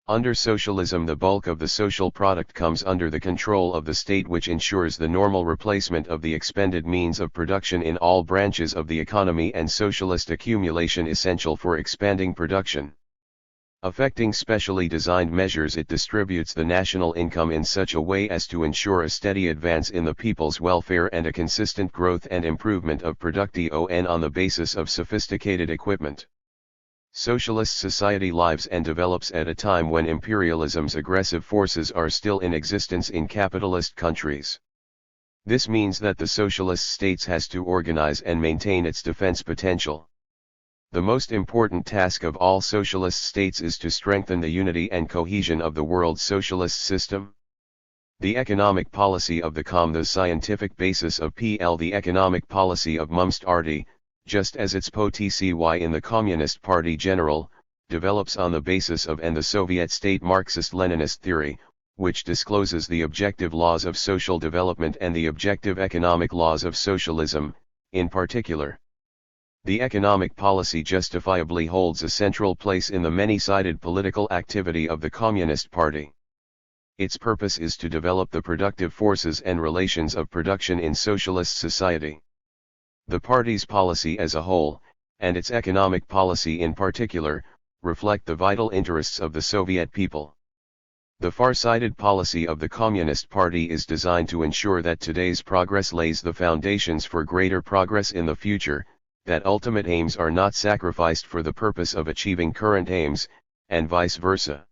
Under socialism, the bulk of the social product comes under the control of the state, which ensures the normal replacement of the expended means of production in all branches of the economy and socialist accumulation essential for expanding production. Affecting specially designed measures, it distributes the national income in such a way as to ensure a steady advance in the people's welfare and a consistent growth and improvement of production on the basis of sophisticated equipment. Socialist society lives and develops at a time when imperialism's aggressive forces are still in existence in capitalist countries. This means that the socialist states has to organize and maintain its defense potential. The most important task of all socialist states is to strengthen the unity and cohesion of the world's socialist system. The economic policy of the COM, the scientific basis of PL, the economic policy of Mumstarty, just as its POTCY in the Communist Party General, develops on the basis of and the Soviet state Marxist-Leninist theory, which discloses the objective laws of social development and the objective economic laws of socialism, in particular. The economic policy justifiably holds a central place in the many-sided political activity of the Communist Party. Its purpose is to develop the productive forces and relations of production in socialist society. The party's policy as a whole, and its economic policy in particular, reflect the vital interests of the Soviet people. The far-sighted policy of the Communist Party is designed to ensure that today's progress lays the foundations for greater progress in the future, that ultimate aims are not sacrificed for the purpose of achieving current aims, and vice versa.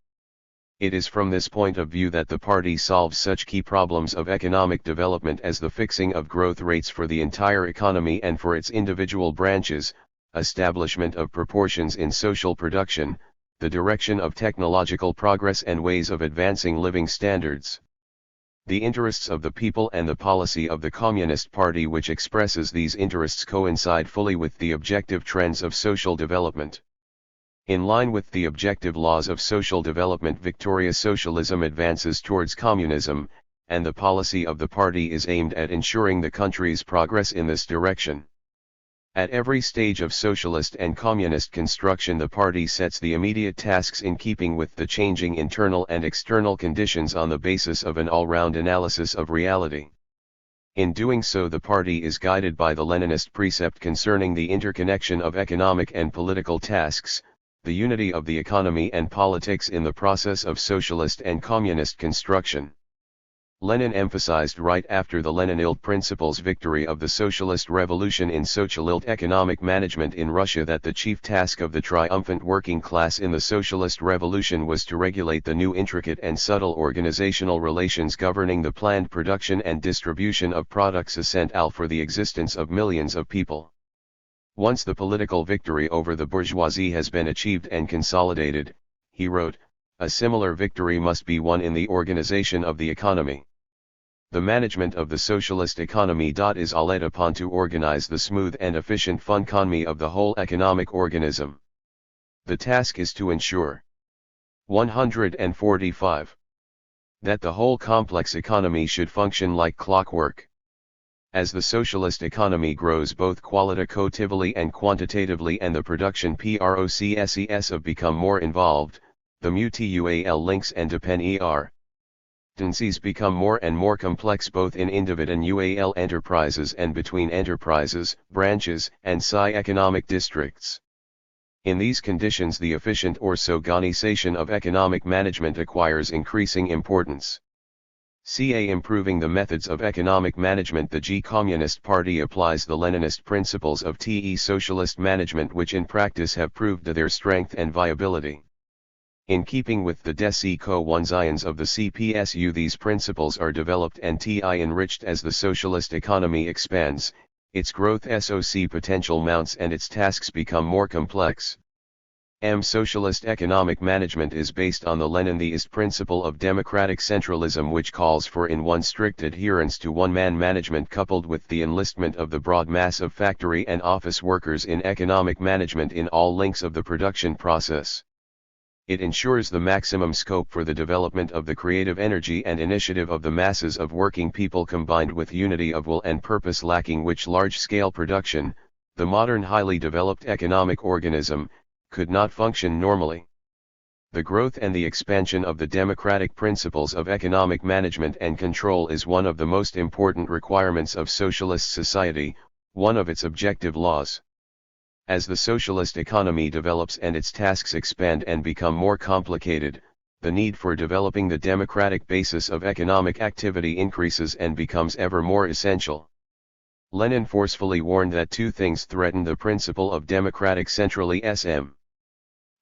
It is from this point of view that the party solves such key problems of economic development as the fixing of growth rates for the entire economy and for its individual branches, establishment of proportions in social production, the direction of technological progress and ways of advancing living standards. The interests of the people and the policy of the Communist Party which expresses these interests coincide fully with the objective trends of social development. In line with the objective laws of social development, victorious socialism advances towards communism, and the policy of the party is aimed at ensuring the country's progress in this direction. At every stage of socialist and communist construction, the party sets the immediate tasks in keeping with the changing internal and external conditions on the basis of an all-round analysis of reality. In doing so, the party is guided by the Leninist precept concerning the interconnection of economic and political tasks, the unity of the economy and politics in the process of socialist and communist construction. Lenin emphasized right after the Leninist principles victory of the socialist revolution in socialist economic management in Russia that the chief task of the triumphant working class in the socialist revolution was to regulate the new intricate and subtle organizational relations governing the planned production and distribution of products essential for the existence of millions of people. Once the political victory over the bourgeoisie has been achieved and consolidated, he wrote, a similar victory must be won in the organization of the economy. The management of the socialist economy is allayed upon to organize the smooth and efficient funconomy of the whole economic organism. The task is to ensure 145. That the whole complex economy should function like clockwork. As the socialist economy grows both qualitatively and quantitatively and the production processes have become more involved, the mutual links and dependencies become more and more complex both in individual enterprises and between enterprises, branches, and economic districts. In these conditions, the efficient organization of economic management acquires increasing importance. Improving the methods of economic management. The Communist Party applies the Leninist principles of socialist management which in practice have proved their strength and viability. In keeping with the Conceptions of the CPSU, these principles are developed and enriched as the socialist economy expands, its growth potential mounts and its tasks become more complex. Socialist economic management is based on the Leninist principle of democratic centralism which calls for in one strict adherence to one-man management coupled with the enlistment of the broad mass of factory and office workers in economic management in all links of the production process. It ensures the maximum scope for the development of the creative energy and initiative of the masses of working people combined with unity of will and purpose lacking which large-scale production, the modern highly developed economic organism, could not function normally. The growth and the expansion of the democratic principles of economic management and control is one of the most important requirements of socialist society, one of its objective laws. As the socialist economy develops and its tasks expand and become more complicated, the need for developing the democratic basis of economic activity increases and becomes ever more essential. Lenin forcefully warned that two things threaten the principle of democratic centralism.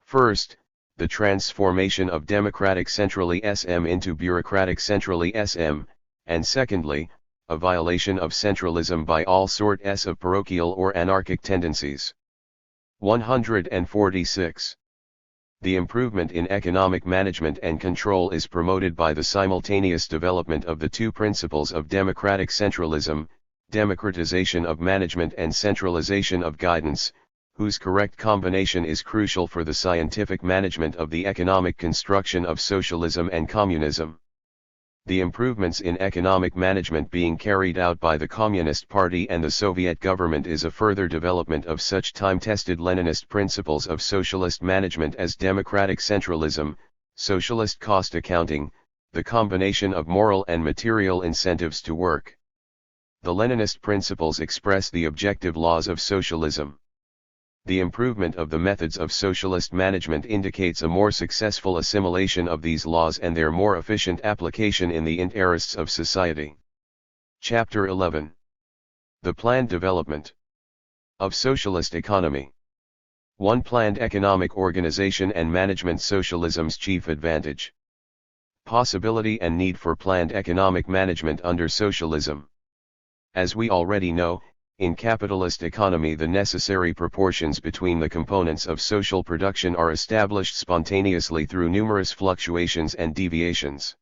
First, the transformation of democratic centralism into bureaucratic centralism, and secondly, a violation of centralism by all sorts of parochial or anarchic tendencies. 146. The improvement in economic management and control is promoted by the simultaneous development of the two principles of democratic centralism, democratization of management and centralization of guidance, whose correct combination is crucial for the scientific management of the economic construction of socialism and communism. The improvements in economic management being carried out by the Communist Party and the Soviet government is a further development of such time-tested Leninist principles of socialist management as democratic centralism, socialist cost accounting, the combination of moral and material incentives to work. The Leninist principles express the objective laws of socialism. The improvement of the methods of socialist management indicates a more successful assimilation of these laws and their more efficient application in the interests of society. Chapter 11. The planned development of socialist economy. 1. Planned economic organization and management. Socialism's chief advantage. Possibility and need for planned economic management under socialism. As we already know, in capitalist economy the necessary proportions between the components of social production are established spontaneously through numerous fluctuations and deviations.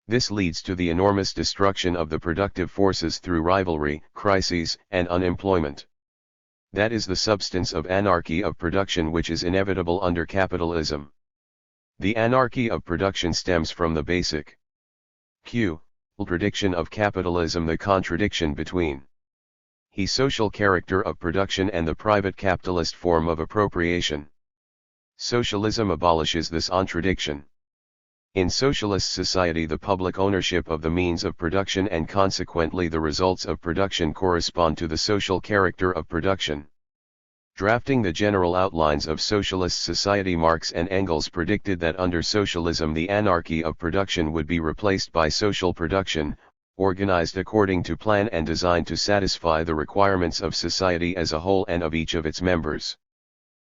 This leads to the enormous destruction of the productive forces through rivalry, crises, and unemployment. That is the substance of anarchy of production which is inevitable under capitalism. The anarchy of production stems from the basic prediction of capitalism, the contradiction between the social character of production and the private capitalist form of appropriation. Socialism abolishes this contradiction. In socialist society the public ownership of the means of production and consequently the results of production correspond to the social character of production. Drafting the general outlines of socialist society, Marx and Engels predicted that under socialism the anarchy of production would be replaced by social production, organized according to plan and designed to satisfy the requirements of society as a whole and of each of its members.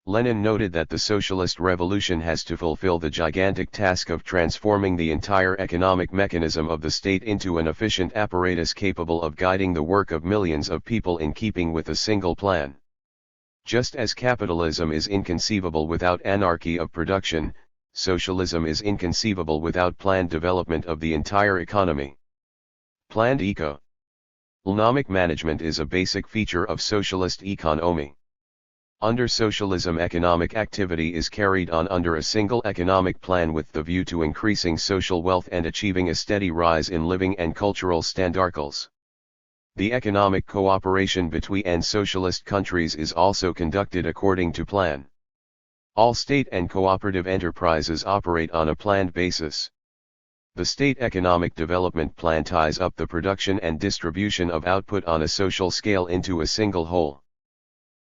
Lenin noted that the socialist revolution has to fulfill the gigantic task of transforming the entire economic mechanism of the state into an efficient apparatus capable of guiding the work of millions of people in keeping with a single plan. Just as capitalism is inconceivable without anarchy of production, socialism is inconceivable without planned development of the entire economy. Planned economic management is a basic feature of socialist economy. Under socialism, economic activity is carried on under a single economic plan with the view to increasing social wealth and achieving a steady rise in living and cultural standards. The economic cooperation between socialist countries is also conducted according to plan. All state and cooperative enterprises operate on a planned basis. The state economic development plan ties up the production and distribution of output on a social scale into a single whole.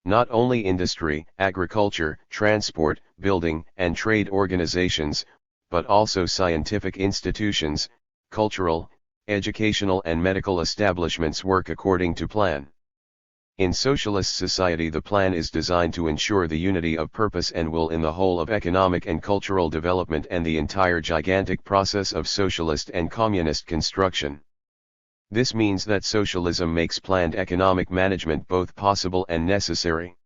Not only industry, agriculture, transport, building, and trade organizations, but also scientific institutions, cultural, educational and medical establishments work according to plan. In socialist society the plan is designed to ensure the unity of purpose and will in the whole of economic and cultural development and the entire gigantic process of socialist and communist construction. This means that socialism makes planned economic management both possible and necessary.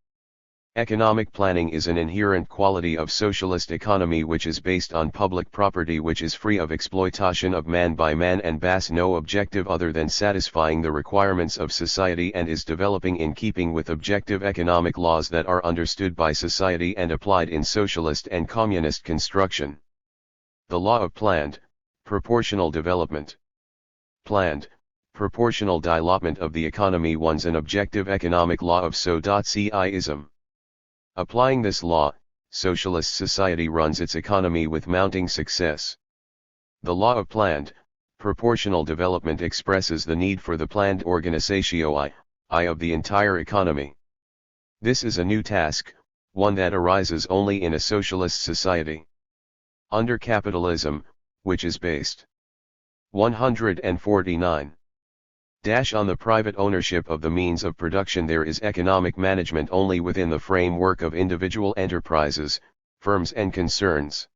Economic planning is an inherent quality of socialist economy which is based on public property which is free of exploitation of man by man and has no objective other than satisfying the requirements of society and is developing in keeping with objective economic laws that are understood by society and applied in socialist and communist construction. The law of planned, proportional development. Planned, proportional development of the economy one's an objective economic law of so-ci-ism. Applying this law, socialist society runs its economy with mounting success. The law of planned, proportional development expresses the need for the planned organization of the entire economy. This is a new task, one that arises only in a socialist society. Under capitalism, which is based 149. On the private ownership of the means of production, there is economic management only within the framework of individual enterprises, firms and concerns.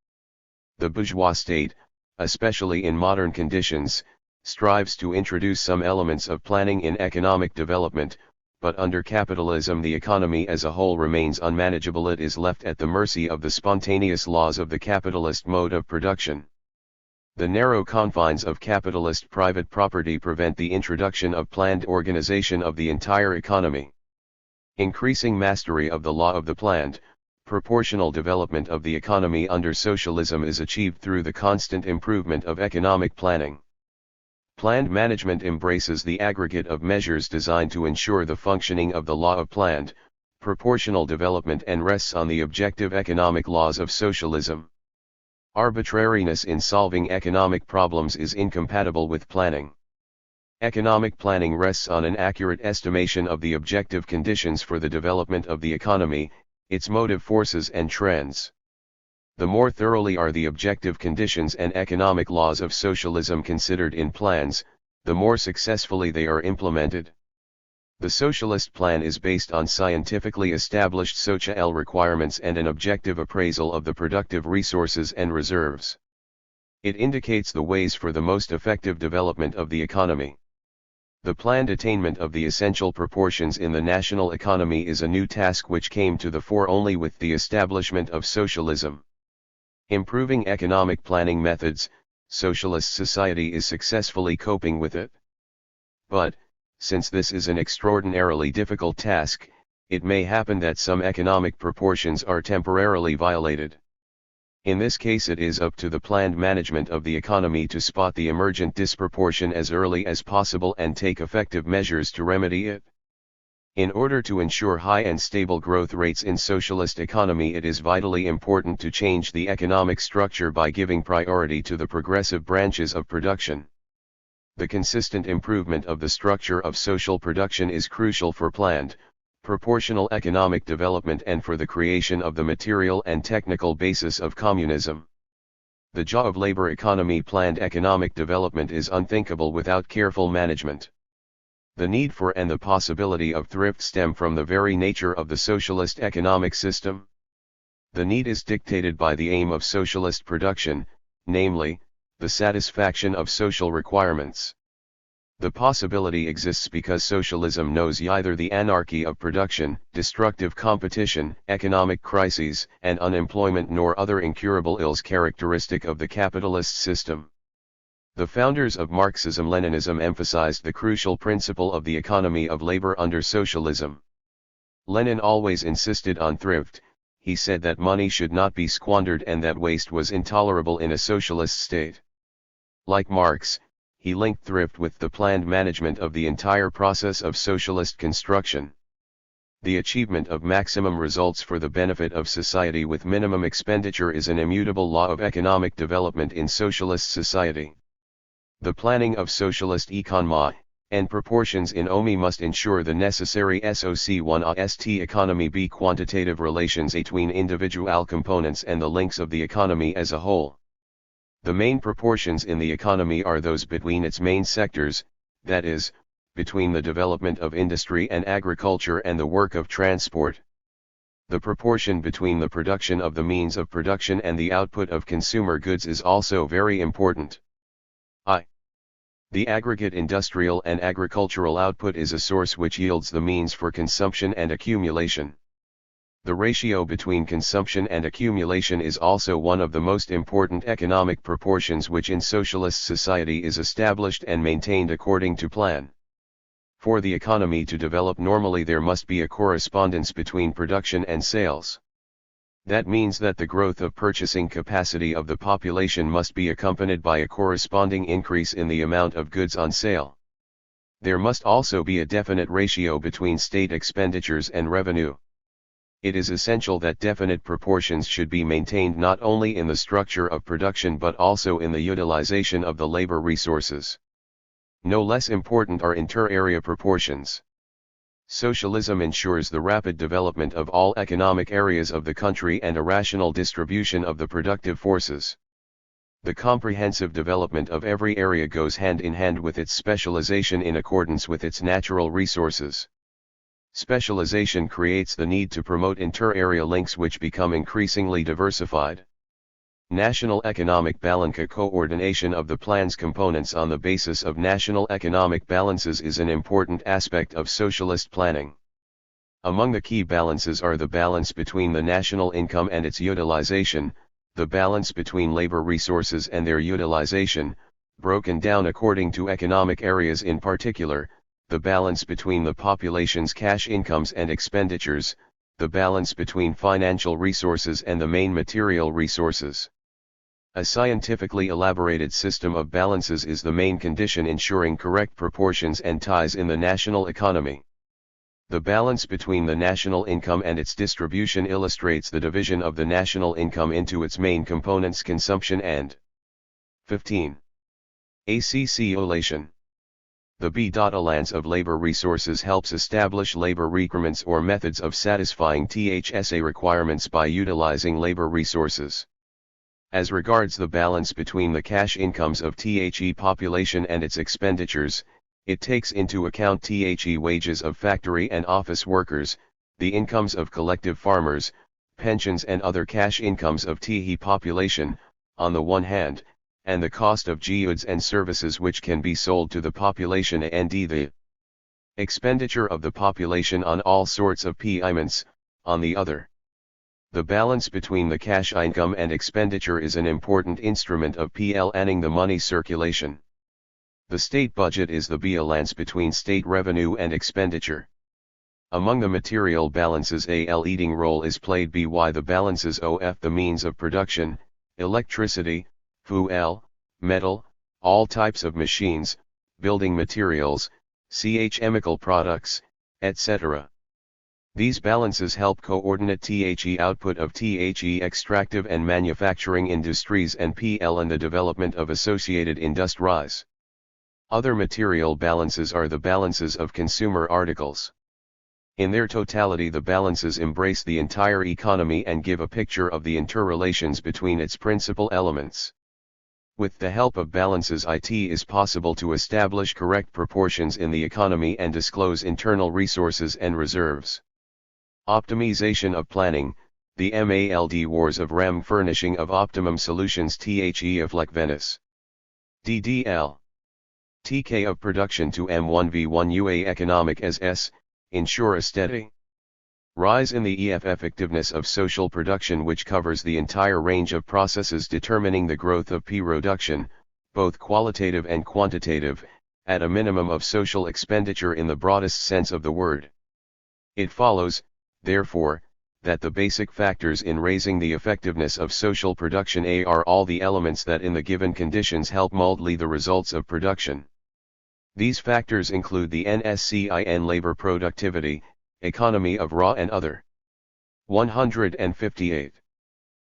The bourgeois state, especially in modern conditions, strives to introduce some elements of planning in economic development, but under capitalism the economy as a whole remains unmanageable. It is left at the mercy of the spontaneous laws of the capitalist mode of production. The narrow confines of capitalist private property prevent the introduction of planned organization of the entire economy. Increasing mastery of the law of the planned, proportional development of the economy under socialism is achieved through the constant improvement of economic planning. Planned management embraces the aggregate of measures designed to ensure the functioning of the law of planned, proportional development and rests on the objective economic laws of socialism. Arbitrariness in solving economic problems is incompatible with planning. Economic planning rests on an accurate estimation of the objective conditions for the development of the economy, its motive forces and trends. The more thoroughly are the objective conditions and economic laws of socialism considered in plans, the more successfully they are implemented. The socialist plan is based on scientifically established social requirements and an objective appraisal of the productive resources and reserves. It indicates the ways for the most effective development of the economy. The planned attainment of the essential proportions in the national economy is a new task which came to the fore only with the establishment of socialism. Improving economic planning methods, socialist society is successfully coping with it. But, since this is an extraordinarily difficult task, it may happen that some economic proportions are temporarily violated. In this case, it is up to the planned management of the economy to spot the emergent disproportion as early as possible and take effective measures to remedy it. In order to ensure high and stable growth rates in socialist economy, it is vitally important to change the economic structure by giving priority to the progressive branches of production. The consistent improvement of the structure of social production is crucial for planned, proportional economic development and for the creation of the material and technical basis of communism. The jaw of labor economy planned economic development is unthinkable without careful management. The need for and the possibility of thrift stem from the very nature of the socialist economic system. The need is dictated by the aim of socialist production, namely, the satisfaction of social requirements. The possibility exists because socialism knows neither the anarchy of production, destructive competition, economic crises, and unemployment nor other incurable ills characteristic of the capitalist system. The founders of Marxism-Leninism emphasized the crucial principle of the economy of labor under socialism. Lenin always insisted on thrift. He said that money should not be squandered and that waste was intolerable in a socialist state. Like Marx, he linked thrift with the planned management of the entire process of socialist construction. The achievement of maximum results for the benefit of society with minimum expenditure is an immutable law of economic development in socialist society. The planning of socialist economy and proportions in OMI must ensure the necessary SOC1AST economy B quantitative relations between individual components and the links of the economy as a whole. The main proportions in the economy are those between its main sectors, that is, between the development of industry and agriculture and the work of transport. The proportion between the production of the means of production and the output of consumer goods is also very important. The aggregate industrial and agricultural output is a source which yields the means for consumption and accumulation. The ratio between consumption and accumulation is also one of the most important economic proportions which in socialist society is established and maintained according to plan. For the economy to develop normally, there must be a correspondence between production and sales. That means that the growth of purchasing capacity of the population must be accompanied by a corresponding increase in the amount of goods on sale. There must also be a definite ratio between state expenditures and revenue. It is essential that definite proportions should be maintained not only in the structure of production but also in the utilization of the labor resources. No less important are inter-area proportions. Socialism ensures the rapid development of all economic areas of the country and a rational distribution of the productive forces. The comprehensive development of every area goes hand in hand with its specialization in accordance with its natural resources. Specialization creates the need to promote inter-area links which become increasingly diversified. National economic balance coordination of the plan's components on the basis of national economic balances is an important aspect of socialist planning. Among the key balances are the balance between the national income and its utilization, the balance between labor resources and their utilization, broken down according to economic areas in particular, the balance between the population's cash incomes and expenditures, the balance between financial resources and the main material resources. A scientifically elaborated system of balances is the main condition ensuring correct proportions and ties in the national economy. The balance between the national income and its distribution illustrates the division of the national income into its main components consumption and 15. Accumulation. The balance of labor resources helps establish labor requirements or methods of satisfying THSA requirements by utilizing labor resources. As regards the balance between the cash incomes of the population and its expenditures, It takes into account the wages of factory and office workers, the incomes of collective farmers, pensions and other cash incomes of the population, on the one hand, and the cost of goods and services which can be sold to the population and the expenditure of the population on all sorts of payments, on the other. The balance between the cash income and expenditure is an important instrument of planning the money circulation. The state budget is the balance between state revenue and expenditure. Among the material balances a leading role is played by the balances of the means of production, electricity, fuel, metal, all types of machines, building materials, chemical products, etc. These balances help coordinate the output of the extractive and manufacturing industries and the development of associated industries. Other material balances are the balances of consumer articles. In their totality, the balances embrace the entire economy and give a picture of the interrelations between its principal elements. With the help of balances, it is possible to establish correct proportions in the economy and disclose internal resources and reserves. Optimization of planning, the MALD wars of RAM furnishing of optimum solutions THE of like Venice. DDL. TK of production to M1V1 UA economic as S, ensure a steady rise in the effectiveness of social production, which covers the entire range of processes determining the growth of production, both qualitative and quantitative, at a minimum of social expenditure in the broadest sense of the word. It follows, therefore, that the basic factors in raising the effectiveness of social production are all the elements that in the given conditions help mold the results of production. These factors include the NSCIN labor productivity, economy of raw and other. 158.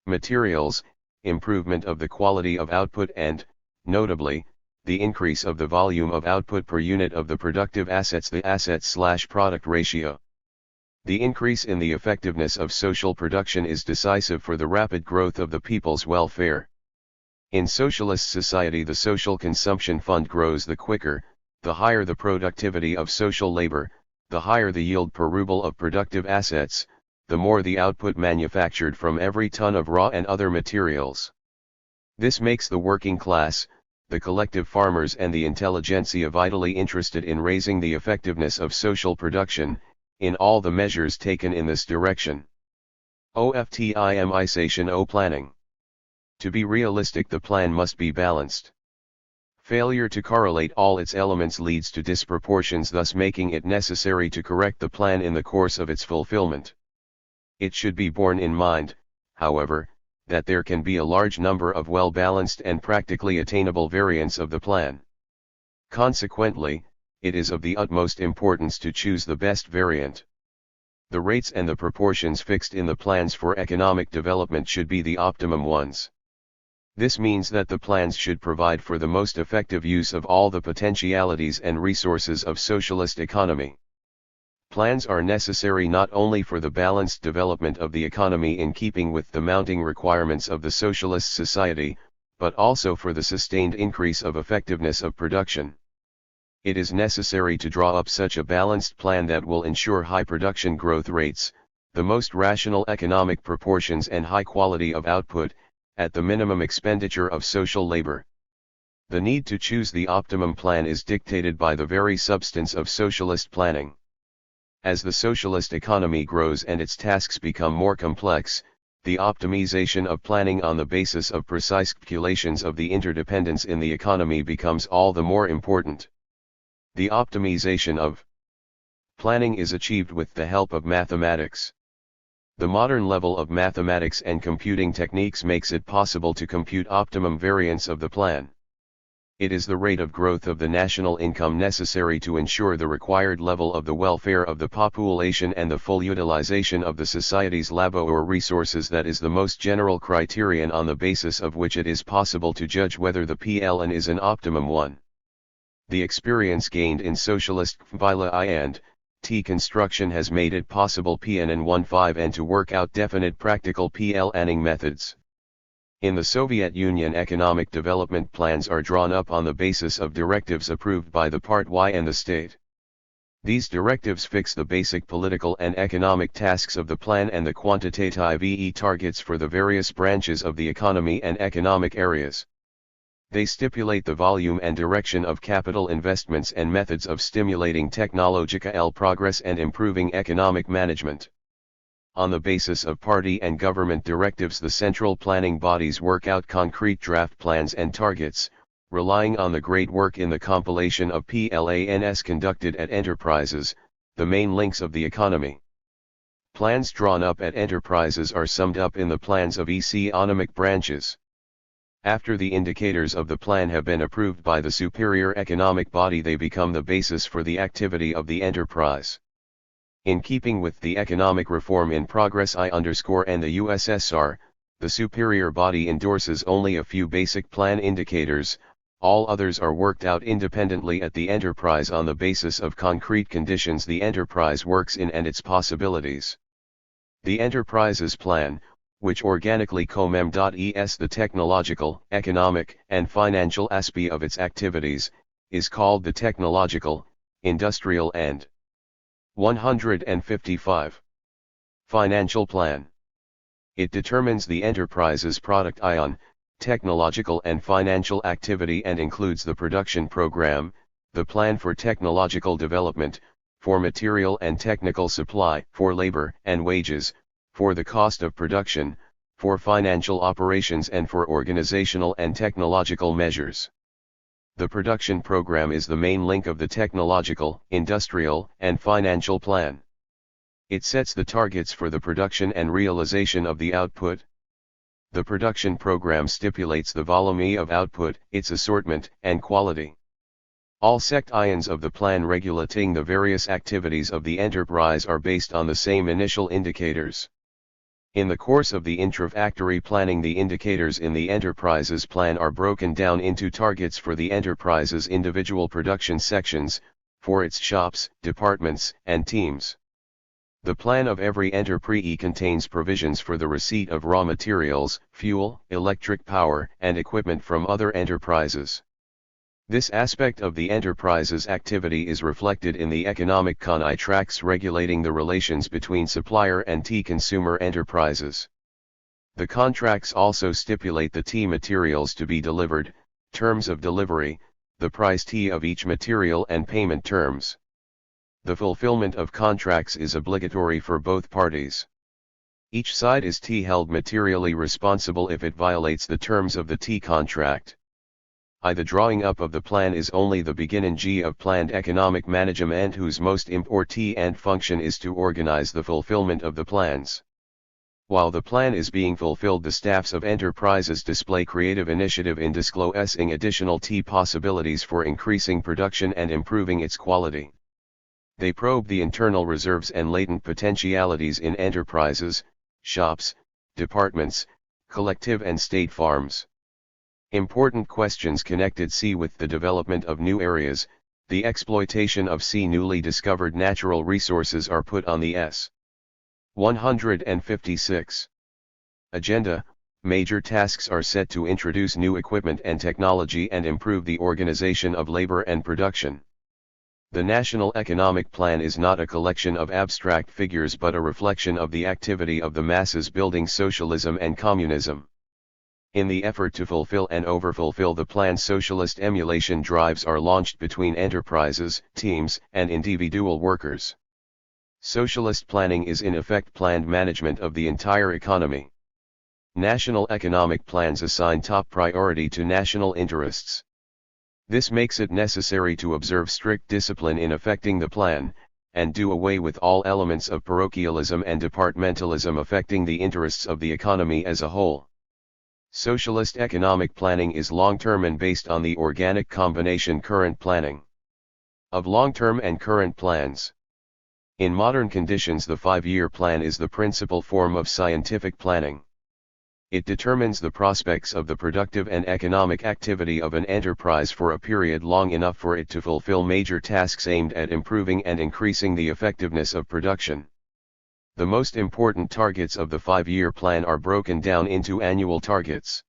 Materials, improvement of the quality of output and, notably, the increase of the volume of output per unit of the productive assets, the assets/product ratio. The increase in the effectiveness of social production is decisive for the rapid growth of the people's welfare. In socialist society, the social consumption fund grows the quicker, the higher the productivity of social labor, the higher the yield per ruble of productive assets, the more the output manufactured from every ton of raw and other materials. This makes the working class, the collective farmers and the intelligentsia vitally interested in raising the effectiveness of social production, in all the measures taken in this direction. Optimization o planning. To be realistic, the plan must be balanced. Failure to correlate all its elements leads to disproportions, thus making it necessary to correct the plan in the course of its fulfillment. It should be borne in mind, however, that there can be a large number of well-balanced and practically attainable variants of the plan. Consequently, it is of the utmost importance to choose the best variant. The rates and the proportions fixed in the plans for economic development should be the optimum ones. This means that the plans should provide for the most effective use of all the potentialities and resources of socialist economy. Plans are necessary not only for the balanced development of the economy in keeping with the mounting requirements of the socialist society, but also for the sustained increase of effectiveness of production. It is necessary to draw up such a balanced plan that will ensure high production growth rates, the most rational economic proportions and high quality of output, at the minimum expenditure of social labor. The need to choose the optimum plan is dictated by the very substance of socialist planning. As the socialist economy grows and its tasks become more complex, the optimization of planning on the basis of precise calculations of the interdependence in the economy becomes all the more important. The optimization of planning is achieved with the help of mathematics. The modern level of mathematics and computing techniques makes it possible to compute optimum variance of the plan. It is the rate of growth of the national income necessary to ensure the required level of the welfare of the population and the full utilization of the society's labor or resources that is the most general criterion on the basis of which it is possible to judge whether the plan is an optimum one. The experience gained in socialist Vila and construction has made it possible PN and 15 and to work out definite practical planning methods. In the Soviet Union, economic development plans are drawn up on the basis of directives approved by the Party and the state. These directives fix the basic political and economic tasks of the plan and the quantitative targets for the various branches of the economy and economic areas. They stipulate the volume and direction of capital investments and methods of stimulating technological progress and improving economic management. On the basis of party and government directives, the central planning bodies work out concrete draft plans and targets, relying on the great work in the compilation of plans conducted at enterprises, the main links of the economy. Plans drawn up at enterprises are summed up in the plans of economic branches. After the indicators of the plan have been approved by the superior economic body, they become the basis for the activity of the enterprise. In keeping with the economic reform in progress and the USSR, the superior body endorses only a few basic plan indicators. All others are worked out independently at the enterprise on the basis of concrete conditions the enterprise works in and its possibilities. The enterprise's plan, which organically commems the technological, economic, and financial aspect of its activities, is called the technological, industrial and 155. Financial plan. It determines the enterprise's product technological and financial activity and includes the production program, the plan for technological development, for material and technical supply, for labor and wages, for the cost of production, for financial operations and for organizational and technological measures. The production program is the main link of the technological, industrial, and financial plan. It sets the targets for the production and realization of the output. The production program stipulates the volume of output, its assortment, and quality. All sections of the plan regulating the various activities of the enterprise are based on the same initial indicators. In the course of the intrafactory planning, the indicators in the enterprise's plan are broken down into targets for the enterprise's individual production sections, for its shops, departments, and teams. The plan of every enterprise contains provisions for the receipt of raw materials, fuel, electric power, and equipment from other enterprises. This aspect of the enterprise's activity is reflected in the economic contracts regulating the relations between supplier and consumer enterprises. The contracts also stipulate the materials to be delivered, terms of delivery, the price of each material, and payment terms. The fulfillment of contracts is obligatory for both parties. Each side is held materially responsible if it violates the terms of the contract. The drawing up of the plan is only the beginning of planned economic management, whose most important function is to organize the fulfillment of the plans. While the plan is being fulfilled, the staffs of enterprises display creative initiative in disclosing additional possibilities for increasing production and improving its quality. They probe the internal reserves and latent potentialities in enterprises, shops, departments, collective and state farms. Important questions connected with the development of new areas, the exploitation of newly discovered natural resources are put on the S. 156. Agenda. Major tasks are set to introduce new equipment and technology and improve the organization of labor and production. The National Economic Plan is not a collection of abstract figures but a reflection of the activity of the masses building socialism and communism. In the effort to fulfill and overfulfill the plan, socialist emulation drives are launched between enterprises, teams, and individual workers. Socialist planning is in effect planned management of the entire economy. National economic plans assign top priority to national interests. This makes it necessary to observe strict discipline in effecting the plan, and do away with all elements of parochialism and departmentalism affecting the interests of the economy as a whole. Socialist economic planning is long-term and based on the organic combination current planning of long-term and current plans. In modern conditions, the 5-year plan is the principal form of scientific planning. It determines the prospects of the productive and economic activity of an enterprise for a period long enough for it to fulfill major tasks aimed at improving and increasing the effectiveness of production. The most important targets of the 5-year plan are broken down into annual targets.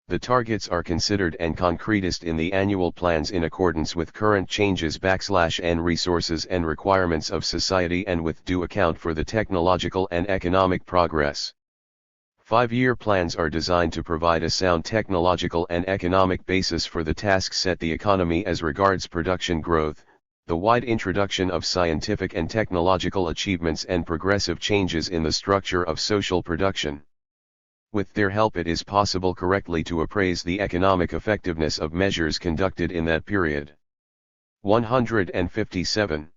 The targets are considered and concretized in the annual plans in accordance with current changes/and resources and requirements of society and with due account for the technological and economic progress. 5-year plans are designed to provide a sound technological and economic basis for the tasks set the economy as regards production growth, the wide introduction of scientific and technological achievements and progressive changes in the structure of social production. With their help it is possible correctly to appraise the economic effectiveness of measures conducted in that period. 157.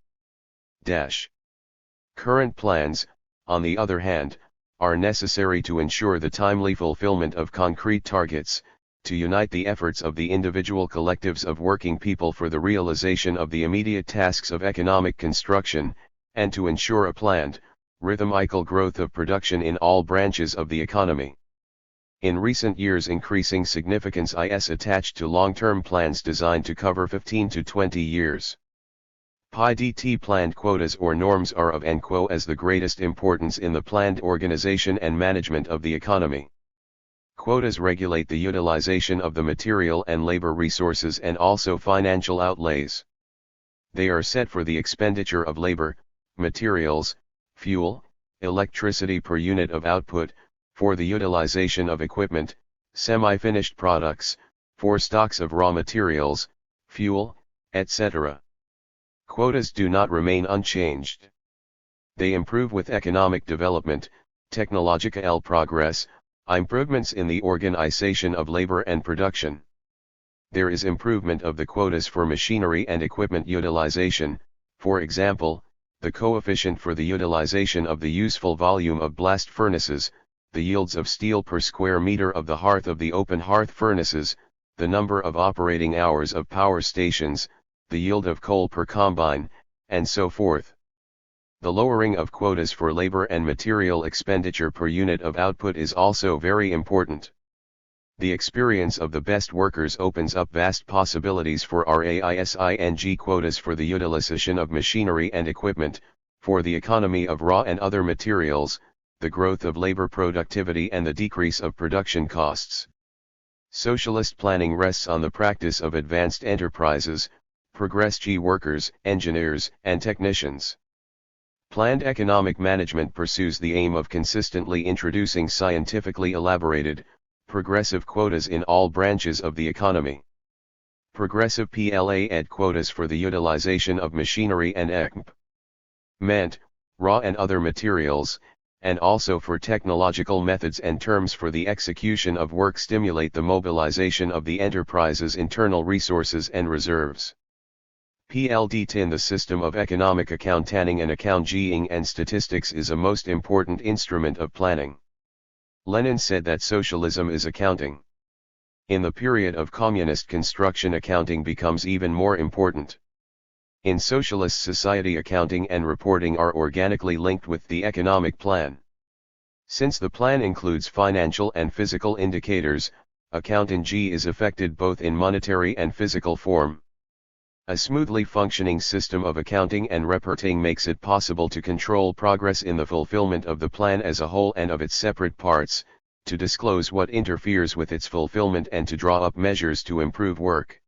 Current plans, on the other hand, are necessary to ensure the timely fulfillment of concrete targets, to unite the efforts of the individual collectives of working people for the realization of the immediate tasks of economic construction, and to ensure a planned, rhythmical growth of production in all branches of the economy. In recent years increasing significance is attached to long-term plans designed to cover 15 to 20 years. PIDT planned quotas or norms are of as the greatest importance in the planned organization and management of the economy. Quotas regulate the utilization of the material and labor resources and also financial outlays. They are set for the expenditure of labor, materials, fuel, electricity per unit of output, for the utilization of equipment, semi-finished products, for stocks of raw materials, fuel, etc. Quotas do not remain unchanged. They improve with economic development, technological progress, improvements in the organization of labor and production. There is improvement of the quotas for machinery and equipment utilization, for example, the coefficient for the utilization of the useful volume of blast furnaces, the yields of steel per square meter of the hearth of the open hearth furnaces, the number of operating hours of power stations, the yield of coal per combine, and so forth. The lowering of quotas for labor and material expenditure per unit of output is also very important. The experience of the best workers opens up vast possibilities for RAISING quotas for the utilization of machinery and equipment, for the economy of raw and other materials, the growth of labor productivity and the decrease of production costs. Socialist planning rests on the practice of advanced enterprises, progressed workers, engineers, and technicians. Planned economic management pursues the aim of consistently introducing scientifically elaborated, progressive quotas in all branches of the economy. Progressive PLA-ED quotas for the utilization of machinery and equipment, raw and other materials, and also for technological methods and terms for the execution of work stimulate the mobilization of the enterprise's internal resources and reserves. PLDT in the system of economic accounting and accounting and statistics is a most important instrument of planning. Lenin said that socialism is accounting. In the period of communist construction, accounting becomes even more important. In socialist society, accounting and reporting are organically linked with the economic plan. Since the plan includes financial and physical indicators, accounting is affected both in monetary and physical form. A smoothly functioning system of accounting and reporting makes it possible to control progress in the fulfillment of the plan as a whole and of its separate parts, to disclose what interferes with its fulfillment and to draw up measures to improve work.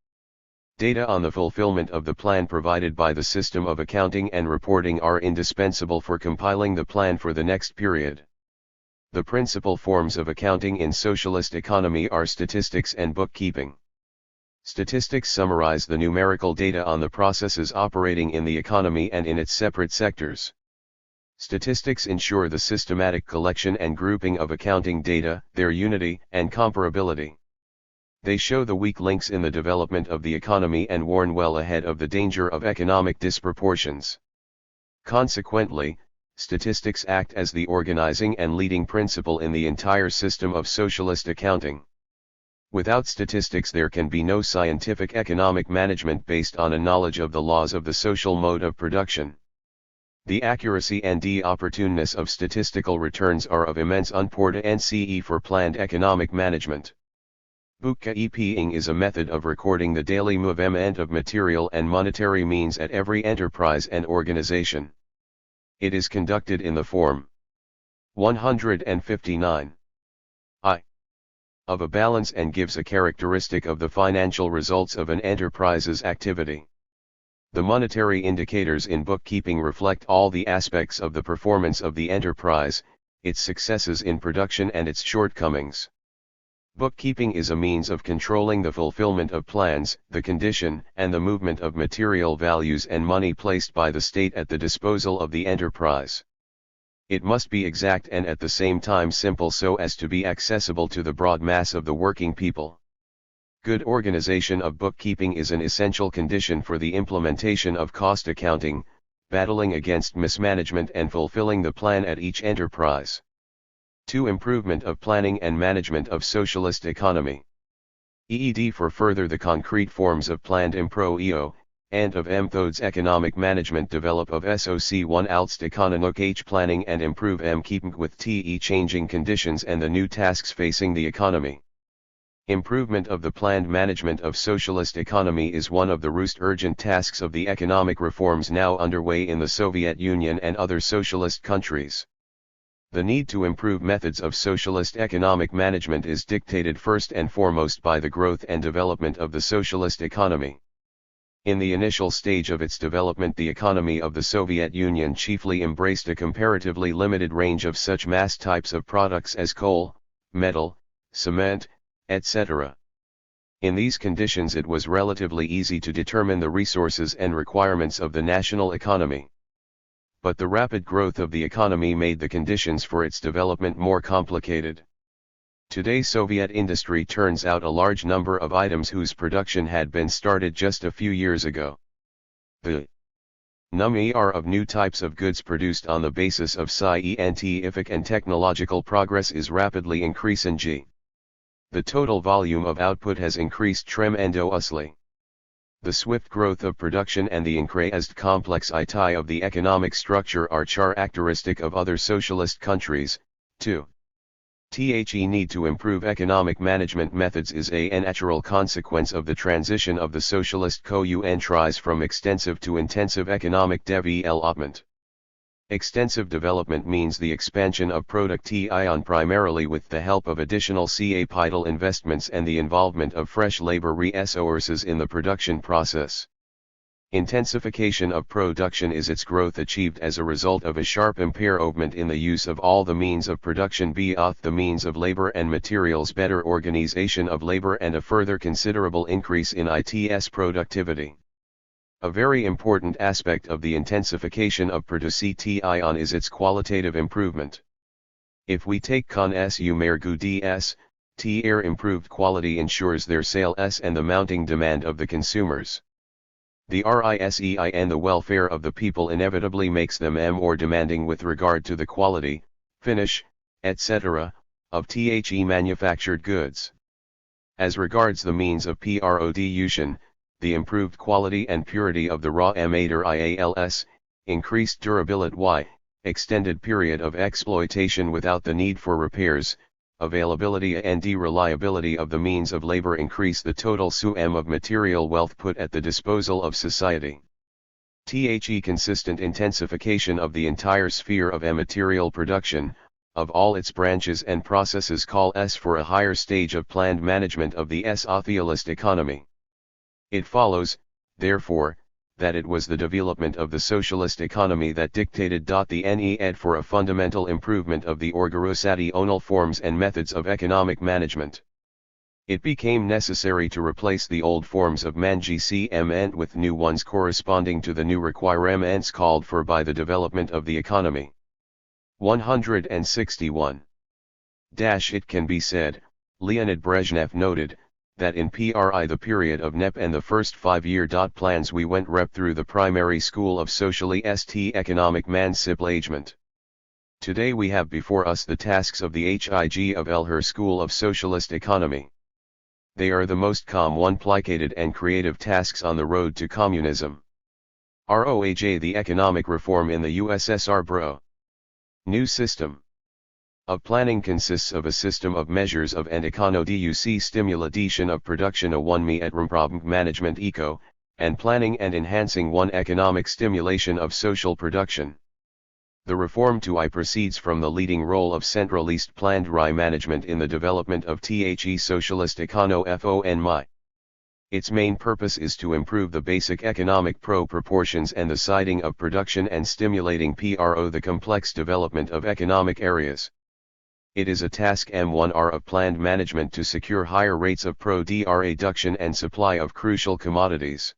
Data on the fulfillment of the plan provided by the system of accounting and reporting are indispensable for compiling the plan for the next period. The principal forms of accounting in socialist economy are statistics and bookkeeping. Statistics summarize the numerical data on the processes operating in the economy and in its separate sectors. Statistics ensure the systematic collection and grouping of accounting data, their unity and comparability. They show the weak links in the development of the economy and warn well ahead of the danger of economic disproportions. Consequently, statistics act as the organizing and leading principle in the entire system of socialist accounting. Without statistics there can be no scientific economic management based on a knowledge of the laws of the social mode of production. The accuracy and the opportuneness of statistical returns are of immense importance for planned economic management. Bookkeeping is a method of recording the daily movement of material and monetary means at every enterprise and organization. It is conducted in the form 159. of a balance and gives a characteristic of the financial results of an enterprise's activity. The monetary indicators in bookkeeping reflect all the aspects of the performance of the enterprise, its successes in production and its shortcomings. Bookkeeping is a means of controlling the fulfillment of plans, the condition and the movement of material values and money placed by the state at the disposal of the enterprise. It must be exact and at the same time simple so as to be accessible to the broad mass of the working people. Good organization of bookkeeping is an essential condition for the implementation of cost accounting, battling against mismanagement and fulfilling the plan at each enterprise. 2. Improvement of planning and management of socialist economy. EED for further the concrete forms of planned impro-EO, and of methods economic management develop of SOC1 Altst economic H planning and improve keeping with TE changing conditions and the new tasks facing the economy. Improvement of the planned management of socialist economy is one of the most urgent tasks of the economic reforms now underway in the Soviet Union and other socialist countries. The need to improve methods of socialist economic management is dictated first and foremost by the growth and development of the socialist economy. In the initial stage of its development, the economy of the Soviet Union chiefly embraced a comparatively limited range of such mass types of products as coal, metal, cement, etc. In these conditions it was relatively easy to determine the resources and requirements of the national economy. But the rapid growth of the economy made the conditions for its development more complicated. Today Soviet industry turns out a large number of items whose production had been started just a few years ago. The number of new types of goods produced on the basis of scientific and technological progress is rapidly increasing. The total volume of output has increased tremendously. The swift growth of production and the increased complexity of the economic structure are characteristic of other socialist countries, too. The need to improve economic management methods is a natural consequence of the transition of the socialist countries from extensive to intensive economic development. Extensive development means the expansion of production primarily with the help of additional capital investments and the involvement of fresh labor resources in the production process. Intensification of production is its growth achieved as a result of a sharp improvement in the use of all the means of production both the means of labor and materials, better organization of labor and a further considerable increase in its productivity. A very important aspect of the intensification of production is its qualitative improvement. If we take consumer goods, their improved quality ensures their sales and the mounting demand of the consumers. The RISEI and the welfare of the people inevitably makes them more demanding with regard to the quality, finish, etc., of the manufactured goods. As regards the means of production, the improved quality and purity of the raw materials, increased durability, extended period of exploitation without the need for repairs, availability and reliability of the means of labor increase the total sum of material wealth put at the disposal of society. The consistent intensification of the entire sphere of material production, of all its branches and processes calls for a higher stage of planned management of the socialist economy. It follows, therefore, that it was the development of the socialist economy that dictated the need for a fundamental improvement of the organizational forms and methods of economic management. It became necessary to replace the old forms of management with new ones corresponding to the new requirements called for by the development of the economy. 161. It can be said, Leonid Brezhnev noted, that in the period of NEP and the first 5-year plans we went rep through the primary school of socialist economic management. Today we have before us the tasks of the HIG of her school of socialist economy. They are the most complicated and creative tasks on the road to communism. ROAJ the economic reform in the USSR bro. New system of planning consists of a system of measures of and econo-duc stimulation of production a one me at problem management eco, and planning and enhancing one economic stimulation of social production. The reform to I proceeds from the leading role of centralist planned RI management in the development of the socialist econo-FONMI. Its main purpose is to improve the basic economic proportions and the siding of production and stimulating the complex development of economic areas. It is a task M1R of planned management to secure higher rates of production and supply of crucial commodities.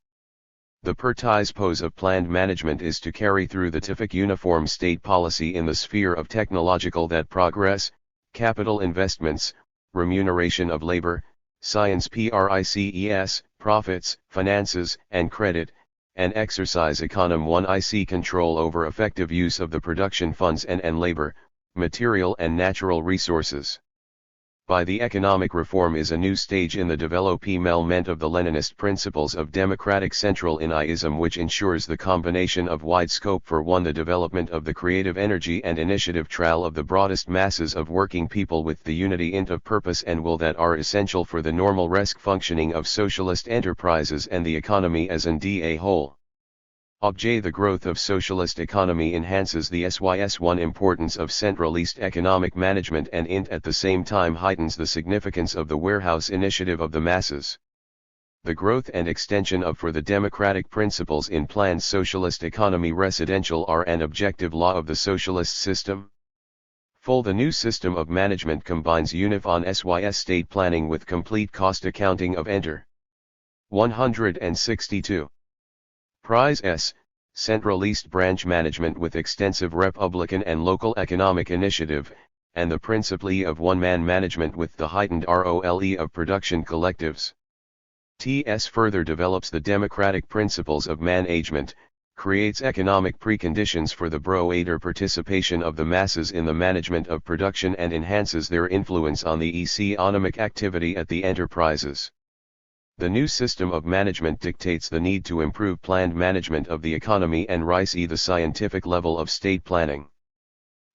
The purpose of planned management is to carry through the TIFIC uniform state policy in the sphere of technological that progress, capital investments, remuneration of labor, science PRICES, profits, finances, and credit, and exercise econom 1IC control over effective use of the production funds and labor, material and natural resources. By the economic reform is a new stage in the development of the Leninist principles of democratic central-ism, which ensures the combination of wide scope for the development of the creative energy and initiative of the broadest masses of working people with the unity of purpose and will that are essential for the normal functioning of socialist enterprises and the economy as a whole. The growth of socialist economy enhances the SYS1 importance of centralist economic management and at the same time heightens the significance of the warehouse initiative of the masses. The growth and extension of for the democratic principles in planned socialist economy residential are an objective law of the socialist system. The new system of management combines on SYS state planning with complete cost accounting of enter. 162. Prize S, Central-East branch management with extensive Republican and local economic initiative, and the principally of one-man management with the heightened role of production collectives. TS further develops the democratic principles of management, creates economic preconditions for the broader participation of the masses in the management of production and enhances their influence on the economic activity at the enterprises. The new system of management dictates the need to improve planned management of the economy and raise the scientific level of state planning.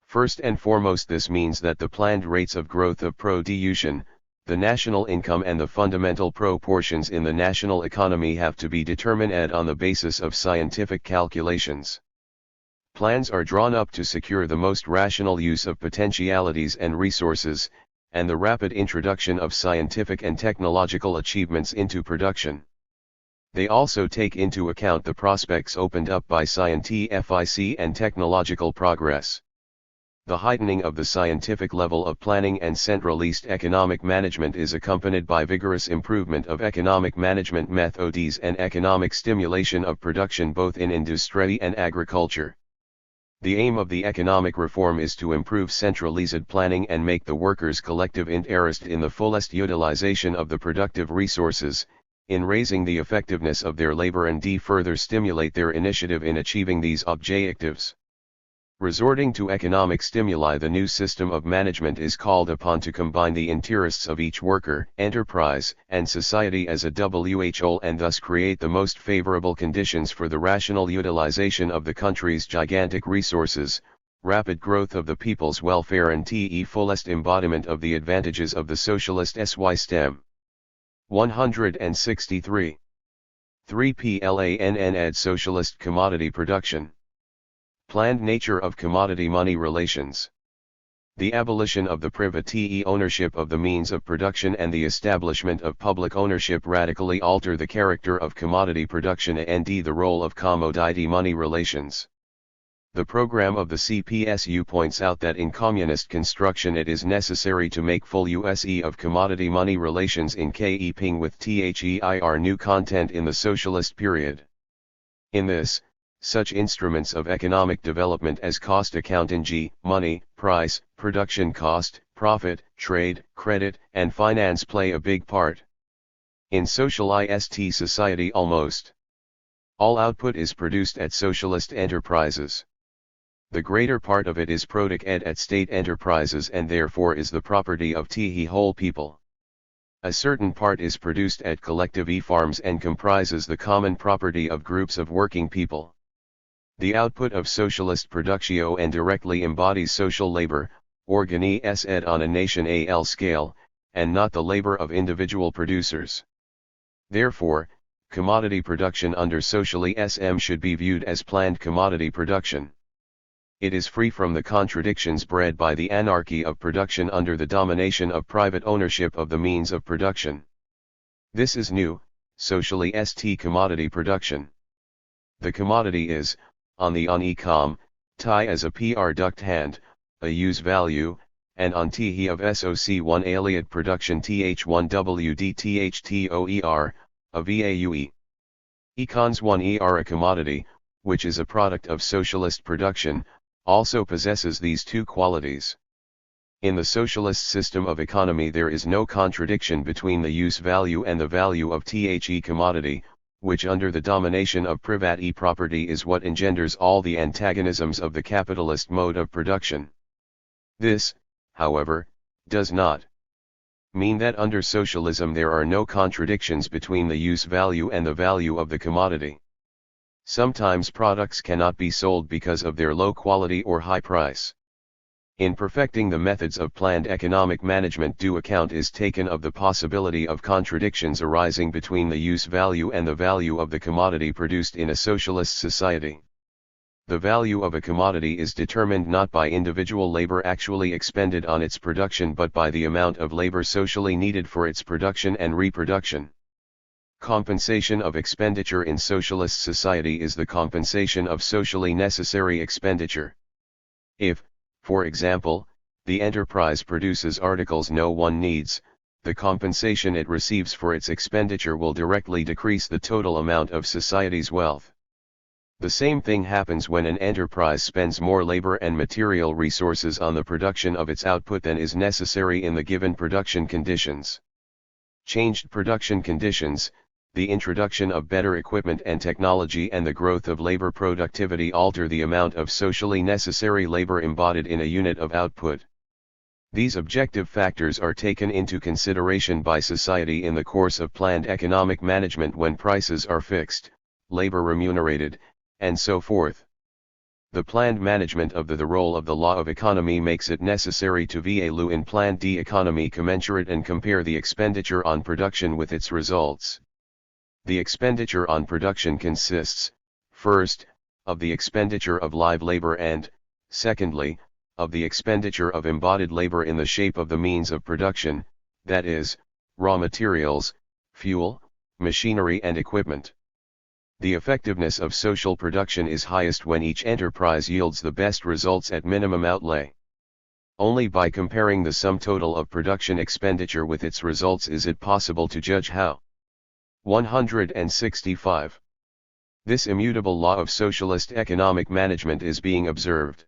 First and foremost, this means that the planned rates of growth of production, the national income and the fundamental proportions in the national economy have to be determined on the basis of scientific calculations. Plans are drawn up to secure the most rational use of potentialities and resources, and the rapid introduction of scientific and technological achievements into production. They also take into account the prospects opened up by scientific and technological progress. The heightening of the scientific level of planning and centralist economic management is accompanied by vigorous improvement of economic management methods and economic stimulation of production both in industry and agriculture. The aim of the economic reform is to improve centralized planning and make the workers' collective interest in the fullest utilization of the productive resources, in raising the effectiveness of their labor and further stimulate their initiative in achieving these objectives. Resorting to economic stimuli, the new system of management is called upon to combine the interests of each worker, enterprise, and society as a whole and thus create the most favorable conditions for the rational utilization of the country's gigantic resources, rapid growth of the people's welfare and fullest embodiment of the advantages of the socialist system. 163. 3 PLANN socialist commodity production. Planned nature of commodity-money relations. The abolition of the private ownership of the means of production and the establishment of public ownership radically alter the character of commodity production and the role of commodity-money relations. The program of the CPSU points out that in communist construction it is necessary to make full use of commodity-money relations in keeping with THEIR new content in the socialist period. In this, such instruments of economic development as cost accounting, money, price, production cost, profit, trade, credit, and finance play a big part. In socialist society almost all output is produced at socialist enterprises. The greater part of it is produced at state enterprises and therefore is the property of the whole people. A certain part is produced at collective farms and comprises the common property of groups of working people. The output of socialist production and directly embodies social labor, organized on a national scale, and not the labor of individual producers. Therefore, commodity production under socialism should be viewed as planned commodity production. It is free from the contradictions bred by the anarchy of production under the domination of private ownership of the means of production. This is new, socially st commodity production. The commodity is, on the ecom, tie as a product hand, a use value, and on he of SOC1 aliot production th1wdthtoer, a VAUE. Econs 1 a commodity, which is a product of socialist production, also possesses these two qualities. In the socialist system of economy there is no contradiction between the use value and the value of the commodity, which under the domination of private property is what engenders all the antagonisms of the capitalist mode of production. This, however, does not mean that under socialism there are no contradictions between the use value and the value of the commodity. Sometimes products cannot be sold because of their low quality or high price. In perfecting the methods of planned economic management, due account is taken of the possibility of contradictions arising between the use value and the value of the commodity produced in a socialist society. The value of a commodity is determined not by individual labor actually expended on its production but by the amount of labor socially needed for its production and reproduction. Compensation of expenditure in socialist society is the compensation of socially necessary expenditure. If, for example, the enterprise produces articles no one needs, the compensation it receives for its expenditure will directly decrease the total amount of society's wealth. The same thing happens when an enterprise spends more labor and material resources on the production of its output than is necessary in the given production conditions. Changed production conditions, the introduction of better equipment and technology and the growth of labor productivity alter the amount of socially necessary labor embodied in a unit of output. These objective factors are taken into consideration by society in the course of planned economic management when prices are fixed, labor remunerated, and so forth. The planned management of the role of the law of economy makes it necessary to value in planned economy commensurate and compare the expenditure on production with its results. The expenditure on production consists, first, of the expenditure of live labor and, secondly, of the expenditure of embodied labor in the shape of the means of production, that is, raw materials, fuel, machinery and equipment. The effectiveness of social production is highest when each enterprise yields the best results at minimum outlay. Only by comparing the sum total of production expenditure with its results is it possible to judge how. 165. This immutable law of socialist economic management is being observed.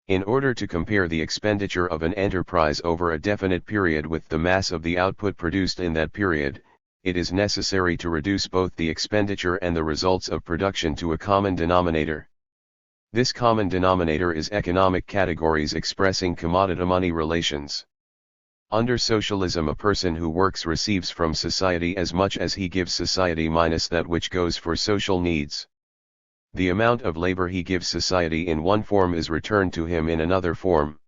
In order to compare the expenditure of an enterprise over a definite period with the mass of the output produced in that period, it is necessary to reduce both the expenditure and the results of production to a common denominator. This common denominator is economic categories expressing commodity-money relations. Under socialism, a person who works receives from society as much as he gives society minus that which goes for social needs. The amount of labor he gives society in one form is returned to him in another form.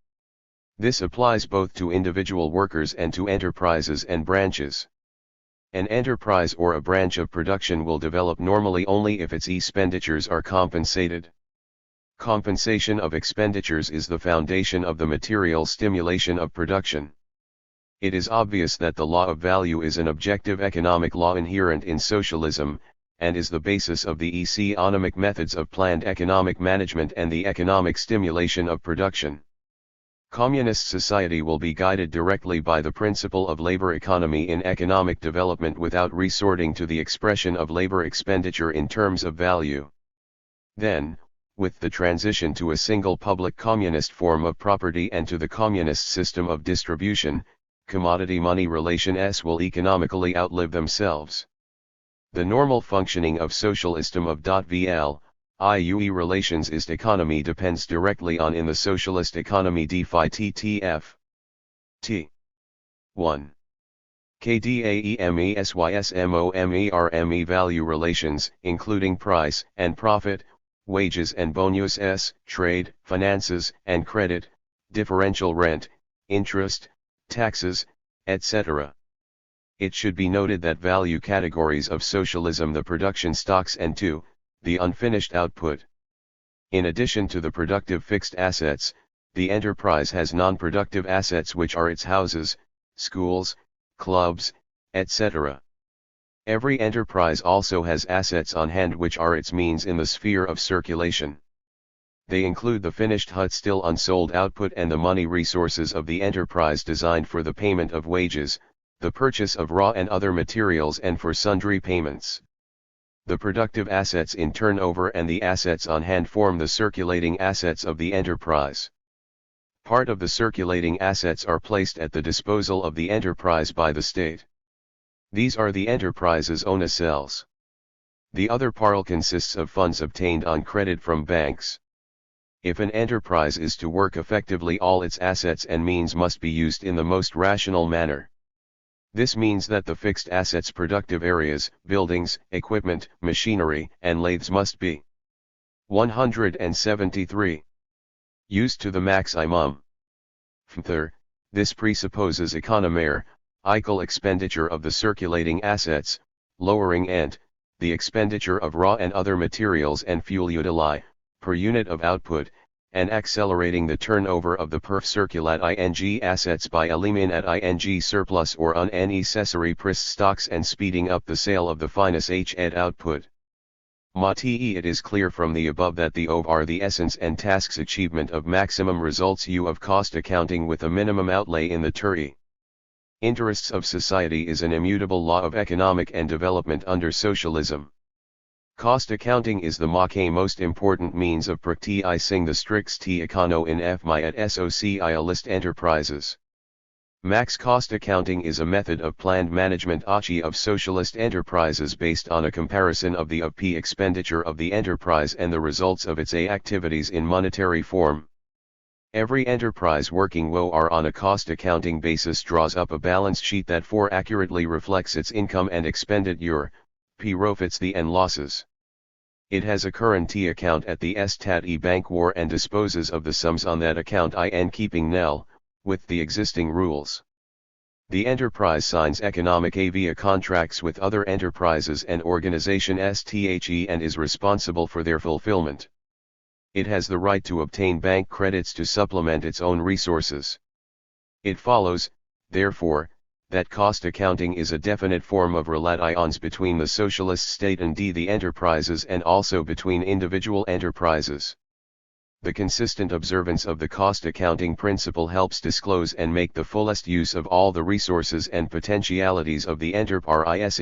This applies both to individual workers and to enterprises and branches. An enterprise or a branch of production will develop normally only if its expenditures are compensated. Compensation of expenditures is the foundation of the material stimulation of production. It is obvious that the law of value is an objective economic law inherent in socialism, and is the basis of the economic methods of planned economic management and the economic stimulation of production. Communist society will be guided directly by the principle of labor economy in economic development without resorting to the expression of labor expenditure in terms of value. Then, with the transition to a single public communist form of property and to the communist system of distribution, commodity-money relations will economically outlive themselves. The normal functioning of socialism of (IUE relations is economy depends directly on in the socialist economy DeFi TTF. T. 1. KDAEMESYSMOMERME value relations, including price and profit, wages and bonus, trade, finances and credit, differential rent, interest, taxes, etc. It should be noted that value categories of socialism: the production stocks and 2, the unfinished output. In addition to the productive fixed assets, the enterprise has non-productive assets which are its houses, schools, clubs, etc. Every enterprise also has assets on hand which are its means in the sphere of circulation. They include the finished hut still unsold output and the money resources of the enterprise designed for the payment of wages, the purchase of raw and other materials and for sundry payments. The productive assets in turnover and the assets on hand form the circulating assets of the enterprise. Part of the circulating assets are placed at the disposal of the enterprise by the state. These are the enterprise's own assets. The other part consists of funds obtained on credit from banks. If an enterprise is to work effectively, all its assets and means must be used in the most rational manner. This means that the fixed assets' productive areas, buildings, equipment, machinery, and lathes must be 173. Used to the maximum. Further, this presupposes economare, equal expenditure of the circulating assets, lowering the expenditure of raw and other materials and fuel utili, per unit of output, and accelerating the turnover of the per circulate ing assets by eliminate ing surplus or unnecessary prist stocks and speeding up the sale of the finest ed output. It is clear from the above that the OV are the essence and tasks achievement of maximum results U of cost accounting with a minimum outlay in the THIRD. Interests of society is an immutable law of economic and development under socialism. Cost accounting is the most important means of practicing the strict econo in FMI at socialist enterprises. Max cost accounting is a method of planned management of socialist enterprises based on a comparison of the P expenditure of the enterprise and the results of its activities in monetary form. Every enterprise working on a cost accounting basis draws up a balance sheet that accurately reflects its income and expenditure, profits and losses. It has a current account at the Stat Bank War and disposes of the sums on that account keeping nil, with the existing rules. The enterprise signs economic via contracts with other enterprises and organizations and is responsible for their fulfillment. It has the right to obtain bank credits to supplement its own resources. It follows, therefore, that cost accounting is a definite form of relations between the socialist state and the enterprises and also between individual enterprises. The consistent observance of the cost accounting principle helps disclose and make the fullest use of all the resources and potentialities of the enterprise.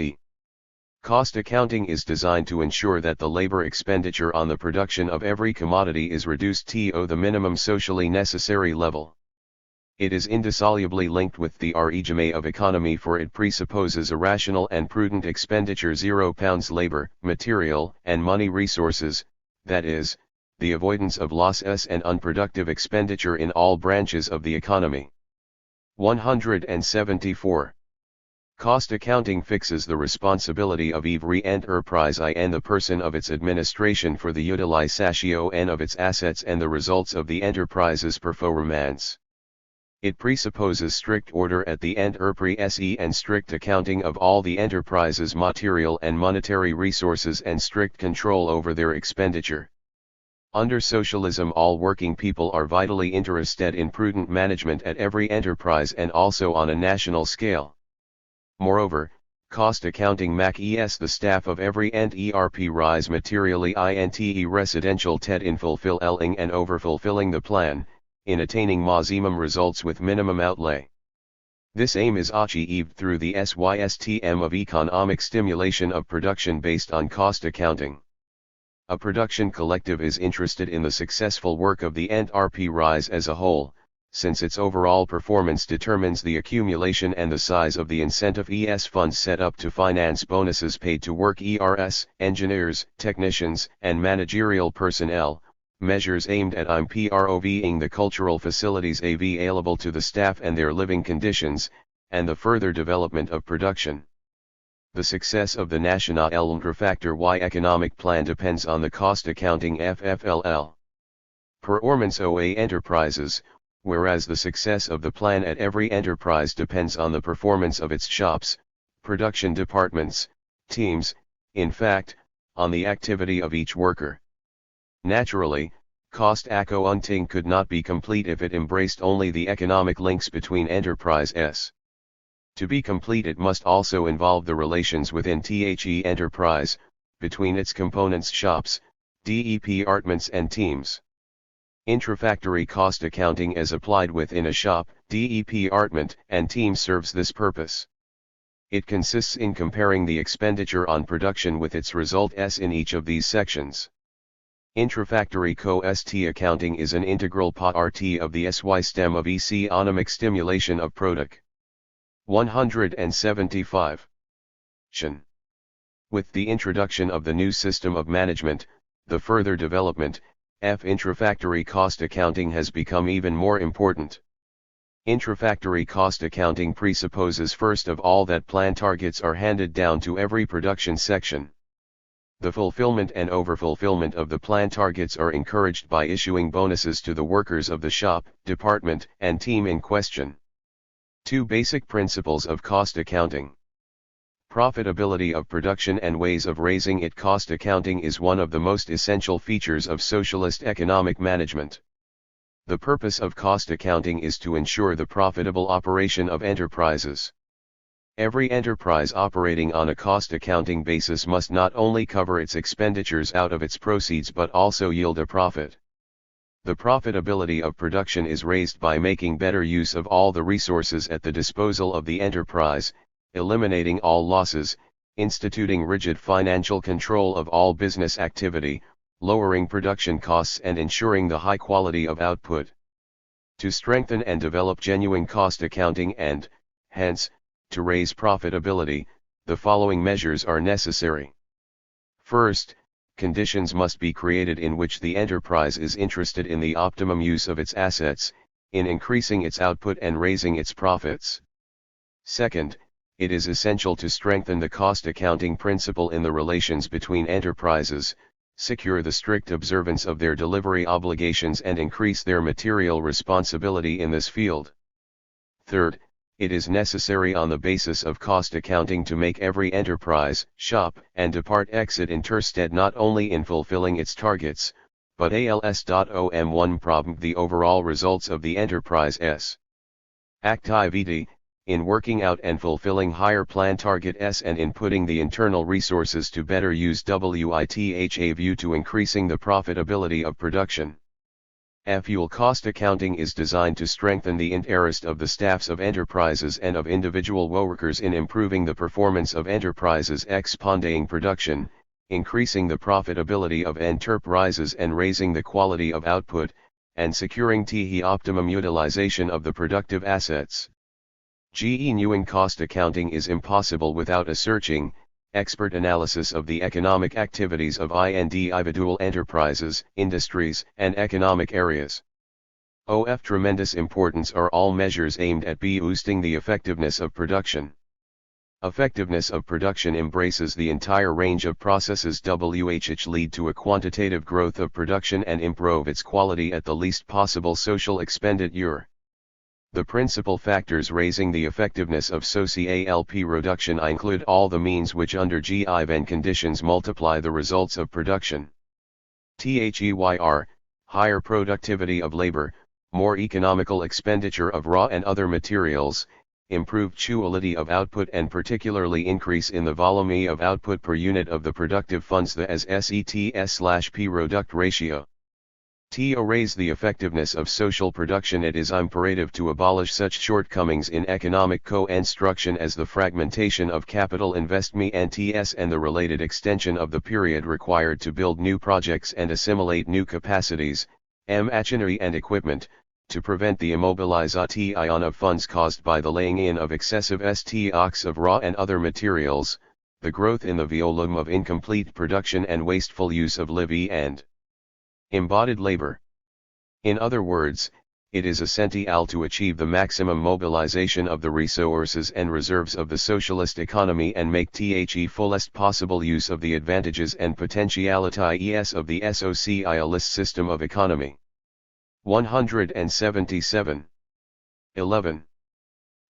Cost accounting is designed to ensure that the labor expenditure on the production of every commodity is reduced to the minimum socially necessary level. It is indissolubly linked with the regime of economy, for it presupposes a rational and prudent expenditure £0 labor, material, and money resources, that is, the avoidance of losses and unproductive expenditure in all branches of the economy. 174. Cost accounting fixes the responsibility of every enterprise and the person of its administration for the utilization of its assets and the results of the enterprise's performance. It presupposes strict order at the enterprise and strict accounting of all the enterprise's material and monetary resources and strict control over their expenditure. Under socialism, all working people are vitally interested in prudent management at every enterprise and also on a national scale. Moreover, cost accounting makes the staff of every enterprise materially residential in fulfilling and overfulfilling the plan, in attaining maximum results with minimum outlay. This aim is achieved through the system of economic stimulation of production based on cost accounting. A production collective is interested in the successful work of the enterprise as a whole, since its overall performance determines the accumulation and the size of the incentive funds set up to finance bonuses paid to workers, engineers, technicians, and managerial personnel, measures aimed at improving the cultural facilities available to the staff and their living conditions, and the further development of production. The success of the National Factor Y economic plan depends on the cost accounting FFLL. Performance OA enterprises, whereas the success of the plan at every enterprise depends on the performance of its shops, production departments, teams, in fact, on the activity of each worker. Naturally, cost accounting could not be complete if it embraced only the economic links between enterprises. To be complete, it must also involve the relations within the enterprise, between its components, shops, departments and teams. Intrafactory cost accounting as applied within a shop, department and team serves this purpose. It consists in comparing the expenditure on production with its result S in each of these sections. Intrafactory cost accounting is an integral part of the SY stem of economic stimulation of product. 175. With the introduction of the new system of management, the further development, intrafactory cost accounting has become even more important. Intrafactory cost accounting presupposes first of all that plan targets are handed down to every production section. The fulfillment and overfulfillment of the plan targets are encouraged by issuing bonuses to the workers of the shop, department, and team in question. Two basic principles of cost accounting. Profitability of production and ways of raising it. Cost accounting is one of the most essential features of socialist economic management. The purpose of cost accounting is to ensure the profitable operation of enterprises. Every enterprise operating on a cost accounting basis must not only cover its expenditures out of its proceeds but also yield a profit. The profitability of production is raised by making better use of all the resources at the disposal of the enterprise, eliminating all losses, instituting rigid financial control of all business activity, lowering production costs and ensuring the high quality of output. To strengthen and develop genuine cost accounting and, hence, to raise profitability, the following measures are necessary. First, conditions must be created in which the enterprise is interested in the optimum use of its assets, in increasing its output and raising its profits. Second, it is essential to strengthen the cost accounting principle in the relations between enterprises, secure the strict observance of their delivery obligations and increase their material responsibility in this field. Third, it is necessary on the basis of cost accounting to make every enterprise, shop, and depart exit interested not only in fulfilling its targets, but als.om1 problem the overall results of the enterprise's activity, in working out and fulfilling higher plan target S and in putting the internal resources to better use with a view to increasing the profitability of production. Fuel cost accounting is designed to strengthen the interest of the staffs of enterprises and of individual workers in improving the performance of enterprises expanding production, increasing the profitability of enterprises and raising the quality of output, and securing the optimum utilization of the productive assets. Genuine cost accounting is impossible without a searching, expert analysis of the economic activities of individual enterprises, industries, and economic areas. Of tremendous importance are all measures aimed at boosting the effectiveness of production. Effectiveness of production embraces the entire range of processes which lead to a quantitative growth of production and improve its quality at the least possible social expenditure. The principal factors raising the effectiveness of socialp reduction include all the means which under given conditions multiply the results of production. THEYR, higher productivity of labor, more economical expenditure of raw and other materials, improved quality of output and particularly increase in the volume of output per unit of the productive funds the as SETS/P product ratio. To raise the effectiveness of social production it is imperative to abolish such shortcomings in economic construction as the fragmentation of capital investment and the related extension of the period required to build new projects and assimilate new capacities, machinery and equipment, to prevent the immobilization of funds caused by the laying in of excessive stocks of raw and other materials, the growth in the volume of incomplete production and wasteful use of living and embodied labor. In other words, it is essential to achieve the maximum mobilization of the resources and reserves of the socialist economy and make the fullest possible use of the advantages and potentialities of the socialist system of economy. 177. 11.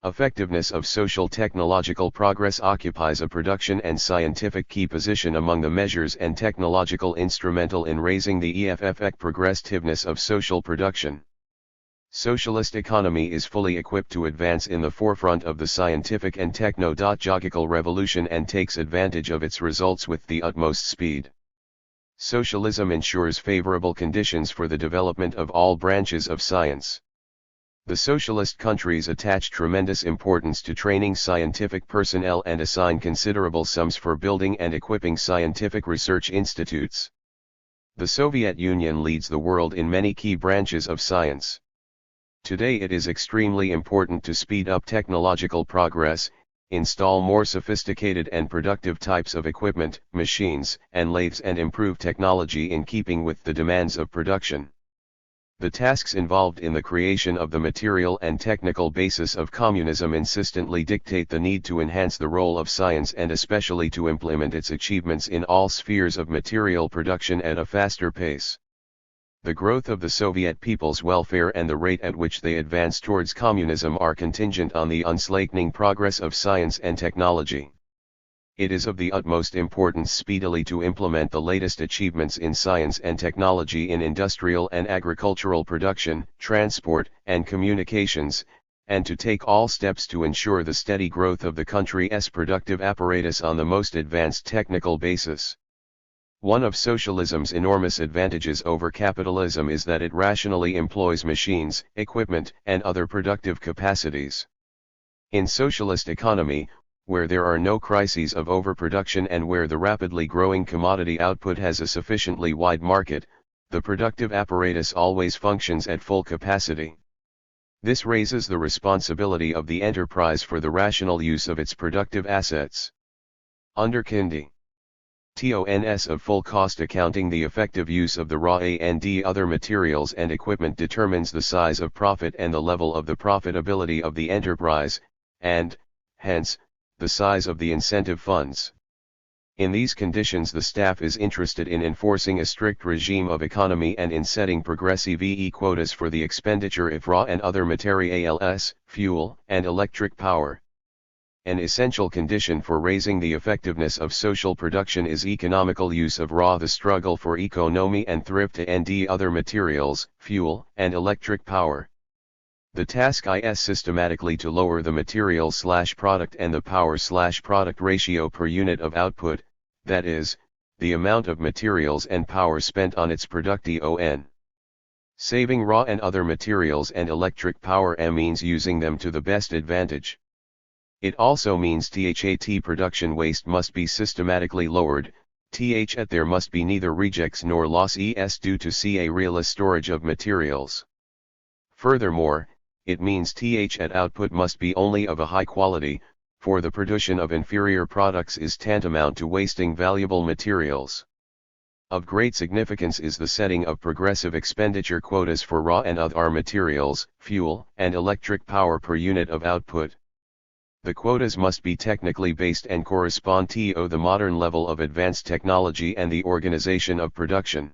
Effectiveness of social technological progress occupies a production and scientific key position among the measures and technological instrumental in raising the effective progressiveness of social production. Socialist economy is fully equipped to advance in the forefront of the scientific and technological revolution and takes advantage of its results with the utmost speed. Socialism ensures favorable conditions for the development of all branches of science. The socialist countries attach tremendous importance to training scientific personnel and assign considerable sums for building and equipping scientific research institutes. The Soviet Union leads the world in many key branches of science. Today it is extremely important to speed up technological progress, install more sophisticated and productive types of equipment, machines, and lathes, and improve technology in keeping with the demands of production. The tasks involved in the creation of the material and technical basis of communism insistently dictate the need to enhance the role of science and especially to implement its achievements in all spheres of material production at a faster pace. The growth of the Soviet people's welfare and the rate at which they advance towards communism are contingent on the unslackening progress of science and technology. It is of the utmost importance speedily to implement the latest achievements in science and technology in industrial and agricultural production, transport, and communications, and to take all steps to ensure the steady growth of the country's productive apparatus on the most advanced technical basis. One of socialism's enormous advantages over capitalism is that it rationally employs machines, equipment, and other productive capacities. In socialist economy, where there are no crises of overproduction and where the rapidly growing commodity output has a sufficiently wide market, the productive apparatus always functions at full capacity. This raises the responsibility of the enterprise for the rational use of its productive assets. Under conditions of full cost accounting, the effective use of the raw and other materials and equipment determines the size of profit and the level of the profitability of the enterprise, and, hence, the size of the incentive funds. In these conditions the staff is interested in enforcing a strict regime of economy and in setting progressive quotas for the expenditure of raw and other materials, fuel, and electric power. An essential condition for raising the effectiveness of social production is economical use of raw. The struggle for economy and thrift and other materials, fuel, and electric power. The task is systematically to lower the material/product and the power/product ratio per unit of output, that is, the amount of materials and power spent on its production. Saving raw and other materials and electric power means using them to the best advantage. It also means that production waste must be systematically lowered, that there must be neither rejects nor losses due to a realist storage of materials. Furthermore, it means that output must be only of a high quality, for the production of inferior products is tantamount to wasting valuable materials. Of great significance is the setting of progressive expenditure quotas for raw and other materials, fuel, and electric power per unit of output. The quotas must be technically based and correspond to the modern level of advanced technology and the organization of production.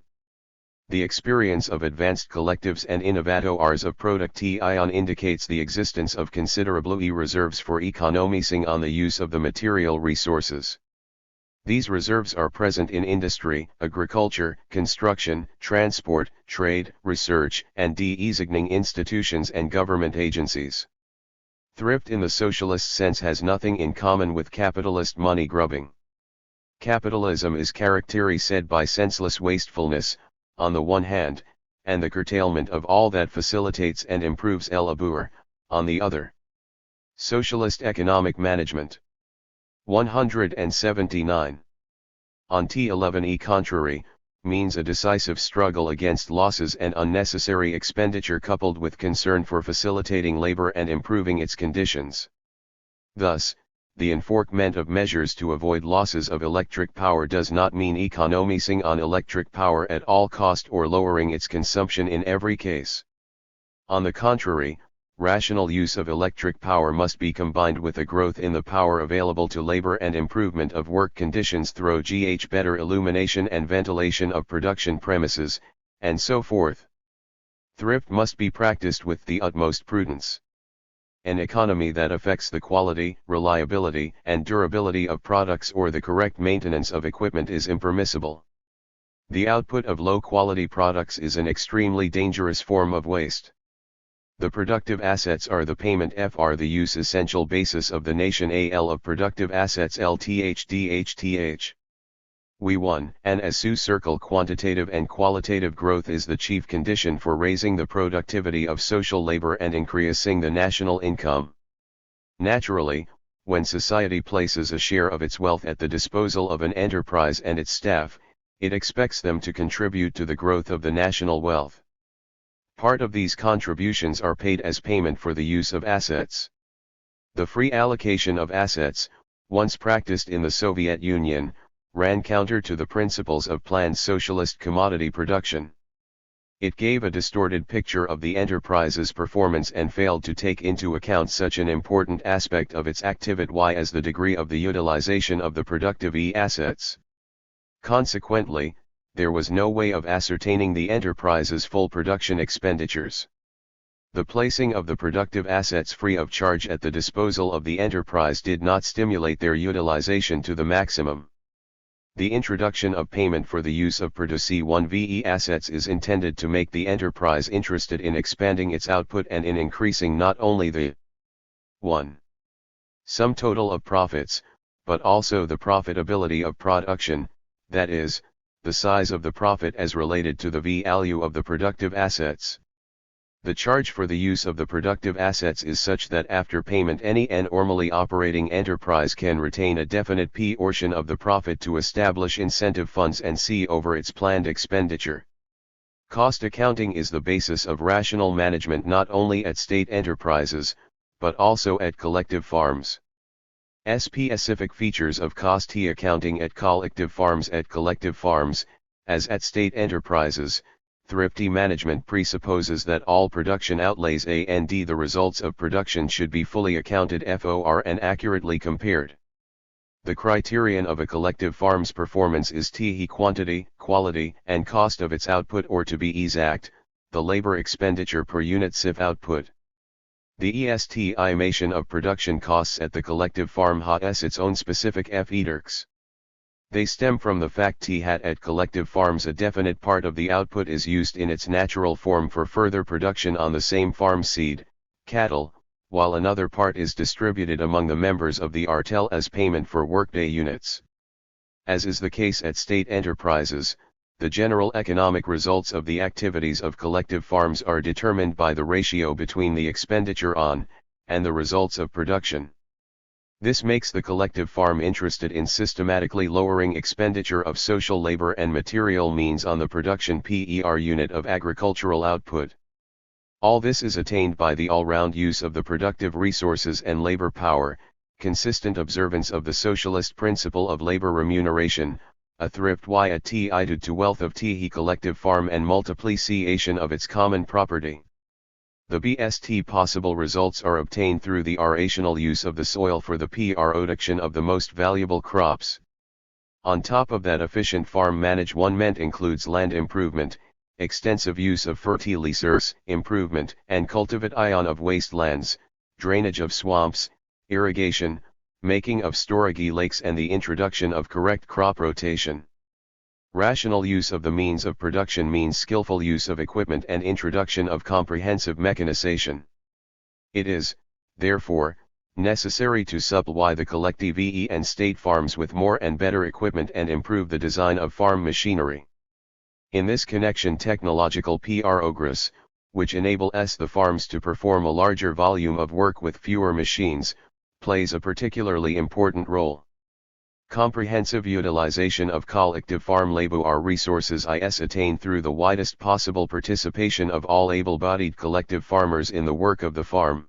The experience of advanced collectives and innovators of production indicates the existence of considerable reserves for economizing on the use of the material resources. These reserves are present in industry, agriculture, construction, transport, trade, research, and designing institutions and government agencies. Thrift in the socialist sense has nothing in common with capitalist money grubbing. Capitalism is characterized by senseless wastefulness, on the one hand, and the curtailment of all that facilitates and improves labor, on the other. Socialist economic management. 179. On T11 contrary, means a decisive struggle against losses and unnecessary expenditure coupled with concern for facilitating labor and improving its conditions. Thus, the enforcement of measures to avoid losses of electric power does not mean economizing on electric power at all cost or lowering its consumption in every case. On the contrary, rational use of electric power must be combined with a growth in the power available to labor and improvement of work conditions through better illumination and ventilation of production premises, and so forth. Thrift must be practiced with the utmost prudence. An economy that affects the quality, reliability, and durability of products or the correct maintenance of equipment is impermissible. The output of low-quality products is an extremely dangerous form of waste. The productive assets are the payment fr the use essential basis of the nation al of productive assets lthdhth. We 1 and SU circle quantitative and qualitative growth is the chief condition for raising the productivity of social labor and increasing the national income. Naturally, when society places a share of its wealth at the disposal of an enterprise and its staff, it expects them to contribute to the growth of the national wealth. Part of these contributions are paid as payment for the use of assets. The free allocation of assets, once practiced in the Soviet Union, ran counter to the principles of planned socialist commodity production. It gave a distorted picture of the enterprise's performance and failed to take into account such an important aspect of its activity as the degree of the utilization of the productive assets. Consequently, there was no way of ascertaining the enterprise's full production expenditures. The placing of the productive assets free of charge at the disposal of the enterprise did not stimulate their utilization to the maximum. The introduction of payment for the use of produce 1ve assets is intended to make the enterprise interested in expanding its output and in increasing not only the 1. sum total of profits, but also the profitability of production, that is, the size of the profit as related to the value of the productive assets. The charge for the use of the productive assets is such that after payment any normally operating enterprise can retain a definite portion of the profit to establish incentive funds and see over its planned expenditure. Cost accounting is the basis of rational management not only at state enterprises, but also at collective farms. Specific features of cost accounting at collective farms. At collective farms, as at state enterprises, thrifty management presupposes that all production outlays and the results of production should be fully accounted for and accurately compared. The criterion of a collective farm's performance is the quantity, quality, and cost of its output, or to be exact, the labor expenditure per unit civ output. The estimation of production costs at the collective farm has its own specific features. They stem from the fact that at collective farms a definite part of the output is used in its natural form for further production on the same farm seed, cattle, while another part is distributed among the members of the artel as payment for workday units. As is the case at state enterprises, the general economic results of the activities of collective farms are determined by the ratio between the expenditure on, and the results of production. This makes the collective farm interested in systematically lowering expenditure of social labor and material means on the production per unit of agricultural output. All this is attained by the all-round use of the productive resources and labor power, consistent observance of the socialist principle of labor remuneration, a thrift at to wealth of the collective farm and multiplication of its common property. The best possible results are obtained through the rational use of the soil for the production of the most valuable crops. On top of that, efficient farm management includes land improvement, extensive use of fertilizers, improvement and cultivation of wastelands, drainage of swamps, irrigation, making of storage lakes, and the introduction of correct crop rotation. Rational use of the means of production means skillful use of equipment and introduction of comprehensive mechanization. It is, therefore, necessary to supply the collective and state farms with more and better equipment and improve the design of farm machinery. In this connection, technological progress, which enables the farms to perform a larger volume of work with fewer machines, plays a particularly important role. Comprehensive utilization of collective farm labor resources is attained through the widest possible participation of all able-bodied collective farmers in the work of the farm.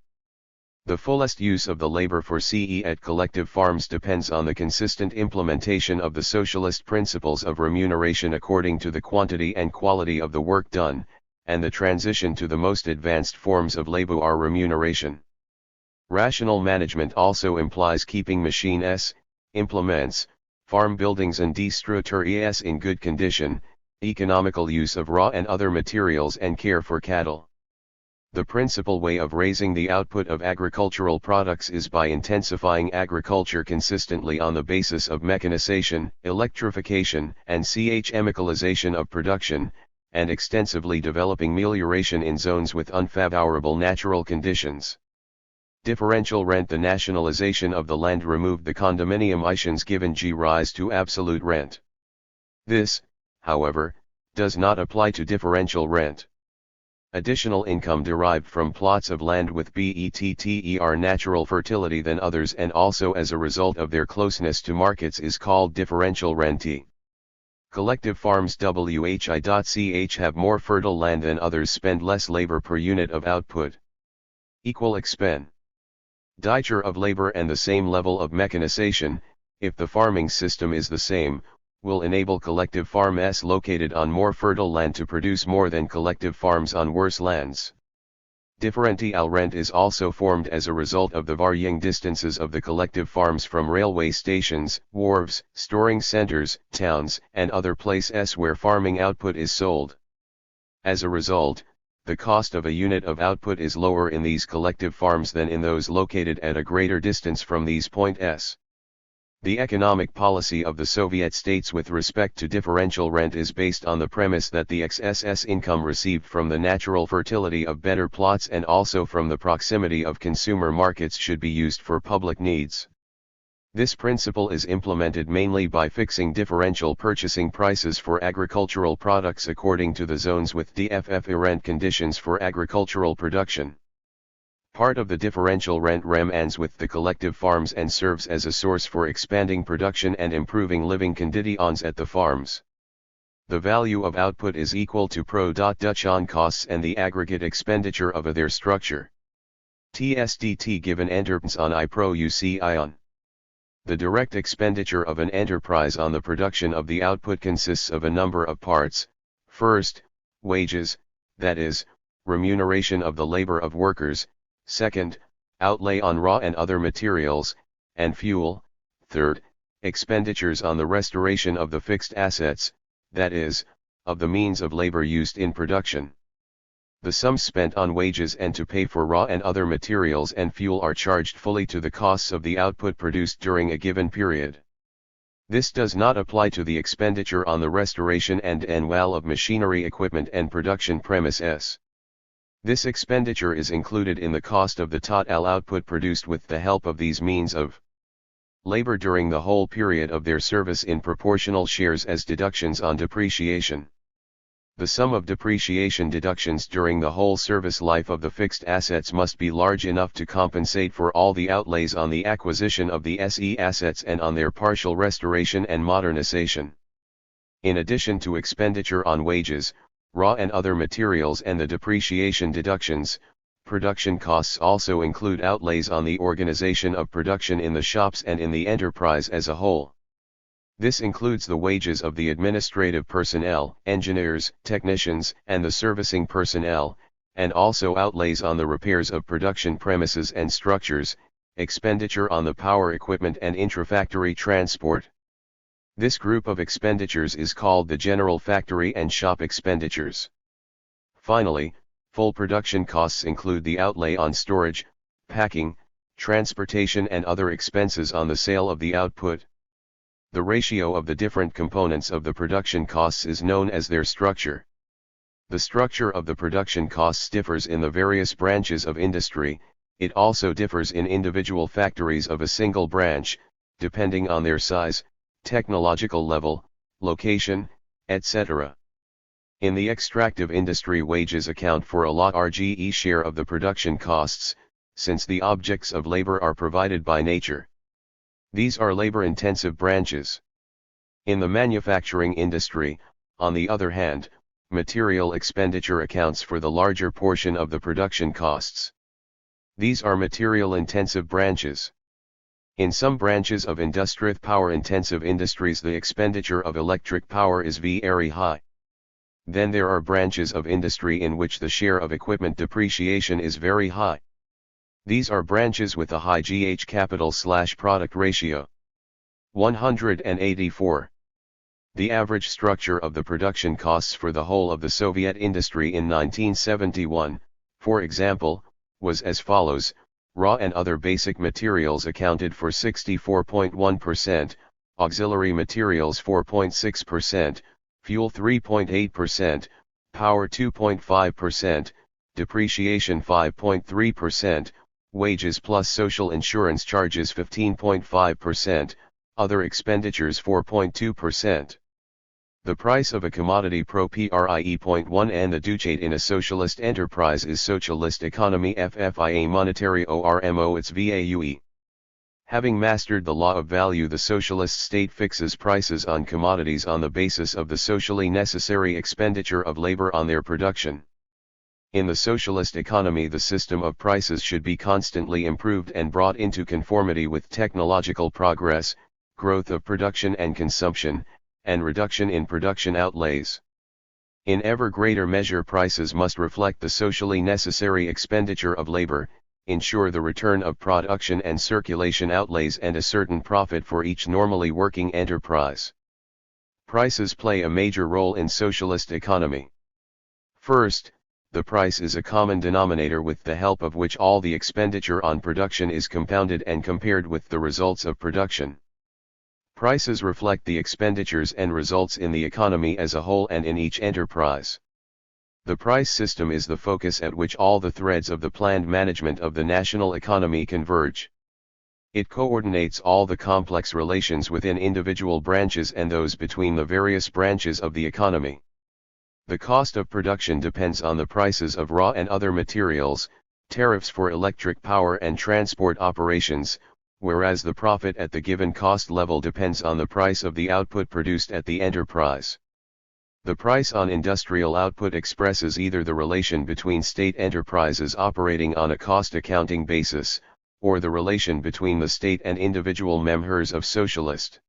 The fullest use of the labor for at collective farms depends on the consistent implementation of the socialist principles of remuneration according to the quantity and quality of the work done, and the transition to the most advanced forms of labor remuneration. Rational management also implies keeping machines, implements, farm buildings and structures in good condition, economical use of raw and other materials, and care for cattle. The principal way of raising the output of agricultural products is by intensifying agriculture consistently on the basis of mechanization, electrification, and chemicalization of production, and extensively developing melioration in zones with unfavorable natural conditions. Differential rent. The nationalization of the land removed the condominium giving rise to absolute rent. This, however, does not apply to differential rent. Additional income derived from plots of land with better natural fertility than others and also as a result of their closeness to markets is called differential rente. Collective farms whi.ch have more fertile land than others, spend less labor per unit of output. Equal expenditure of labor and the same level of mechanization, if the farming system is the same, will enable collective farms located on more fertile land to produce more than collective farms on worse lands. Differential rent is also formed as a result of the varying distances of the collective farms from railway stations, wharves, storing centers, towns, and other places where farming output is sold. As a result, the cost of a unit of output is lower in these collective farms than in those located at a greater distance from these points. The economic policy of the Soviet states with respect to differential rent is based on the premise that the excess income received from the natural fertility of better plots and also from the proximity of consumer markets should be used for public needs. This principle is implemented mainly by fixing differential purchasing prices for agricultural products according to the zones with different conditions for agricultural production. Part of the differential rent remains with the collective farms and serves as a source for expanding production and improving living conditions at the farms. The value of output is equal to production costs and the aggregate expenditure of their structure. TSDT given enterprise on I pro UC ion. The direct expenditure of an enterprise on the production of the output consists of a number of parts. First, wages, that is, remuneration of the labor of workers. Second, outlay on raw and other materials, and fuel. Third, expenditures on the restoration of the fixed assets, that is, of the means of labor used in production. The sums spent on wages and to pay for raw and other materials and fuel are charged fully to the costs of the output produced during a given period. This does not apply to the expenditure on the restoration and enwell of machinery, equipment and production premises. This expenditure is included in the cost of the total output produced with the help of these means of labor during the whole period of their service in proportional shares as deductions on depreciation. The sum of depreciation deductions during the whole service life of the fixed assets must be large enough to compensate for all the outlays on the acquisition of the SE assets and on their partial restoration and modernization. In addition to expenditure on wages, raw and other materials and the depreciation deductions, production costs also include outlays on the organization of production in the shops and in the enterprise as a whole. This includes the wages of the administrative personnel, engineers, technicians, and the servicing personnel, and also outlays on the repairs of production premises and structures, expenditure on the power equipment and intrafactory transport. This group of expenditures is called the general factory and shop expenditures. Finally, full production costs include the outlay on storage, packing, transportation and other expenses on the sale of the output. The ratio of the different components of the production costs is known as their structure. The structure of the production costs differs in the various branches of industry, it also differs in individual factories of a single branch, depending on their size, technological level, location, etc. In the extractive industry, wages account for a large share of the production costs, since the objects of labor are provided by nature. These are labor-intensive branches. In the manufacturing industry, on the other hand, material expenditure accounts for the larger portion of the production costs. These are material-intensive branches. In some branches of power-intensive industries the expenditure of electric power is very high. Then there are branches of industry in which the share of equipment depreciation is very high. These are branches with a high capital/product ratio. 184. The average structure of the production costs for the whole of the Soviet industry in 1971, for example, was as follows: raw and other basic materials accounted for 64.1%, auxiliary materials 4.6%, fuel 3.8%, power 2.5%, depreciation 5.3%, wages plus social insurance charges 15.5%, other expenditures 4.2%. The price of a commodity pro PRIE.1 and the ducate in a socialist enterprise is socialist economy FFIA monetary ORMO its VAUE. Having mastered the law of value, the socialist state fixes prices on commodities on the basis of the socially necessary expenditure of labor on their production. In the socialist economy, the system of prices should be constantly improved and brought into conformity with technological progress, growth of production and consumption, and reduction in production outlays. In ever greater measure, prices must reflect the socially necessary expenditure of labor, ensure the return of production and circulation outlays, and a certain profit for each normally working enterprise. Prices play a major role in socialist economy. First, the price is a common denominator with the help of which all the expenditure on production is compounded and compared with the results of production. Prices reflect the expenditures and results in the economy as a whole and in each enterprise. The price system is the focus at which all the threads of the planned management of the national economy converge. It coordinates all the complex relations within individual branches and those between the various branches of the economy. The cost of production depends on the prices of raw and other materials, tariffs for electric power and transport operations, whereas the profit at the given cost level depends on the price of the output produced at the enterprise. The price on industrial output expresses either the relation between state enterprises operating on a cost accounting basis, or the relation between the state and individual members of socialist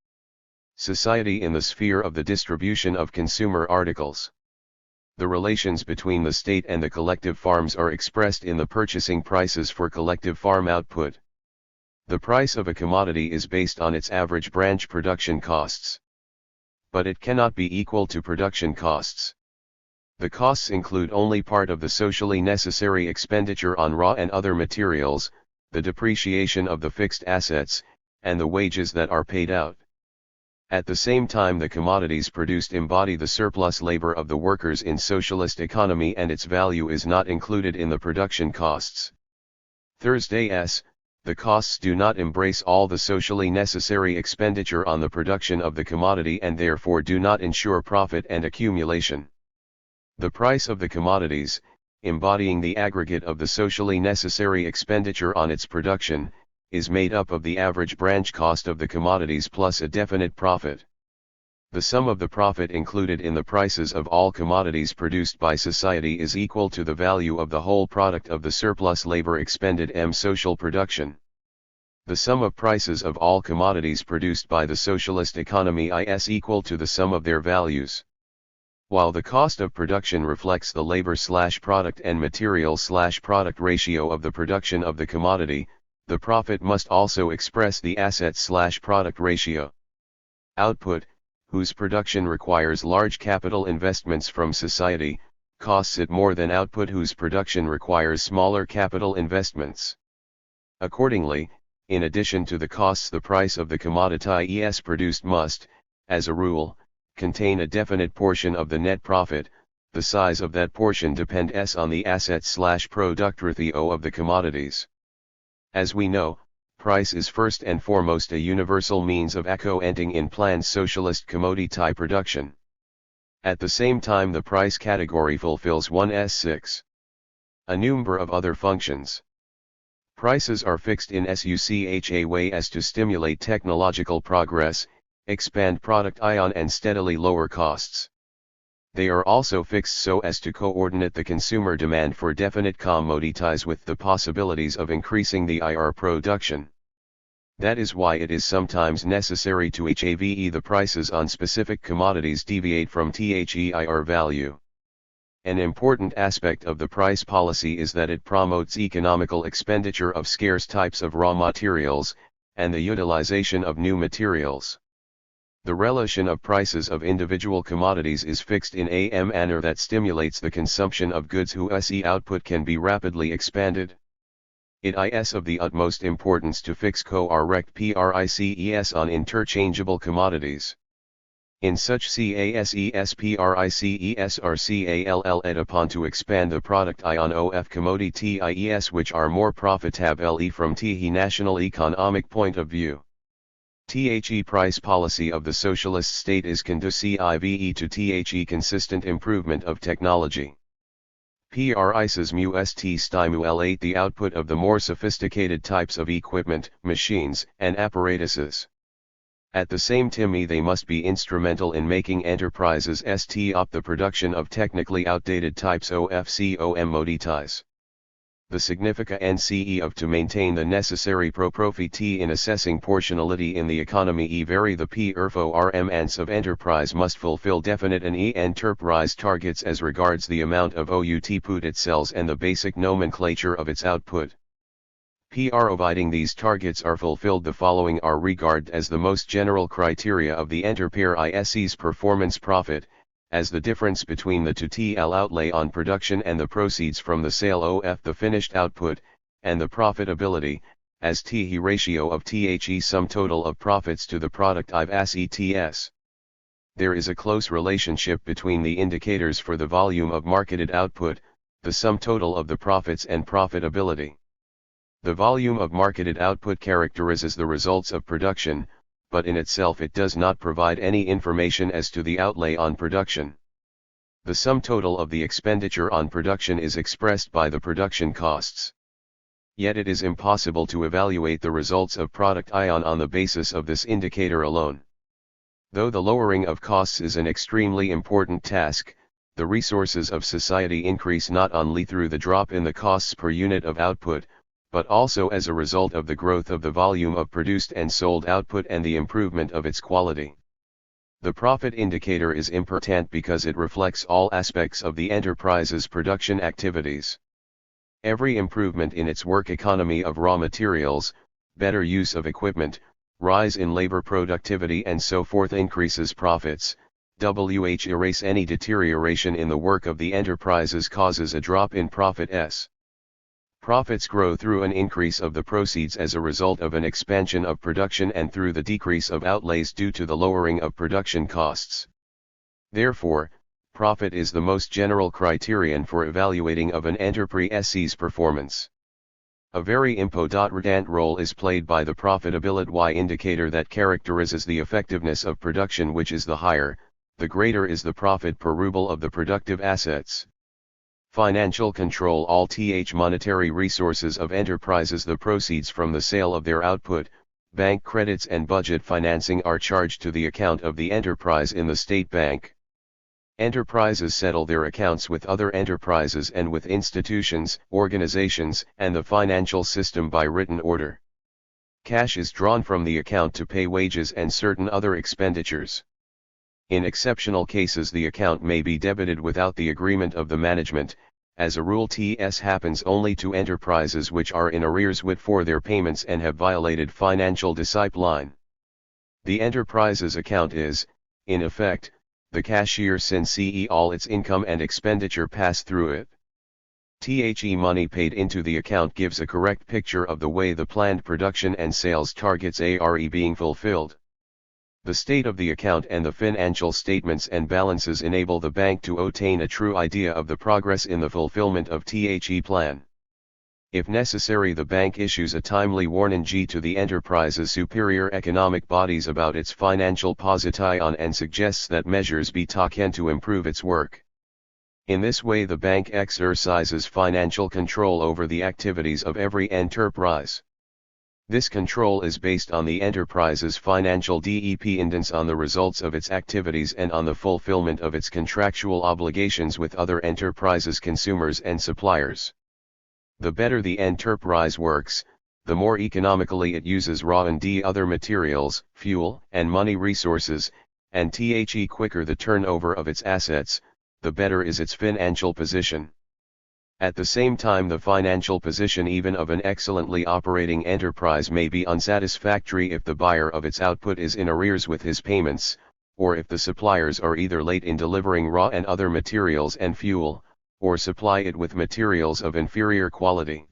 society in the sphere of the distribution of consumer articles. The relations between the state and the collective farms are expressed in the purchasing prices for collective farm output. The price of a commodity is based on its average branch production costs. But it cannot be equal to production costs. The costs include only part of the socially necessary expenditure on raw and other materials, the depreciation of the fixed assets, and the wages that are paid out. At the same time, the commodities produced embody the surplus labor of the workers in socialist economy, and its value is not included in the production costs. Thursday, the costs do not embrace all the socially necessary expenditure on the production of the commodity and therefore do not ensure profit and accumulation. The price of the commodities, embodying the aggregate of the socially necessary expenditure on its production, is made up of the average branch cost of the commodities plus a definite profit. The sum of the profit included in the prices of all commodities produced by society is equal to the value of the whole product of the surplus labor expended social production. The sum of prices of all commodities produced by the socialist economy is equal to the sum of their values. While the cost of production reflects the labor/product and material/product ratio of the production of the commodity, the profit must also express the asset/product ratio. Output, whose production requires large capital investments from society, costs it more than output whose production requires smaller capital investments. Accordingly, in addition to the costs, the price of the commodity produced must, as a rule, contain a definite portion of the net profit. The size of that portion depends on the asset/product ratio of the commodities. As we know, price is first and foremost a universal means of accounting in planned socialist commodity production. At the same time, the price category fulfills a number of other functions. Prices are fixed in such a way as to stimulate technological progress, expand product and steadily lower costs. They are also fixed so as to coordinate the consumer demand for definite commodities with the possibilities of increasing the production. That is why it is sometimes necessary to have the prices on specific commodities deviate from THEIR value. An important aspect of the price policy is that it promotes economical expenditure of scarce types of raw materials, and the utilization of new materials. The relation of prices of individual commodities is fixed in a manner that stimulates the consumption of goods whose output can be rapidly expanded. It is of the utmost importance to fix correct prices on interchangeable commodities. In such cases prices are called upon to expand the product ion of commodities which are more profitable from the national economic point of view. The price policy of the socialist state is conducive to the consistent improvement of technology. Prices must stimulate the output of the more sophisticated types of equipment, machines, and apparatuses. At the same time they must be instrumental in making enterprises stop the production of technically outdated types of commodities. The significance of to maintain the necessary profit in assessing portionality in the economy vary the performance of enterprise must fulfill definite and enterprise targets as regards the amount of output it sells and the basic nomenclature of its output. Providing these targets are fulfilled, the following are regarded as the most general criteria of the enterprise's performance: profit, as the difference between the total outlay on production and the proceeds from the sale of the finished output, and the profitability, as the ratio of the sum total of profits to the product of assets. There is a close relationship between the indicators for the volume of marketed output, the sum total of the profits and profitability. The volume of marketed output characterizes the results of production, but in itself it does not provide any information as to the outlay on production. The sum total of the expenditure on production is expressed by the production costs. Yet it is impossible to evaluate the results of product ion on the basis of this indicator alone. Though the lowering of costs is an extremely important task, the resources of society increase not only through the drop in the costs per unit of output, but also as a result of the growth of the volume of produced and sold output and the improvement of its quality. The profit indicator is important because it reflects all aspects of the enterprise's production activities. Every improvement in its work economy of raw materials, better use of equipment, rise in labor productivity and so forth increases profits. Erase any deterioration in the work of the enterprises causes a drop in profits. Profits grow through an increase of the proceeds as a result of an expansion of production and through the decrease of outlays due to the lowering of production costs. Therefore, profit is the most general criterion for evaluating of an enterprise's performance. A very important role is played by the profitability indicator that characterizes the effectiveness of production, which is the higher, the greater is the profit per ruble of the productive assets. Financial control all monetary resources of enterprises. The proceeds from the sale of their output, bank credits and budget financing are charged to the account of the enterprise in the state bank. Enterprises settle their accounts with other enterprises and with institutions, organizations, and the financial system by written order. Cash is drawn from the account to pay wages and certain other expenditures. In exceptional cases the account may be debited without the agreement of the management. As a rule this happens only to enterprises which are in arrears for their payments and have violated financial discipline. The enterprise's account is, in effect, the cashier since all its income and expenditure pass through it. The money paid into the account gives a correct picture of the way the planned production and sales targets are being fulfilled. The state of the account and the financial statements and balances enable the bank to obtain a true idea of the progress in the fulfillment of the plan. If necessary, the bank issues a timely warning to the enterprise's superior economic bodies about its financial position and suggests that measures be taken to improve its work. In this way the bank exercises financial control over the activities of every enterprise. This control is based on the enterprise's financial dependence on the results of its activities and on the fulfillment of its contractual obligations with other enterprises, consumers and suppliers. The better the enterprise works, the more economically it uses raw and other materials, fuel and money resources, and quicker the turnover of its assets, the better is its financial position. At the same time, the financial position even of an excellently operating enterprise may be unsatisfactory if the buyer of its output is in arrears with his payments, or if the suppliers are either late in delivering raw and other materials and fuel, or supply it with materials of inferior quality.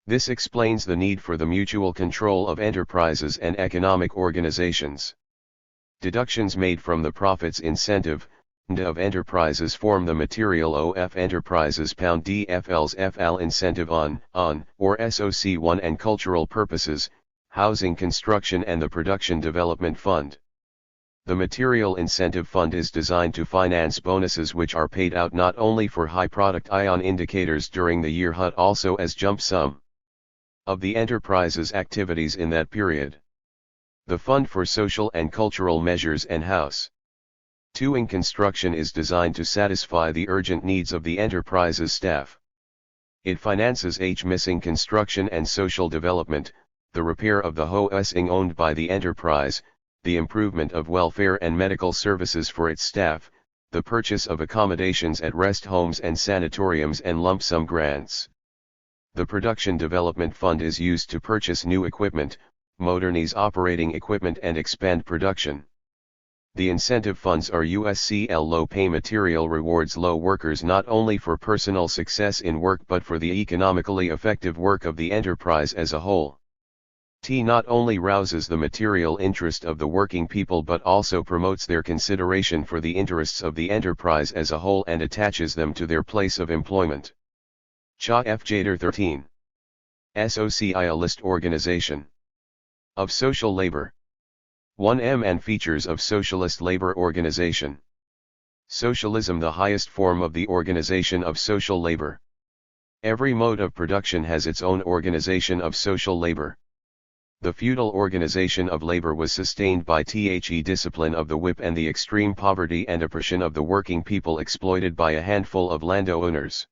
This explains the need for the mutual control of enterprises and economic organizations. Deductions made from the profits incentive of enterprises form the material OF enterprises pound DFL's FL incentive on, or SOC1 and cultural purposes, housing construction and the production development fund. The material incentive fund is designed to finance bonuses which are paid out not only for high product ion indicators during the year but also as jump sum of the enterprise's activities in that period. The fund for social and cultural measures and house 2 in construction is designed to satisfy the urgent needs of the enterprise's staff. It finances missing construction and social development, the repair of the housing owned by the enterprise, the improvement of welfare and medical services for its staff, the purchase of accommodations at rest homes and sanatoriums and lump sum grants. The Production Development Fund is used to purchase new equipment, modernize operating equipment and expand production. The incentive funds are USCL low-pay material rewards low workers not only for personal success in work but for the economically effective work of the enterprise as a whole. T not only rouses the material interest of the working people but also promotes their consideration for the interests of the enterprise as a whole and attaches them to their place of employment. Cha F. Jader 13. SOCI a list organization of social labor. 1M and features of socialist labor organization. Socialism, the highest form of the organization of social labor. Every mode of production has its own organization of social labor. The feudal organization of labor was sustained by the discipline of the whip and the extreme poverty and oppression of the working people exploited by a handful of landowners.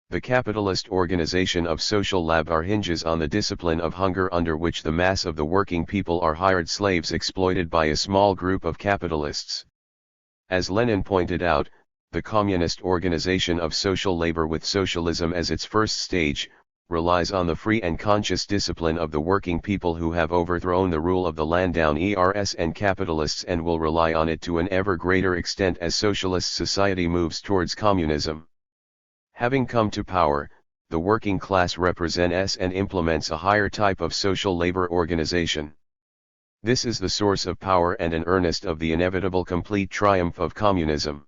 The capitalist organization of social labor hinges on the discipline of hunger under which the mass of the working people are hired slaves exploited by a small group of capitalists. As Lenin pointed out, the communist organization of social labor with socialism as its first stage, relies on the free and conscious discipline of the working people who have overthrown the rule of the landowners and capitalists and will rely on it to an ever greater extent as socialist society moves towards communism. Having come to power, the working class represents and implements a higher type of social labor organization. This is the source of power and an earnest of the inevitable complete triumph of communism.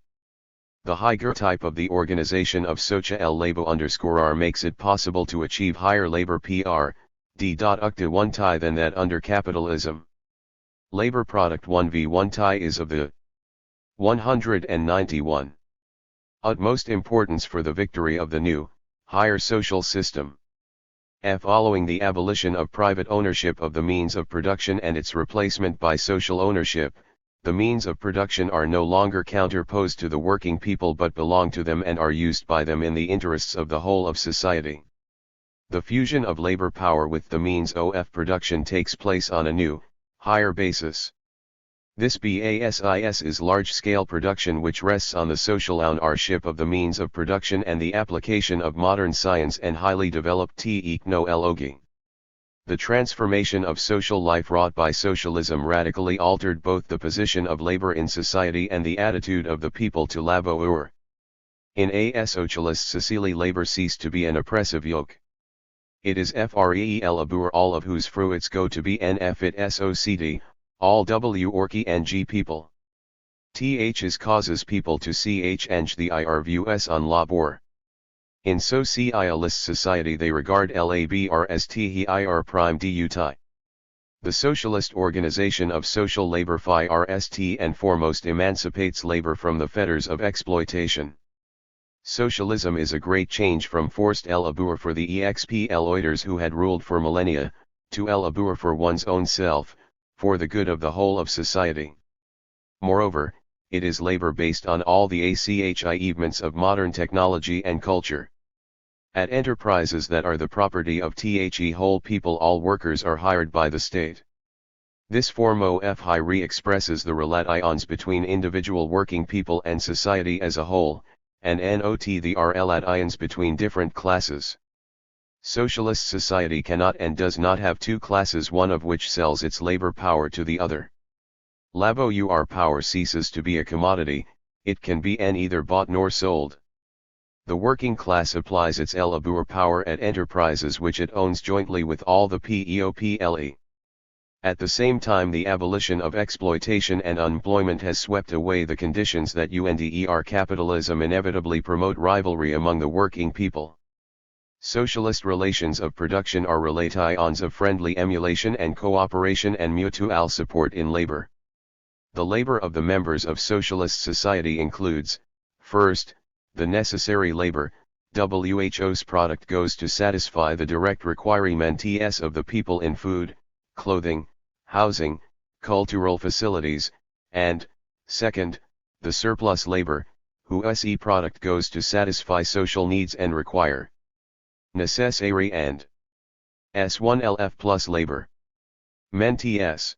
The higher type of the organization of Social Labor_R makes it possible to achieve higher labor (d.1 than that under capitalism. Labor product 1v1 is of the 191. Utmost importance for the victory of the new, higher social system. Following the abolition of private ownership of the means of production and its replacement by social ownership, the means of production are no longer counterposed to the working people but belong to them and are used by them in the interests of the whole of society. The fusion of labor power with the means of production takes place on a new, higher basis. This basis is large-scale production which rests on the social ownership of the means of production and the application of modern science and highly developed technology. The transformation of social life wrought by socialism radically altered both the position of labor in society and the attitude of the people to labor. In a socialist society, labor ceased to be an oppressive yoke. It is free labor, all of whose fruits go to be benefit society, all working people. Is causes people to change the views on labor. In socialist society they regard labor as their prime duty. The socialist organization of social labor first and foremost emancipates labor from the fetters of exploitation. Socialism is a great change from forced labor for the exploiters who had ruled for millennia, to labor for one's own self, for the good of the whole of society. Moreover, it is labor based on all the achievements of modern technology and culture. At enterprises that are the property of the whole people, all workers are hired by the state. This form of hire expresses the relations between individual working people and society as a whole, and not the relationships between different classes. Socialist society cannot and does not have two classes, one of which sells its labor power to the other. Labor power ceases to be a commodity, it can be neither bought nor sold. The working class applies its labor power at enterprises which it owns jointly with all the people. At the same time, the abolition of exploitation and unemployment has swept away the conditions that under capitalism inevitably promote rivalry among the working people. Socialist relations of production are relations of friendly emulation and cooperation and mutual support in labor. The labor of the members of socialist society includes, first, the necessary labor. WHO's product goes to satisfy the direct requirements of the people in food, clothing, housing, cultural facilities, and, second, the surplus labor, whose product goes to satisfy social needs and require necessary and S1LF plus labor. Ments.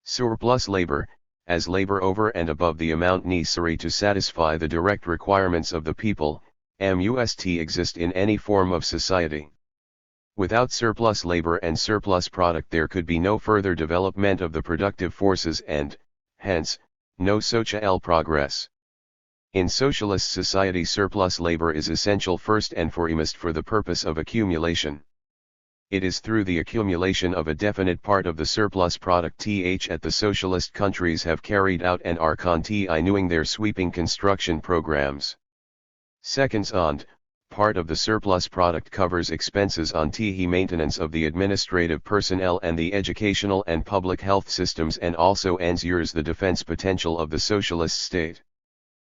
Surplus labor, as labor over and above the amount necessary to satisfy the direct requirements of the people, must exist in any form of society. Without surplus labor and surplus product there could be no further development of the productive forces and, hence, no social progress. In socialist society, surplus labor is essential first and foremost for the purpose of accumulation. It is through the accumulation of a definite part of the surplus product that the socialist countries have carried out and are continuing their sweeping construction programs. Second, part of the surplus product covers expenses on the maintenance of the administrative personnel and the educational and public health systems, and also ensures the defense potential of the socialist state.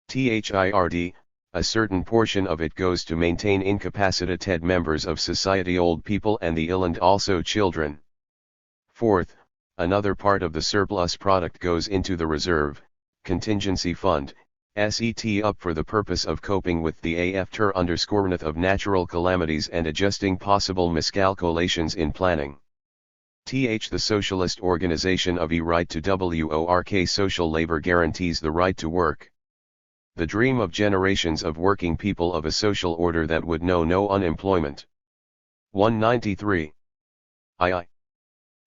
Third, a certain portion of it goes to maintain incapacitated members of society, old people and the ill, and also children. Fourth, another part of the surplus product goes into the reserve, contingency fund, set up for the purpose of coping with the after_th of natural calamities and adjusting possible miscalculations in planning. The socialist organization of right to work. Social labor guarantees the right to work. The dream of generations of working people of a social order that would know no unemployment. 193.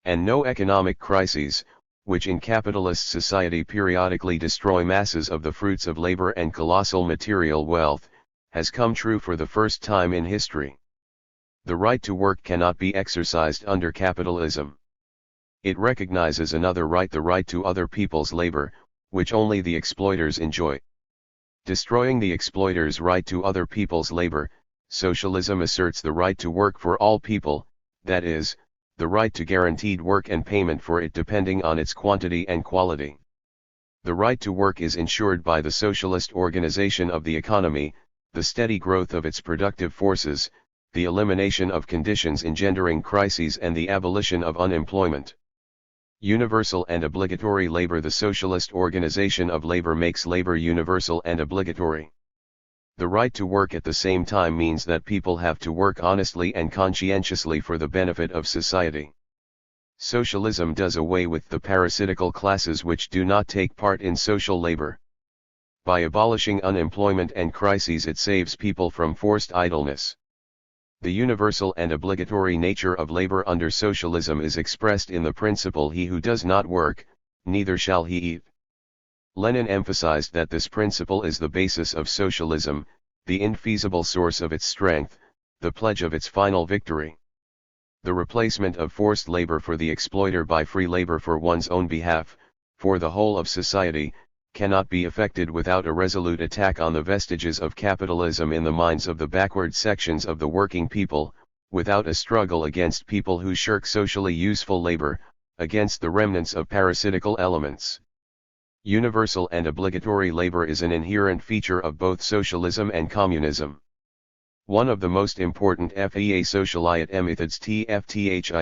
And no economic crises, which in capitalist society periodically destroy masses of the fruits of labor and colossal material wealth, has come true for the first time in history. The right to work cannot be exercised under capitalism. It recognizes another right, the right to other people's labor, which only the exploiters enjoy. Destroying the exploiters' right to other people's labor, socialism asserts the right to work for all people, that is, the right to guaranteed work and payment for it depending on its quantity and quality. The right to work is ensured by the socialist organization of the economy, the steady growth of its productive forces, the elimination of conditions engendering crises, and the abolition of unemployment. Universal and obligatory labor. The socialist organization of labor makes labor universal and obligatory. The right to work at the same time means that people have to work honestly and conscientiously for the benefit of society. Socialism does away with the parasitical classes which do not take part in social labor. By abolishing unemployment and crises, it saves people from forced idleness. The universal and obligatory nature of labor under socialism is expressed in the principle, he who does not work, neither shall he eat. Lenin emphasized that this principle is the basis of socialism, the infeasible source of its strength, the pledge of its final victory. The replacement of forced labor for the exploiter by free labor for one's own behalf, for the whole of society, cannot be effected without a resolute attack on the vestiges of capitalism in the minds of the backward sections of the working people, without a struggle against people who shirk socially useful labor, against the remnants of parasitical elements. Universal and obligatory labor is an inherent feature of both socialism and communism. One of the most important socialite methods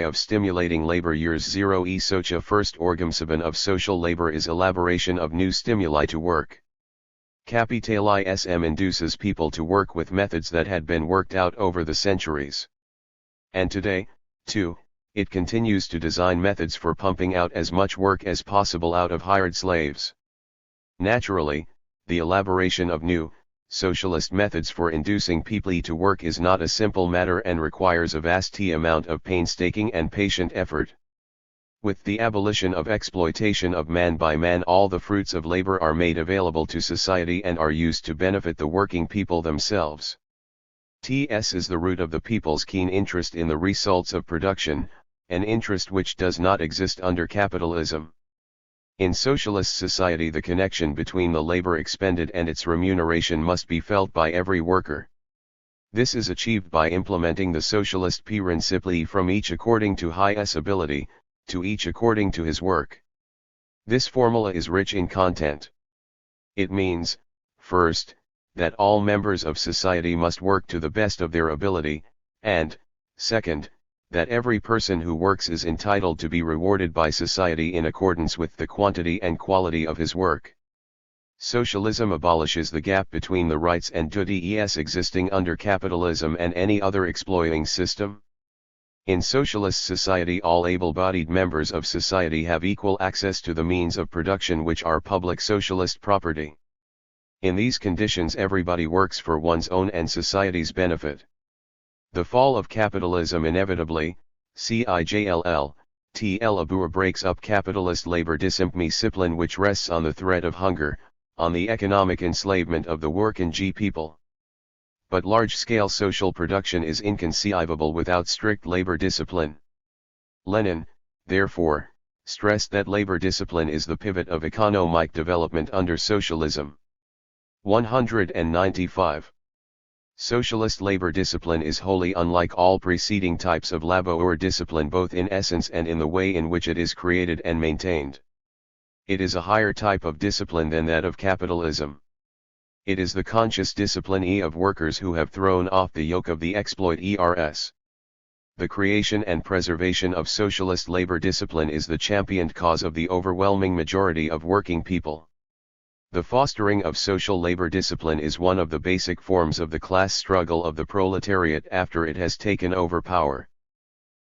of stimulating labor years 0 socha first Organismen of social labor is elaboration of new stimuli to work. Capitalism induces people to work with methods that had been worked out over the centuries. And today, too, it continues to design methods for pumping out as much work as possible out of hired slaves. Naturally, the elaboration of new, socialist methods for inducing people to work is not a simple matter and requires a vast amount of painstaking and patient effort. With the abolition of exploitation of man by man, all the fruits of labor are made available to society and are used to benefit the working people themselves. TS is the root of the people's keen interest in the results of production, an interest which does not exist under capitalism. In socialist society, the connection between the labor expended and its remuneration must be felt by every worker. This is achieved by implementing the socialist principle from each according to his ability, to each according to his work. This formula is rich in content. It means, first, that all members of society must work to the best of their ability, and, second, that every person who works is entitled to be rewarded by society in accordance with the quantity and quality of his work. Socialism abolishes the gap between the rights and duties existing under capitalism and any other exploiting system. In socialist society, all able-bodied members of society have equal access to the means of production which are public socialist property. In these conditions, everybody works for one's own and society's benefit. The fall of capitalism inevitably, CIJLL, TLABUR breaks up capitalist labor discipline which rests on the threat of hunger, on the economic enslavement of the working people. But large-scale social production is inconceivable without strict labor discipline. Lenin, therefore, stressed that labor discipline is the pivot of economic development under socialism. 195. Socialist labor discipline is wholly unlike all preceding types of labor discipline, both in essence and in the way in which it is created and maintained. It is a higher type of discipline than that of capitalism. It is the conscious discipline of workers who have thrown off the yoke of the exploiters. The creation and preservation of socialist labor discipline is the championed cause of the overwhelming majority of working people. The fostering of social labor discipline is one of the basic forms of the class struggle of the proletariat after it has taken over power.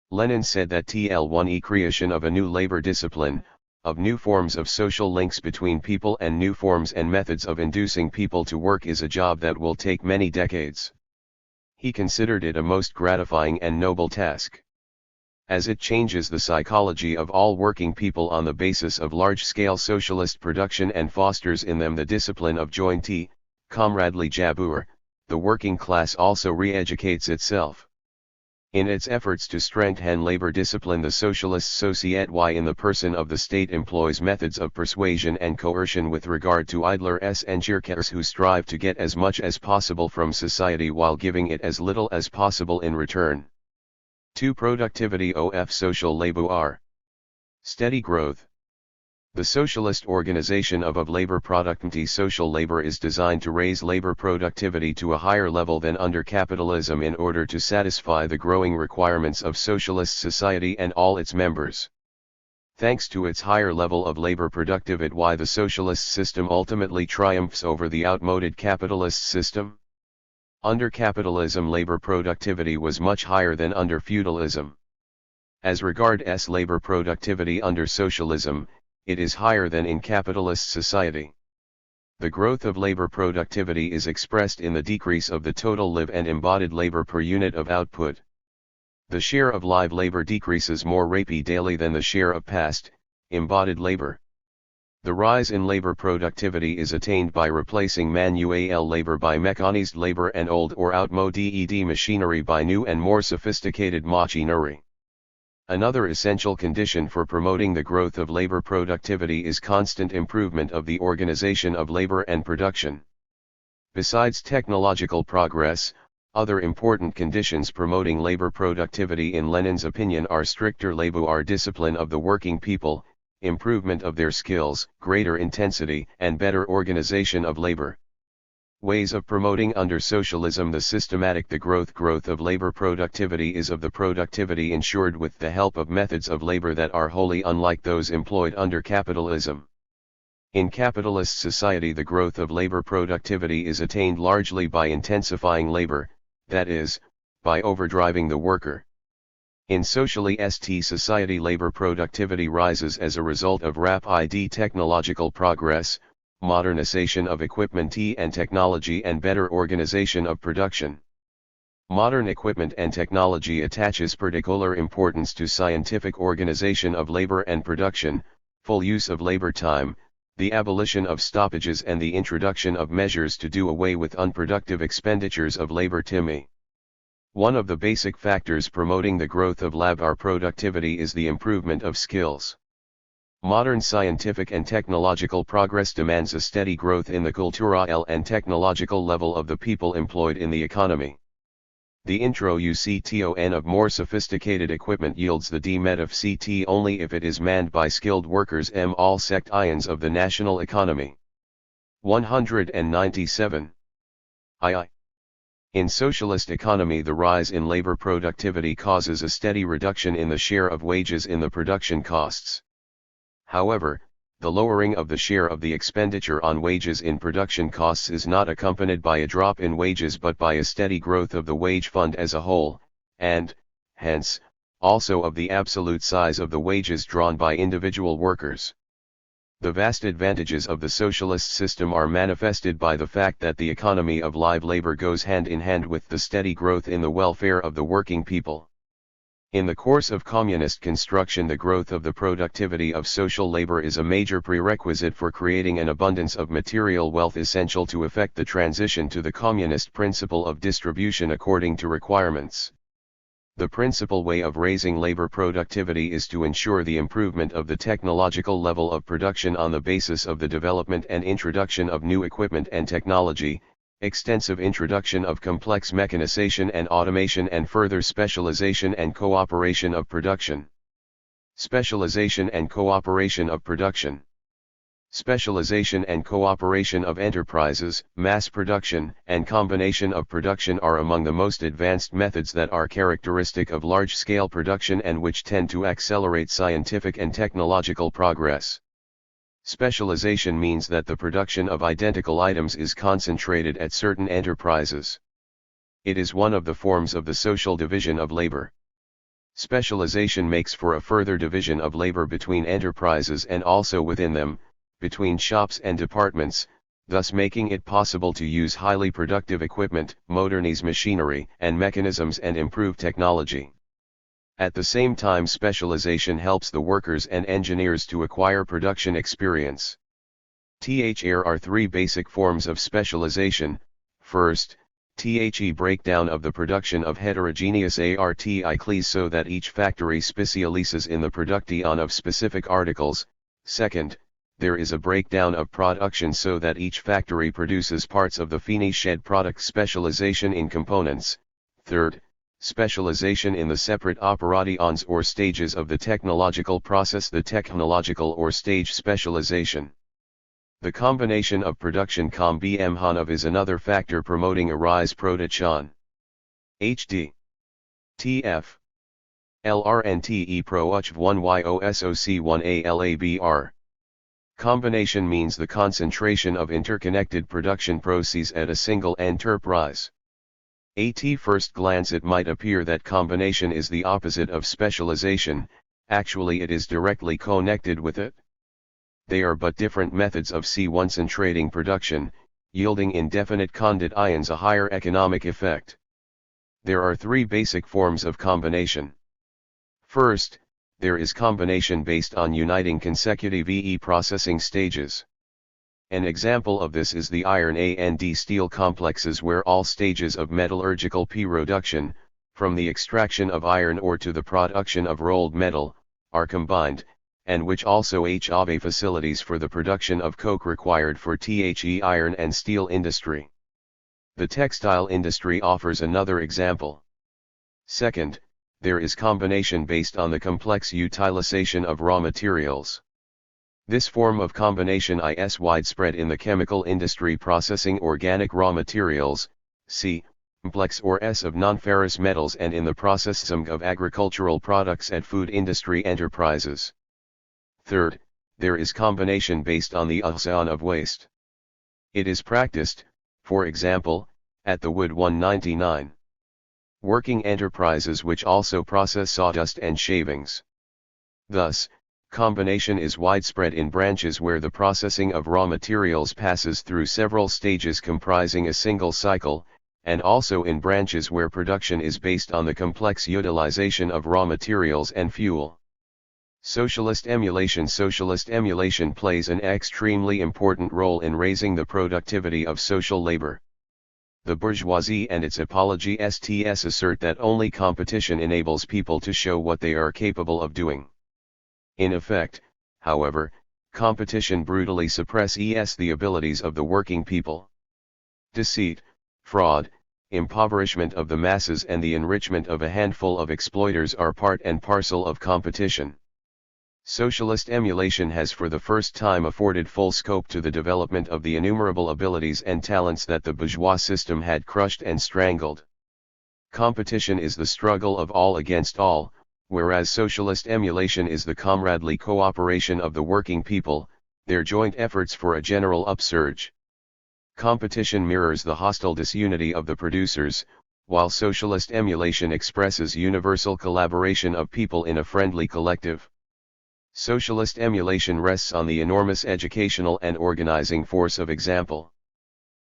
Lenin said that TL1 creation of a new labor discipline, of new forms of social links between people and new forms and methods of inducing people to work is a job that will take many decades. He considered it a most gratifying and noble task, as it changes the psychology of all working people on the basis of large-scale socialist production and fosters in them the discipline of jointy, comradely jabur. The working class also re-educates itself. In its efforts to strengthen labor discipline, the socialist society in the person of the state employs methods of persuasion and coercion with regard to idlers and shirkers who strive to get as much as possible from society while giving it as little as possible in return. 2. Productivity of social labor. Steady growth. The socialist organization of labor productivity. Social labor is designed to raise labor productivity to a higher level than under capitalism in order to satisfy the growing requirements of socialist society and all its members. Thanks to its higher level of labor productivity, the socialist system ultimately triumphs over the outmoded capitalist system. Under capitalism, labor productivity was much higher than under feudalism. As regards labor productivity under socialism, it is higher than in capitalist society. The growth of labor productivity is expressed in the decrease of the total live and embodied labor per unit of output. The share of live labor decreases more rapidly daily than the share of past, embodied labor. The rise in labor productivity is attained by replacing manual labor by mechanized labor and old or outmoded machinery by new and more sophisticated machinery. Another essential condition for promoting the growth of labor productivity is constant improvement of the organization of labor and production. Besides technological progress, other important conditions promoting labor productivity in Lenin's opinion are stricter labor discipline of the working people, improvement of their skills, greater intensity, and better organization of labor. Ways of promoting under socialism the systematic growth of labor productivity is of the productivity ensured with the help of methods of labor that are wholly unlike those employed under capitalism. In capitalist society, the growth of labor productivity is attained largely by intensifying labor, that is, by overdriving the worker. In socialist society, labor productivity rises as a result of rapid technological progress, modernization of equipment and technology and better organization of production. Modern equipment and technology attaches particular importance to scientific organization of labor and production, full use of labor time, the abolition of stoppages and the introduction of measures to do away with unproductive expenditures of labor time. One of the basic factors promoting the growth of labor productivity is the improvement of skills. Modern scientific and technological progress demands a steady growth in the cultural and technological level of the people employed in the economy. The introduction of more sophisticated equipment yields the demand of CT only if it is manned by skilled workers all sections of the national economy. 197. II. In socialist economy, the rise in labor productivity causes a steady reduction in the share of wages in the production costs. However, the lowering of the share of the expenditure on wages in production costs is not accompanied by a drop in wages but by a steady growth of the wage fund as a whole, and, hence, also of the absolute size of the wages drawn by individual workers. The vast advantages of the socialist system are manifested by the fact that the economy of live labor goes hand in hand with the steady growth in the welfare of the working people. In the course of communist construction, the growth of the productivity of social labor is a major prerequisite for creating an abundance of material wealth essential to effect the transition to the communist principle of distribution according to requirements. The principal way of raising labor productivity is to ensure the improvement of the technological level of production on the basis of the development and introduction of new equipment and technology, extensive introduction of complex mechanization and automation, and further specialization and cooperation of production. Specialization and cooperation of production. Specialization and cooperation of enterprises, mass production, and combination of production are among the most advanced methods that are characteristic of large-scale production and which tend to accelerate scientific and technological progress. Specialization means that the production of identical items is concentrated at certain enterprises. It is one of the forms of the social division of labor. Specialization makes for a further division of labor between enterprises and also within them, between shops and departments, thus making it possible to use highly productive equipment, modernize machinery and mechanisms, and improve technology. At the same time, specialization helps the workers and engineers to acquire production experience. There are three basic forms of specialization. First, breakdown of the production of heterogeneous articles so that each factory specializes in the production of specific articles. Second, there is a breakdown of production so that each factory produces parts of the finished product, specialization in components. Third, specialization in the separate operations or stages of the technological process, the technological or stage specialization. The combination of production combination is another factor promoting a rise production. HD. TF. LRNTE PROUCH 1 YOSOC 1 ALABR. Combination means the concentration of interconnected production processes at a single enterprise. At first glance it might appear that combination is the opposite of specialization. Actually it is directly connected with it. They are but different methods of concentrating production, yielding in definite conditions a higher economic effect. There are three basic forms of combination. First, there is combination based on uniting consecutive processing stages. An example of this is the iron and steel complexes, where all stages of metallurgical production, from the extraction of iron ore to the production of rolled metal, are combined, and which also have facilities for the production of coke required for the iron and steel industry. The textile industry offers another example. Second, there is combination based on the complex utilization of raw materials. This form of combination is widespread in the chemical industry, processing organic raw materials, complex or of non-ferrous metals, and in the processing of agricultural products at food industry enterprises. Third, there is combination based on the usation of waste. It is practiced, for example, at the Wood 199 working enterprises which also process sawdust and shavings. Thus, Combination is widespread in branches where the processing of raw materials passes through several stages comprising a single cycle, and also in branches where production is based on the complex utilization of raw materials and fuel. Socialist emulation. Socialist emulation plays an extremely important role in raising the productivity of social labor. The bourgeoisie and its apology STS assert that only competition enables people to show what they are capable of doing. In effect, however, competition brutally suppresses the abilities of the working people. Deceit, fraud, impoverishment of the masses and the enrichment of a handful of exploiters are part and parcel of competition. Socialist emulation has for the first time afforded full scope to the development of the innumerable abilities and talents that the bourgeois system had crushed and strangled. Competition is the struggle of all against all, whereas socialist emulation is the comradely cooperation of the working people, their joint efforts for a general upsurge. Competition mirrors the hostile disunity of the producers, while socialist emulation expresses universal collaboration of people in a friendly collective. Socialist emulation rests on the enormous educational and organizing force of example.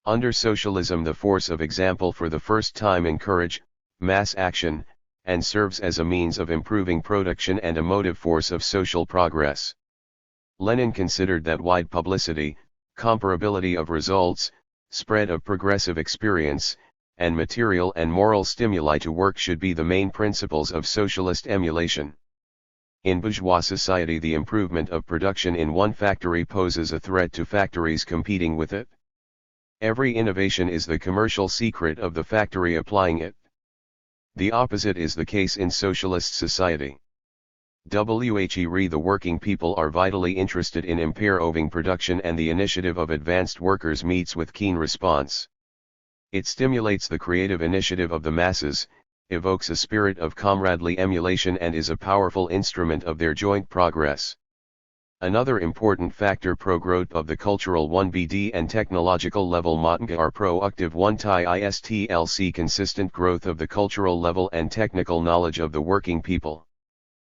Under socialism, the force of example for the first time encourages mass action, and serves as a means of improving production and a motive force of social progress. Lenin considered that wide publicity, comparability of results, spread of progressive experience, and material and moral stimuli to work should be the main principles of socialist emulation. In bourgeois society, the improvement of production in one factory poses a threat to factories competing with it. Every innovation is the commercial secret of the factory applying it. The opposite is the case in socialist society. The working people are vitally interested in improving production, and the initiative of advanced workers meets with keen response. It stimulates the creative initiative of the masses, evokes a spirit of comradely emulation, and is a powerful instrument of their joint progress. Another important factor pro growth of the cultural 1BD and technological level Motanga are proactive 1 TISTLC consistent growth of the cultural level and technical knowledge of the working people.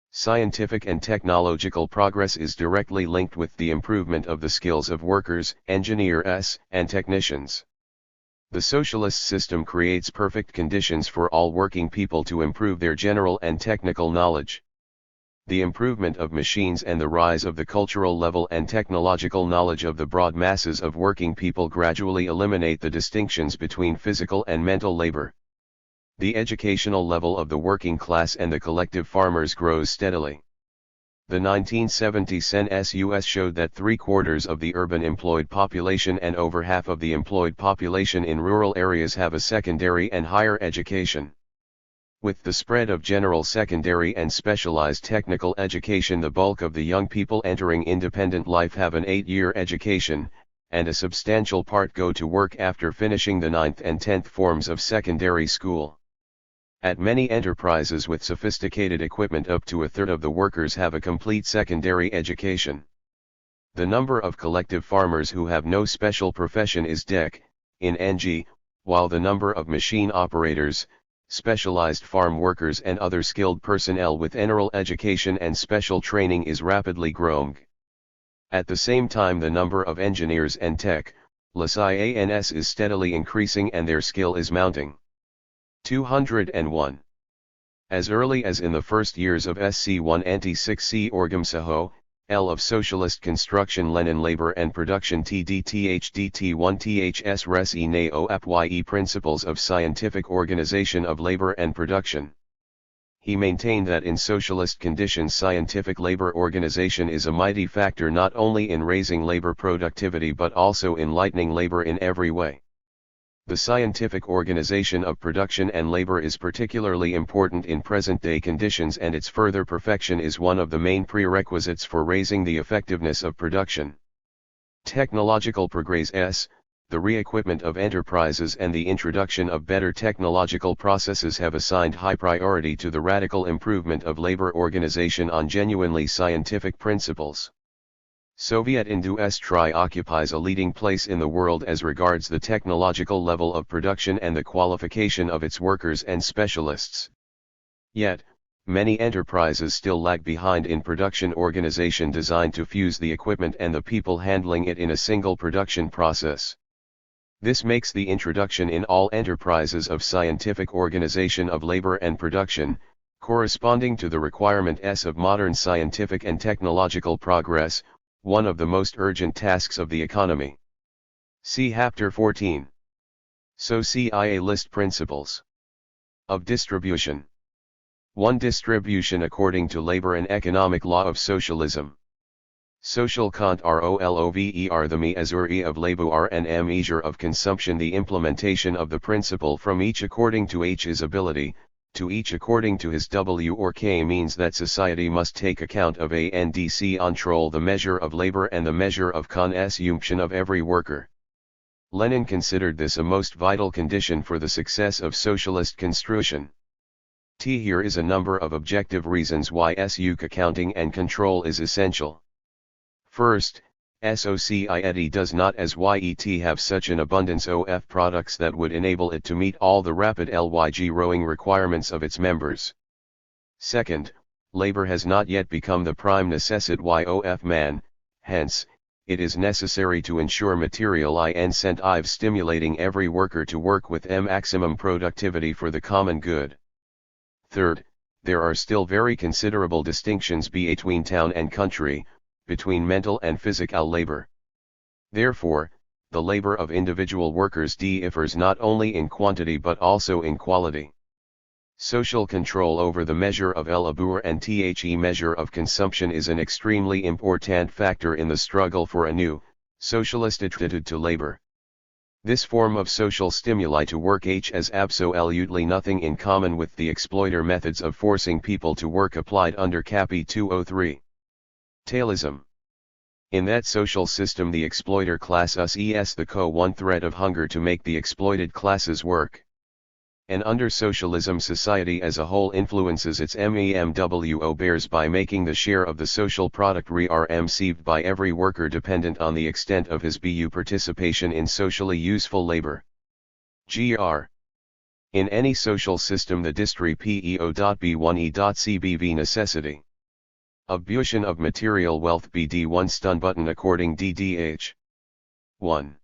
Scientific and technological progress is directly linked with the improvement of the skills of workers, engineers, and technicians. The socialist system creates perfect conditions for all working people to improve their general and technical knowledge. The improvement of machines and the rise of the cultural level and technological knowledge of the broad masses of working people gradually eliminate the distinctions between physical and mental labor. The educational level of the working class and the collective farmers grows steadily. The 1970 census showed that 3/4 of the urban employed population and over half of the employed population in rural areas have a secondary and higher education. With the spread of general secondary and specialized technical education, the bulk of the young people entering independent life have an 8-year education, and a substantial part go to work after finishing the 9th and 10th forms of secondary school. At many enterprises with sophisticated equipment, up to a third of the workers have a complete secondary education. The number of collective farmers who have no special profession is dec. in NG, while the number of machine operators, specialized farm workers and other skilled personnel with general education and special training is rapidly growing. At the same time, the number of engineers and technicians is steadily increasing and their skill is mounting. 201. As early as in the first years of SC1 anti-6C Organisaho, L of Socialist Construction, Lenin Labor and Production TDTHDT1 THS Res e Neo Apye Principles of Scientific Organization of Labor and Production. He maintained that in socialist conditions scientific labor organization is a mighty factor not only in raising labor productivity but also in lightening labor in every way. The scientific organization of production and labor is particularly important in present-day conditions, and its further perfection is one of the main prerequisites for raising the effectiveness of production. Technological progress, the re-equipment of enterprises and the introduction of better technological processes have assigned high priority to the radical improvement of labor organization on genuinely scientific principles. Soviet industry occupies a leading place in the world as regards the technological level of production and the qualification of its workers and specialists. Yet, Many enterprises still lag behind in production organization designed to fuse the equipment and the people handling it in a single production process. This makes the introduction in all enterprises of scientific organization of labor and production, corresponding to the requirements of modern scientific and technological progress, one of the most urgent tasks of the economy. See Chapter 14. So CIA list principles of distribution. 1. Distribution according to labor and economic law of socialism. Social contrôle the mesure of labor and measure of consumption. The implementation of the principle from each according to his ability, to each according to his W or K means that society must take account of a and control the measure of labor and the measure of consumption of every worker. Lenin considered this a most vital condition for the success of socialist construction. Here is a number of objective reasons why SUC accounting and control is essential. First, society does not as yet have such an abundance of products that would enable it to meet all the rapid growing requirements of its members. Second, labor has not yet become the prime necessity of man, hence, it is necessary to ensure material incentives stimulating every worker to work with maximum productivity for the common good. Third, there are still very considerable distinctions between town and country, between mental and physical labor. Therefore, the labor of individual workers differs not only in quantity but also in quality. Social control over the measure of labor and the measure of consumption is an extremely important factor in the struggle for a new, socialist attitude to labor. This form of social stimuli to work has absolutely nothing in common with the exploiter methods of forcing people to work applied under Capi 203. Tailism. In that social system the exploiter class is the one threat of hunger to make the exploited classes work. And under socialism society as a whole influences its MEMWO bears by making the share of the social product received by every worker dependent on the extent of his participation in socially useful labor. Gr. In any social system the distrib.PEO.B1E.CBV necessity of absorption of material wealth BD1 stun button according DDH. 1.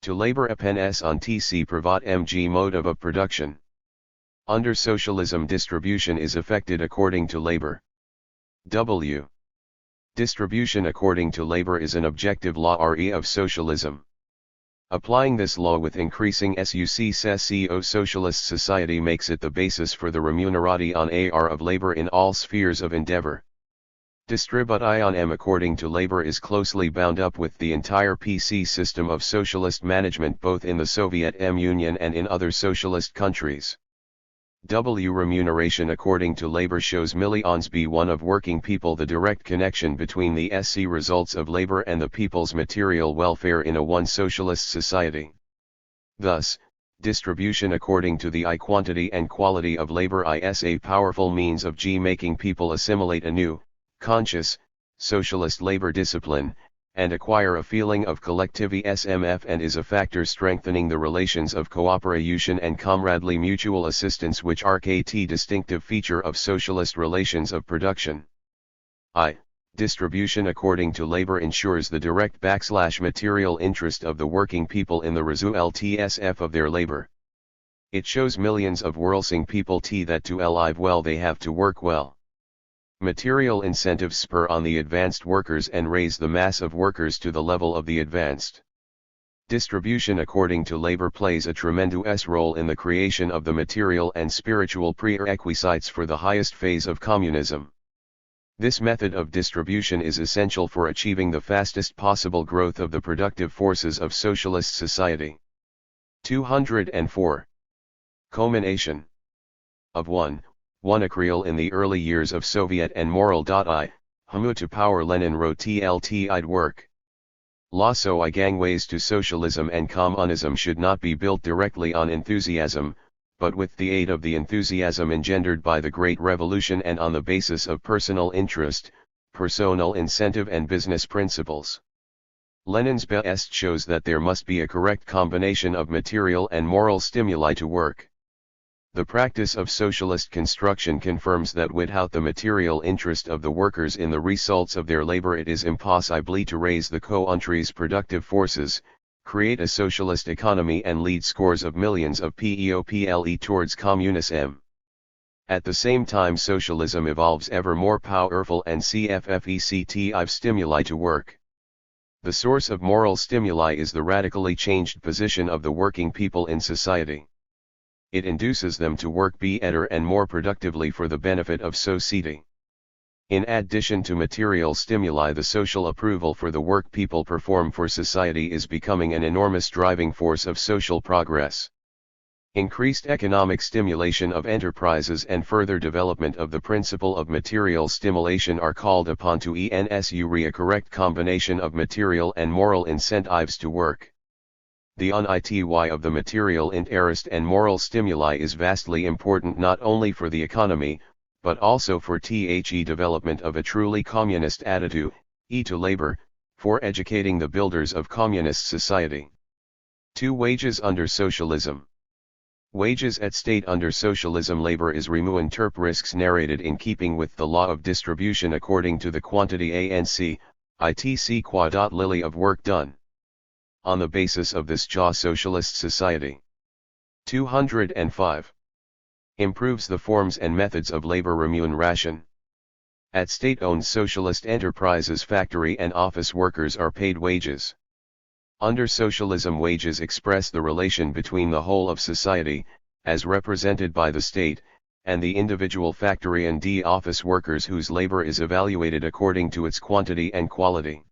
To labor upon on TC privat mg mode of production. Under socialism distribution is effected according to labor. W. Distribution according to labor is an objective law of socialism. Applying this law with increasing SUC socialist society makes it the basis for the remuneration of labor in all spheres of endeavor. Distribution according to labor is closely bound up with the entire PC system of socialist management both in the Soviet Union and in other socialist countries. W. Remuneration according to labor shows millions B1 of working people the direct connection between the SC results of labor and the people's material welfare in a one socialist society. Thus, distribution according to the quantity and quality of labor is a powerful means of making people assimilate a new, conscious, socialist labor discipline, and acquire a feeling of collectivity SMF and is a factor strengthening the relations of cooperation and comradely mutual assistance which are KT distinctive feature of socialist relations of production. Distribution according to labor ensures the direct material interest of the working people in the result of their labor. It shows millions of working people that to live well they have to work well. Material incentives spur on the advanced workers and raise the mass of workers to the level of the advanced. Distribution according to labor plays a tremendous role in the creation of the material and spiritual prerequisites for the highest phase of communism. This method of distribution is essential for achieving the fastest possible growth of the productive forces of socialist society. 204. Culmination of 1 acreal in the early years of Soviet and moral. Hamu to power Lenin wrote TLTI'd work. Law so I gangways to socialism and communism should not be built directly on enthusiasm, but with the aid of the enthusiasm engendered by the Great Revolution and on the basis of personal interest, personal incentive and business principles. Lenin's best shows that there must be a correct combination of material and moral stimuli to work. The practice of socialist construction confirms that without the material interest of the workers in the results of their labor it is impossible to raise the country's productive forces, create a socialist economy and lead scores of millions of people towards communism. At the same time socialism evolves ever more powerful and effective stimuli to work. The source of moral stimuli is the radically changed position of the working people in society. It induces them to work better and more productively for the benefit of society. In addition to material stimuli, the social approval for the work people perform for society is becoming an enormous driving force of social progress. Increased economic stimulation of enterprises and further development of the principle of material stimulation are called upon to ensure a correct combination of material and moral incentives to work. The unity of the material interest and moral stimuli is vastly important not only for the economy, but also for the development of a truly communist attitude, to labor, for educating the builders of communist society. 2. Wages under socialism. Wages at state under socialism. Labor is remunerated risks narrated in keeping with the law of distribution according to the quantity ANC, ITC qua. Lily of work done. On the basis of this socialist society. 205. Improves the forms and methods of labor remuneration. At state-owned socialist enterprises, factory and office workers are paid wages. Under socialism, wages express the relation between the whole of society, as represented by the state, and the individual factory and office workers whose labor is evaluated according to its quantity and quality.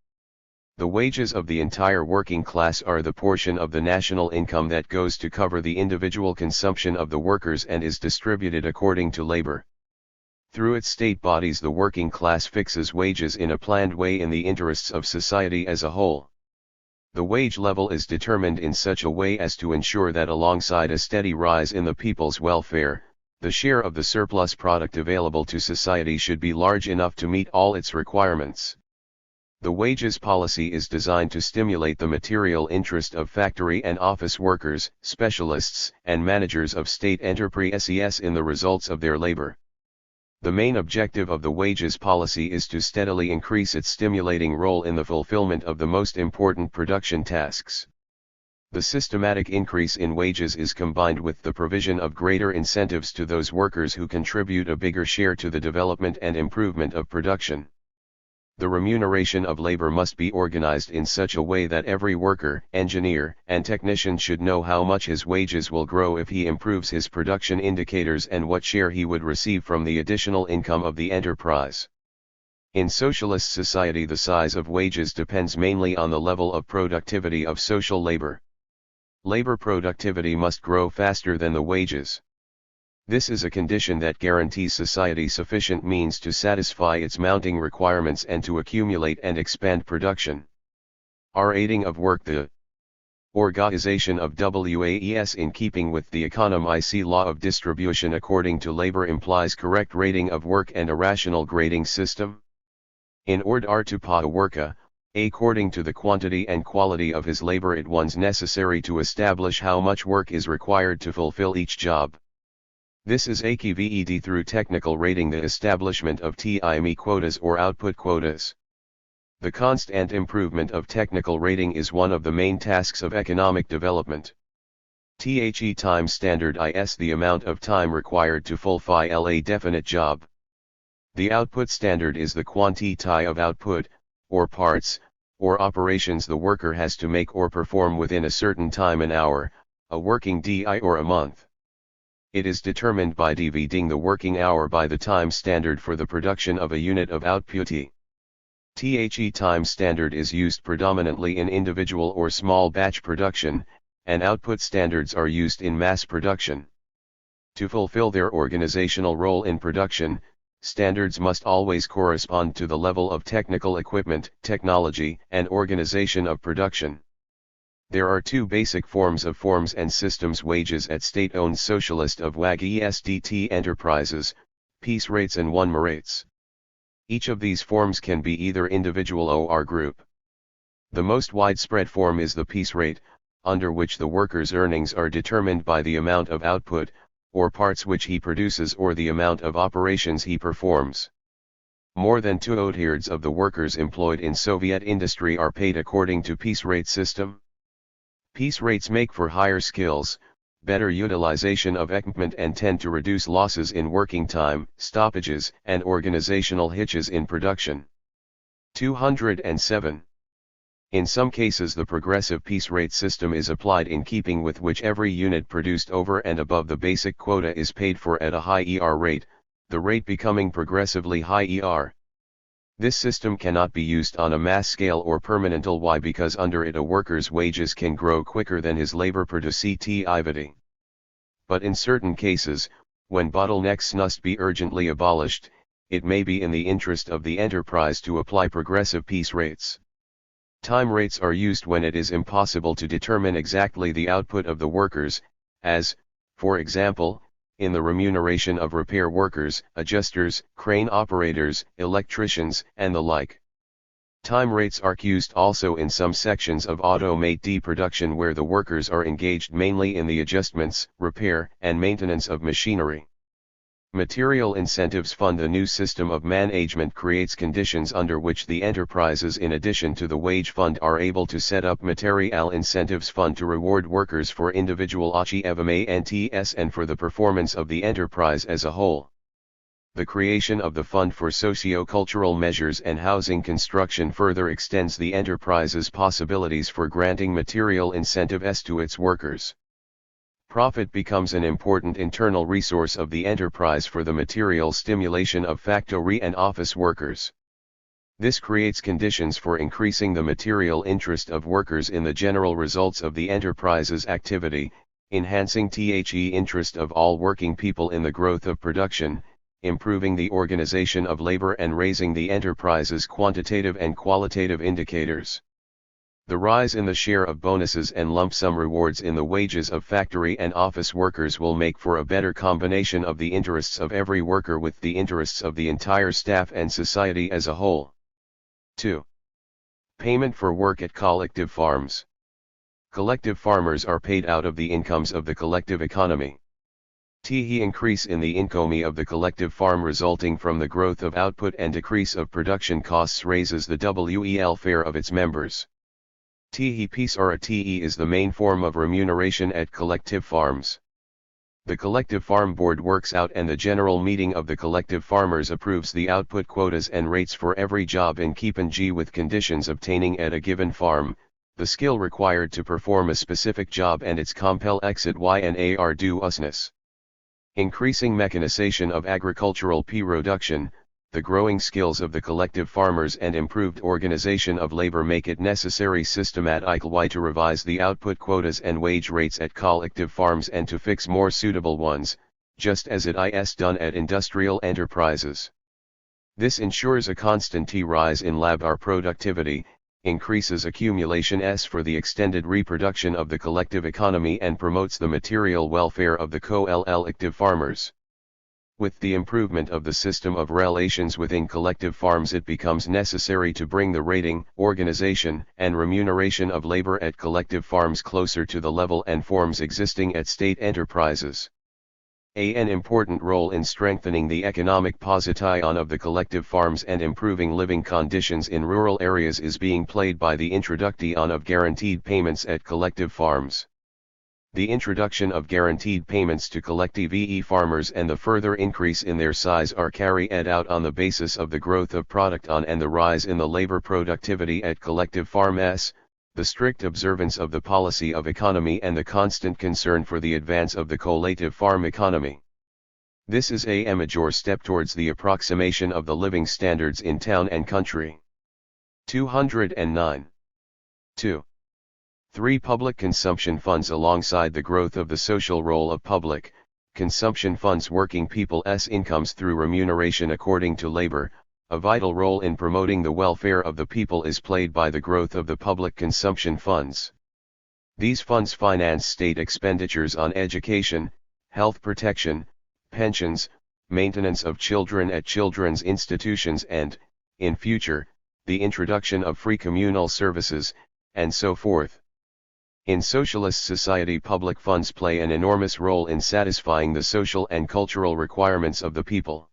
The wages of the entire working class are the portion of the national income that goes to cover the individual consumption of the workers and is distributed according to labor. Through its state bodies, the working class fixes wages in a planned way in the interests of society as a whole. The wage level is determined in such a way as to ensure that alongside a steady rise in the people's welfare, the share of the surplus product available to society should be large enough to meet all its requirements. The wages policy is designed to stimulate the material interest of factory and office workers, specialists, and managers of state enterprises in the results of their labor. The main objective of the wages policy is to steadily increase its stimulating role in the fulfillment of the most important production tasks. The systematic increase in wages is combined with the provision of greater incentives to those workers who contribute a bigger share to the development and improvement of production. The remuneration of labor must be organized in such a way that every worker, engineer, and technician should know how much his wages will grow if he improves his production indicators and what share he would receive from the additional income of the enterprise. In socialist society, the size of wages depends mainly on the level of productivity of social labor. Labor productivity must grow faster than the wages. This is a condition that guarantees society sufficient means to satisfy its mounting requirements and to accumulate and expand production. Rating of work. The organization of WAES in keeping with the economic law of distribution according to labor implies correct rating of work and a rational grading system. In order to pay a worker, according to the quantity and quality of his labor, it was necessary to establish how much work is required to fulfill each job. This is achieved through technical rating, the establishment of time quotas or output quotas. The constant improvement of technical rating is one of the main tasks of economic development. Time standard is the amount of time required to fulfill a definite job. The output standard is the quantity of output, or parts, or operations the worker has to make or perform within a certain time, an hour, a working day or a month. It is determined by dividing the working hour by the time standard for the production of a unit of output. Time standard is used predominantly in individual or small batch production, and output standards are used in mass production. To fulfill their organizational role in production, standards must always correspond to the level of technical equipment, technology, and organization of production. There are two basic forms and systems: wages at state-owned socialist of WAG-ESDT enterprises, piece rates and one rates. Each of these forms can be either individual or group. The most widespread form is the piece rate, under which the worker's earnings are determined by the amount of output, or parts which he produces or the amount of operations he performs. More than 2/3 of the workers employed in Soviet industry are paid according to piece rate system. Piece rates make for higher skills, better utilization of equipment and tend to reduce losses in working time, stoppages, and organizational hitches in production. 207. In some cases the progressive piece rate system is applied in keeping with which every unit produced over and above the basic quota is paid for at a high ER rate, the rate becoming progressively high ER. This system cannot be used on a mass scale or permanental Y because under it a worker's wages can grow quicker than his labor productivity. But in certain cases, when bottlenecks must be urgently abolished, it may be in the interest of the enterprise to apply progressive piece rates. Time rates are used when it is impossible to determine exactly the output of the workers, as, for example, in the remuneration of repair workers, adjusters, crane operators, electricians, and the like. Time rates are used also in some sections of automated production where the workers are engaged mainly in the adjustments, repair, and maintenance of machinery. Material Incentives Fund. A new system of management creates conditions under which the enterprises in addition to the wage fund are able to set up Material Incentives Fund to reward workers for individual achievements and for the performance of the enterprise as a whole. The creation of the Fund for Socio-Cultural Measures and Housing Construction further extends the enterprise's possibilities for granting material incentives to its workers. Profit becomes an important internal resource of the enterprise for the material stimulation of factory and office workers. This creates conditions for increasing the material interest of workers in the general results of the enterprise's activity, enhancing the interest of all working people in the growth of production, improving the organization of labor and raising the enterprise's quantitative and qualitative indicators. The rise in the share of bonuses and lump sum rewards in the wages of factory and office workers will make for a better combination of the interests of every worker with the interests of the entire staff and society as a whole. 2. Payment for work at collective farms. Collective farmers are paid out of the incomes of the collective economy. The increase in the income of the collective farm resulting from the growth of output and decrease of production costs raises the welfare of its members. Piece or a TE is the main form of remuneration at collective farms. The collective farm board works out and the general meeting of the collective farmers approves the output quotas and rates for every job in keeping with conditions obtaining at a given farm, the skill required to perform a specific job and its compel exit y and arduousness. Increasing mechanization of agricultural production, the growing skills of the collective farmers and improved organization of labor make it necessary systematically to revise the output quotas and wage rates at collective farms and to fix more suitable ones, just as it is done at industrial enterprises. This ensures a constant rise in labor productivity, increases accumulation for the extended reproduction of the collective economy and promotes the material welfare of the collective farmers. With the improvement of the system of relations within collective farms, it becomes necessary to bring the rating, organization, and remuneration of labor at collective farms closer to the level and forms existing at state enterprises. An important role in strengthening the economic position of the collective farms and improving living conditions in rural areas is being played by the introduction of guaranteed payments at collective farms. The introduction of guaranteed payments to collective farmers and the further increase in their size are carried out on the basis of the growth of product and the rise in the labor productivity at collective farms, the strict observance of the policy of economy and the constant concern for the advance of the collective farm economy. This is a major step towards the approximation of the living standards in town and country. 209. 2. 3. Public consumption funds. Alongside the growth of the social role of public consumption funds, working people's incomes through remuneration according to labor, a vital role in promoting the welfare of the people is played by the growth of the public consumption funds. These funds finance state expenditures on education, health protection, pensions, maintenance of children at children's institutions and, in future, the introduction of free communal services, and so forth. In socialist society, public funds play an enormous role in satisfying the social and cultural requirements of the people.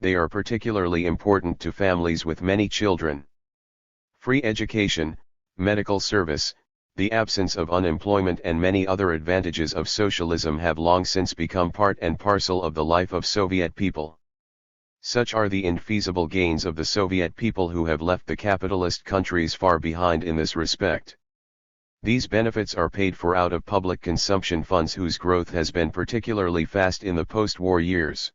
They are particularly important to families with many children. Free education, medical service, the absence of unemployment and many other advantages of socialism have long since become part and parcel of the life of Soviet people. Such are the infeasible gains of the Soviet people who have left the capitalist countries far behind in this respect. These benefits are paid for out of public consumption funds whose growth has been particularly fast in the post-war years.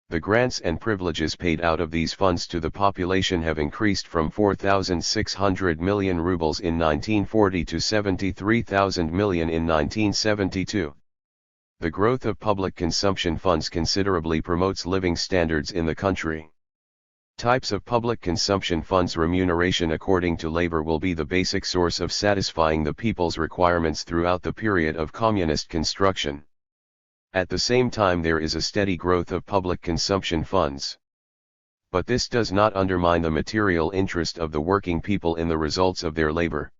The grants and privileges paid out of these funds to the population have increased from 4,600 million rubles in 1940 to 73,000 million in 1972. The growth of public consumption funds considerably promotes living standards in the country. Types of public consumption funds. Remuneration according to labor will be the basic source of satisfying the people's requirements throughout the period of communist construction. At the same time, there is a steady growth of public consumption funds. But this does not undermine the material interest of the working people in the results of their labor.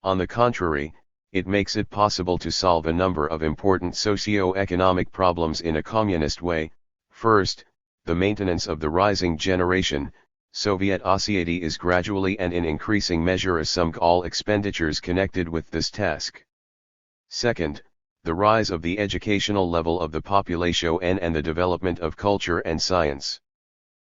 On the contrary, it makes it possible to solve a number of important socio-economic problems in a communist way. First, the maintenance of the rising generation. Soviet society is gradually and in increasing measure assuming all expenditures connected with this task. Second, the rise of the educational level of the population and the development of culture and science.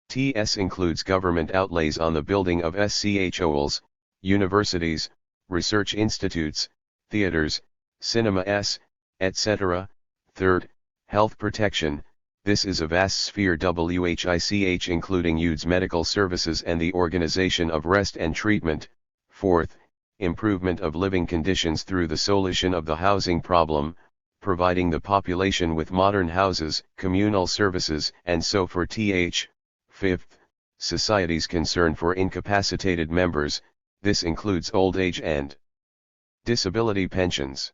TS includes government outlays on the building of schools, universities, research institutes, theaters, cinemas, etc. Third, health protection. This is a vast sphere which including UD's medical services and the organization of rest and treatment. Fourth, improvement of living conditions through the solution of the housing problem, providing the population with modern houses, communal services, and so forth. Fifth, society's concern for incapacitated members. This includes old age and disability pensions.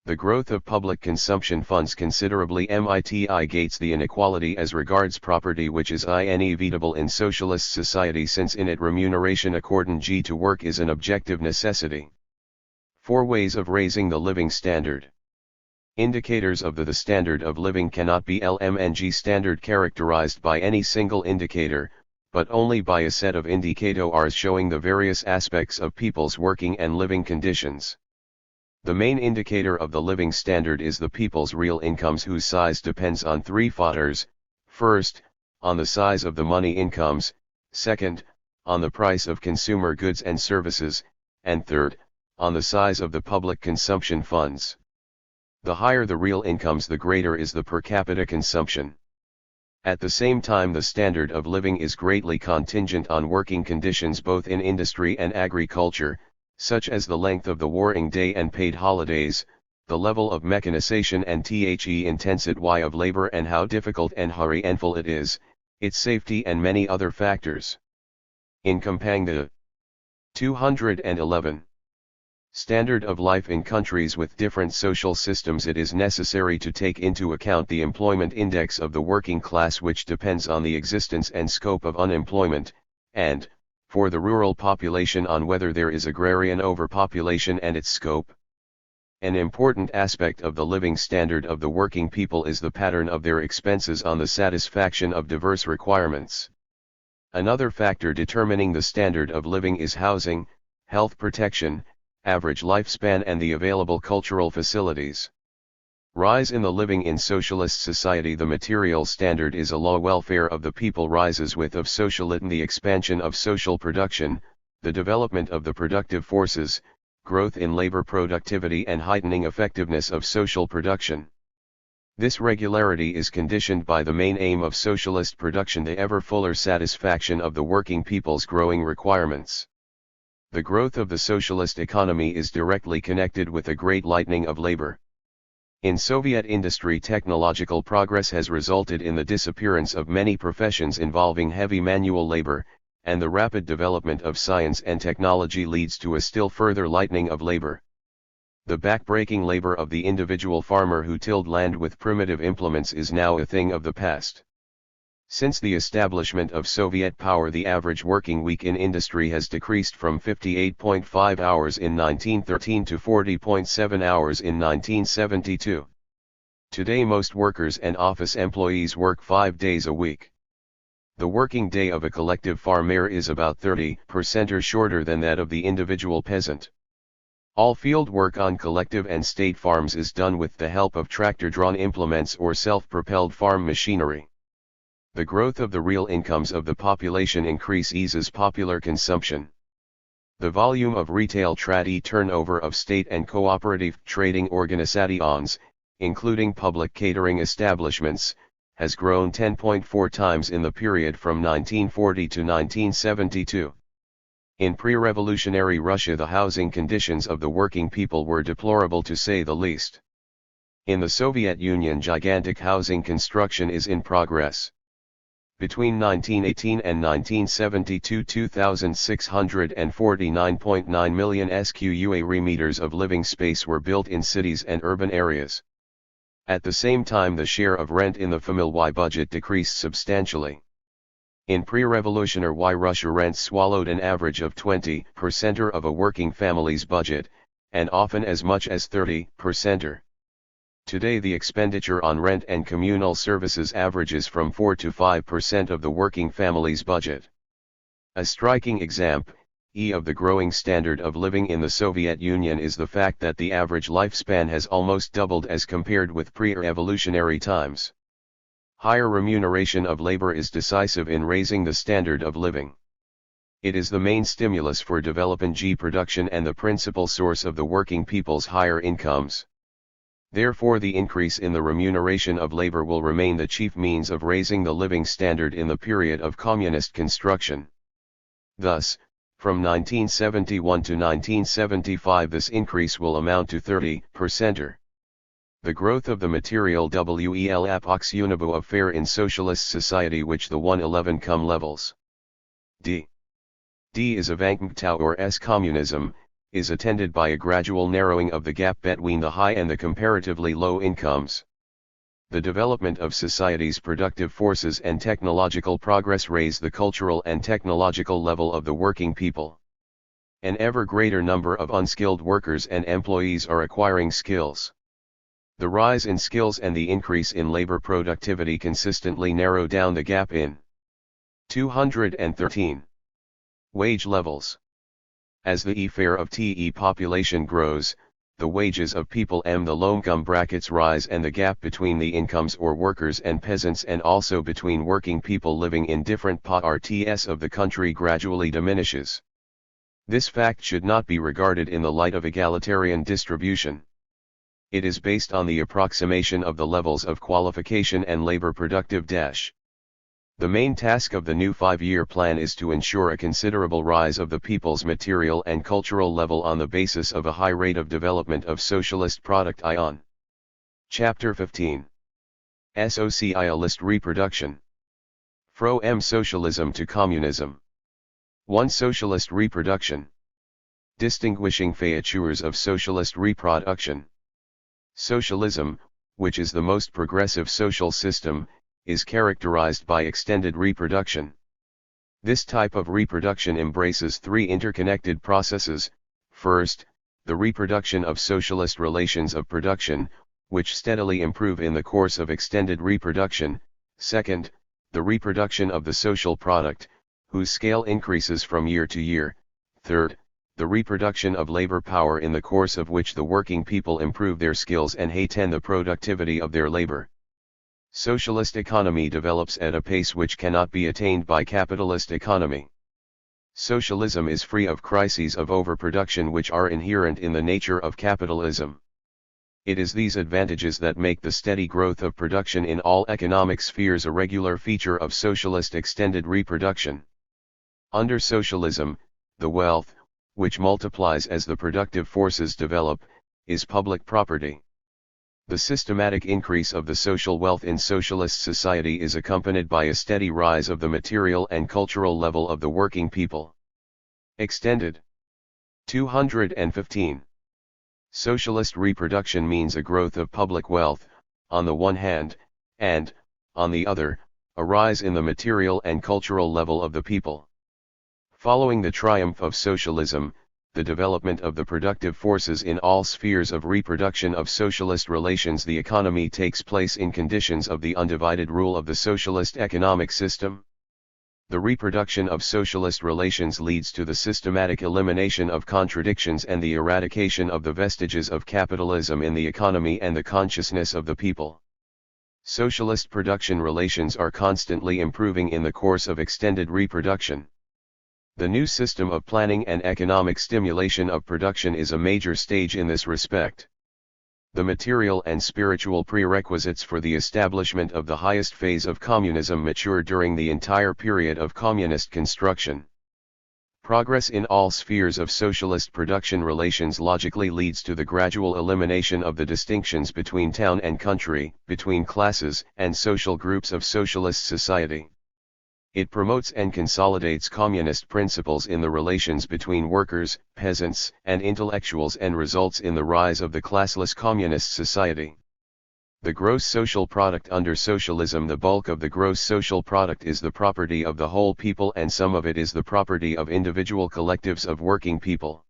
The growth of public consumption funds considerably mitigates the inequality as regards property, which is inevitable in socialist society, since in it remuneration according to work is an objective necessity. 4 ways of raising the living standard. Indicators of the standard of living cannot be LMNG standard characterized by any single indicator, but only by a set of indicators showing the various aspects of people's working and living conditions. The main indicator of the living standard is the people's real incomes, whose size depends on 3 factors. First, on the size of the money incomes, second, on the price of consumer goods and services, and third, on the size of the public consumption funds. The higher the real incomes, the greater is the per capita consumption. At the same time, the standard of living is greatly contingent on working conditions both in industry and agriculture, such as the length of the working day and paid holidays, the level of mechanization and the intensity of labor, and how difficult and hurryful it is, its safety, and many other factors. In comparing the 211 standard of life in countries with different social systems, it is necessary to take into account the employment index of the working class, which depends on the existence and scope of unemployment, and, for the rural population, on whether there is agrarian overpopulation and its scope. An important aspect of the living standard of the working people is the pattern of their expenses on the satisfaction of diverse requirements. Another factor determining the standard of living is housing, health protection, average lifespan, and the available cultural facilities. Rise in the living in socialist society. The material standard is a low welfare of the people rises with of socialism the expansion of social production, the development of the productive forces, growth in labor productivity, and heightening effectiveness of social production. This regularity is conditioned by the main aim of socialist production, the ever fuller satisfaction of the working people's growing requirements. The growth of the socialist economy is directly connected with a great lightening of labor. In Soviet industry, technological progress has resulted in the disappearance of many professions involving heavy manual labor, and the rapid development of science and technology leads to a still further lightening of labor. The backbreaking labor of the individual farmer who tilled land with primitive implements is now a thing of the past. Since the establishment of Soviet power, the average working week in industry has decreased from 58.5 hours in 1913 to 40.7 hours in 1972. Today most workers and office employees work 5 days a week. The working day of a collective farmer is about 30% or shorter than that of the individual peasant. All field work on collective and state farms is done with the help of tractor-drawn implements or self-propelled farm machinery. The growth of the real incomes of the population increase eases popular consumption. The volume of retail trade turnover of state and cooperative trading organizations, including public catering establishments, has grown 10.4 times in the period from 1940 to 1972. In pre-revolutionary Russia, the housing conditions of the working people were deplorable to say the least. In the Soviet Union, gigantic housing construction is in progress. Between 1918 and 1972, 2,649.9 million square meters of living space were built in cities and urban areas. At the same time, the share of rent in the family budget decreased substantially. In pre-revolutionary Russia, rent swallowed an average of 20% of a working family's budget, and often as much as 30%. Today the expenditure on rent and communal services averages from 4 to 5% of the working family's budget. A striking example of the growing standard of living in the Soviet Union is the fact that the average lifespan has almost doubled as compared with pre-revolutionary times. Higher remuneration of labor is decisive in raising the standard of living. It is the main stimulus for development production and the principal source of the working people's higher incomes. Therefore, the increase in the remuneration of labor will remain the chief means of raising the living standard in the period of communist construction. Thus, from 1971 to 1975 this increase will amount to 30%. The growth of the material wel apox univo of fare in socialist society, which the 111 come levels. D is avankmtau or S communism, is attended by a gradual narrowing of the gap between the high and the comparatively low incomes. The development of society's productive forces and technological progress raise the cultural and technological level of the working people. An ever greater number of unskilled workers and employees are acquiring skills. The rise in skills and the increase in labor productivity consistently narrow down the gap in 213 wage levels. As the fare of TE population grows, the wages of people the low-income brackets rise and the gap between the incomes or workers and peasants and also between working people living in different parts of the country gradually diminishes. This fact should not be regarded in the light of egalitarian distribution. It is based on the approximation of the levels of qualification and labor productive dash. The main task of the new 5-year plan is to ensure a considerable rise of the people's material and cultural level on the basis of a high rate of development of socialist product ion. Chapter 15. Socialist reproduction. From socialism to communism. 1. Socialist reproduction. Distinguishing features of socialist reproduction. Socialism, which is the most progressive social system, is characterized by extended reproduction. This type of reproduction embraces 3 interconnected processes. First, the reproduction of socialist relations of production, which steadily improve in the course of extended reproduction. Second, the reproduction of the social product, whose scale increases from year to year. Third, the reproduction of labor power in the course of which the working people improve their skills and heighten the productivity of their labor. Socialist economy develops at a pace which cannot be attained by capitalist economy. Socialism is free of crises of overproduction which are inherent in the nature of capitalism. It is these advantages that make the steady growth of production in all economic spheres a regular feature of socialist extended reproduction. Under socialism, the wealth, which multiplies as the productive forces develop, is public property. The systematic increase of the social wealth in socialist society is accompanied by a steady rise of the material and cultural level of the working people. Extended. 215. Socialist reproduction means a growth of public wealth, on the one hand, and, on the other, A rise in the material and cultural level of the people. Following the triumph of socialism, the development of the productive forces in all spheres of reproduction of socialist relations, the economy takes place in conditions of the undivided rule of the socialist economic system. The reproduction of socialist relations leads to the systematic elimination of contradictions and the eradication of the vestiges of capitalism in the economy and the consciousness of the people. Socialist production relations are constantly improving in the course of extended reproduction. The new system of planning and economic stimulation of production is a major stage in this respect. The material and spiritual prerequisites for the establishment of the highest phase of communism mature during the entire period of communist construction. Progress in all spheres of socialist production relations logically leads to the gradual elimination of the distinctions between town and country, between classes and social groups of socialist society. It promotes and consolidates communist principles in the relations between workers, peasants, and intellectuals and results in the rise of the classless communist society. The gross social product under socialism. The bulk of the gross social product is the property of the whole people and some of it is the property of individual collectives of working people.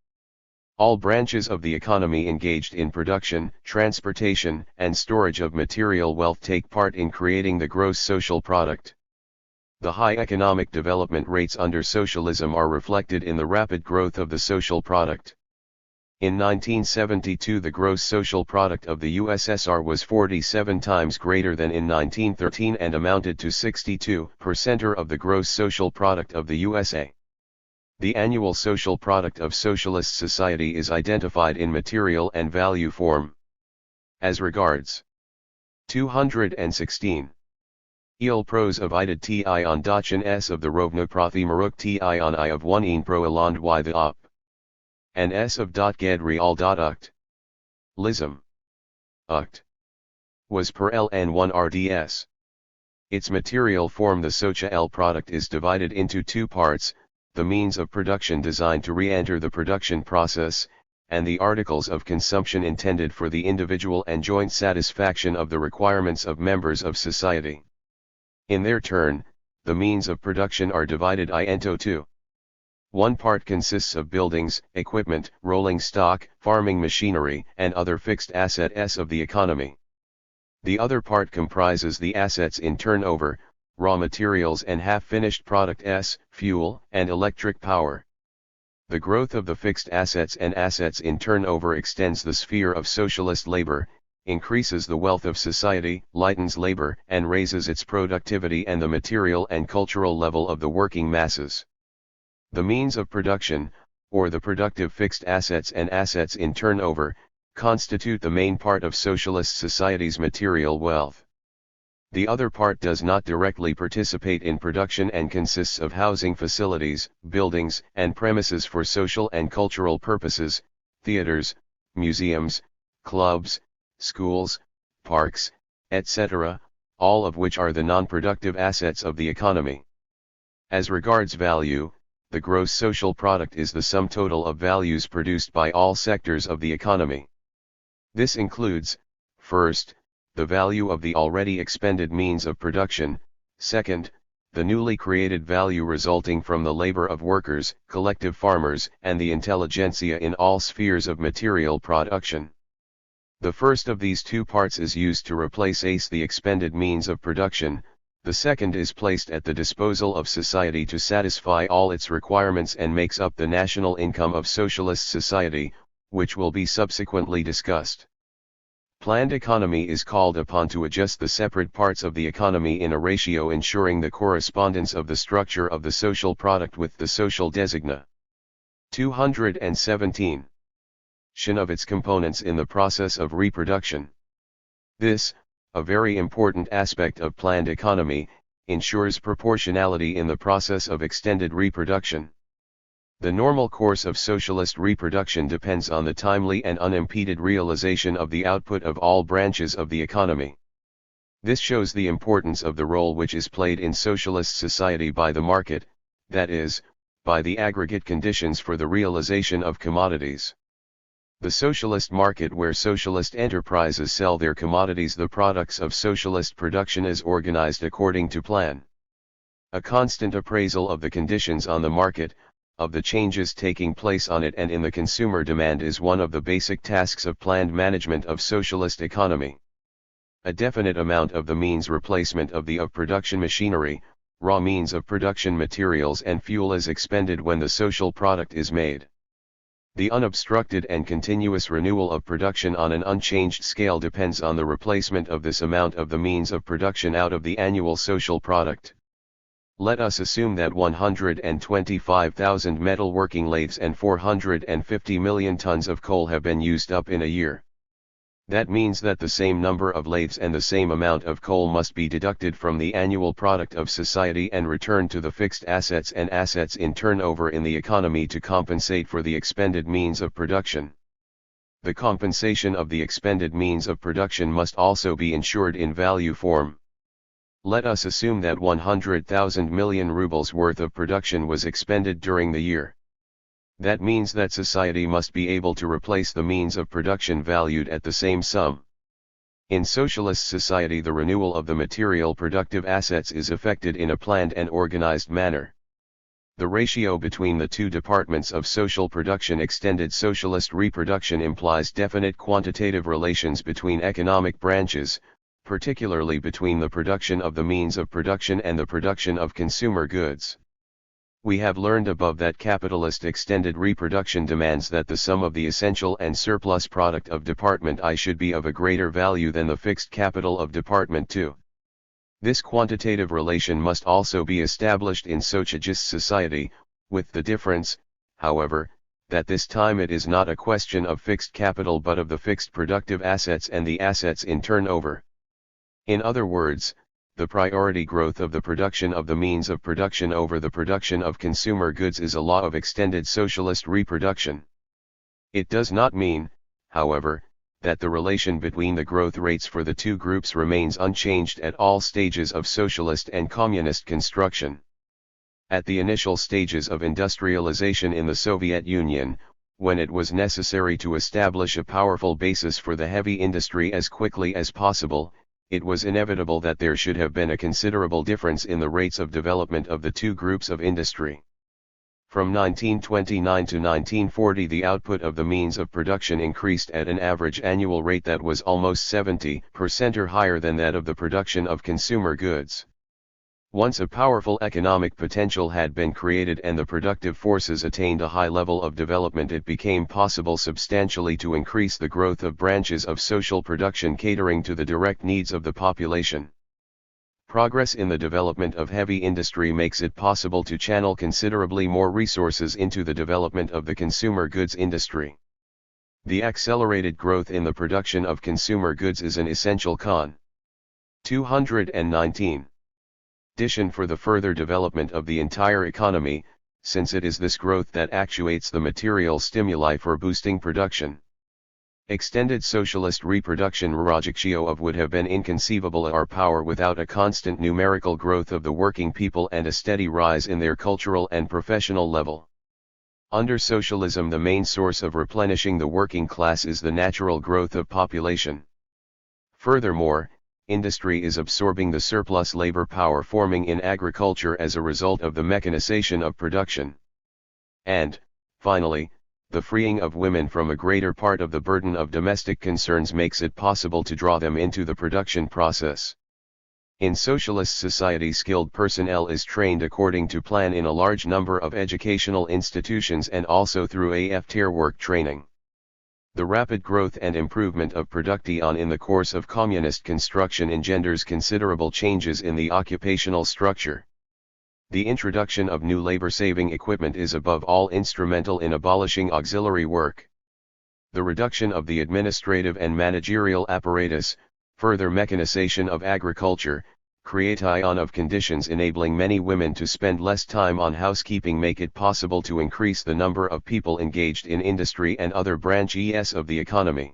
All branches of the economy engaged in production, transportation, and storage of material wealth take part in creating the gross social product. The high economic development rates under socialism are reflected in the rapid growth of the social product. In 1972, the gross social product of the USSR was 47 times greater than in 1913 and amounted to 62% of the gross social product of the USA. The annual social product of socialist society is identified in material and value form. As regards 216. Il pros avided ti on dachin s of the rovno prothi maruk ti on I of 1 in pro aland y the op. And s of dot gedri al dot uct. Lism. Uct. Was per ln1 rds. Its material form. The socha L product is divided into two parts, the means of production designed to re-enter the production process, and the articles of consumption intended for the individual and joint satisfaction of the requirements of members of society. In their turn, the means of production are divided into two. One part consists of buildings, equipment, rolling stock, farming machinery, and other fixed assets of the economy. The other part comprises the assets in turnover, raw materials and half-finished product fuel, and electric power. The growth of the fixed assets and assets in turnover extends the sphere of socialist labor, increases the wealth of society, lightens labor, and raises its productivity and the material and cultural level of the working masses. The means of production, or the productive fixed assets and assets in turnover, constitute the main part of socialist society's material wealth. The other part does not directly participate in production and consists of housing facilities, buildings, and premises for social and cultural purposes, theaters, museums, clubs, schools, parks, etc., all of which are the non-productive assets of the economy. As regards value, the gross social product is the sum total of values produced by all sectors of the economy. This includes, first, the value of the already expended means of production, second, the newly created value resulting from the labor of workers, collective farmers, and the intelligentsia in all spheres of material production. The first of these two parts is used to replace the expended means of production, the second is placed at the disposal of society to satisfy all its requirements and makes up the national income of socialist society, which will be subsequently discussed. Planned economy is called upon to adjust the separate parts of the economy in a ratio ensuring the correspondence of the structure of the social product with the social designa. 217. Of its components in the process of reproduction. This, a very important aspect of planned economy, ensures proportionality in the process of extended reproduction. The normal course of socialist reproduction depends on the timely and unimpeded realization of the output of all branches of the economy. This shows the importance of the role which is played in socialist society by the market, that is, by the aggregate conditions for the realization of commodities. The socialist market, where socialist enterprises sell their commodities, the products of socialist production, is organized according to plan. A constant appraisal of the conditions on the market, of the changes taking place on it and in the consumer demand, is one of the basic tasks of planned management of socialist economy. A definite amount of the means replacement of the production machinery, raw means of production materials and fuel is expended when the social product is made. The unobstructed and continuous renewal of production on an unchanged scale depends on the replacement of this amount of the means of production out of the annual social product. Let us assume that 125,000 metal working lathes and 450 million tons of coal have been used up in a year. That means that the same number of lathes and the same amount of coal must be deducted from the annual product of society and returned to the fixed assets and assets in turnover in the economy to compensate for the expended means of production. The compensation of the expended means of production must also be insured in value form. Let us assume that 100,000 million rubles worth of production was expended during the year. That means that society must be able to replace the means of production valued at the same sum. In socialist society, the renewal of the material productive assets is effected in a planned and organized manner. The ratio between the two departments of social production, extended socialist reproduction, implies definite quantitative relations between economic branches, particularly between the production of the means of production and the production of consumer goods. We have learned above that capitalist extended reproduction demands that the sum of the essential and surplus product of Department I should be of a greater value than the fixed capital of Department II. This quantitative relation must also be established in socialist society, with the difference, however, that this time it is not a question of fixed capital but of the fixed productive assets and the assets in turnover. In other words, the priority growth of the production of the means of production over the production of consumer goods is a law of extended socialist reproduction. It does not mean, however, that the relation between the growth rates for the two groups remains unchanged at all stages of socialist and communist construction. At the initial stages of industrialization in the Soviet Union, when it was necessary to establish a powerful basis for the heavy industry as quickly as possible, it was inevitable that there should have been a considerable difference in the rates of development of the two groups of industry. From 1929 to 1940, the output of the means of production increased at an average annual rate that was almost 70% or higher than that of the production of consumer goods. Once a powerful economic potential had been created and the productive forces attained a high level of development, it became possible substantially to increase the growth of branches of social production catering to the direct needs of the population. Progress in the development of heavy industry makes it possible to channel considerably more resources into the development of the consumer goods industry. The accelerated growth in the production of consumer goods is an essential con. 219. Condition for the further development of the entire economy, since it is this growth that actuates the material stimuli for boosting production. Extended socialist reproduction ratio of would have been inconceivable our power without a constant numerical growth of the working people and a steady rise in their cultural and professional level. Under socialism, the main source of replenishing the working class is the natural growth of population. Furthermore, industry is absorbing the surplus labor power forming in agriculture as a result of the mechanization of production. And, finally, the freeing of women from a greater part of the burden of domestic concerns makes it possible to draw them into the production process. In socialist society, skilled personnel is trained according to plan in a large number of educational institutions and also through THIRD work training. The rapid growth and improvement of production in the course of communist construction engenders considerable changes in the occupational structure. The introduction of new labor-saving equipment is above all instrumental in abolishing auxiliary work. The reduction of the administrative and managerial apparatus, further mechanization of agriculture, creation of conditions enabling many women to spend less time on housekeeping make it possible to increase the number of people engaged in industry and other branches of the economy.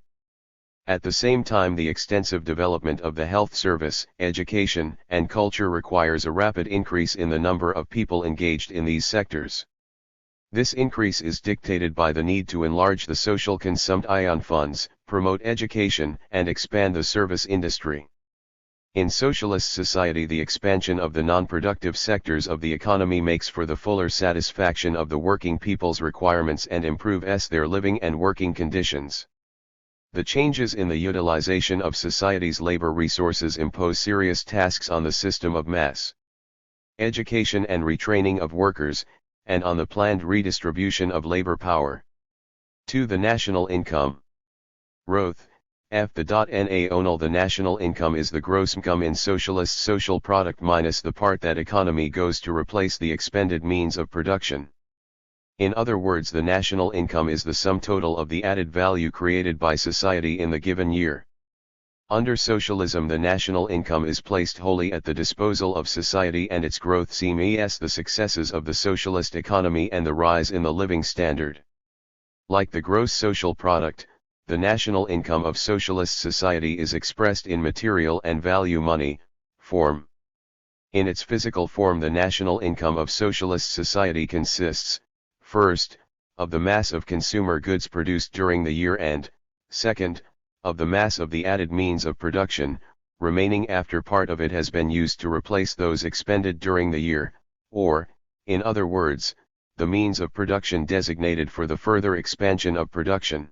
At the same time, the extensive development of the health service, education, and culture requires a rapid increase in the number of people engaged in these sectors. This increase is dictated by the need to enlarge the social consumption funds, promote education, and expand the service industry. In socialist society, the expansion of the non-productive sectors of the economy makes for the fuller satisfaction of the working people's requirements and improves their living and working conditions. The changes in the utilization of society's labor resources impose serious tasks on the system of mass education and retraining of workers, and on the planned redistribution of labor power. 2. The national income. Roth, F. The national income is the gross income in socialist social product minus the part that economy goes to replace the expended means of production. In other words, the national income is the sum total of the added value created by society in the given year. Under socialism, the national income is placed wholly at the disposal of society and its growth seems the successes of the socialist economy and the rise in the living standard. Like the gross social product, the national income of socialist society is expressed in material and value money form. In its physical form, the national income of socialist society consists, first, of the mass of consumer goods produced during the year and, second, of the mass of the added means of production, remaining after part of it has been used to replace those expended during the year, or, in other words, the means of production designated for the further expansion of production.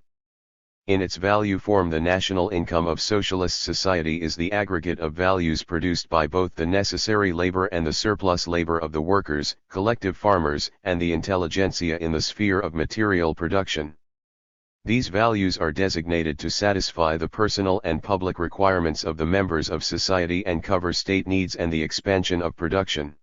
In its value form, the national income of socialist society is the aggregate of values produced by both the necessary labor and the surplus labor of the workers, collective farmers, and the intelligentsia in the sphere of material production. These values are designated to satisfy the personal and public requirements of the members of society and cover state needs and the expansion of production.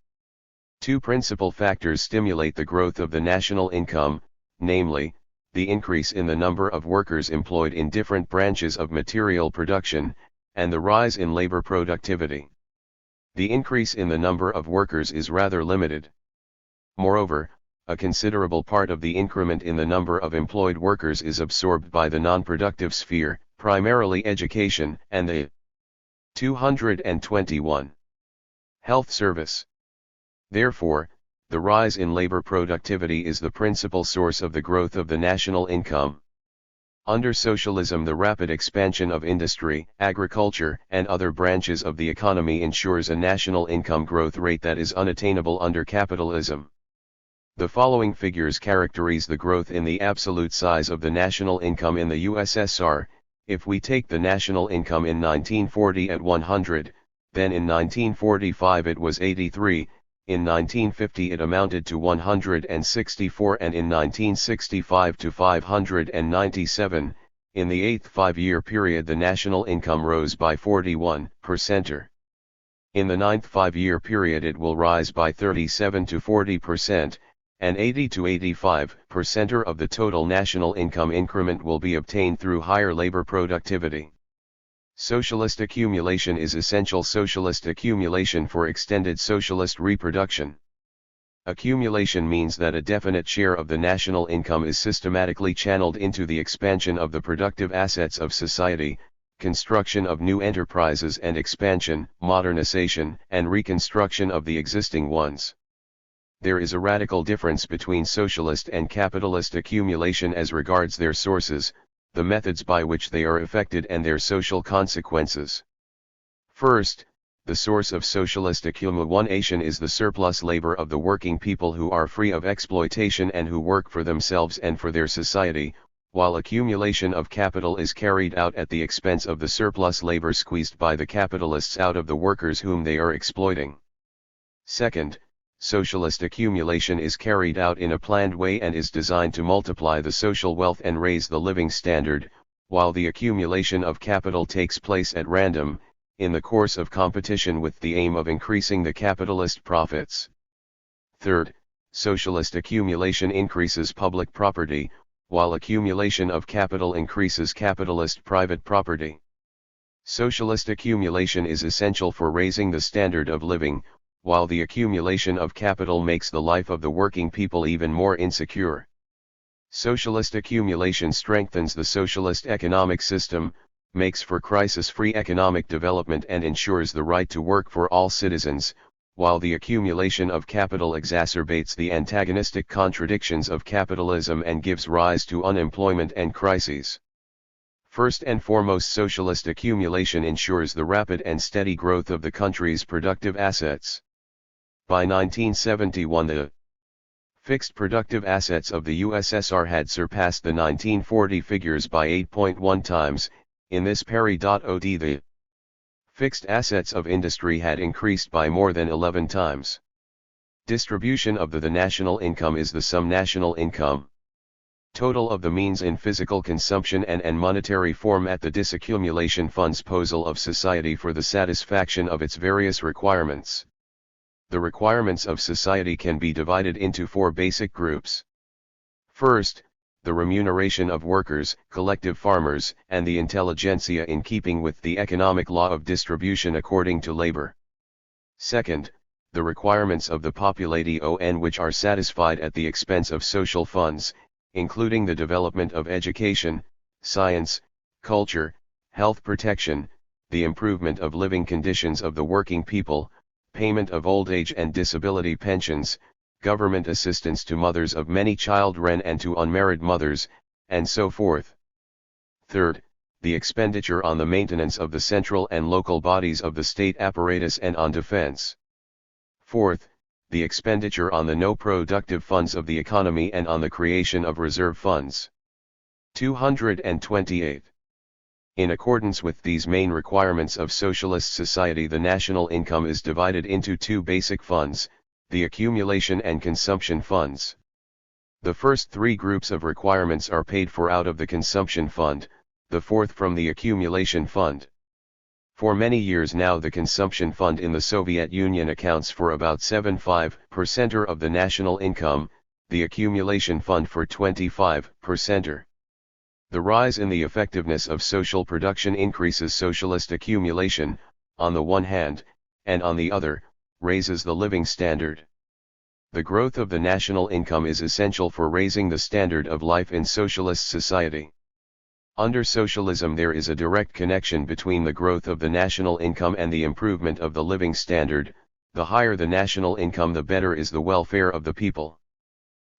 Two principal factors stimulate the growth of the national income, namely, the increase in the number of workers employed in different branches of material production, and the rise in labor productivity. The increase in the number of workers is rather limited. Moreover, a considerable part of the increment in the number of employed workers is absorbed by the non-productive sphere, primarily education and the 221 health service. Therefore, the rise in labor productivity is the principal source of the growth of the national income. Under socialism, the rapid expansion of industry, agriculture, and other branches of the economy ensures a national income growth rate that is unattainable under capitalism. The following figures characterize the growth in the absolute size of the national income in the USSR. If we take the national income in 1940 at 100, then in 1945 it was 83, in 1950 it amounted to 164, and in 1965 to 597. In the eighth five-year period the national income rose by 41%. In the ninth five-year period it will rise by 37 to 40%. And 80 to 85% of the total national income increment will be obtained through higher labor productivity. Socialist accumulation is essential socialist accumulation for extended socialist reproduction. Accumulation means that a definite share of the national income is systematically channeled into the expansion of the productive assets of society, construction of new enterprises and expansion, modernization, and reconstruction of the existing ones. There is a radical difference between socialist and capitalist accumulation as regards their sources, the methods by which they are effected, and their social consequences. First, the source of socialist accumulation is the surplus labor of the working people who are free of exploitation and who work for themselves and for their society, while accumulation of capital is carried out at the expense of the surplus labor squeezed by the capitalists out of the workers whom they are exploiting. Second, socialist accumulation is carried out in a planned way and is designed to multiply the social wealth and raise the living standard, while the accumulation of capital takes place at random, in the course of competition with the aim of increasing the capitalist profits. Third, socialist accumulation increases public property, while accumulation of capital increases capitalist private property. Socialist accumulation is essential for raising the standard of living, while the accumulation of capital makes the life of the working people even more insecure. Socialist accumulation strengthens the socialist economic system, makes for crisis-free economic development and ensures the right to work for all citizens, while the accumulation of capital exacerbates the antagonistic contradictions of capitalism and gives rise to unemployment and crises. First and foremost, socialist accumulation ensures the rapid and steady growth of the country's productive assets. By 1971, the fixed productive assets of the USSR had surpassed the 1940 figures by 8.1 times. In this period, the fixed assets of industry had increased by more than 11 times. Distribution of the national income is the sum national income total of the means in physical consumption and monetary form at the disaccumulation fund's disposal of society for the satisfaction of its various requirements. The requirements of society can be divided into four basic groups. First, the remuneration of workers, collective farmers, and the intelligentsia in keeping with the economic law of distribution according to labor. Second, the requirements of the population which are satisfied at the expense of social funds, including the development of education, science, culture, health protection, the improvement of living conditions of the working people, payment of old age and disability pensions, government assistance to mothers of many children and to unmarried mothers, and so forth. Third, the expenditure on the maintenance of the central and local bodies of the state apparatus and on defense. Fourth, the expenditure on the no-productive funds of the economy and on the creation of reserve funds. 228. In accordance with these main requirements of socialist society, the national income is divided into two basic funds, the accumulation and consumption funds. The first three groups of requirements are paid for out of the consumption fund, the fourth from the accumulation fund. For many years now, the consumption fund in the Soviet Union accounts for about 75% of the national income, the accumulation fund for 25%. The rise in the effectiveness of social production increases socialist accumulation, on the one hand, and on the other, raises the living standard. The growth of the national income is essential for raising the standard of life in socialist society. Under socialism, there is a direct connection between the growth of the national income and the improvement of the living standard. The higher the national income, the better is the welfare of the people.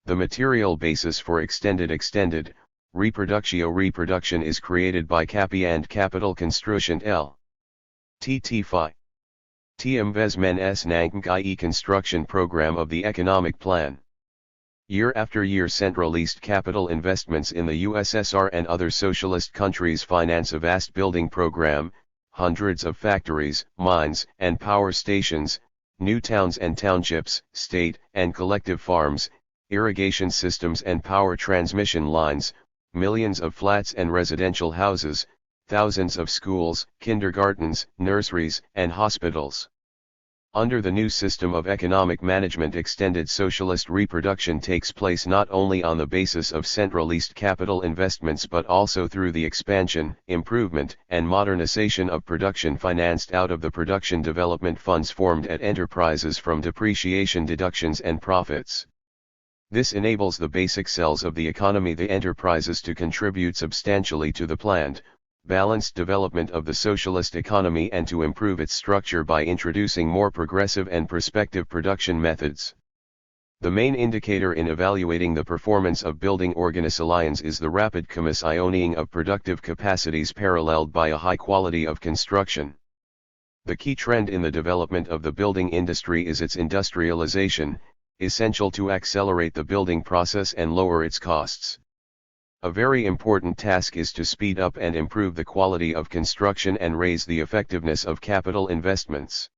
The material basis for extended reproduction is created by capital construction L. TT-Fi. T investments nang construction program of the economic plan. Year after year, centralist capital investments in the USSR and other socialist countries finance a vast building program, hundreds of factories, mines, and power stations, new towns and townships, state and collective farms, irrigation systems and power transmission lines, millions of flats and residential houses, thousands of schools, kindergartens, nurseries, and hospitals. Under the new system of economic management, extended socialist reproduction takes place not only on the basis of centralist capital investments but also through the expansion, improvement, and modernization of production financed out of the production development funds formed at enterprises from depreciation deductions and profits. This enables the basic cells of the economy, the enterprises, to contribute substantially to the planned, balanced development of the socialist economy and to improve its structure by introducing more progressive and prospective production methods. The main indicator in evaluating the performance of building organizations is the rapid commissioning of productive capacities paralleled by a high quality of construction. The key trend in the development of the building industry is its industrialization, essential to accelerate the building process and lower its costs. A very important task is to speed up and improve the quality of construction and raise the effectiveness of capital investments.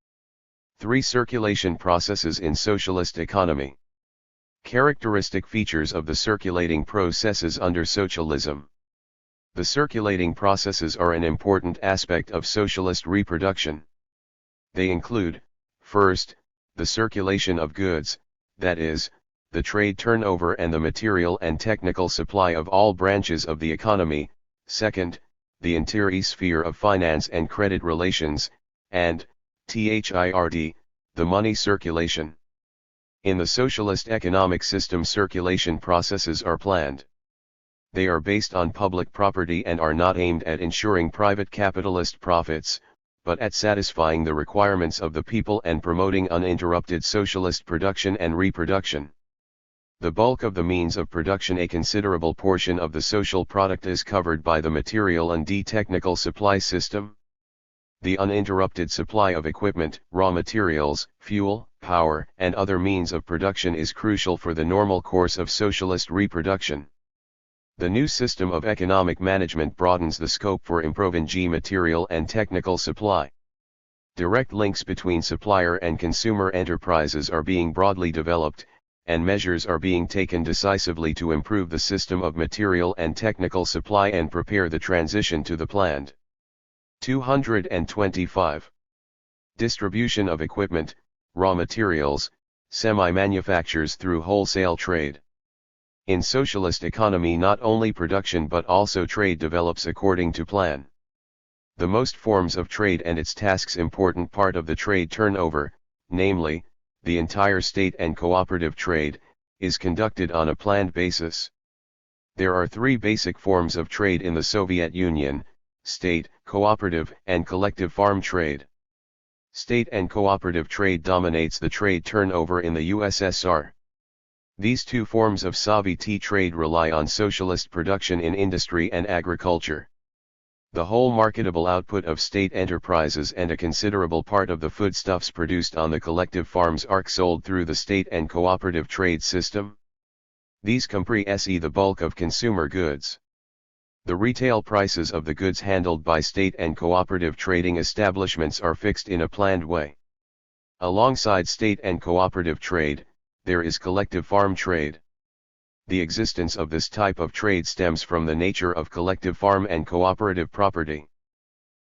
3 circulation processes in socialist economy. Characteristic features of the circulating processes under socialism. The circulating processes are an important aspect of socialist reproduction. They include, first, the circulation of goods, that is, the trade turnover and the material and technical supply of all branches of the economy. Second, the interior sphere of finance and credit relations, and, THIRD, the money circulation. In the socialist economic system, circulation processes are planned. They are based on public property and are not aimed at ensuring private capitalist profits, but at satisfying the requirements of the people and promoting uninterrupted socialist production and reproduction. The bulk of the means of production, a considerable portion of the social product, is covered by the material and technical supply system. The uninterrupted supply of equipment, raw materials, fuel, power, and other means of production is crucial for the normal course of socialist reproduction. The new system of economic management broadens the scope for improving material and technical supply. Direct links between supplier and consumer enterprises are being broadly developed, and measures are being taken decisively to improve the system of material and technical supply and prepare the transition to the planned. 225. Distribution of equipment, raw materials, semi-manufactures through wholesale trade. In socialist economy, not only production but also trade develops according to plan. The most forms of trade and its tasks important part of the trade turnover, namely, the entire state and cooperative trade, is conducted on a planned basis. There are three basic forms of trade in the Soviet Union: state, cooperative, and collective farm trade. State and cooperative trade dominates the trade turnover in the USSR. These two forms of Soviet trade rely on socialist production in industry and agriculture. The whole marketable output of state enterprises and a considerable part of the foodstuffs produced on the collective farms are sold through the state and cooperative trade system. These comprehend the bulk of consumer goods. The retail prices of the goods handled by state and cooperative trading establishments are fixed in a planned way. Alongside state and cooperative trade, there is collective farm trade. The existence of this type of trade stems from the nature of collective farm and cooperative property.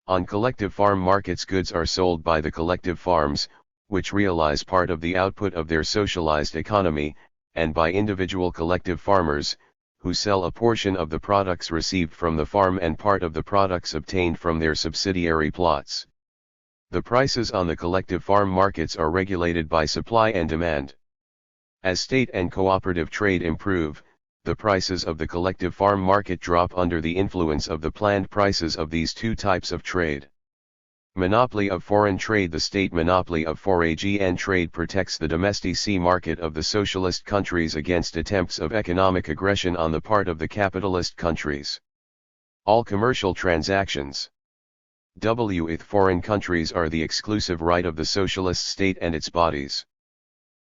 On collective farm markets, goods are sold by the collective farms, which realize part of the output of their socialized economy, and by individual collective farmers, who sell a portion of the products received from the farm and part of the products obtained from their subsidiary plots. The prices on the collective farm markets are regulated by supply and demand. As state and cooperative trade improve, the prices of the collective farm market drop under the influence of the planned prices of these two types of trade. Monopoly of foreign trade. The state monopoly of foreign trade protects the domestic market of the socialist countries against attempts of economic aggression on the part of the capitalist countries. All commercial transactions with foreign countries are the exclusive right of the socialist state and its bodies.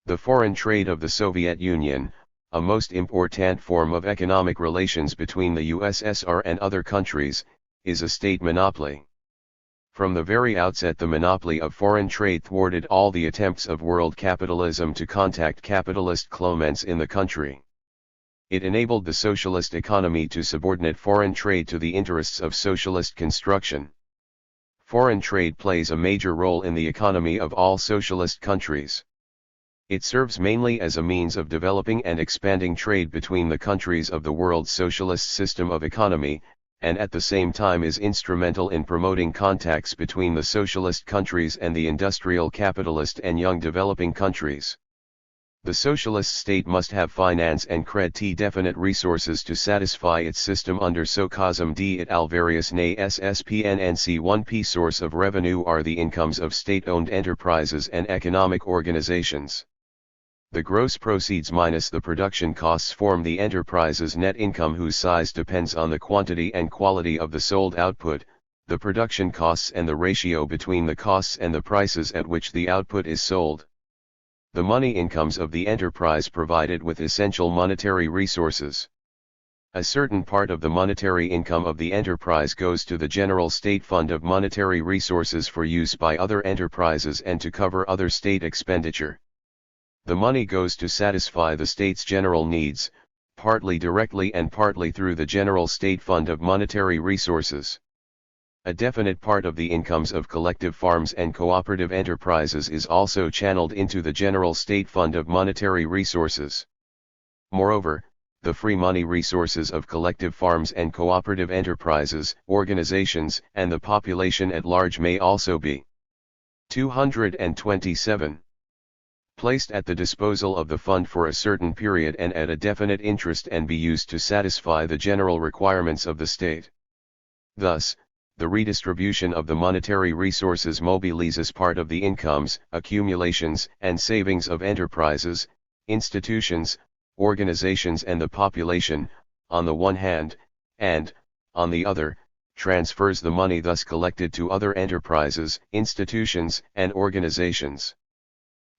The foreign trade of the Soviet Union, a most important form of economic relations between the USSR and other countries, is a state monopoly. From the very outset, the monopoly of foreign trade thwarted all the attempts of world capitalism to contact capitalist claimants in the country. It enabled the socialist economy to subordinate foreign trade to the interests of socialist construction. Foreign trade plays a major role in the economy of all socialist countries. It serves mainly as a means of developing and expanding trade between the countries of the world's socialist system of economy, and at the same time is instrumental in promoting contacts between the socialist countries and the industrial capitalist and young developing countries. The socialist state must have finance and definite resources to satisfy its system under socialism. It al various na SSPNNC 1p source of revenue are the incomes of state-owned enterprises and economic organizations. The gross proceeds minus the production costs form the enterprise's net income, whose size depends on the quantity and quality of the sold output, the production costs and the ratio between the costs and the prices at which the output is sold. The money incomes of the enterprise provided with essential monetary resources. A certain part of the monetary income of the enterprise goes to the General State Fund of Monetary Resources for use by other enterprises and to cover other state expenditure. The money goes to satisfy the state's general needs, partly directly and partly through the General State Fund of Monetary Resources. A definite part of the incomes of collective farms and cooperative enterprises is also channeled into the General State Fund of Monetary Resources. Moreover, the free money resources of collective farms and cooperative enterprises, organizations, and the population at large may also be 227. Placed at the disposal of the fund for a certain period and at a definite interest and be used to satisfy the general requirements of the state. Thus, the redistribution of the monetary resources mobilizes part of the incomes, accumulations, and savings of enterprises, institutions, organizations and the population, on the one hand, and, on the other, transfers the money thus collected to other enterprises, institutions, and organizations.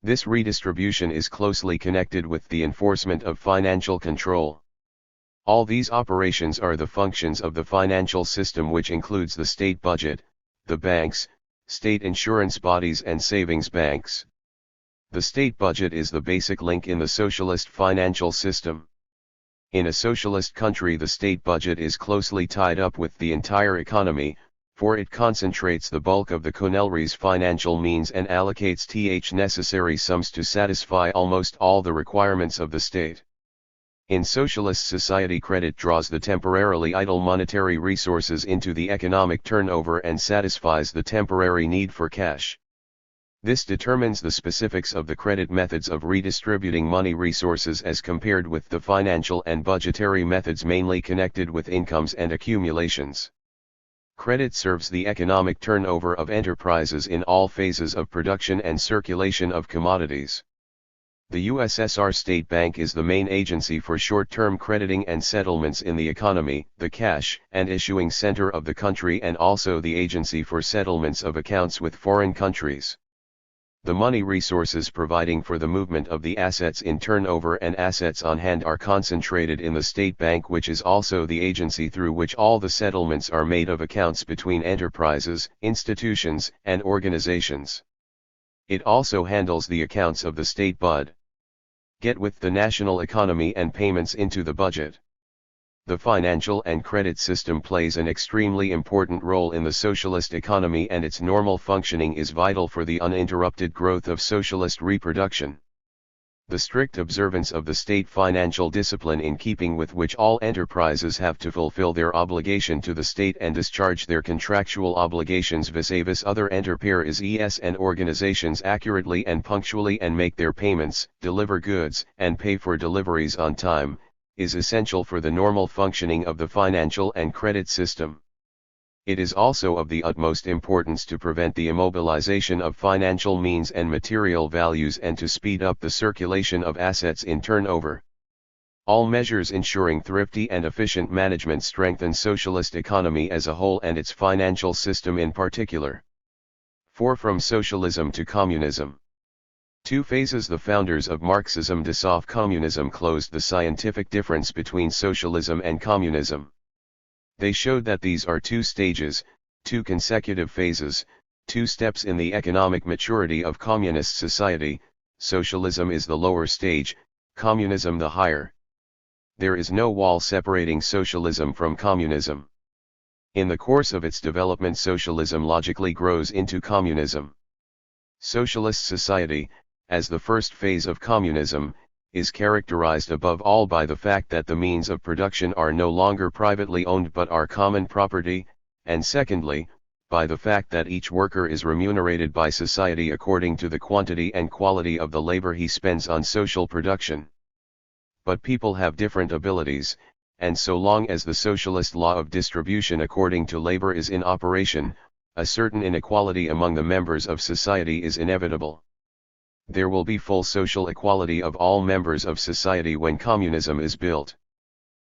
This redistribution is closely connected with the enforcement of financial control. All these operations are the functions of the financial system, which includes the state budget, the banks, state insurance bodies and savings banks. The state budget is the basic link in the socialist financial system. In a socialist country, the state budget is closely tied up with the entire economy, for it concentrates the bulk of the Connellry's financial means and allocates necessary sums to satisfy almost all the requirements of the state. In socialist society, credit draws the temporarily idle monetary resources into the economic turnover and satisfies the temporary need for cash. This determines the specifics of the credit methods of redistributing money resources as compared with the financial and budgetary methods mainly connected with incomes and accumulations. Credit serves the economic turnover of enterprises in all phases of production and circulation of commodities. The USSR State Bank is the main agency for short-term crediting and settlements in the economy, the cash and issuing center of the country, and also the agency for settlements of accounts with foreign countries. The money resources providing for the movement of the assets in turnover and assets on hand are concentrated in the State Bank, which is also the agency through which all the settlements are made of accounts between enterprises, institutions, and organizations. It also handles the accounts of the state budget with the national economy and payments into the budget. The financial and credit system plays an extremely important role in the socialist economy, and its normal functioning is vital for the uninterrupted growth of socialist reproduction. The strict observance of the state financial discipline, in keeping with which all enterprises have to fulfill their obligation to the state and discharge their contractual obligations vis-a-vis other enterprises and organizations accurately and punctually, and make their payments, deliver goods, and pay for deliveries on time, is essential for the normal functioning of the financial and credit system. It is also of the utmost importance to prevent the immobilization of financial means and material values, and to speed up the circulation of assets in turnover. All measures ensuring thrifty and efficient management strengthen socialist economy as a whole and its financial system in particular. 4. From socialism to communism. 2 phases. The founders of Marxism dissolve communism closed the scientific difference between socialism and communism. They showed that these are 2 stages, 2 consecutive phases, 2 steps in the economic maturity of communist society. Socialism is the lower stage, communism the higher. There is no wall separating socialism from communism. In the course of its development, socialism logically grows into communism. Socialist society, as the first phase of communism, is characterized above all by the fact that the means of production are no longer privately owned but are common property, and secondly, by the fact that each worker is remunerated by society according to the quantity and quality of the labor he spends on social production. But people have different abilities, and so long as the socialist law of distribution according to labor is in operation, a certain inequality among the members of society is inevitable. There will be full social equality of all members of society when communism is built.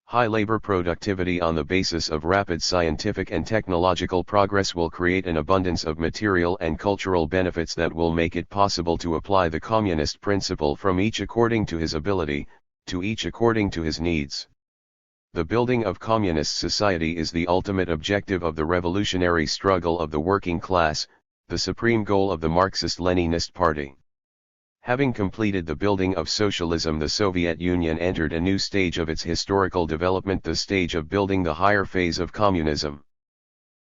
High labor productivity on the basis of rapid scientific and technological progress will create an abundance of material and cultural benefits that will make it possible to apply the communist principle from each according to his ability, to each according to his needs. The building of communist society is the ultimate objective of the revolutionary struggle of the working class, the supreme goal of the Marxist-Leninist Party. Having completed the building of socialism, the Soviet Union entered a new stage of its historical development, the stage of building the higher phase of communism.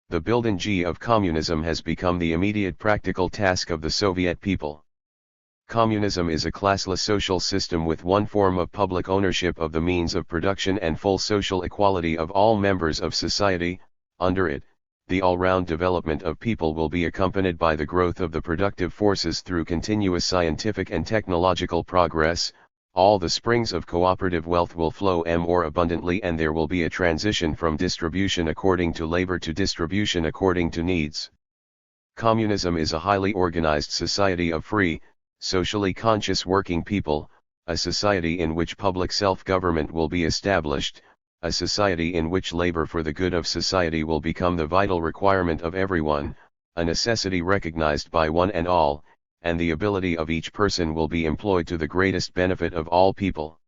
The building of communism has become the immediate practical task of the Soviet people. Communism is a classless social system with one form of public ownership of the means of production and full social equality of all members of society. Under it, the all-round development of people will be accompanied by the growth of the productive forces through continuous scientific and technological progress, all the springs of cooperative wealth will flow more abundantly, and there will be a transition from distribution according to labor to distribution according to needs. Communism is a highly organized society of free, socially conscious working people, a society in which public self-government will be established, a society in which labor for the good of society will become the vital requirement of everyone, a necessity recognized by one and all, and the ability of each person will be employed to the greatest benefit of all people.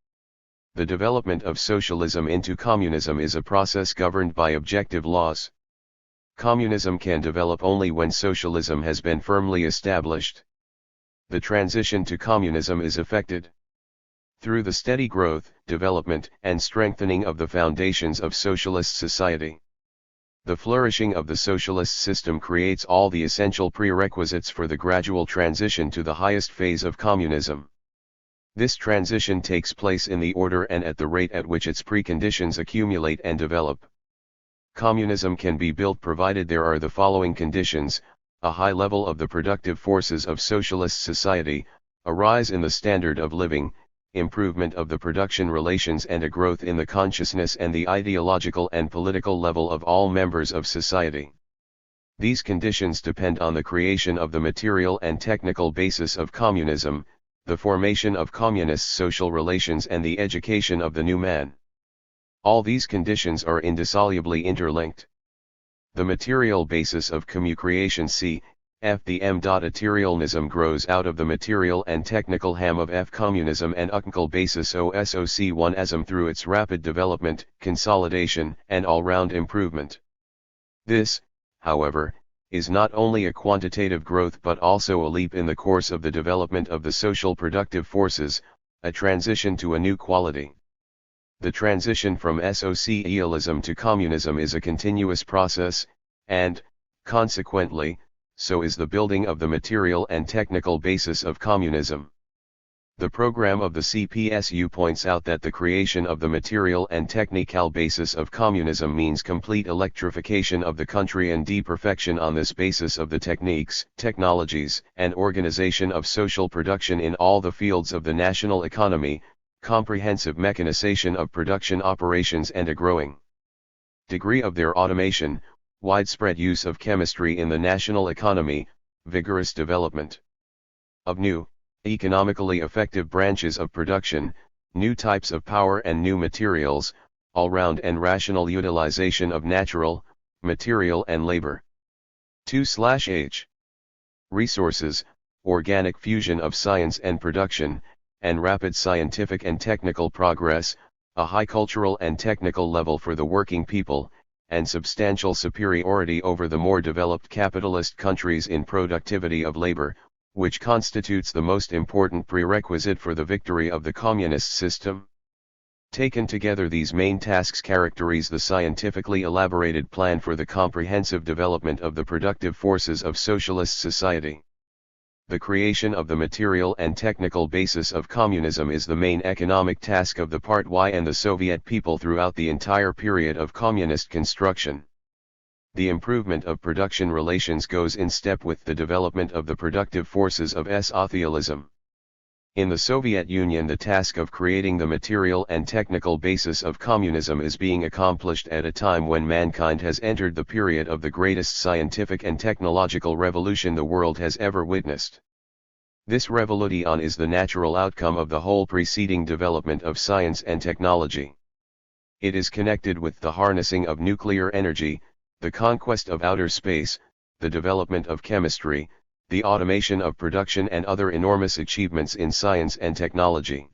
The development of socialism into communism is a process governed by objective laws. Communism can develop only when socialism has been firmly established. The transition to communism is effected through the steady growth, development, and strengthening of the foundations of socialist society. The flourishing of the socialist system creates all the essential prerequisites for the gradual transition to the highest phase of communism. This transition takes place in the order and at the rate at which its preconditions accumulate and develop. Communism can be built provided there are the following conditions: a high level of the productive forces of socialist society, a rise in the standard of living, improvement of the production relations, and a growth in the consciousness and the ideological and political level of all members of society. These conditions depend on the creation of the material and technical basis of communism, the formation of communist social relations, and the education of the new man. All these conditions are indissolubly interlinked. The material basis of creation cf. the materialism grows out of the material and technical ham of communism, and technical basis SOC1ism through its rapid development, consolidation, and all-round improvement. This, however, is not only a quantitative growth but also a leap in the course of the development of the social productive forces, a transition to a new quality. The transition from socialism to communism is a continuous process, and, consequently, so is the building of the material and technical basis of communism. The program of the CPSU points out that the creation of the material and technical basis of communism means complete electrification of the country and deperfection on this basis of the techniques, technologies, and organization of social production in all the fields of the national economy, comprehensive mechanization of production operations, and a growing degree of their automation, widespread use of chemistry in the national economy, vigorous development of new, economically effective branches of production, new types of power and new materials, all-round and rational utilization of natural, material and labor. 2/H. Resources, organic fusion of science and production, and rapid scientific and technical progress, a high cultural and technical level for the working people, and substantial superiority over the more developed capitalist countries in productivity of labor, which constitutes the most important prerequisite for the victory of the communist system. Taken together, these main tasks characterize the scientifically elaborated plan for the comprehensive development of the productive forces of socialist society. The creation of the material and technical basis of communism is the main economic task of the Part Y and the Soviet people throughout the entire period of communist construction. The improvement of production relations goes in step with the development of the productive forces of socialism. In the Soviet Union, the task of creating the material and technical basis of communism is being accomplished at a time when mankind has entered the period of the greatest scientific and technological revolution the world has ever witnessed. This revolution is the natural outcome of the whole preceding development of science and technology. It is connected with the harnessing of nuclear energy, the conquest of outer space, the development of chemistry, the automation of production, and other enormous achievements in science and technology.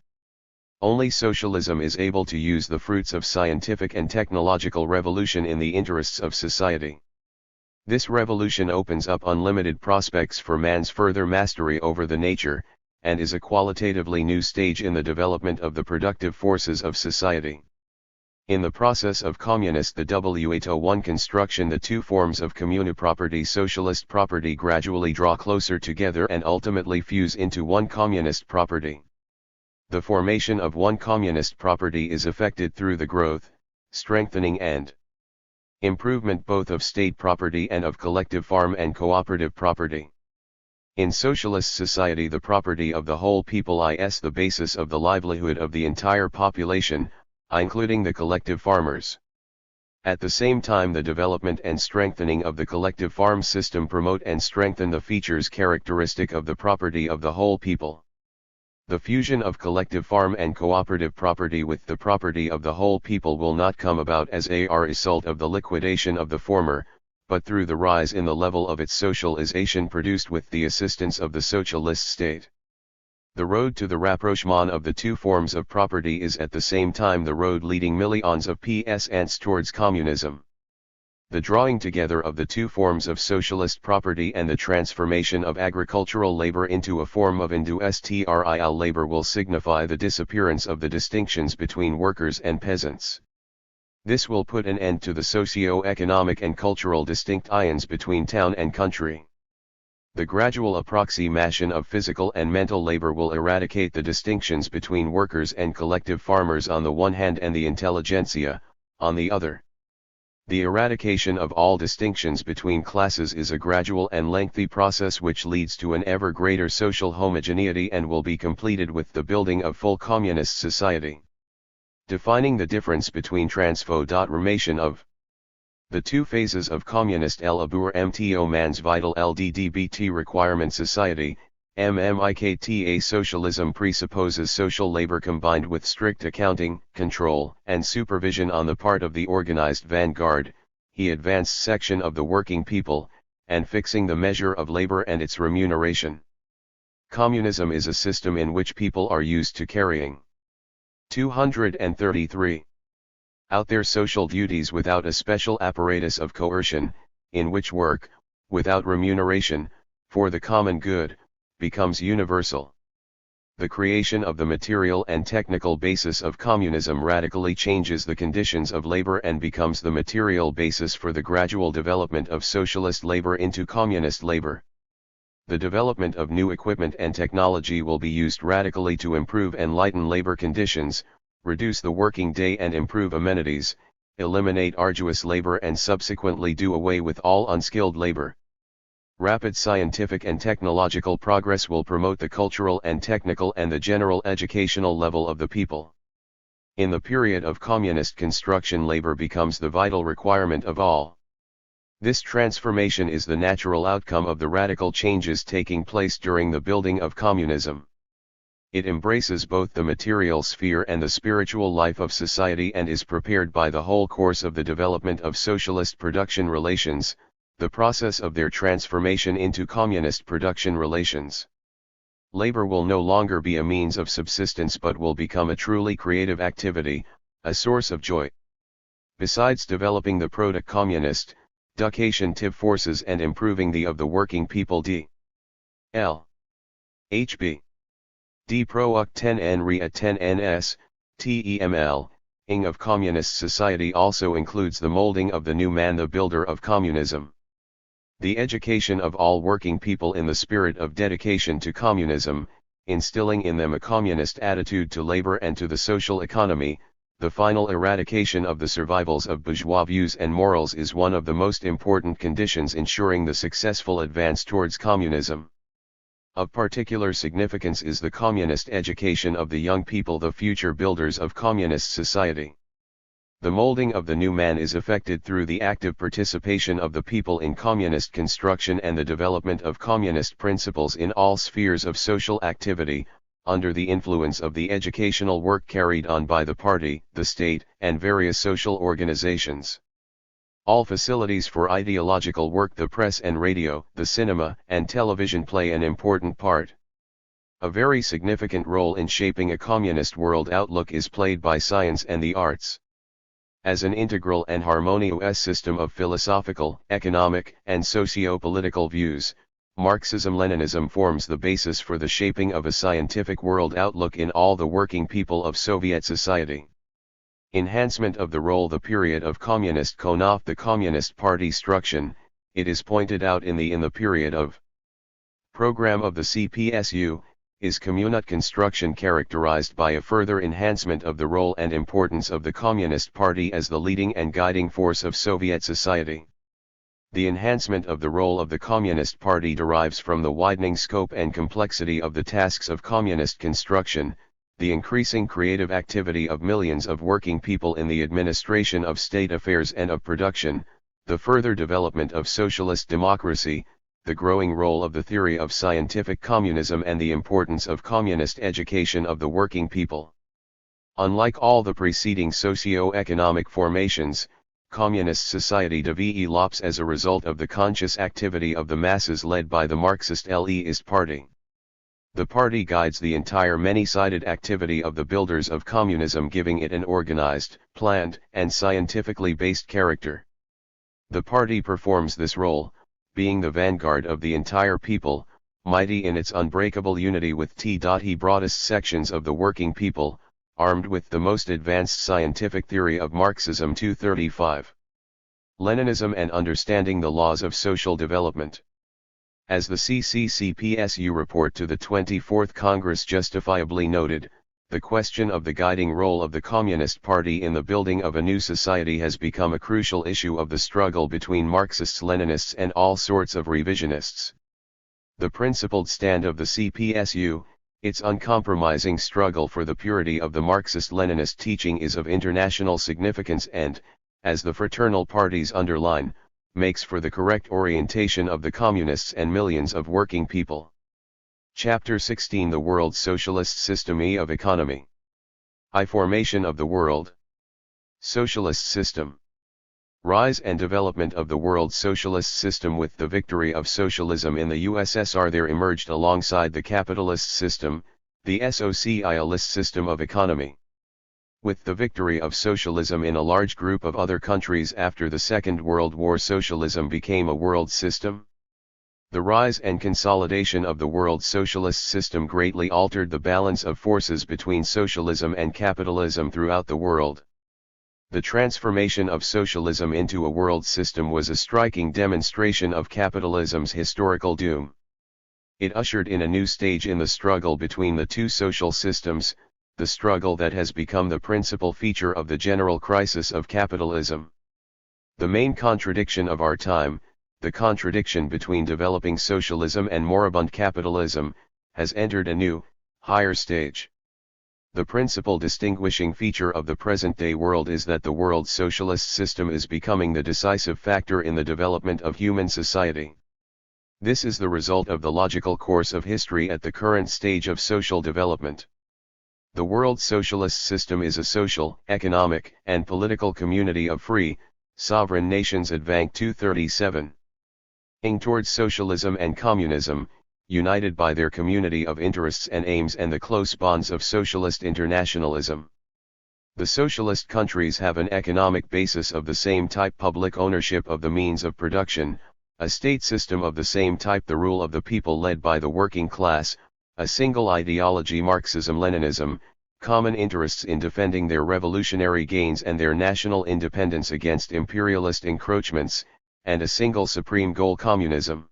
Only socialism is able to use the fruits of scientific and technological revolution in the interests of society. This revolution opens up unlimited prospects for man's further mastery over the nature, and is a qualitatively new stage in the development of the productive forces of society. In the process of communist the W801 construction, the two forms of communiproperty, socialist property, gradually draw closer together and ultimately fuse into one communist property. The formation of one communist property is effected through the growth, strengthening and improvement both of state property and of collective farm and cooperative property. In socialist society, the property of the whole people is the basis of the livelihood of the entire population, including the collective farmers. At the same time, the development and strengthening of the collective farm system promote and strengthen the features characteristic of the property of the whole people. The fusion of collective farm and cooperative property with the property of the whole people will not come about as a result of the liquidation of the former, but through the rise in the level of its socialization produced with the assistance of the socialist state. The road to the rapprochement of the two forms of property is at the same time the road leading millions of peasants towards communism. The drawing together of the two forms of socialist property and the transformation of agricultural labor into a form of industrial labor will signify the disappearance of the distinctions between workers and peasants. This will put an end to the socio-economic and cultural distinctions between town and country. The gradual approximation of physical and mental labor will eradicate the distinctions between workers and collective farmers on the one hand and the intelligentsia, on the other. The eradication of all distinctions between classes is a gradual and lengthy process which leads to an ever greater social homogeneity and will be completed with the building of full communist society. Defining the difference between transformation of the two phases of communist labor mto man's vital LDDBT requirement society, MMIKTA socialism presupposes social labor combined with strict accounting, control, and supervision on the part of the organized vanguard, the advanced section of the working people, and fixing the measure of labor and its remuneration. Communism is a system in which people are used to carrying 233 out their social duties without a special apparatus of coercion, in which work, without remuneration, for the common good, becomes universal. The creation of the material and technical basis of communism radically changes the conditions of labor and becomes the material basis for the gradual development of socialist labor into communist labor. The development of new equipment and technology will be used radically to improve and lighten labor conditions, reduce the working day and improve amenities, eliminate arduous labor and subsequently do away with all unskilled labor. Rapid scientific and technological progress will promote the cultural and technical and the general educational level of the people. In the period of communist construction, labor becomes the vital requirement of all. This transformation is the natural outcome of the radical changes taking place during the building of communism. It embraces both the material sphere and the spiritual life of society and is prepared by the whole course of the development of socialist production relations, the process of their transformation into communist production relations. Labor will no longer be a means of subsistence but will become a truly creative activity, a source of joy. Besides developing the proto-communist, educative forces and improving the of the working people D.L. H.B. D. Pro 10 N Rea 10 NS, TEML, ing of communist society also includes the molding of the new man, the builder of communism. The education of all working people in the spirit of dedication to communism, instilling in them a communist attitude to labor and to the social economy, the final eradication of the survivals of bourgeois views and morals is one of the most important conditions ensuring the successful advance towards communism. Of particular significance is the communist education of the young people, the future builders of communist society. The molding of the new man is effected through the active participation of the people in communist construction and the development of communist principles in all spheres of social activity, under the influence of the educational work carried on by the party, the state, and various social organizations. All facilities for ideological work, the press and radio, the cinema, and television play an important part. A very significant role in shaping a communist world outlook is played by science and the arts. As an integral and harmonious system of philosophical, economic, and socio-political views, Marxism-Leninism forms the basis for the shaping of a scientific world outlook in all the working people of Soviet society. Enhancement of the role the period of communist Konov the Communist Party struction, it is pointed out in the period of program of the CPSU, is communist construction characterized by a further enhancement of the role and importance of the Communist Party as the leading and guiding force of Soviet society. The enhancement of the role of the Communist Party derives from the widening scope and complexity of the tasks of communist construction, the increasing creative activity of millions of working people in the administration of state affairs and of production, the further development of socialist democracy, the growing role of the theory of scientific communism and the importance of communist education of the working people. Unlike all the preceding socio-economic formations, communist society develops as a result of the conscious activity of the masses led by the Marxist-Leninist Party. The party guides the entire many-sided activity of the builders of communism, giving it an organized, planned, and scientifically based character. The party performs this role, being the vanguard of the entire people, mighty in its unbreakable unity with the broadest sections of the working people, armed with the most advanced scientific theory of Marxism 235. Leninism and understanding the laws of social development. As the CCCPSU report to the 24th Congress justifiably noted, the question of the guiding role of the Communist Party in the building of a new society has become a crucial issue of the struggle between Marxists-Leninists and all sorts of revisionists. The principled stand of the CPSU, its uncompromising struggle for the purity of the Marxist-Leninist teaching, is of international significance and, as the fraternal parties underline, makes for the correct orientation of the communists and millions of working people. Chapter 16: The World Socialist System of Economy. Formation of the World Socialist System. Rise and development of the world socialist system. With the victory of socialism in the USSR, there emerged alongside the capitalist system, the socialist system of economy. With the victory of socialism in a large group of other countries after the Second World War, socialism became a world system. The rise and consolidation of the world socialist system greatly altered the balance of forces between socialism and capitalism throughout the world. The transformation of socialism into a world system was a striking demonstration of capitalism's historical doom. It ushered in a new stage in the struggle between the two social systems, the struggle that has become the principal feature of the general crisis of capitalism. The main contradiction of our time, the contradiction between developing socialism and moribund capitalism, has entered a new, higher stage. The principal distinguishing feature of the present-day world is that the world socialist system is becoming the decisive factor in the development of human society. This is the result of the logical course of history at the current stage of social development. The world socialist system is a social, economic, and political community of free, sovereign nations. Advank 237. Ing towards socialism and communism, united by their community of interests and aims and the close bonds of socialist internationalism. The socialist countries have an economic basis of the same type: public ownership of the means of production, a state system of the same type, the rule of the people led by the working class, a single ideology Marxism-Leninism, common interests in defending their revolutionary gains and their national independence against imperialist encroachments, and a single supreme goal: communism.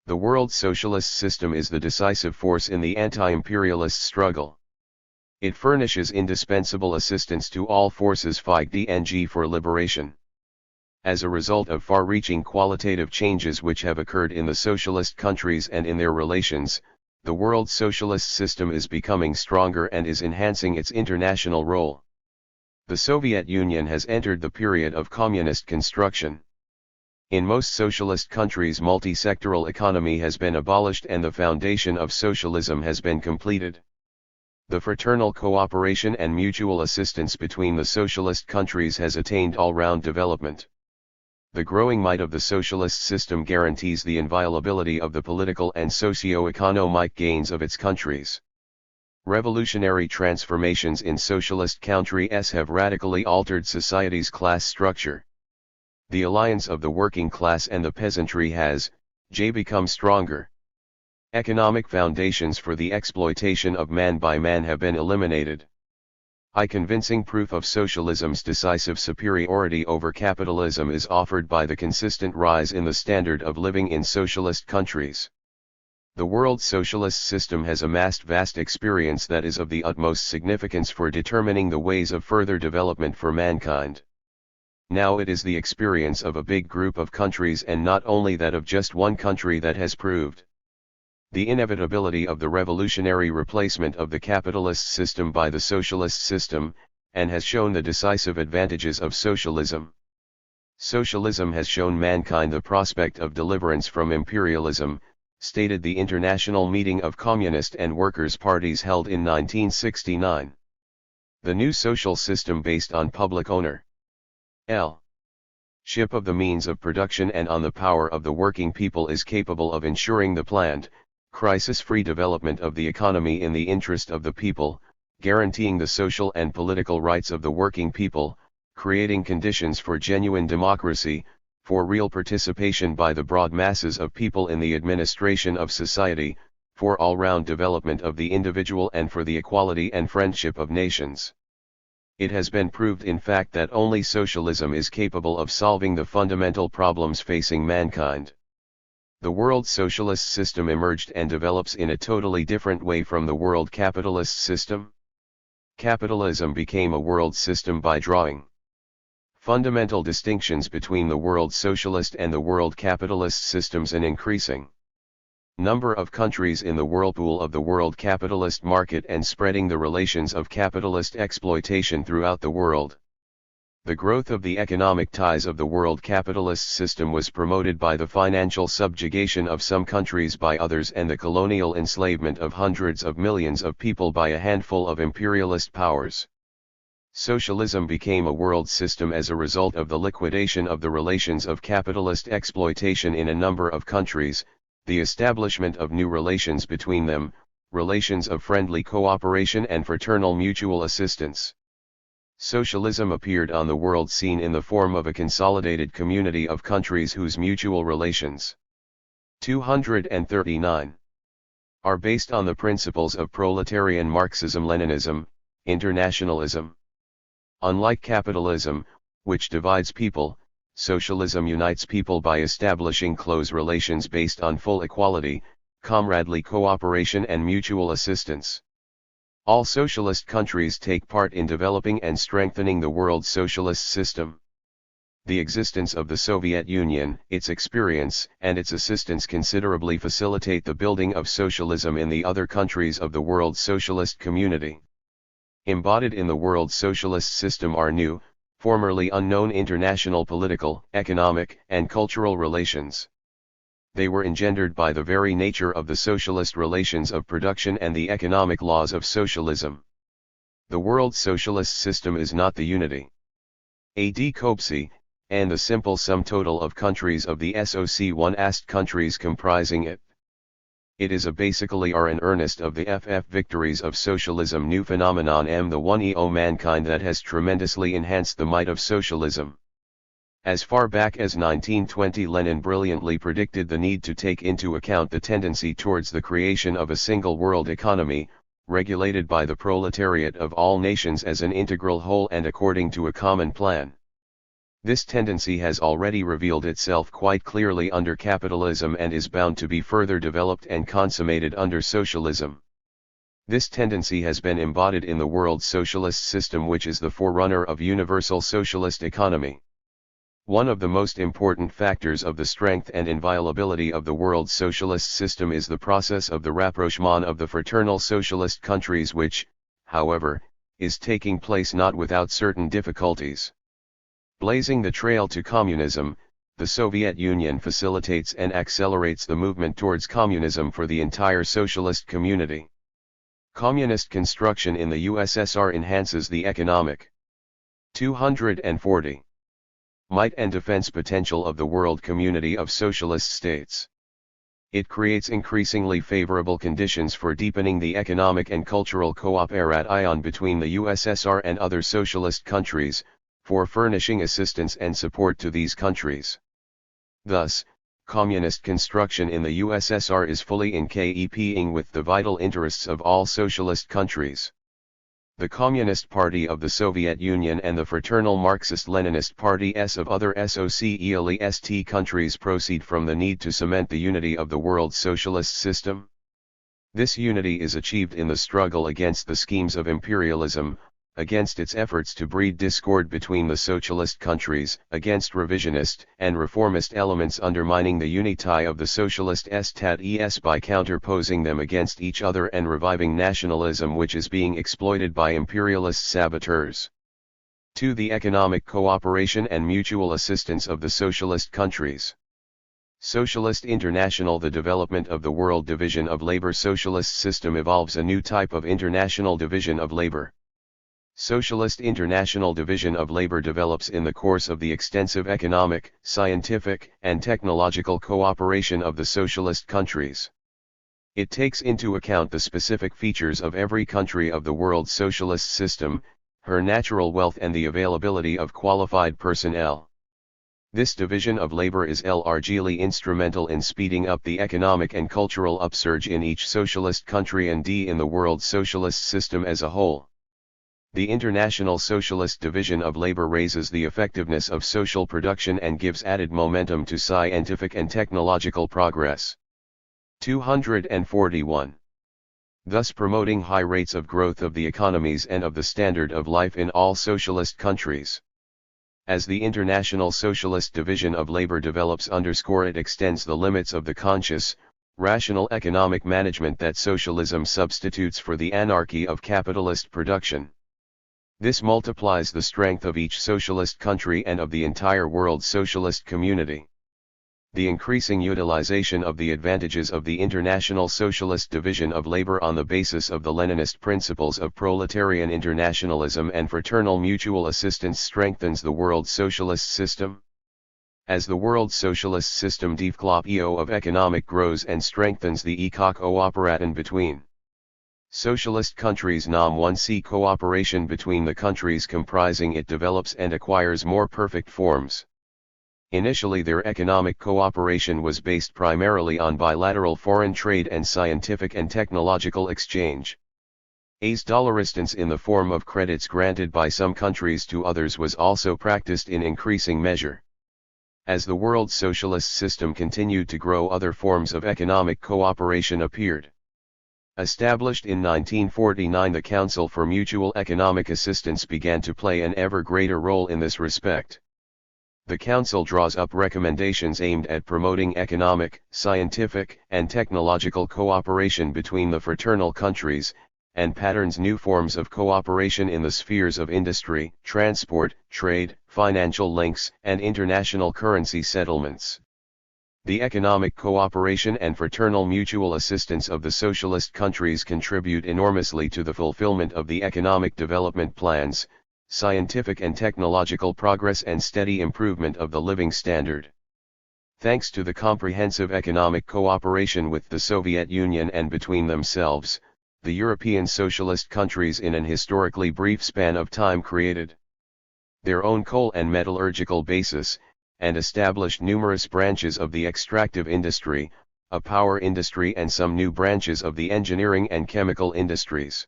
The world socialist system is the decisive force in the anti-imperialist struggle. It furnishes indispensable assistance to all forces fighting for liberation. As a result of far-reaching qualitative changes which have occurred in the socialist countries and in their relations, the world socialist system is becoming stronger and is enhancing its international role. The Soviet Union has entered the period of communist construction. In most socialist countries, multi-sectoral economy has been abolished and the foundation of socialism has been completed. The fraternal cooperation and mutual assistance between the socialist countries has attained all-round development. The growing might of the socialist system guarantees the inviolability of the political and socio-economic gains of its countries. Revolutionary transformations in socialist countries have radically altered society's class structure. The alliance of the working class and the peasantry has become stronger. Economic foundations for the exploitation of man by man have been eliminated. Convincing proof of socialism's decisive superiority over capitalism is offered by the consistent rise in the standard of living in socialist countries. The world socialist system has amassed vast experience that is of the utmost significance for determining the ways of further development for mankind. Now it is the experience of a big group of countries and not only that of just one country that has proved the inevitability of the revolutionary replacement of the capitalist system by the socialist system, and has shown the decisive advantages of socialism. Socialism has shown mankind the prospect of deliverance from imperialism, stated the International Meeting of Communist and Workers' Parties held in 1969. The new social system based on public ownership of the means of production and on the power of the working people is capable of ensuring the planned, crisis-free development of the economy in the interest of the people, guaranteeing the social and political rights of the working people, creating conditions for genuine democracy, for real participation by the broad masses of people in the administration of society, for all-round development of the individual and for the equality and friendship of nations. It has been proved in fact that only socialism is capable of solving the fundamental problems facing mankind. The world socialist system emerged and develops in a totally different way from the world capitalist system. Capitalism became a world system by drawing fundamental distinctions between the world socialist and the world capitalist systems, an increasing number of countries in the whirlpool of the world capitalist market and spreading the relations of capitalist exploitation throughout the world. The growth of the economic ties of the world capitalist system was promoted by the financial subjugation of some countries by others and the colonial enslavement of hundreds of millions of people by a handful of imperialist powers. Socialism became a world system as a result of the liquidation of the relations of capitalist exploitation in a number of countries, the establishment of new relations between them, relations of friendly cooperation and fraternal mutual assistance. Socialism appeared on the world scene in the form of a consolidated community of countries whose mutual relations 239 are based on the principles of proletarian Marxism-Leninism, internationalism. Unlike capitalism, which divides people, socialism unites people by establishing close relations based on full equality, comradely cooperation and mutual assistance. All socialist countries take part in developing and strengthening the world socialist system. The existence of the Soviet Union, its experience, and its assistance considerably facilitate the building of socialism in the other countries of the world socialist community. Embodied in the world socialist system are new, formerly unknown international political, economic, and cultural relations. They were engendered by the very nature of the socialist relations of production and the economic laws of socialism. The world socialist system is not the unity (adecopsy) and the simple sum total of countries of the SOC1 countries comprising it. It is a basically or an earnest of the FF victories of socialism new phenomenon the one EO mankind that has tremendously enhanced the might of socialism. As far back as 1920 Lenin brilliantly predicted the need to take into account the tendency towards the creation of a single world economy, regulated by the proletariat of all nations as an integral whole and according to a common plan. This tendency has already revealed itself quite clearly under capitalism and is bound to be further developed and consummated under socialism. This tendency has been embodied in the world socialist system, which is the forerunner of universal socialist economy. One of the most important factors of the strength and inviolability of the world socialist system is the process of the rapprochement of the fraternal socialist countries, which, however, is taking place not without certain difficulties. Blazing the trail to communism, the Soviet Union facilitates and accelerates the movement towards communism for the entire socialist community. Communist construction in the USSR enhances the economic 240 might and defense potential of the world community of socialist states. It creates increasingly favorable conditions for deepening the economic and cultural cooperation between the USSR and other socialist countries, for furnishing assistance and support to these countries. Thus, communist construction in the USSR is fully in keeping with the vital interests of all socialist countries. The Communist Party of the Soviet Union and the fraternal Marxist-Leninist parties of other socialist countries proceed from the need to cement the unity of the world socialist system. This unity is achieved in the struggle against the schemes of imperialism, against its efforts to breed discord between the socialist countries, against revisionist and reformist elements undermining the unity of the socialist États by counterposing them against each other and reviving nationalism which is being exploited by imperialist saboteurs. 2. The economic cooperation and mutual assistance of the socialist countries. Socialist International. The development of the World Division of Labor Socialist system evolves a new type of international division of labor. Socialist International Division of Labor develops in the course of the extensive economic, scientific, and technological cooperation of the socialist countries. It takes into account the specific features of every country of the world socialist system, her natural wealth and the availability of qualified personnel. This division of labor is largely instrumental in speeding up the economic and cultural upsurge in each socialist country and in the world socialist system as a whole. The International Socialist Division of Labor raises the effectiveness of social production and gives added momentum to scientific and technological progress. 241. Thus promoting high rates of growth of the economies and of the standard of life in all socialist countries. As the International Socialist Division of Labor develops, it extends the limits of the conscious, rational economic management that socialism substitutes for the anarchy of capitalist production. This multiplies the strength of each socialist country and of the entire world socialist community. The increasing utilization of the advantages of the International Socialist Division of Labor on the basis of the Leninist principles of proletarian internationalism and fraternal mutual assistance strengthens the world socialist system. As the world socialist system development of economic grows and strengthens the cooperation between socialist countries Nam 1C cooperation between the countries comprising it develops and acquires more perfect forms. Initially their economic cooperation was based primarily on bilateral foreign trade and scientific and technological exchange. As dollaristance in the form of credits granted by some countries to others was also practiced in increasing measure. As the world socialist system continued to grow, other forms of economic cooperation appeared. Established in 1949, the Council for Mutual Economic Assistance began to play an ever greater role in this respect. The Council draws up recommendations aimed at promoting economic, scientific, and technological cooperation between the fraternal countries, and patterns new forms of cooperation in the spheres of industry, transport, trade, financial links, and international currency settlements. The economic cooperation and fraternal mutual assistance of the socialist countries contribute enormously to the fulfillment of the economic development plans, scientific and technological progress and steady improvement of the living standard. Thanks to the comprehensive economic cooperation with the Soviet Union and between themselves, the European socialist countries in an historically brief span of time created their own coal and metallurgical basis, and established numerous branches of the extractive industry, a power industry and some new branches of the engineering and chemical industries.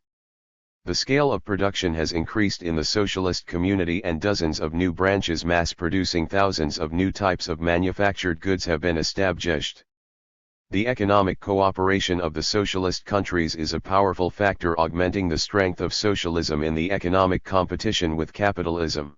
The scale of production has increased in the socialist community and dozens of new branches mass-producing thousands of new types of manufactured goods have been established. The economic cooperation of the socialist countries is a powerful factor augmenting the strength of socialism in the economic competition with capitalism.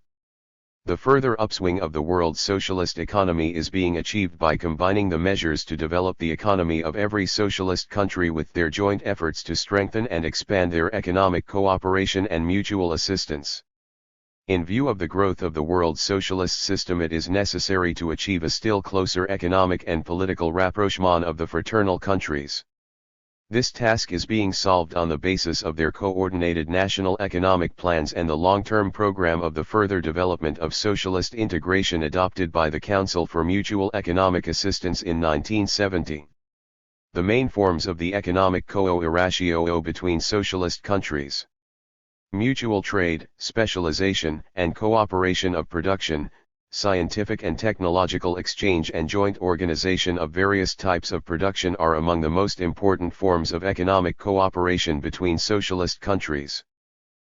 The further upswing of the world socialist economy is being achieved by combining the measures to develop the economy of every socialist country with their joint efforts to strengthen and expand their economic cooperation and mutual assistance. In view of the growth of the world socialist system, it is necessary to achieve a still closer economic and political rapprochement of the fraternal countries. This task is being solved on the basis of their coordinated national economic plans and the long-term program of the further development of socialist integration adopted by the Council for Mutual Economic Assistance in 1970. The main forms of the economic cooperation between socialist countries: mutual trade, specialization and cooperation of production, scientific and technological exchange and joint organization of various types of production are among the most important forms of economic cooperation between socialist countries.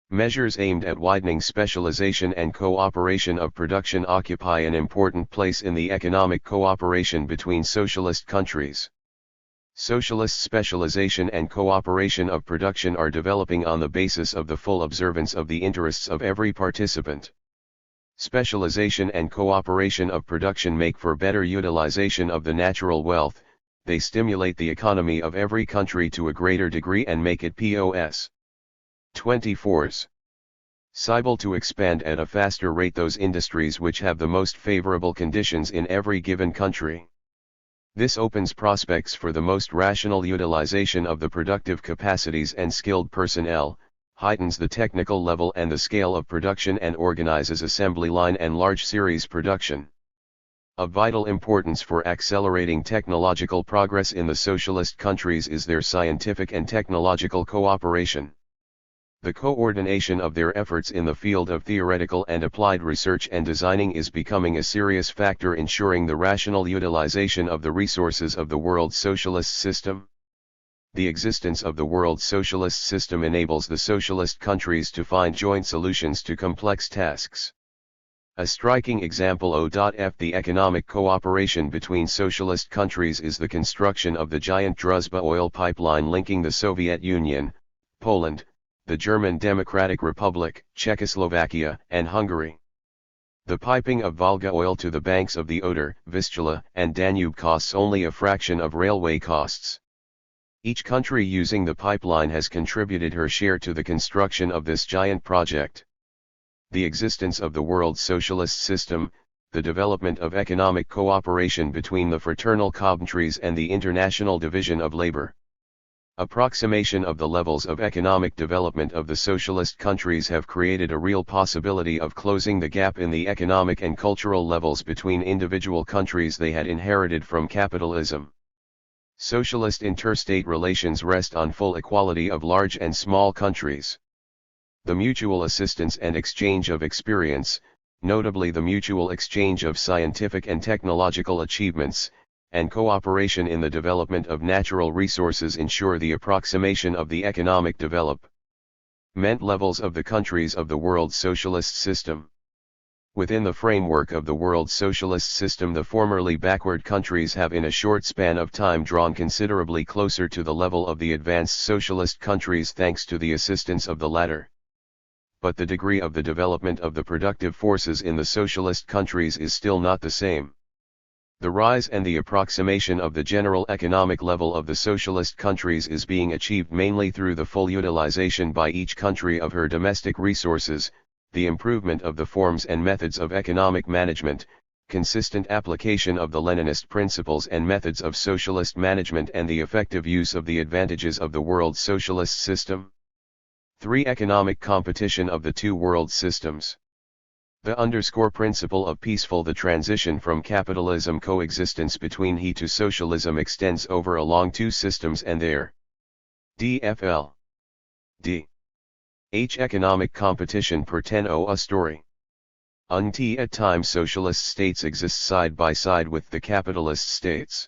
Measures aimed at widening specialization and cooperation of production occupy an important place in the economic cooperation between socialist countries. Socialist specialization and cooperation of production are developing on the basis of the full observance of the interests of every participant. Specialization and cooperation of production make for better utilization of the natural wealth, they stimulate the economy of every country to a greater degree and make it POS 24's. Sible to expand at a faster rate those industries which have the most favorable conditions in every given country. This opens prospects for the most rational utilization of the productive capacities and skilled personnel, heightens the technical level and the scale of production and organizes assembly line and large series production. Of vital importance for accelerating technological progress in the socialist countries is their scientific and technological cooperation. The coordination of their efforts in the field of theoretical and applied research and designing is becoming a serious factor ensuring the rational utilization of the resources of the world socialist system. The existence of the world socialist system enables the socialist countries to find joint solutions to complex tasks. A striking example of the economic cooperation between socialist countries is the construction of the giant Druzhba oil pipeline linking the Soviet Union, Poland, the German Democratic Republic, Czechoslovakia, and Hungary. The piping of Volga oil to the banks of the Oder, Vistula, and Danube costs only a fraction of railway costs. Each country using the pipeline has contributed her share to the construction of this giant project. The existence of the world socialist system, the development of economic cooperation between the fraternal countries and the international division of labor. Approximation of the levels of economic development of the socialist countries have created a real possibility of closing the gap in the economic and cultural levels between individual countries they had inherited from capitalism. Socialist interstate relations rest on full equality of large and small countries. The mutual assistance and exchange of experience, notably the mutual exchange of scientific and technological achievements, and cooperation in the development of natural resources ensure the approximation of the economic development levels of the countries of the world socialist system. Within the framework of the world socialist system, the formerly backward countries have in a short span of time drawn considerably closer to the level of the advanced socialist countries thanks to the assistance of the latter. But the degree of the development of the productive forces in the socialist countries is still not the same. The rise and the approximation of the general economic level of the socialist countries is being achieved mainly through the full utilization by each country of her domestic resources, the improvement of the forms and methods of economic management, consistent application of the Leninist principles and methods of socialist management, and the effective use of the advantages of the world socialist system. 3. Economic competition of the two world systems. The principle of peaceful the transition from capitalism coexistence between he to socialism extends over along two systems and their DFL D H economic competition pertain a story. Until at times socialist states exist side by side with the capitalist states.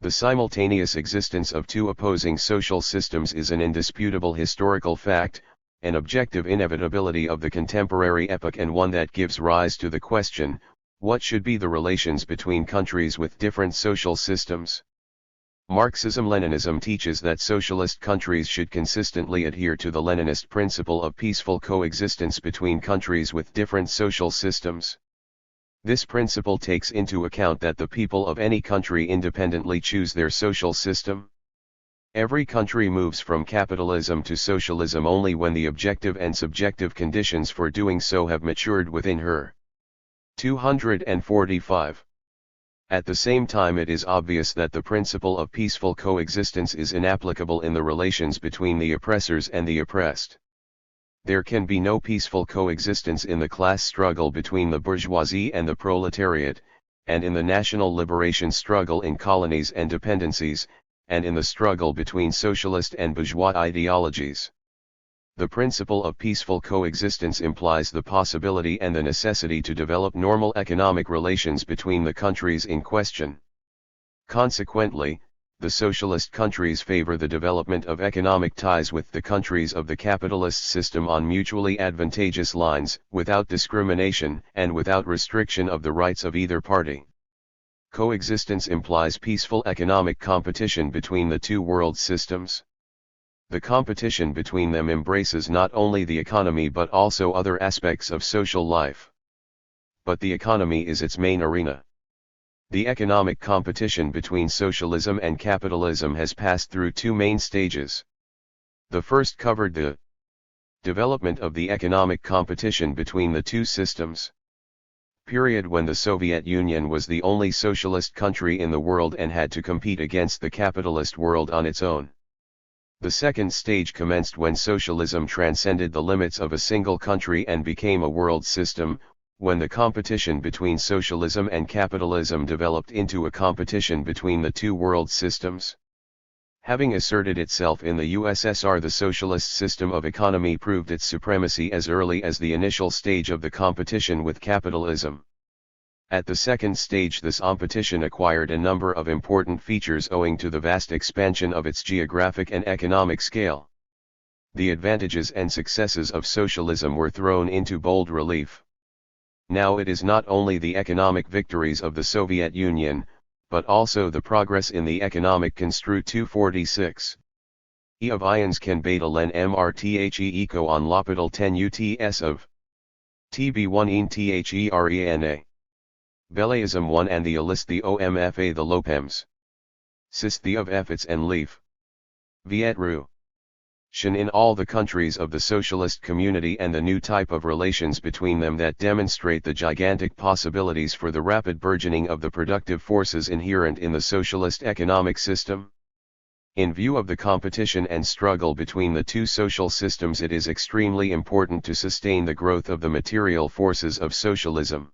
The simultaneous existence of two opposing social systems is an indisputable historical fact, an objective inevitability of the contemporary epoch, and one that gives rise to the question, what should be the relations between countries with different social systems? Marxism-Leninism teaches that socialist countries should consistently adhere to the Leninist principle of peaceful coexistence between countries with different social systems. This principle takes into account that the people of any country independently choose their social system. Every country moves from capitalism to socialism only when the objective and subjective conditions for doing so have matured within her. 245. At the same time, it is obvious that the principle of peaceful coexistence is inapplicable in the relations between the oppressors and the oppressed. There can be no peaceful coexistence in the class struggle between the bourgeoisie and the proletariat, and in the national liberation struggle in colonies and dependencies, and in the struggle between socialist and bourgeois ideologies. The principle of peaceful coexistence implies the possibility and the necessity to develop normal economic relations between the countries in question. Consequently, the socialist countries favor the development of economic ties with the countries of the capitalist system on mutually advantageous lines, without discrimination and without restriction of the rights of either party. Coexistence implies peaceful economic competition between the two world systems. The competition between them embraces not only the economy but also other aspects of social life. But the economy is its main arena. The economic competition between socialism and capitalism has passed through two main stages. The first covered the development of the economic competition between the two systems. Period when the Soviet Union was the only socialist country in the world and had to compete against the capitalist world on its own. The second stage commenced when socialism transcended the limits of a single country and became a world system, when the competition between socialism and capitalism developed into a competition between the two world systems. Having asserted itself in the USSR, the socialist system of economy proved its supremacy as early as the initial stage of the competition with capitalism. At the second stage, this competition acquired a number of important features owing to the vast expansion of its geographic and economic scale. The advantages and successes of socialism were thrown into bold relief. Now it is not only the economic victories of the Soviet Union, but also the progress in the economic construe 246. E of ions can beta len mrthe eco on lopital 10 uts of tb1 in therena. Beleism 1 and the alist the omfa the lopems. Cis the of effets and leaf. Viet ru. Shin in all the countries of the socialist community and the new type of relations between them that demonstrate the gigantic possibilities for the rapid burgeoning of the productive forces inherent in the socialist economic system. In view of the competition and struggle between the two social systems, it is extremely important to sustain the growth of the material forces of socialism.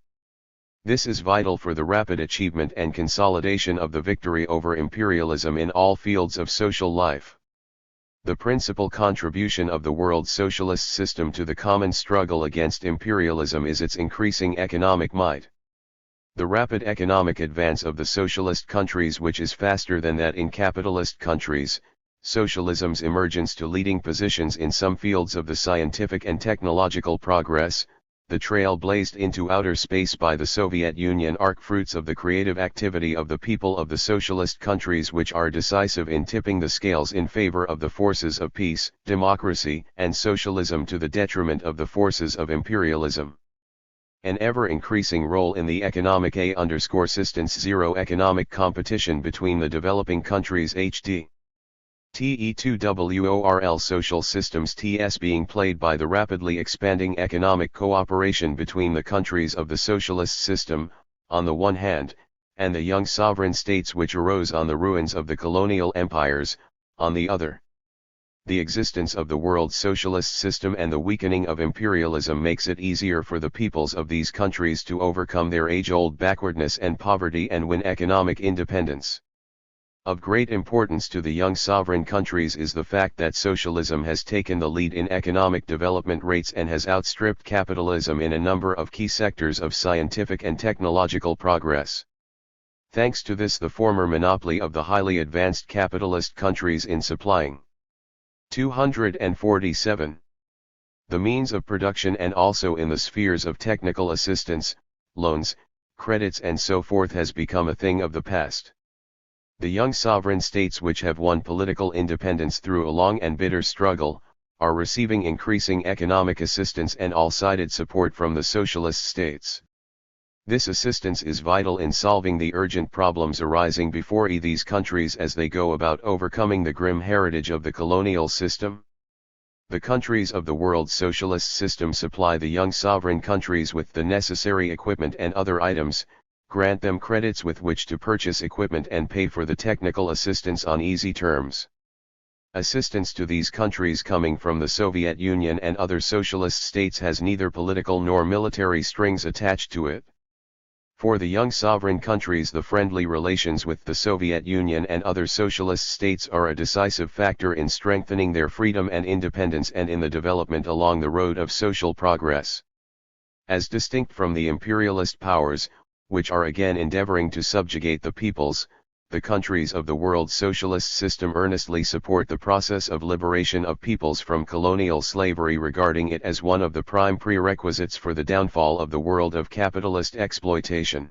This is vital for the rapid achievement and consolidation of the victory over imperialism in all fields of social life. The principal contribution of the world socialist system to the common struggle against imperialism is its increasing economic might. The rapid economic advance of the socialist countries, which is faster than that in capitalist countries, socialism's emergence to leading positions in some fields of the scientific and technological progress, the trail blazed into outer space by the Soviet Union are fruits of the creative activity of the people of the socialist countries, which are decisive in tipping the scales in favor of the forces of peace, democracy, and socialism to the detriment of the forces of imperialism. An ever-increasing role in the economic _Systence Zero economic competition between the developing countries HT. TE2WORL social systems TS being played by the rapidly expanding economic cooperation between the countries of the socialist system, on the one hand, and the young sovereign states which arose on the ruins of the colonial empires, on the other. The existence of the world socialist system and the weakening of imperialism makes it easier for the peoples of these countries to overcome their age-old backwardness and poverty and win economic independence. Of great importance to the young sovereign countries is the fact that socialism has taken the lead in economic development rates and has outstripped capitalism in a number of key sectors of scientific and technological progress. Thanks to this, the former monopoly of the highly advanced capitalist countries in supplying 247. The means of production and also in the spheres of technical assistance, loans, credits and so forth has become a thing of the past. The young sovereign states which have won political independence through a long and bitter struggle, are receiving increasing economic assistance and all-sided support from the socialist states. This assistance is vital in solving the urgent problems arising before these countries as they go about overcoming the grim heritage of the colonial system. The countries of the world socialist system supply the young sovereign countries with the necessary equipment and other items, grant them credits with which to purchase equipment and pay for the technical assistance on easy terms. Assistance to these countries coming from the Soviet Union and other socialist states has neither political nor military strings attached to it. For the young sovereign countries, the friendly relations with the Soviet Union and other socialist states are a decisive factor in strengthening their freedom and independence and in the development along the road of social progress. As distinct from the imperialist powers, which are again endeavoring to subjugate the peoples, the countries of the world socialist system earnestly support the process of liberation of peoples from colonial slavery, regarding it as one of the prime prerequisites for the downfall of the world of capitalist exploitation.